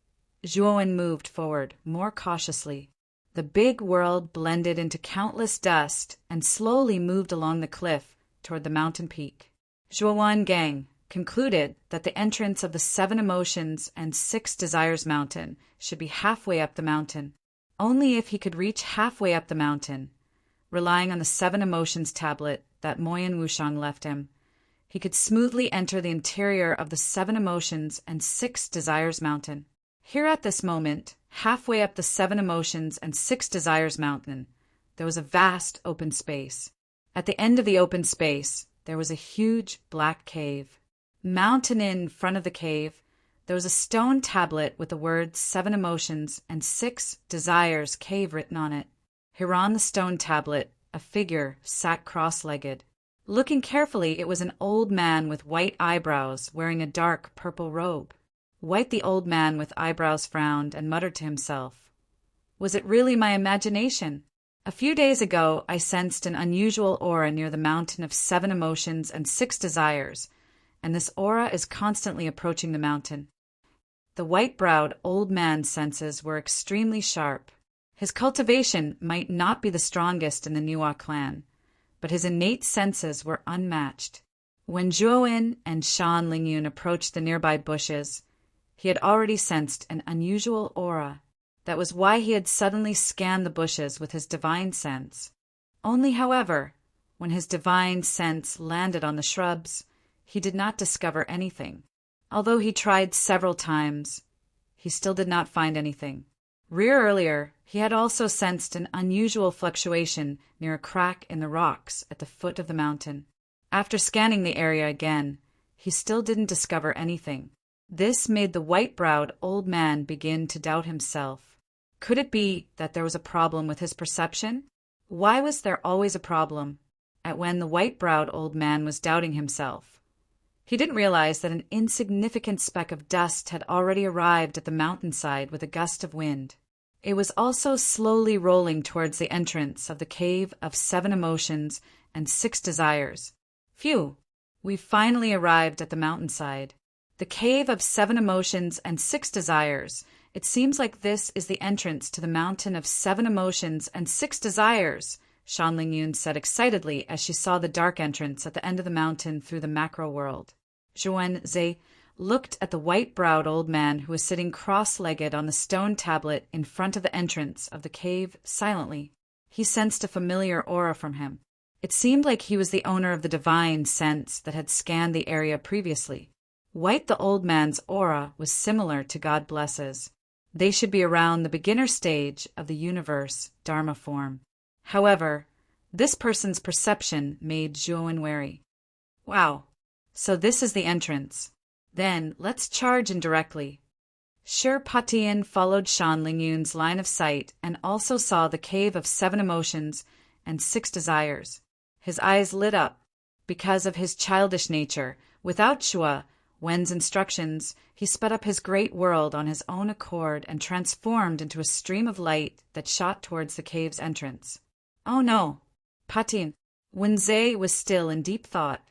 Zhuowen moved forward more cautiously. The big world blended into countless dust and slowly moved along the cliff toward the mountain peak. Zhuowen Gang concluded that the entrance of the 7 Emotions and 6 Desires mountain should be halfway up the mountain. Only if he could reach halfway up the mountain, relying on the 7 Emotions tablet that Moyen Wushang left him, he could smoothly enter the interior of the 7 Emotions and 6 Desires mountain. Here at this moment, halfway up the 7 Emotions and 6 Desires mountain, there was a vast open space. At the end of the open space, there was a huge black cave. Mounted in front of the cave, there was a stone tablet with the words 7 Emotions and 6 Desires cave written on it. Here on the stone tablet, a figure sat cross-legged. Looking carefully, it was an old man with white eyebrows wearing a dark purple robe. White the old man with eyebrows frowned and muttered to himself, "Was it really my imagination? A few days ago I sensed an unusual aura near the mountain of 7 Emotions and 6 Desires, and this aura is constantly approaching the mountain." The white-browed old man's senses were extremely sharp. His cultivation might not be the strongest in the Niwa clan, but his innate senses were unmatched. When Zhuowen and Shan Lingyun approached the nearby bushes, he had already sensed an unusual aura. That was why he had suddenly scanned the bushes with his divine sense. Only, however, when his divine sense landed on the shrubs, he did not discover anything. Although he tried several times, he still did not find anything. Earlier, he had also sensed an unusual fluctuation near a crack in the rocks at the foot of the mountain. After scanning the area again, he still didn't discover anything. This made the white-browed old man begin to doubt himself. Could it be that there was a problem with his perception? Why was there always a problem at when the white-browed old man was doubting himself? He didn't realize that an insignificant speck of dust had already arrived at the mountainside with a gust of wind. It was also slowly rolling towards the entrance of the cave of 7 Emotions and 6 Desires. Phew! We've finally arrived at the mountainside. The cave of 7 Emotions and 6 Desires. It seems like this is the entrance to the mountain of 7 Emotions and 6 Desires, Shan Lingyun said excitedly as she saw the dark entrance at the end of the mountain through the macro world. Zhuowen Zhe looked at the white-browed old man who was sitting cross-legged on the stone tablet in front of the entrance of the cave silently. He sensed a familiar aura from him. It seemed like he was the owner of the divine sense that had scanned the area previously. White the old man's aura was similar to God Bless's. They should be around the beginner stage of the universe Dharma form. However, this person's perception made Zhuowen wary. Wow, so this is the entrance. Then let's charge in directly. Patian followed Shan Lingyun's line of sight and also saw the cave of 7 Emotions and 6 Desires. His eyes lit up. Because of his childish nature, without Shua Wen's instructions, he sped up his great world on his own accord and transformed into a stream of light that shot towards the cave's entrance. Oh no! Patian. Wenze was still in deep thought.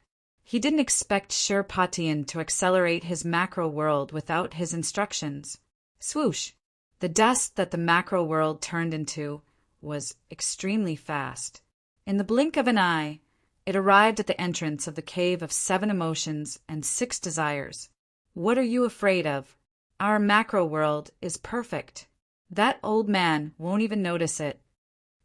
He didn't expect Patian to accelerate his macro world without his instructions. Swoosh! The dust that the macro world turned into was extremely fast. In the blink of an eye, it arrived at the entrance of the cave of 7 Emotions and 6 Desires. What are you afraid of? Our macro world is perfect. That old man won't even notice it.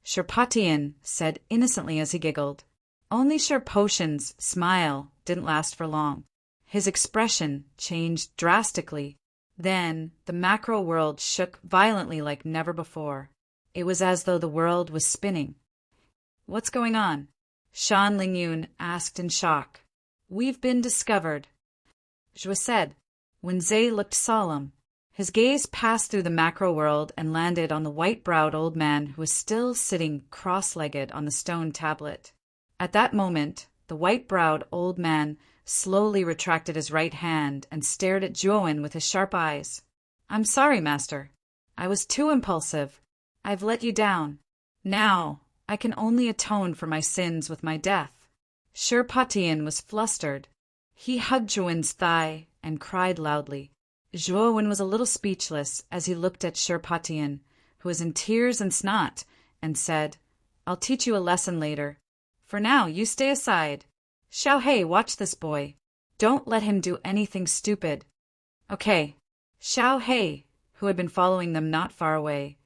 Sherpatian said innocently as he giggled. Only Sher Potion's smile didn't last for long. His expression changed drastically. Then the macro world shook violently like never before. It was as though the world was spinning. What's going on? Shan Lingyun asked in shock. We've been discovered, Zhua said. Wenze looked solemn. His gaze passed through the macro world and landed on the white-browed old man who was still sitting cross-legged on the stone tablet. At that moment, the white-browed old man slowly retracted his right hand and stared at Zhuowen with his sharp eyes. I'm sorry, master. I was too impulsive. I've let you down. Now, I can only atone for my sins with my death. Sherpatian was flustered. He hugged Zhuowen's thigh and cried loudly. Zhuowen was a little speechless as he looked at Sherpatian, who was in tears and snot, and said, I'll teach you a lesson later. For now, you stay aside. Xiao Hei, watch this boy. Don't let him do anything stupid. Okay. Xiao Hei, who had been following them not far away,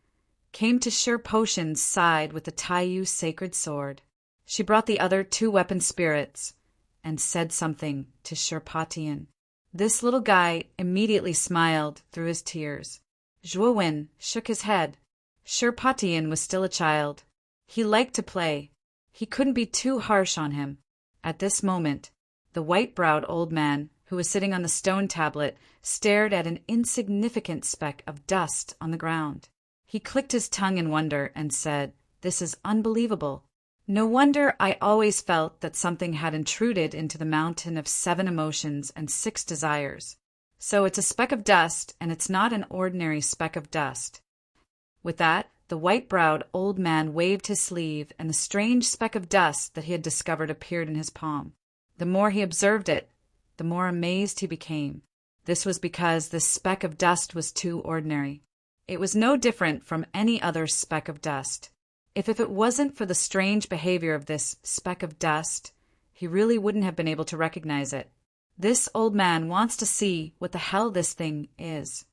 came to Sher Potion's side with the Taiyu sacred sword. She brought the other 2 weapon spirits and said something to Sherpatian. This little guy immediately smiled through his tears. Zhuowen shook his head. Sherpatian was still a child. He liked to play. He couldn't be too harsh on him. At this moment, the white-browed old man, who was sitting on the stone tablet, stared at an insignificant speck of dust on the ground. He clicked his tongue in wonder and said, This is unbelievable. No wonder I always felt that something had intruded into the mountain of 7 emotions and 6 desires. So it's a speck of dust, and it's not an ordinary speck of dust. With that, the white-browed old man waved his sleeve, and the strange speck of dust that he had discovered appeared in his palm. The more he observed it, the more amazed he became. This was because this speck of dust was too ordinary. It was no different from any other speck of dust. If it wasn't for the strange behavior of this speck of dust, he really wouldn't have been able to recognize it. This old man wants to see what the hell this thing is.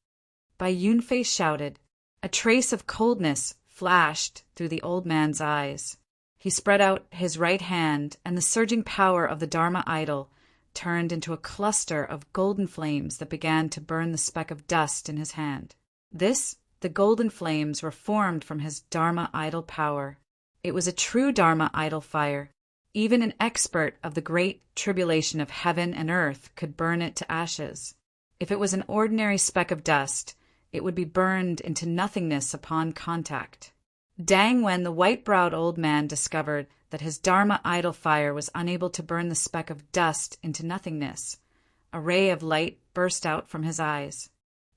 Bai Yunfei shouted. A trace of coldness flashed through the old man's eyes. He spread out his right hand, and the surging power of the Dharma idol turned into a cluster of golden flames that began to burn the speck of dust in his hand. The golden flames were formed from his Dharma idol power. It was a true Dharma idol fire. Even an expert of the great tribulation of heaven and earth could burn it to ashes. If it was an ordinary speck of dust, it would be burned into nothingness upon contact. Dang, when the white-browed old man discovered that his Dharma idol fire was unable to burn the speck of dust into nothingness, a ray of light burst out from his eyes.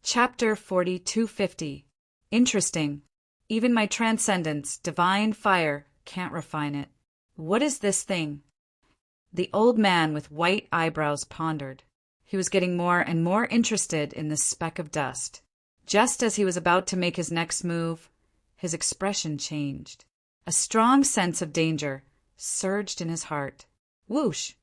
Chapter 4250. Interesting. Even my transcendence, divine fire, can't refine it. What is this thing? The old man with white eyebrows pondered. He was getting more and more interested in this speck of dust. Just as he was about to make his next move, his expression changed. A strong sense of danger surged in his heart. Whoosh!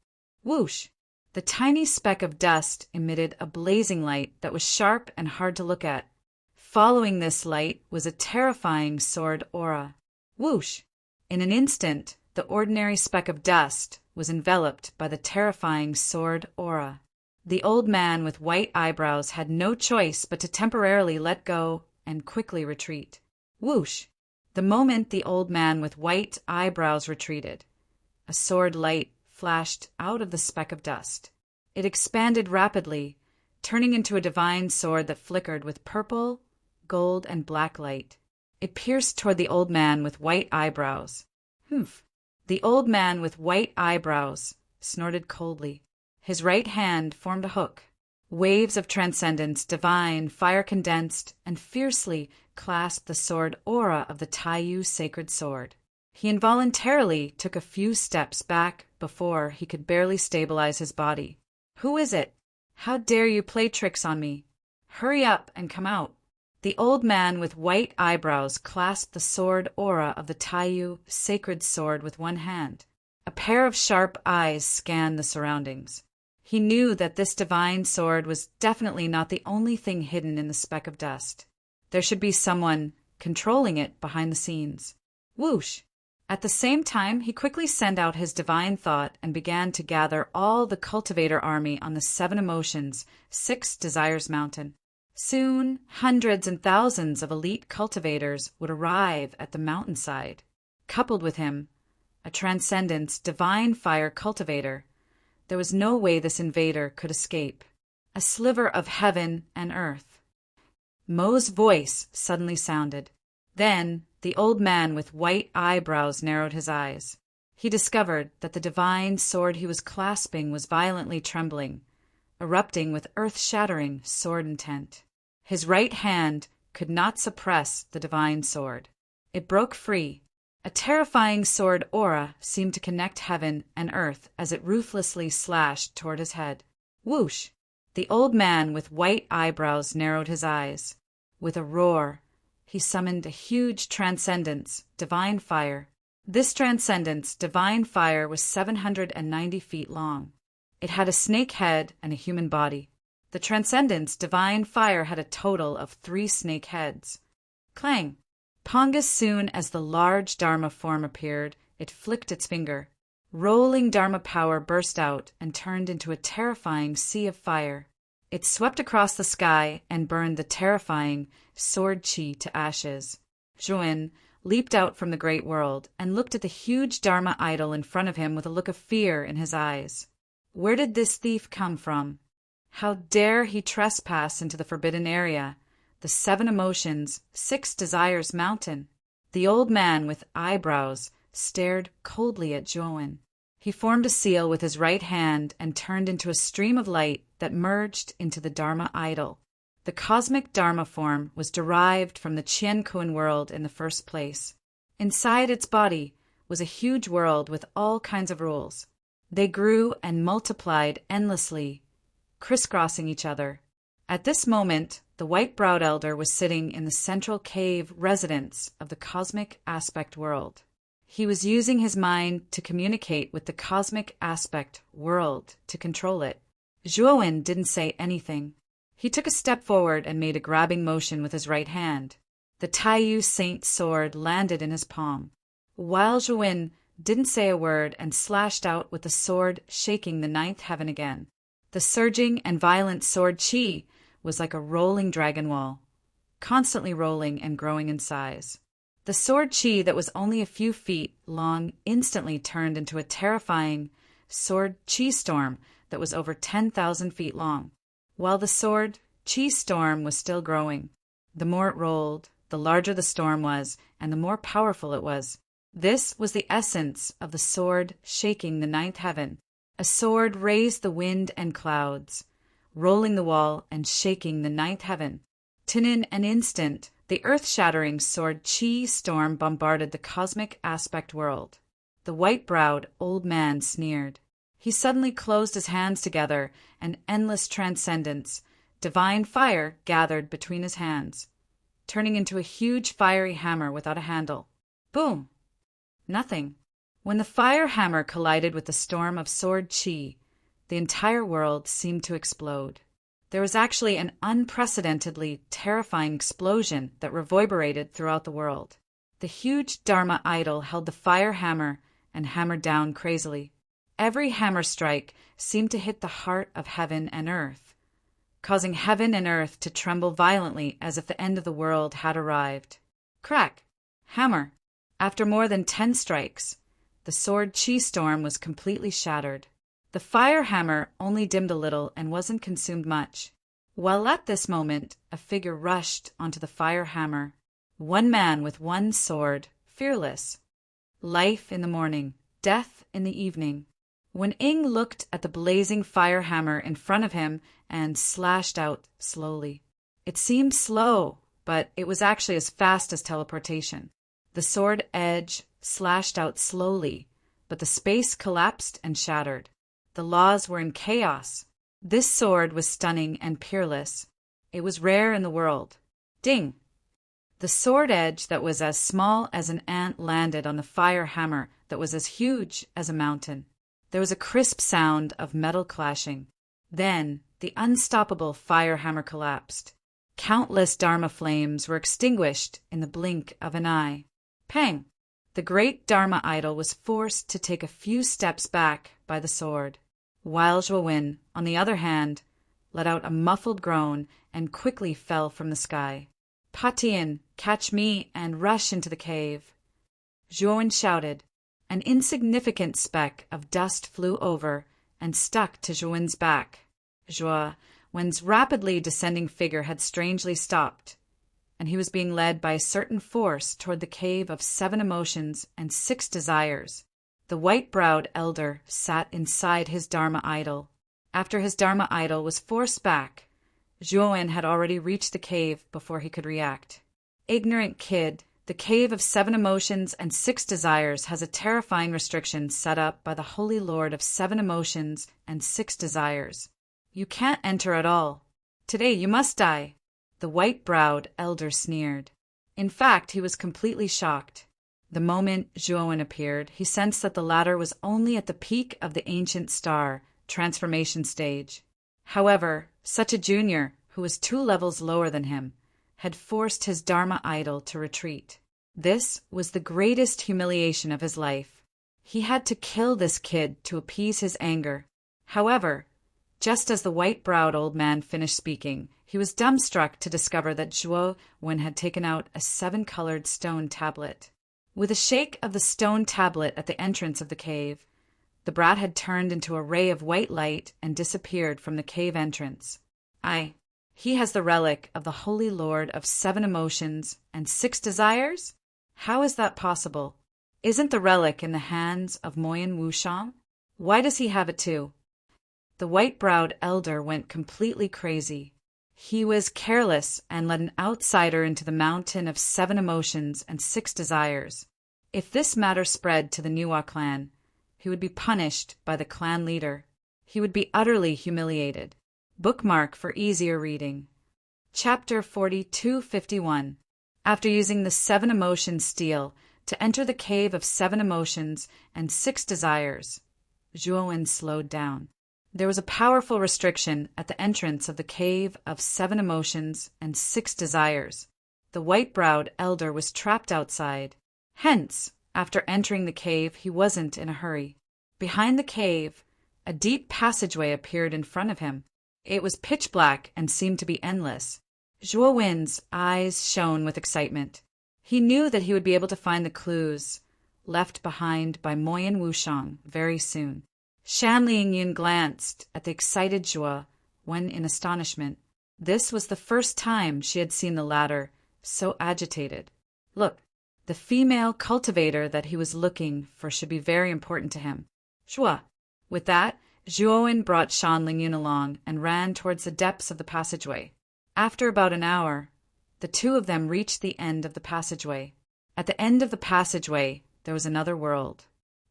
Whoosh! The tiny speck of dust emitted a blazing light that was sharp and hard to look at. Following this light was a terrifying sword aura. Whoosh! In an instant, the ordinary speck of dust was enveloped by the terrifying sword aura. The old man with white eyebrows had no choice but to temporarily let go and quickly retreat. Whoosh! The moment the old man with white eyebrows retreated, a sword light flashed out of the speck of dust. It expanded rapidly, turning into a divine sword that flickered with purple, gold, and black light. It pierced toward the old man with white eyebrows. Humph! The old man with white eyebrows snorted coldly. His right hand formed a hook. Waves of transcendence, divine, fire condensed, and fiercely clasped the sword aura of the Taiyu sacred sword. He involuntarily took a few steps back before he could barely stabilize his body. Who is it? How dare you play tricks on me? Hurry up and come out. The old man with white eyebrows clasped the sword aura of the Taiyu sacred sword with one hand. A pair of sharp eyes scanned the surroundings. He knew that this divine sword was definitely not the only thing hidden in the speck of dust. There should be someone controlling it behind the scenes. Whoosh! At the same time, he quickly sent out his divine thought and began to gather all the cultivator army on the 7 emotions, 6 desires mountain. Soon, hundreds and thousands of elite cultivators would arrive at the mountainside. Coupled with him, a transcendence divine fire cultivator, there was no way this invader could escape. A sliver of heaven and earth. Mo's voice suddenly sounded. Then the old man with white eyebrows narrowed his eyes. He discovered that the divine sword he was clasping was violently trembling, erupting with earth-shattering sword intent. His right hand could not suppress the divine sword. It broke free. A terrifying sword aura seemed to connect heaven and earth as it ruthlessly slashed toward his head. Whoosh! The old man with white eyebrows narrowed his eyes. With a roar, he summoned a huge transcendence, divine fire. This transcendence, divine fire, was 790 feet long. It had a snake head and a human body. The transcendence, divine fire, had a total of 3 snake heads. Clang! Pongus, soon as the large Dharma form appeared, it flicked its finger. Rolling Dharma power burst out and turned into a terrifying sea of fire. It swept across the sky and burned the terrifying sword chi to ashes. Zhuan leaped out from the great world and looked at the huge Dharma idol in front of him with a look of fear in his eyes. Where did this thief come from? How dare he trespass into the forbidden area, the 7 emotions, 6 desires mountain? The old man with eyebrows stared coldly at Zhuan. He formed a seal with his right hand and turned into a stream of light that merged into the Dharma idol. The cosmic Dharma form was derived from the Qian Kun world in the first place. Inside its body was a huge world with all kinds of rules. They grew and multiplied endlessly, crisscrossing each other. At this moment, the white-browed elder was sitting in the central cave residence of the cosmic aspect world. He was using his mind to communicate with the cosmic aspect world to control it. Zhuan didn't say anything. He took a step forward and made a grabbing motion with his right hand. The Taiyu Saint sword landed in his palm. While Zhuan didn't say a word and slashed out with the sword, shaking the 9th heaven again. The surging and violent sword chi was like a rolling dragon wall, constantly rolling and growing in size. The sword chi that was only a few feet long instantly turned into a terrifying sword chi storm that was over 10,000 feet long. While the sword chi storm was still growing, the more it rolled, the larger the storm was, and the more powerful it was. This was the essence of the sword shaking the 9th heaven. A sword raised the wind and clouds, rolling the wall and shaking the 9th heaven. In an instant, the earth-shattering sword chi storm bombarded the cosmic aspect world. The white-browed old man sneered. He suddenly closed his hands together, and endless transcendence, divine fire, gathered between his hands, turning into a huge fiery hammer without a handle. Boom! Nothing. When the fire hammer collided with the storm of sword chi, the entire world seemed to explode. There was actually an unprecedentedly terrifying explosion that reverberated throughout the world. The huge Dharma idol held the fire hammer and hammered down crazily. Every hammer strike seemed to hit the heart of heaven and earth, causing heaven and earth to tremble violently as if the end of the world had arrived. Crack! Hammer! After more than 10 strikes, the sword chi storm was completely shattered. The fire hammer only dimmed a little and wasn't consumed much. While at this moment, a figure rushed onto the fire hammer. One man with one sword, fearless. Life in the morning, death in the evening. When Ing looked at the blazing fire hammer in front of him and slashed out slowly. It seemed slow, but it was actually as fast as teleportation. The sword edge slashed out slowly, but the space collapsed and shattered. The laws were in chaos. This sword was stunning and peerless. It was rare in the world. Ding! The sword edge that was as small as an ant landed on the fire hammer that was as huge as a mountain. There was a crisp sound of metal clashing. Then the unstoppable fire hammer collapsed. Countless Dharma flames were extinguished in the blink of an eye. Pang! The great Dharma idol was forced to take a few steps back by the sword, while Zhuo on the other hand, let out a muffled groan and quickly fell from the sky. "Patian, catch me and rush into the cave." Zhuo shouted. An insignificant speck of dust flew over and stuck to Zhuo's back. Zhuo's rapidly descending figure had strangely stopped, and he was being led by a certain force toward the cave of 7 emotions and 6 desires. The white-browed elder sat inside his Dharma idol. After his Dharma idol was forced back, Zhuo had already reached the cave before he could react. "Ignorant kid, the cave of 7 emotions and 6 desires has a terrifying restriction set up by the Holy Lord of 7 emotions and 6 desires. You can't enter at all. Today you must die." The white-browed elder sneered. In fact, he was completely shocked. The moment Zhuo appeared, he sensed that the latter was only at the peak of the ancient star transformation stage. However, such a junior, who was 2 levels lower than him, had forced his Dharma idol to retreat. This was the greatest humiliation of his life. He had to kill this kid to appease his anger. However, just as the white-browed old man finished speaking, he was dumbstruck to discover that Zhuo had taken out a 7-colored stone tablet. With a shake of the stone tablet at the entrance of the cave, the brat had turned into a ray of white light and disappeared from the cave entrance. He has the relic of the Holy Lord of 7 emotions and 6 desires? How is that possible? Isn't the relic in the hands of Moyan Wushang? Why does he have it too? The white-browed elder went completely crazy. He was careless and let an outsider into the mountain of 7 emotions and 6 desires. If this matter spread to the Niwa clan, he would be punished by the clan leader. He would be utterly humiliated. Bookmark for easier reading. Chapter 4251. After using the 7 emotion steel to enter the cave of 7 emotions and 6 desires, Zhuo slowed down. There was a powerful restriction at the entrance of the cave of 7 emotions and 6 desires. The white-browed elder was trapped outside. Hence, after entering the cave, he wasn't in a hurry. Behind the cave, a deep passageway appeared in front of him. It was pitch black and seemed to be endless. Zhuo's eyes shone with excitement. He knew that he would be able to find the clues left behind by Moyan Wushang very soon. Shan Lingyun glanced at the excited Zhuo in astonishment. This was the first time she had seen the latter so agitated. Look, the female cultivator that he was looking for should be very important to him. Zhuo. With that, Zhuo brought Shan Lingyun along and ran towards the depths of the passageway. After about an hour, the 2 of them reached the end of the passageway. At the end of the passageway, there was another world.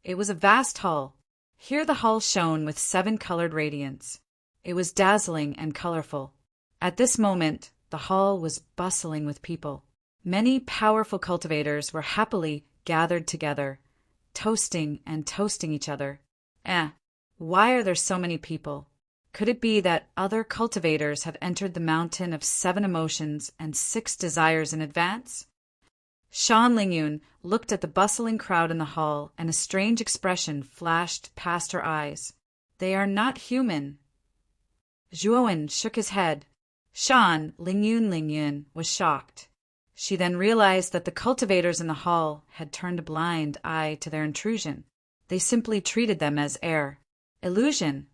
It was a vast hall. Here the hall shone with 7-colored radiance. It was dazzling and colorful. At this moment, the hall was bustling with people. Many powerful cultivators were happily gathered together, toasting each other. Why are there so many people? Could it be that other cultivators have entered the mountain of 7 emotions and 6 desires in advance? Shan Lingyun looked at the bustling crowd in the hall, and a strange expression flashed past her eyes. They are not human. Zhuo shook his head. Shan Lingyun was shocked. She then realized that the cultivators in the hall had turned a blind eye to their intrusion. They simply treated them as air. Illusion.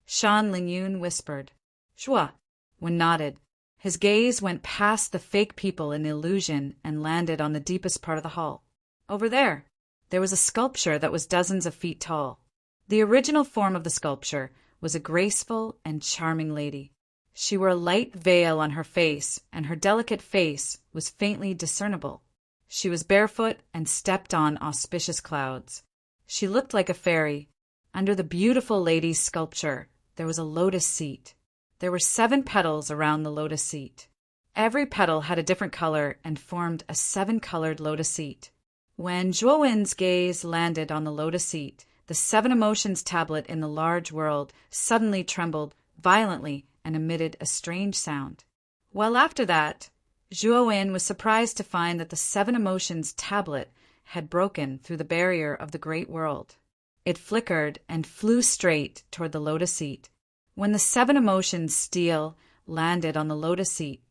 Shan Lingyun whispered. Zhuo nodded. His gaze went past the fake people in the illusion and landed on the deepest part of the hall. Over there was a sculpture that was dozens of feet tall. The original form of the sculpture was a graceful and charming lady. She wore a light veil on her face, and her delicate face was faintly discernible. She was barefoot and stepped on auspicious clouds. She looked like a fairy. Under the beautiful lady's sculpture, there was a lotus seat. There were 7 petals around the lotus seat. Every petal had a different color and formed a 7-colored lotus seat. When Zhuo's gaze landed on the lotus seat, the 7 emotions tablet in the large world suddenly trembled violently and emitted a strange sound. While after that, Zhuo was surprised to find that the 7 emotions tablet had broken through the barrier of the great world. It flickered and flew straight toward the lotus seat. When the 7 emotions steel landed on the lotus seat,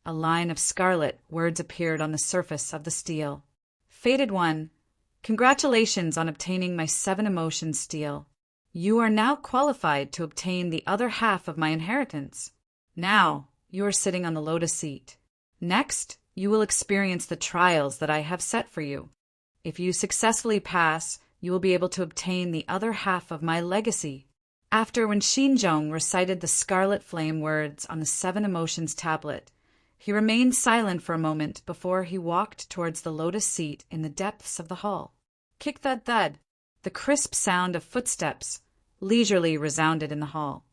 a line of scarlet words appeared on the surface of the steel. Fated one, congratulations on obtaining my 7 emotions steel. You are now qualified to obtain the other half of my inheritance. Now you are sitting on the lotus seat. Next, you will experience the trials that I have set for you. If you successfully pass, you will be able to obtain the other half of my legacy. After when Xinzhong recited the scarlet flame words on the 7 emotions tablet, he remained silent for a moment before he walked towards the lotus seat in the depths of the hall. Kick that thud. The crisp sound of footsteps leisurely resounded in the hall.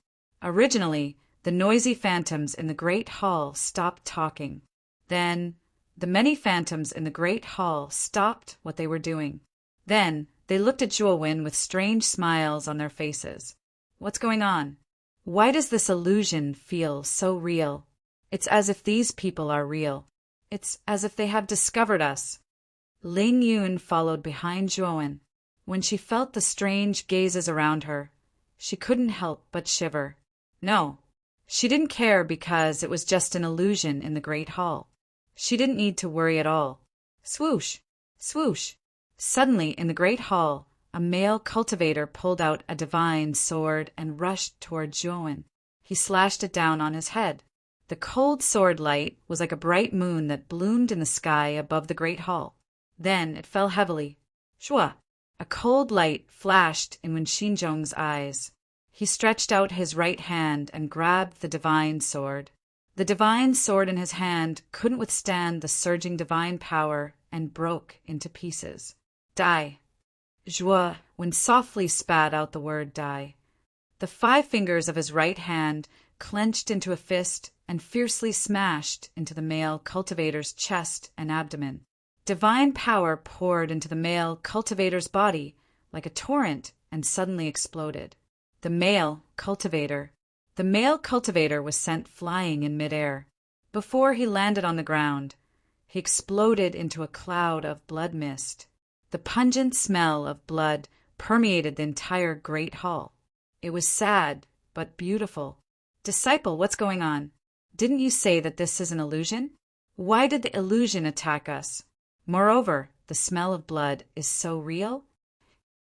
Originally, the noisy phantoms in the great hall stopped talking. Then, the many phantoms in the great hall stopped what they were doing. Then, they looked at Zhuo with strange smiles on their faces. What's going on? Why does this illusion feel so real? It's as if these people are real. It's as if they have discovered us. Ling Yun followed behind Zhuo. When she felt the strange gazes around her, she couldn't help but shiver. No, she didn't care because it was just an illusion in the great hall. She didn't need to worry at all. Swoosh! Swoosh! Suddenly, in the great hall, a male cultivator pulled out a divine sword and rushed toward Zhuo. He slashed it down on his head. The cold sword light was like a bright moon that bloomed in the sky above the great hall. Then it fell heavily. Shua! A cold light flashed in Wen Xinzhong's eyes. He stretched out his right hand and grabbed the divine sword. The divine sword in his hand couldn't withstand the surging divine power and broke into pieces. Die. Zhuo softly spat out the word die. The 5 fingers of his right hand clenched into a fist and fiercely smashed into the male cultivator's chest and abdomen. Divine power poured into the male cultivator's body like a torrent and suddenly exploded. The male cultivator was sent flying in midair. Before he landed on the ground, he exploded into a cloud of blood mist. The pungent smell of blood permeated the entire great hall. It was sad, but beautiful. Disciple, what's going on? Didn't you say that this is an illusion? Why did the illusion attack us? Moreover, the smell of blood is so real?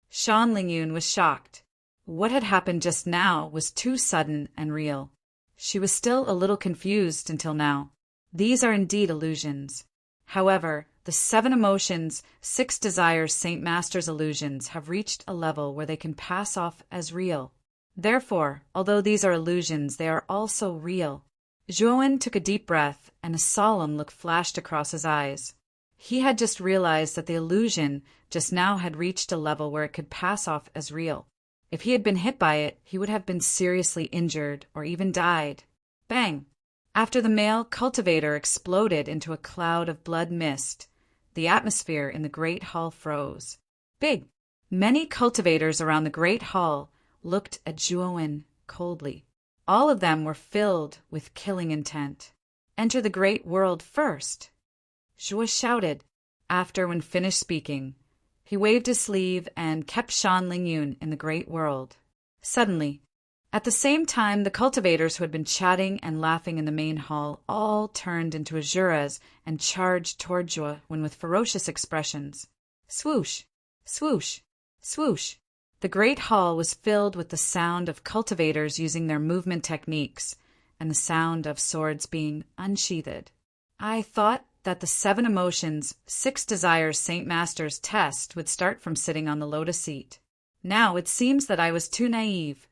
Shan Lingyun was shocked. What had happened just now was too sudden and real. She was still a little confused until now. These are indeed illusions. However, the 7 emotions, 6 desires Saint Master's illusions have reached a level where they can pass off as real. Therefore, although these are illusions, they are also real. Zhuo took a deep breath and a solemn look flashed across his eyes. He had just realized that the illusion just now had reached a level where it could pass off as real. If he had been hit by it, he would have been seriously injured or even died. Bang! After the male cultivator exploded into a cloud of blood mist, the atmosphere in the great hall froze. Big! Many cultivators around the great hall looked at Zhuo coldly. All of them were filled with killing intent. Enter the great world first. Zhuo shouted. After, when finished speaking, he waved his sleeve and kept Shan Lingyun in the great world. Suddenly, at the same time, the cultivators who had been chatting and laughing in the main hall all turned into asuras and charged toward Zhuo with ferocious expressions. Swoosh! Swoosh! Swoosh! The great hall was filled with the sound of cultivators using their movement techniques and the sound of swords being unsheathed. I thought that the 7 emotions, 6 desires Saint Master's test would start from sitting on the lotus seat. Now it seems that I was too naive.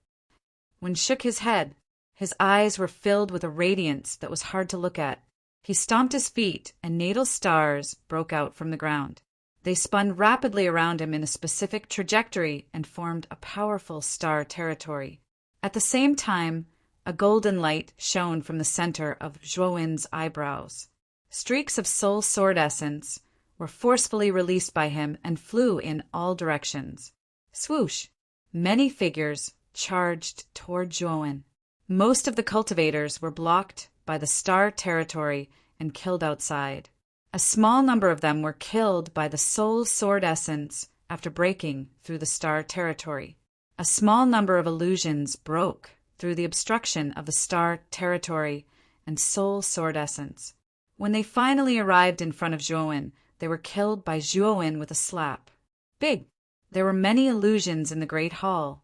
When shook his head, his eyes were filled with a radiance that was hard to look at. He stomped his feet, and natal stars broke out from the ground. They spun rapidly around him in a specific trajectory and formed a powerful star territory. At the same time, a golden light shone from the center of Zhuowen's eyebrows. Streaks of soul sword essence were forcefully released by him and flew in all directions. Swoosh! Many figures charged toward Zhuo. Most of the cultivators were blocked by the star territory and killed outside. A small number of them were killed by the soul sword essence after breaking through the star territory. A small number of illusions broke through the obstruction of the star territory and soul sword essence. When they finally arrived in front of Zhuowen, they were killed by Zhuowen with a slap. Big. There were many illusions in the Great Hall,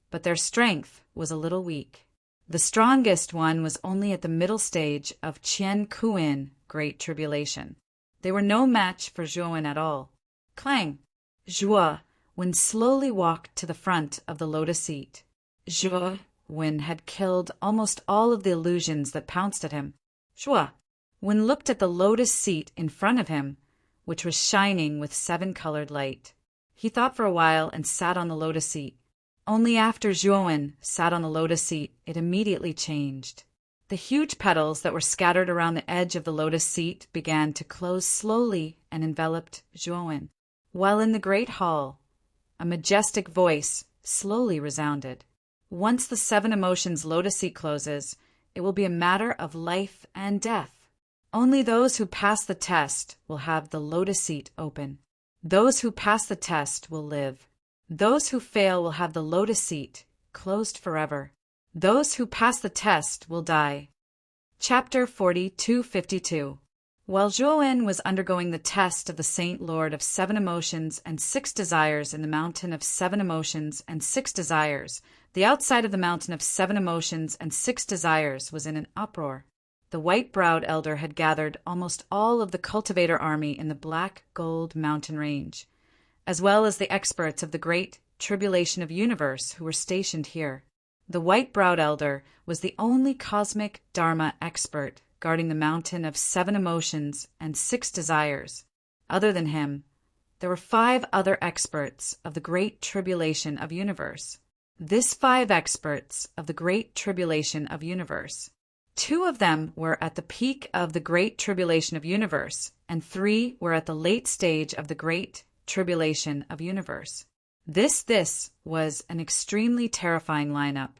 but their strength was a little weak. The strongest one was only at the middle stage of Qian Kuin, Great Tribulation. They were no match for Zhuowen at all. Clang! Zhuowen slowly walked to the front of the lotus seat. Zhuowen had killed almost all of the illusions that pounced at him. Zhuowen looked at the lotus seat in front of him, which was shining with 7-colored light. He thought for a while and sat on the lotus seat. Only after Zhuowen sat on the lotus seat, it immediately changed. The huge petals that were scattered around the edge of the lotus seat began to close slowly and enveloped Zhuowen. While in the great hall, a majestic voice slowly resounded. Once the 7 emotions lotus seat closes, it will be a matter of life and death. Only those who pass the test will have the lotus seat open. Those who pass the test will live. Those who fail will have the lotus seat closed forever. Those who pass the test will die. Chapter 42:52. While Zhuowen was undergoing the test of the Saint Lord of 7 emotions and 6 desires in the mountain of 7 emotions and 6 desires, the outside of the mountain of 7 emotions and 6 desires was in an uproar. The white-browed elder had gathered almost all of the cultivator army in the Black Gold Mountain Range, as well as the experts of the Great Tribulation of Universe who were stationed here. The white-browed elder was the only cosmic Dharma expert guarding the mountain of 7 emotions and 6 desires. Other than him, there were 5 other experts of the Great Tribulation of Universe. This 5 experts of the Great Tribulation of Universe. 2 of them were at the peak of the Great Tribulation of Universe, and 3 were at the late stage of the Great Tribulation of Universe. This was an extremely terrifying lineup.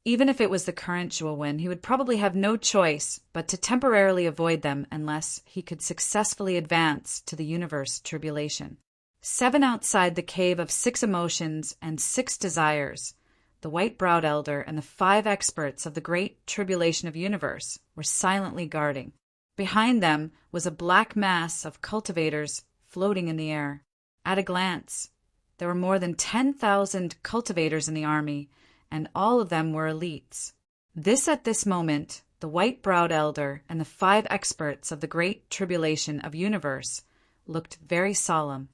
Even if it was the current Zhuowen, he would probably have no choice but to temporarily avoid them unless he could successfully advance to the universe tribulation. 7 outside the cave of 6 emotions and 6 desires, the white-browed elder and the 5 experts of the Great Tribulation of Universe were silently guarding. Behind them was a black mass of cultivators floating in the air. At a glance, there were more than 10,000 cultivators in the army, and all of them were elites. At this moment, the white-browed elder and the 5 experts of the Great Tribulation of Universe looked very solemn.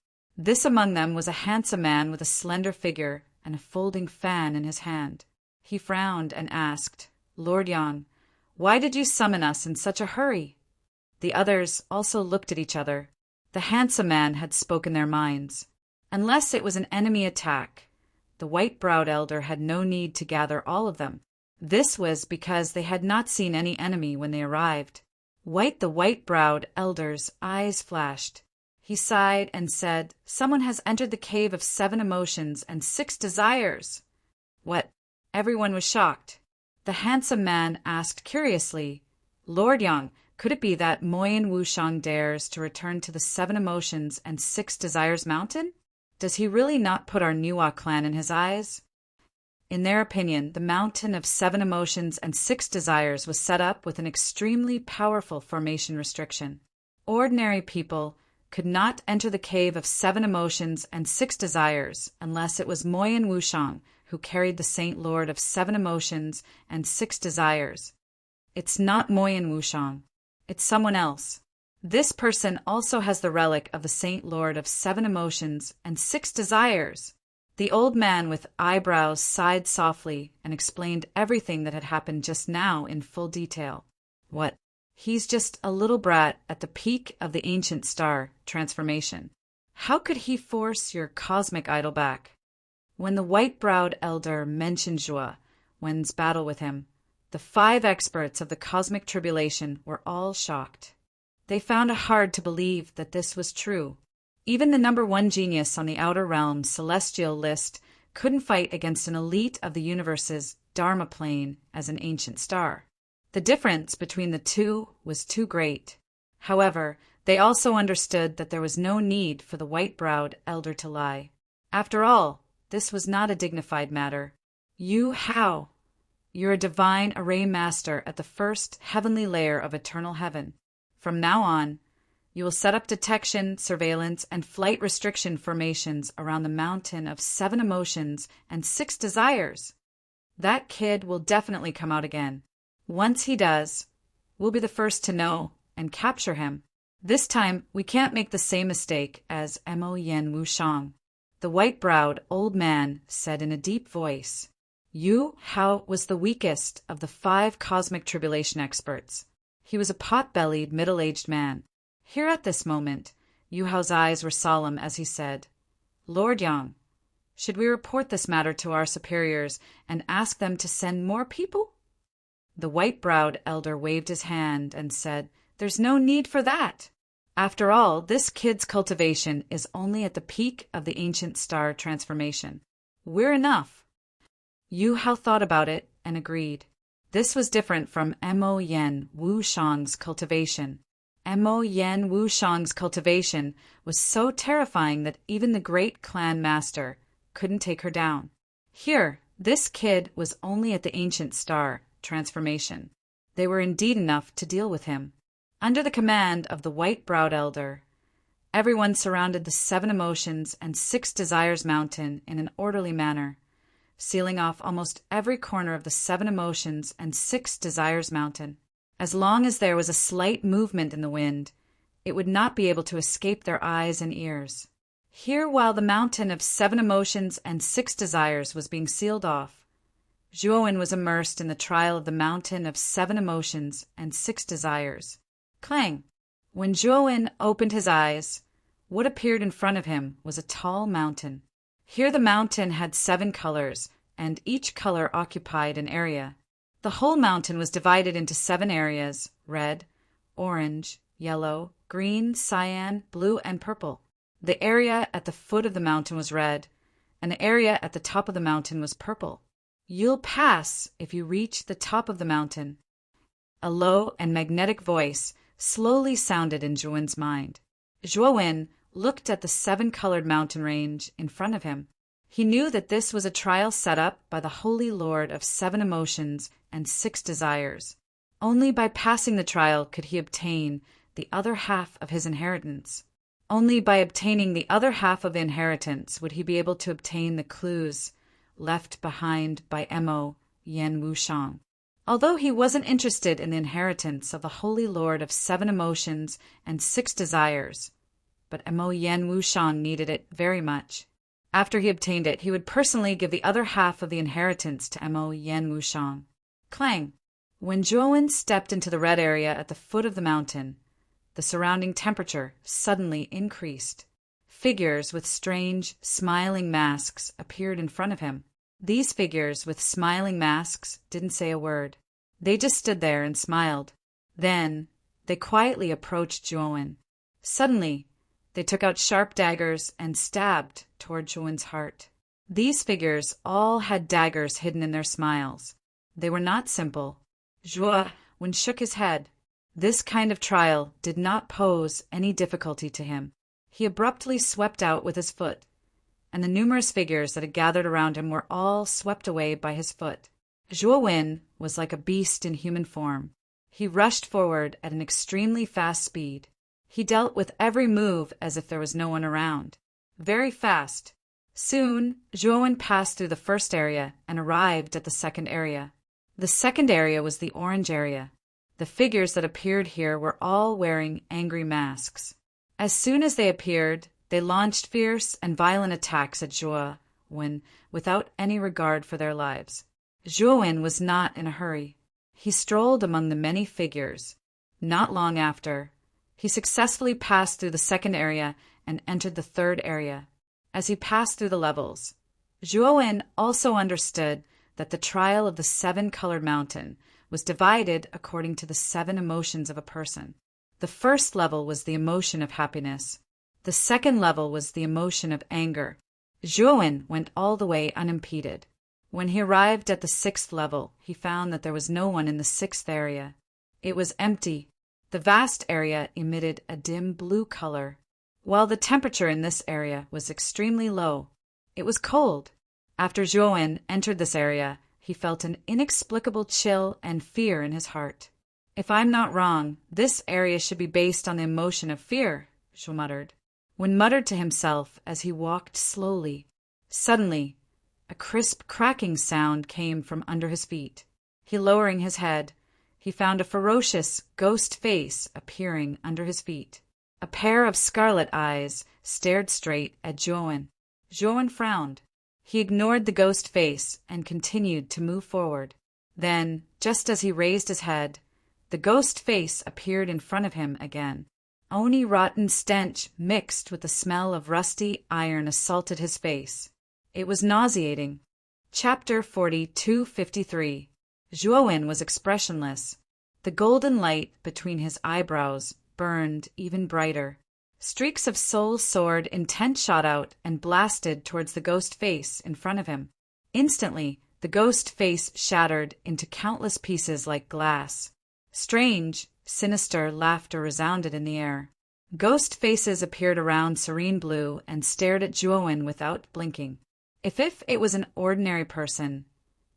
Among them was a handsome man with a slender figure and a folding fan in his hand. He frowned and asked, "Lord Yang, why did you summon us in such a hurry?" The others also looked at each other. The handsome man had spoken their minds. Unless it was an enemy attack, the white-browed elder had no need to gather all of them. This was because they had not seen any enemy when they arrived. The white-browed elder's eyes flashed. He sighed and said, "Someone has entered the cave of 7 emotions and 6 desires." What? Everyone was shocked. The handsome man asked curiously, "Lord Yang, could it be that Moyin Wushang dares to return to the 7 emotions and 6 desires mountain? Does he really not put our Niwa clan in his eyes?" In their opinion, the mountain of 7 emotions and 6 desires was set up with an extremely powerful formation restriction. Ordinary people could not enter the cave of 7 emotions and 6 desires unless it was Moyin Wushang who carried the Saint Lord of 7 emotions and 6 desires. It's not Moyin Wushang. It's someone else. This person also has the relic of the Saint Lord of 7 emotions and 6 desires. The old man with eyebrows sighed softly and explained everything that had happened just now in full detail. What? He's just a little brat at the peak of the ancient star transformation. How could he force your cosmic idol back? When the white-browed elder mentioned Zhuowen's battle with him, the 5 experts of the cosmic tribulation were all shocked. They found it hard to believe that this was true. Even the number 1 genius on the Outer Realms celestial list couldn't fight against an elite of the universe's Dharma plane as an ancient star. The difference between the two was too great. However, They also understood that there was no need for the white-browed elder to lie. After all, this was not a dignified matter. You, how? You're a divine array master at the first heavenly layer of eternal heaven. From now on, you will set up detection, surveillance, and flight restriction formations around the mountain of 7 emotions and 6 desires. That kid will definitely come out again. Once he does, we'll be the first to know and capture him. This time, we can't make the same mistake as Mo Yen Wushang. The white-browed old man said in a deep voice. Yu Hao was the weakest of the 5 cosmic tribulation experts. He was a pot-bellied, middle-aged man. Here at this moment, Yu Hao's eyes were solemn as he said, Lord Yang, should we report this matter to our superiors and ask them to send more people? The white-browed elder waved his hand and said, There's no need for that. After all, this kid's cultivation is only at the peak of the ancient star transformation. We're enough. Yu Hao thought about it and agreed. This was different from Mo Yen Wushang's cultivation. Mo Yen Wushang's cultivation was so terrifying that even the great clan master couldn't take her down. Here, this kid was only at the ancient star transformation. They were indeed enough to deal with him. Under the command of the white-browed elder, everyone surrounded the 7 emotions and 6 desires mountain in an orderly manner, sealing off almost every corner of the 7 emotions and 6 desires mountain. As long as there was a slight movement in the wind, it would not be able to escape their eyes and ears. Here, while the mountain of 7 emotions and 6 desires was being sealed off, Zhuowen was immersed in the trial of the mountain of 7 emotions and 6 desires. Clang! When Zhuowen opened his eyes, what appeared in front of him was a tall mountain. Here the mountain had 7 colors, and each color occupied an area. The whole mountain was divided into 7 areas: red, orange, yellow, green, cyan, blue, and purple. The area at the foot of the mountain was red, and the area at the top of the mountain was purple. You'll pass if you reach the top of the mountain. A low and magnetic voice slowly sounded in Zhuowen's mind. Zhuowen looked at the 7-colored mountain range in front of him. He knew that this was a trial set up by the Holy Lord of 7 emotions and 6 desires. Only by passing the trial could he obtain the other half of his inheritance. Only by obtaining the other half of inheritance would he be able to obtain the clues left behind by Mo Yen Wushang. Although he wasn't interested in the inheritance of the Holy Lord of 7 emotions and 6 desires, but Mo Yen Wushang needed it very much. After he obtained it, he would personally give the other half of the inheritance to Mo Yen Wushang. Clang! When Zhuowen stepped into the red area at the foot of the mountain, the surrounding temperature suddenly increased. Figures with strange, smiling masks appeared in front of him. These figures with smiling masks didn't say a word. They just stood there and smiled. Then, they quietly approached Zhuowen. Suddenly, they took out sharp daggers and stabbed toward Zhuowen's heart. These figures all had daggers hidden in their smiles. They were not simple. Zhuowen shook his head. This kind of trial did not pose any difficulty to him. He abruptly swept out with his foot, and the numerous figures that had gathered around him were all swept away by his foot. Zhuowen was like a beast in human form. He rushed forward at an extremely fast speed. He dealt with every move as if there was no one around. Very fast. Soon, Zhuowen passed through the first area and arrived at the second area. The second area was the orange area. The figures that appeared here were all wearing angry masks. As soon as they appeared, they launched fierce and violent attacks at Zhuowen without any regard for their lives. Zhuowen was not in a hurry. He strolled among the many figures. Not long after, he successfully passed through the second area and entered the third area. As he passed through the levels, Zhuowen also understood that the trial of the 7-colored mountain was divided according to the 7 emotions of a person. The first level was the emotion of happiness. The second level was the emotion of anger. Zhuowen went all the way unimpeded. When he arrived at the 6th level, he found that there was no one in the 6th area. It was empty. The vast area emitted a dim blue color, while the temperature in this area was extremely low. It was cold. After Zhuo entered this area, he felt an inexplicable chill and fear in his heart. If I'm not wrong, this area should be based on the emotion of fear, Zhuo muttered. When muttered to himself as he walked slowly. Suddenly, a crisp cracking sound came from under his feet. Lowering his head, he found a ferocious ghost face appearing under his feet. A pair of scarlet eyes stared straight at Zhuo. Zhuo frowned. He ignored the ghost face and continued to move forward. Then, just as he raised his head, the ghost face appeared in front of him again. Only rotten stench mixed with the smell of rusty iron assaulted his face. It was nauseating. Chapter 42:53. Zhuo was expressionless. The golden light between his eyebrows burned even brighter. Streaks of soul sword intent shot out and blasted towards the ghost face in front of him. Instantly, the ghost face shattered into countless pieces like glass. Strange, sinister laughter resounded in the air. Ghost faces appeared around Serene Blue and stared at Zhuo without blinking. If it was an ordinary person,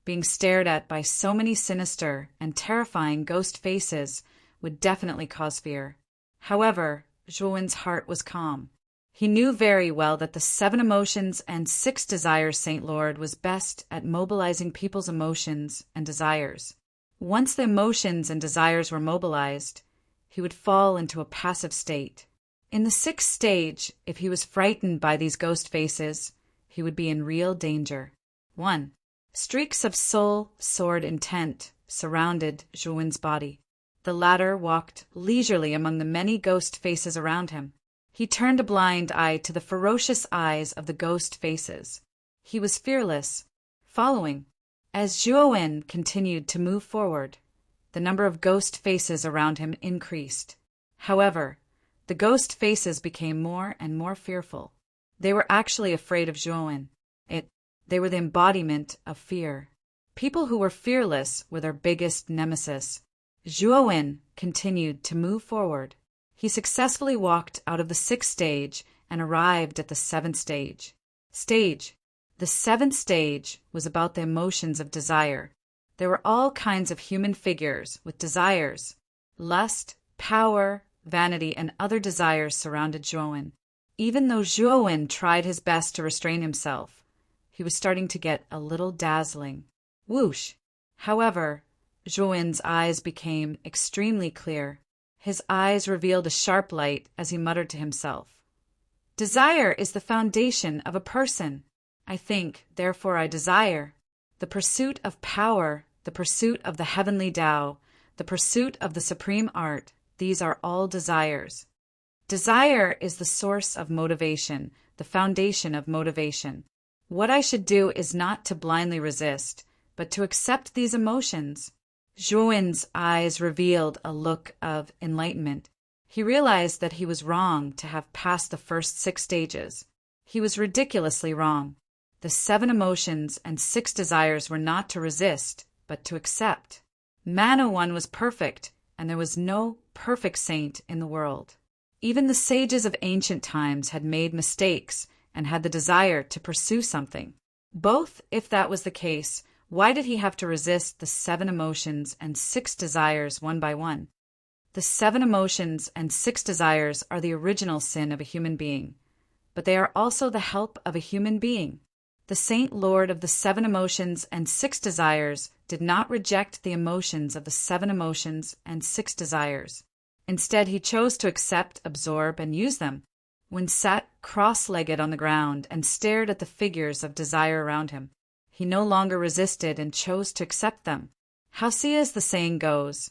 being stared at by so many sinister and terrifying ghost faces would definitely cause fear. However, Zhuo's heart was calm. He knew very well that the 7 emotions and 6 desires Saint Lord was best at mobilizing people's emotions and desires. Once the emotions and desires were mobilized, he would fall into a passive state. In the 6th stage, if he was frightened by these ghost faces, he would be in real danger. 1. Streaks of soul sword intent surrounded Zhuo's body. The latter walked leisurely among the many ghost faces around him. He turned a blind eye to the ferocious eyes of the ghost faces. He was fearless, following. As Zhuo continued to move forward, the number of ghost faces around him increased. However, the ghost faces became more and more fearful. They were actually afraid of Zhuo. They were the embodiment of fear. People who were fearless were their biggest nemesis. Zhuo continued to move forward. He successfully walked out of the 6th stage and arrived at the 7th stage. The 7th stage was about the emotions of desire. There were all kinds of human figures with desires. Lust, power, vanity, and other desires surrounded Zhuo. Even though Zhuo tried his best to restrain himself, he was starting to get a little dazzling. Whoosh! However, Zhuo's eyes became extremely clear. His eyes revealed a sharp light as he muttered to himself. Desire is the foundation of a person. I think, therefore I desire. The pursuit of power, the pursuit of the heavenly Tao, the pursuit of the supreme art, these are all desires. Desire is the source of motivation, the foundation of motivation. What I should do is not to blindly resist, but to accept these emotions. Zhuo's eyes revealed a look of enlightenment. He realized that he was wrong to have passed the first 6 stages. He was ridiculously wrong. The 7 emotions and 6 desires were not to resist, but to accept. Mano One was perfect, and there was no perfect saint in the world. Even the sages of ancient times had made mistakes and had the desire to pursue something. Both, if that was the case, why did he have to resist the 7 emotions and 6 desires one by one? The 7 emotions and 6 desires are the original sin of a human being, but they are also the help of a human being. The Saint Lord of the 7 emotions and 6 desires did not reject the emotions of the 7 emotions and 6 desires. Instead, he chose to accept, absorb, and use them. When sat cross-legged on the ground and stared at the figures of desire around him, he no longer resisted and chose to accept them. As the saying goes,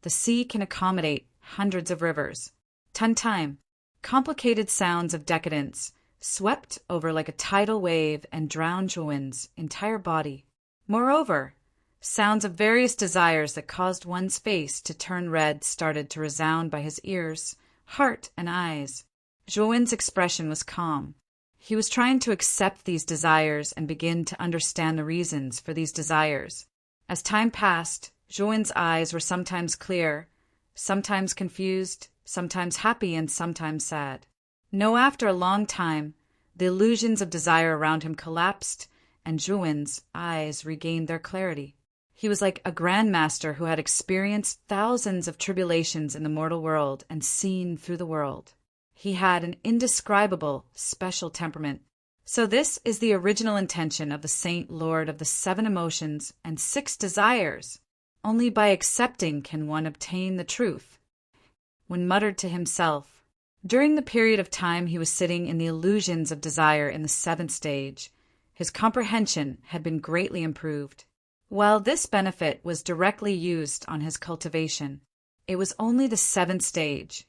the sea can accommodate hundreds of rivers. Time. Complicated sounds of decadence swept over like a tidal wave and drowned Zhuo's entire body. Moreover, sounds of various desires that caused one's face to turn red started to resound by his ears, heart, and eyes. Zhuo's expression was calm. He was trying to accept these desires and begin to understand the reasons for these desires. As time passed, Zhuo's eyes were sometimes clear, sometimes confused, sometimes happy, and sometimes sad. No, after a long time, the illusions of desire around him collapsed, and Zhuan's eyes regained their clarity. He was like a grandmaster who had experienced thousands of tribulations in the mortal world and seen through the world. He had an indescribable, special temperament. So this is the original intention of the Saint Lord of the 7 emotions and 6 desires. Only by accepting can one obtain the truth. When muttered to himself, during the period of time he was sitting in the illusions of desire in the 7th stage, his comprehension had been greatly improved. While this benefit was directly used on his cultivation, it was only the 7th stage,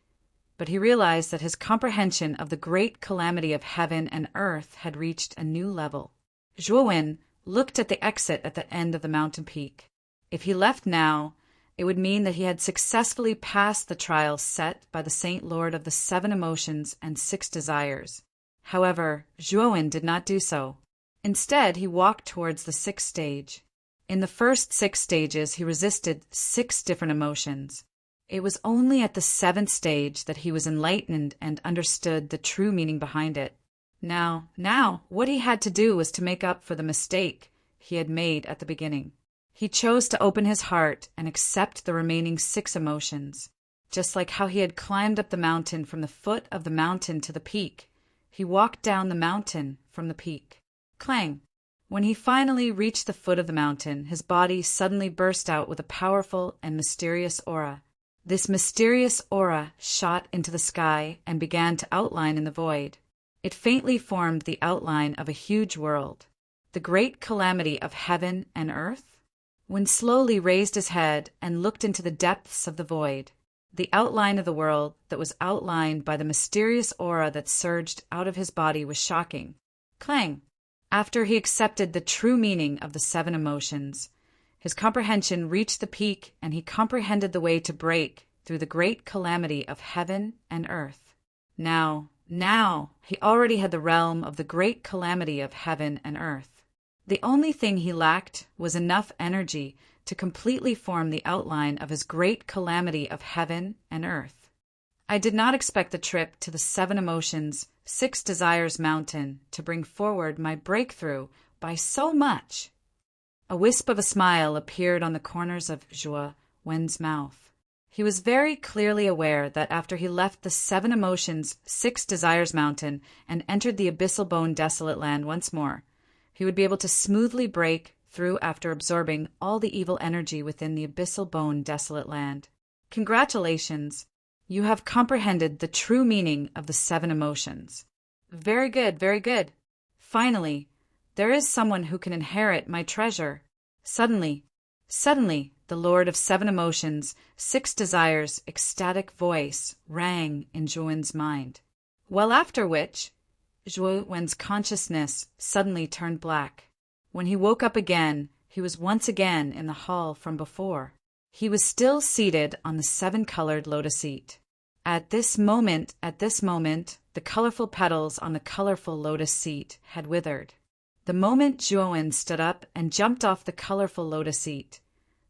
but he realized that his comprehension of the great calamity of heaven and earth had reached a new level. Zhuan looked at the exit at the end of the mountain peak. If he left now, it would mean that he had successfully passed the trial set by the Saint Lord of the 7 emotions and 6 desires. However, Zhuan did not do so. Instead, he walked towards the 6th stage. In the first 6 stages, he resisted 6 different emotions. It was only at the 7th stage that he was enlightened and understood the true meaning behind it. Now, what he had to do was to make up for the mistake he had made at the beginning. He chose to open his heart and accept the remaining 6 emotions. Just like how he had climbed up the mountain from the foot of the mountain to the peak, he walked down the mountain from the peak. Clang! When he finally reached the foot of the mountain, his body suddenly burst out with a powerful and mysterious aura. This mysterious aura shot into the sky and began to outline in the void. It faintly formed the outline of a huge world, the great calamity of heaven and earth. When slowly raised his head and looked into the depths of the void, the outline of the world that was outlined by the mysterious aura that surged out of his body was shocking. Clang! After he accepted the true meaning of the 7 emotions, his comprehension reached the peak, and he comprehended the way to break through the great calamity of heaven and earth. Now, he already had the realm of the great calamity of heaven and earth. The only thing he lacked was enough energy to completely form the outline of his great calamity of heaven and earth. I did not expect the trip to the 7 emotions, 6 desires mountain to bring forward my breakthrough by so much. A wisp of a smile appeared on the corners of Zhuo Wen's mouth. He was very clearly aware that after he left the 7 emotions, 6 desires mountain and entered the abyssal bone desolate land once more, he would be able to smoothly break through after absorbing all the evil energy within the abyssal bone desolate land. Congratulations! You have comprehended the true meaning of the 7 emotions. Very good, very good. Finally, there is someone who can inherit my treasure. Suddenly, the Lord of 7 emotions, 6 desires, ecstatic voice rang in Zhuan's mind. Well, after which, Zhuan's consciousness suddenly turned black. When he woke up again, he was once again in the hall from before. He was still seated on the 7-colored lotus seat. At this moment, the colorful petals on the colorful lotus seat had withered. The moment Zhuan stood up and jumped off the colorful lotus seat,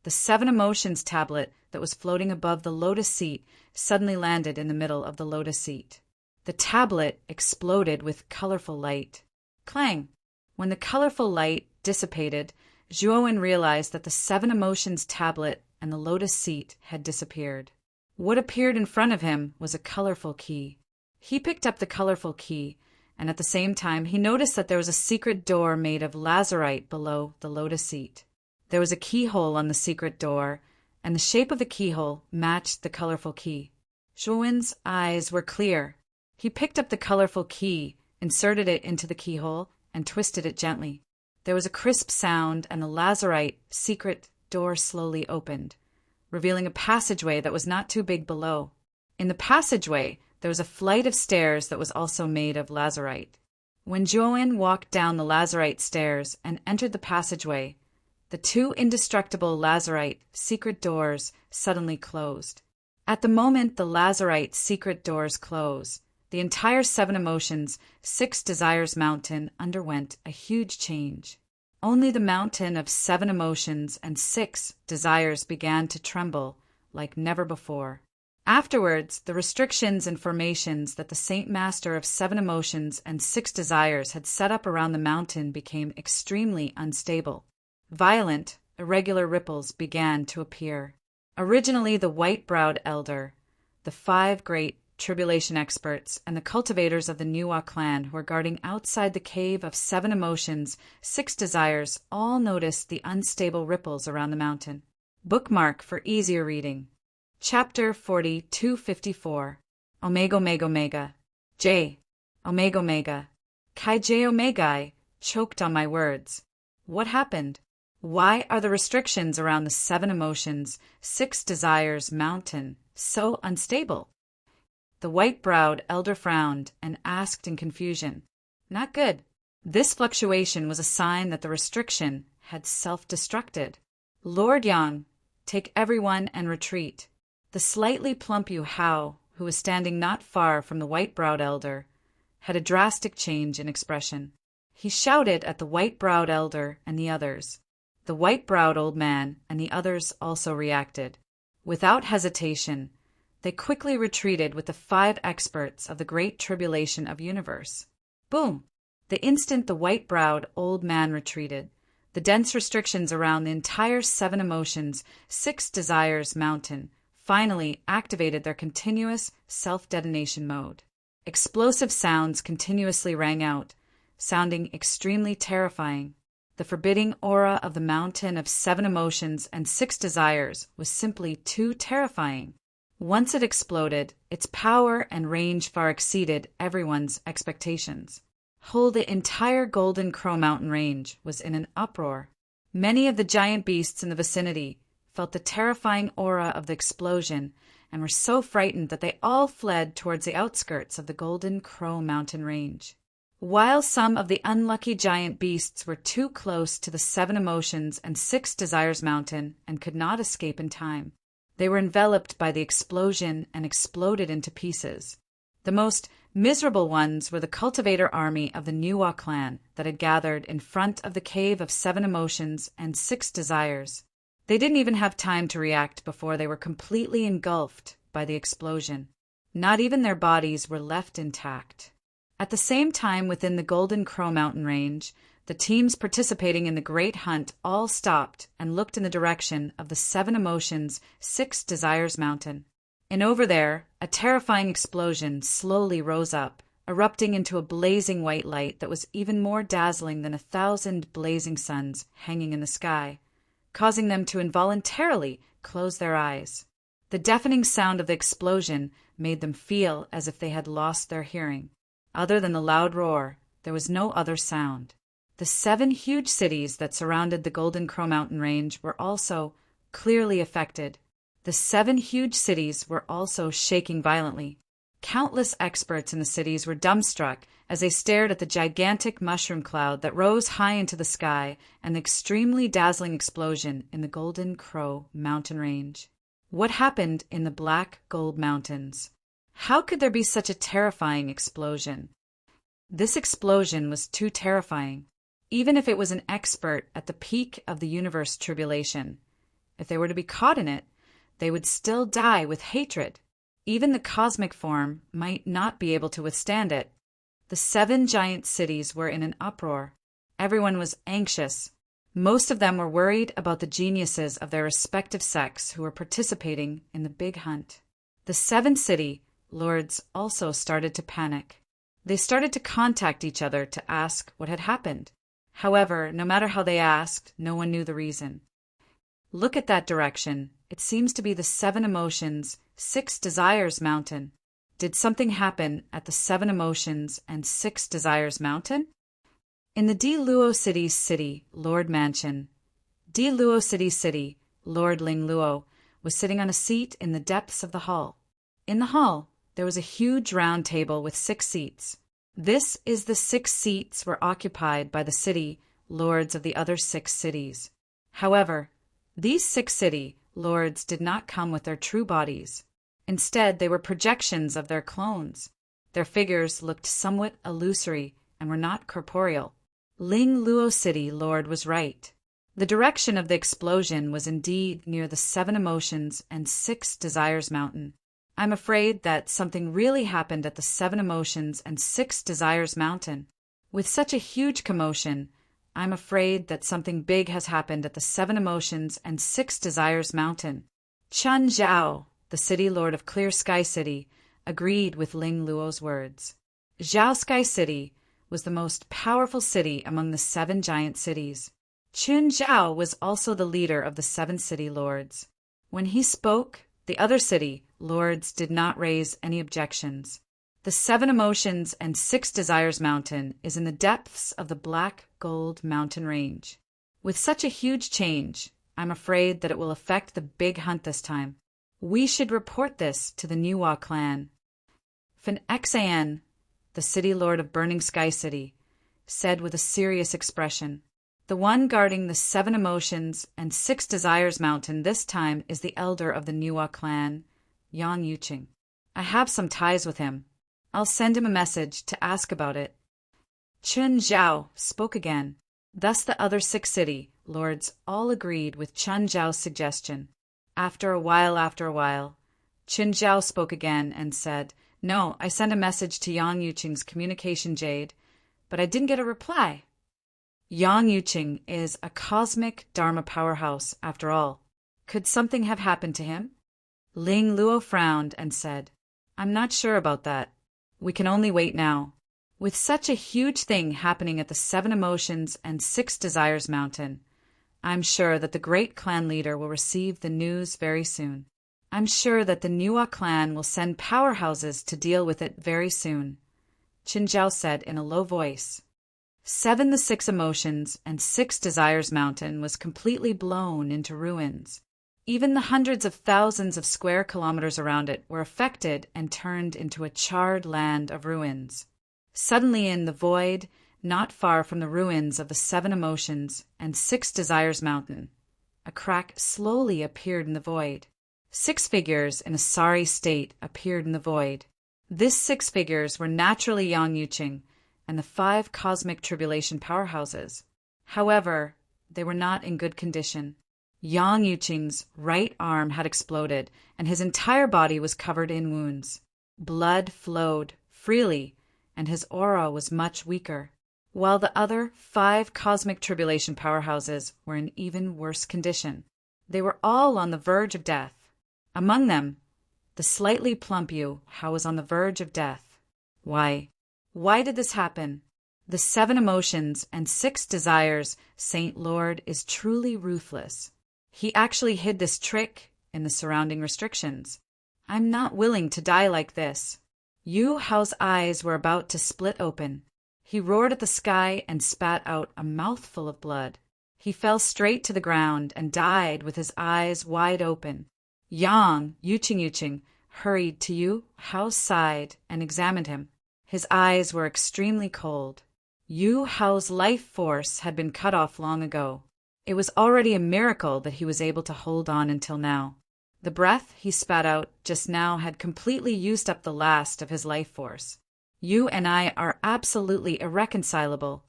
the 7 emotions tablet that was floating above the lotus seat suddenly landed in the middle of the lotus seat. The tablet exploded with colorful light. Clang! When the colorful light dissipated, Zhuan realized that the 7 emotions tablet and the lotus seat had disappeared. What appeared in front of him was a colorful key. He picked up the colorful key, and at the same time he noticed that there was a secret door made of lazurite below the lotus seat. There was a keyhole on the secret door, and the shape of the keyhole matched the colorful key. Zhuan's eyes were clear. He picked up the colorful key, inserted it into the keyhole, and twisted it gently. There was a crisp sound, and the lazurite secret door slowly opened, revealing a passageway that was not too big below. In the passageway, there was a flight of stairs that was also made of lazurite. When Zhuan walked down the lazurite stairs and entered the passageway, the 2 indestructible lazurite secret doors suddenly closed. At the moment the lazurite secret doors closed, the entire 7 emotions, 6 desires mountain underwent a huge change. Only the mountain of 7 emotions and 6 desires began to tremble like never before. Afterwards, the restrictions and formations that the Saint Master of 7 Emotions and 6 Desires had set up around the mountain became extremely unstable. Violent, irregular ripples began to appear. Originally the white-browed elder, the 5 great tribulation experts, and the cultivators of the Nuwa clan who were guarding outside the cave of 7 Emotions, 6 Desires all noticed the unstable ripples around the mountain. Bookmark for easier reading. Chapter 4254. Omega Omega Omega. J. Omega Omega. Kai J Omegai choked on my words. What happened? Why are the restrictions around the 7 Emotions, 6 Desires mountain so unstable? The white-browed elder frowned and asked in confusion. Not good. This fluctuation was a sign that the restriction had self-destructed. Lord Yang, take everyone and retreat. The slightly plump Yu Hao, who was standing not far from the white-browed elder, had a drastic change in expression. He shouted at the white-browed elder and the others. The white-browed old man and the others also reacted. Without hesitation, they quickly retreated with the 5 experts of the Great Tribulation of Universe. Boom! The instant the white-browed old man retreated, the dense restrictions around the entire 7 Emotions, 6 Desires mountain finally activated their continuous self-detonation mode. Explosive sounds continuously rang out, sounding extremely terrifying. The forbidding aura of the mountain of 7 Emotions and 6 Desires was simply too terrifying. Once it exploded, its power and range far exceeded everyone's expectations. The entire Golden Crow mountain range was in an uproar. Many of the giant beasts in the vicinity felt the terrifying aura of the explosion and were so frightened that they all fled towards the outskirts of the Golden Crow mountain range. While some of the unlucky giant beasts were too close to the 7 Emotions and 6 Desires mountain and could not escape in time, they were enveloped by the explosion and exploded into pieces. The most miserable ones were the cultivator army of the Nuwa clan that had gathered in front of the cave of 7 Emotions and 6 Desires. They didn't even have time to react before they were completely engulfed by the explosion. Not even their bodies were left intact. At the same time, within the Golden Crow mountain range, the teams participating in the Great Hunt all stopped and looked in the direction of the 7 Emotions, 6 Desires mountain. And over there, a terrifying explosion slowly rose up, erupting into a blazing white light that was even more dazzling than 1,000 blazing suns hanging in the sky, causing them to involuntarily close their eyes. The deafening sound of the explosion made them feel as if they had lost their hearing. Other than the loud roar, there was no other sound. The 7 huge cities that surrounded the Golden Crow mountain range were also clearly affected. The 7 huge cities were also shaking violently. Countless experts in the cities were dumbstruck as they stared at the gigantic mushroom cloud that rose high into the sky and the extremely dazzling explosion in the Golden Crow mountain range. What happened in the Black Gold Mountains? How could there be such a terrifying explosion? This explosion was too terrifying. Even if it was an expert at the peak of the universe tribulation, if they were to be caught in it, they would still die with hatred. Even the cosmic form might not be able to withstand it. The 7 giant cities were in an uproar. Everyone was anxious. Most of them were worried about the geniuses of their respective sects who were participating in the big hunt. The 7 city lords also started to panic. They started to contact each other to ask what had happened. However, no matter how they asked, no one knew the reason. Look at that direction. It seems to be the 7 Emotions, 6 Desires mountain. Did something happen at the 7 Emotions and 6 Desires mountain? In the Di Luo City, Lord Mansion, Di Luo City, Lord Ling Luo was sitting on a seat in the depths of the hall. In the hall, there was a huge round table with 6 seats. This is the 6 seats were occupied by the city lords of the other 6 cities. However, these 6 city lords did not come with their true bodies. Instead, they were projections of their clones. Their figures looked somewhat illusory and were not corporeal. Ling Luo City Lord was right. The direction of the explosion was indeed near the 7 Emotions and 6 Desires mountain. I'm afraid that something really happened at the Seven Emotions and Six Desires Mountain. With such a huge commotion, I'm afraid that something big has happened at the Seven Emotions and Six Desires Mountain. Chun Zhao, the city lord of Clear Sky City, agreed with Ling Luo's words. Zhao Sky City was the most powerful city among the seven giant cities. Chun Zhao was also the leader of the seven city lords. When he spoke, the other city lords did not raise any objections. The Seven Emotions and Six Desires Mountain is in the depths of the Black Gold Mountain Range. With such a huge change, I'm afraid that it will affect the big hunt this time. We should report this to the Niwa clan. Fan Xan, the city lord of Burning Sky City, said with a serious expression. The one guarding the Seven Emotions and Six Desires Mountain this time is the elder of the Niwa clan, Yang Yuqing. I have some ties with him. I'll send him a message to ask about it. Chun Zhao spoke again. Thus the other six city lords all agreed with Chun Zhao's suggestion. After a while, Chun Zhao spoke again and said, No, I sent a message to Yang Yuqing's communication jade, but I didn't get a reply. Yang Yuqing is a cosmic Dharma powerhouse, after all. Could something have happened to him? Ling Luo frowned and said, I'm not sure about that. We can only wait now. With such a huge thing happening at the Seven Emotions and Six Desires Mountain, I'm sure that the great clan leader will receive the news very soon. I'm sure that the Niwa clan will send powerhouses to deal with it very soon, Qin Zhao said in a low voice. The Six Emotions and Six Desires Mountain was completely blown into ruins. Even the hundreds of thousands of square kilometers around it were affected and turned into a charred land of ruins. Suddenly in the void, not far from the ruins of the Seven Emotions and Six Desires Mountain, a crack slowly appeared in the void. Six figures in a sorry state appeared in the void. These six figures were naturally Yang Yuqing and the five cosmic tribulation powerhouses. However, they were not in good condition. Yang Yuqing's right arm had exploded, and his entire body was covered in wounds. Blood flowed freely, and his aura was much weaker, while the other five cosmic tribulation powerhouses were in even worse condition. They were all on the verge of death. Among them, the slightly plump Yu was on the verge of death. Why did this happen? The Seven Emotions and Six Desires Saint Lord is truly ruthless. He actually hid this trick in the surrounding restrictions. I'm not willing to die like this. Yu Hao's eyes were about to split open. He roared at the sky and spat out a mouthful of blood. He fell straight to the ground and died with his eyes wide open. Yang Yuqing hurried to Yu Hao's side and examined him. His eyes were extremely cold. Yu Hao's life force had been cut off long ago. It was already a miracle that he was able to hold on until now. The breath he spat out just now had completely used up the last of his life force. You and I are absolutely irreconcilable.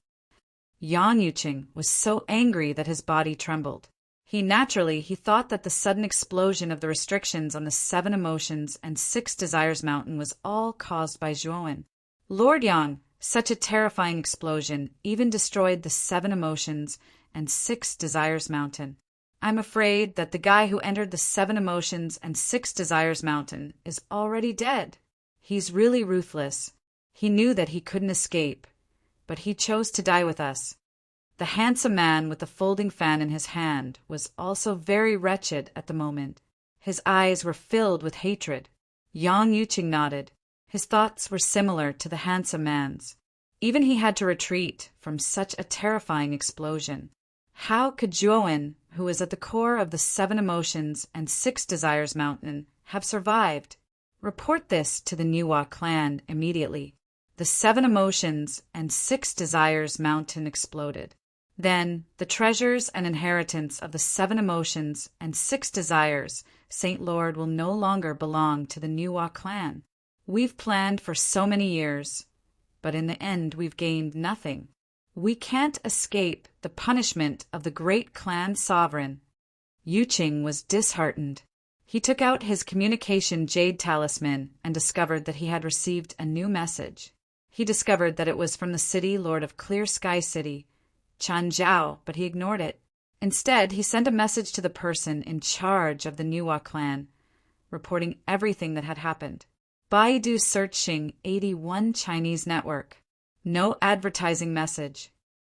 Yang Yuqing was so angry that his body trembled. He thought that the sudden explosion of the restrictions on the Seven Emotions and Six Desires Mountain was all caused by Zhuowen. Lord Yang, such a terrifying explosion even destroyed the Seven Emotions and Six Desires Mountain. I'm afraid that the guy who entered the Seven Emotions and Six Desires Mountain is already dead. He's really ruthless. He knew that he couldn't escape, but he chose to die with us. The handsome man with the folding fan in his hand was also very wretched at the moment. His eyes were filled with hatred. Yang Yuqing nodded. His thoughts were similar to the handsome man's. Even he had to retreat from such a terrifying explosion. How could Zhuowen, who was at the core of the Seven Emotions and Six Desires Mountain, have survived? Report this to the Niwa clan immediately. The Seven Emotions and Six Desires Mountain exploded. Then the treasures and inheritance of the Seven Emotions and Six Desires Saint Lord will no longer belong to the Niwa clan. We've planned for so many years, but in the end we've gained nothing. We can't escape the punishment of the great clan sovereign. Yuqing was disheartened. He took out his communication jade talisman and discovered that he had received a new message. He discovered that it was from the city lord of Clear Sky City, Chanjiao, but he ignored it. Instead, he sent a message to the person in charge of the Niwa clan, reporting everything that had happened. Baidu searching 81 Chinese network. No advertising message.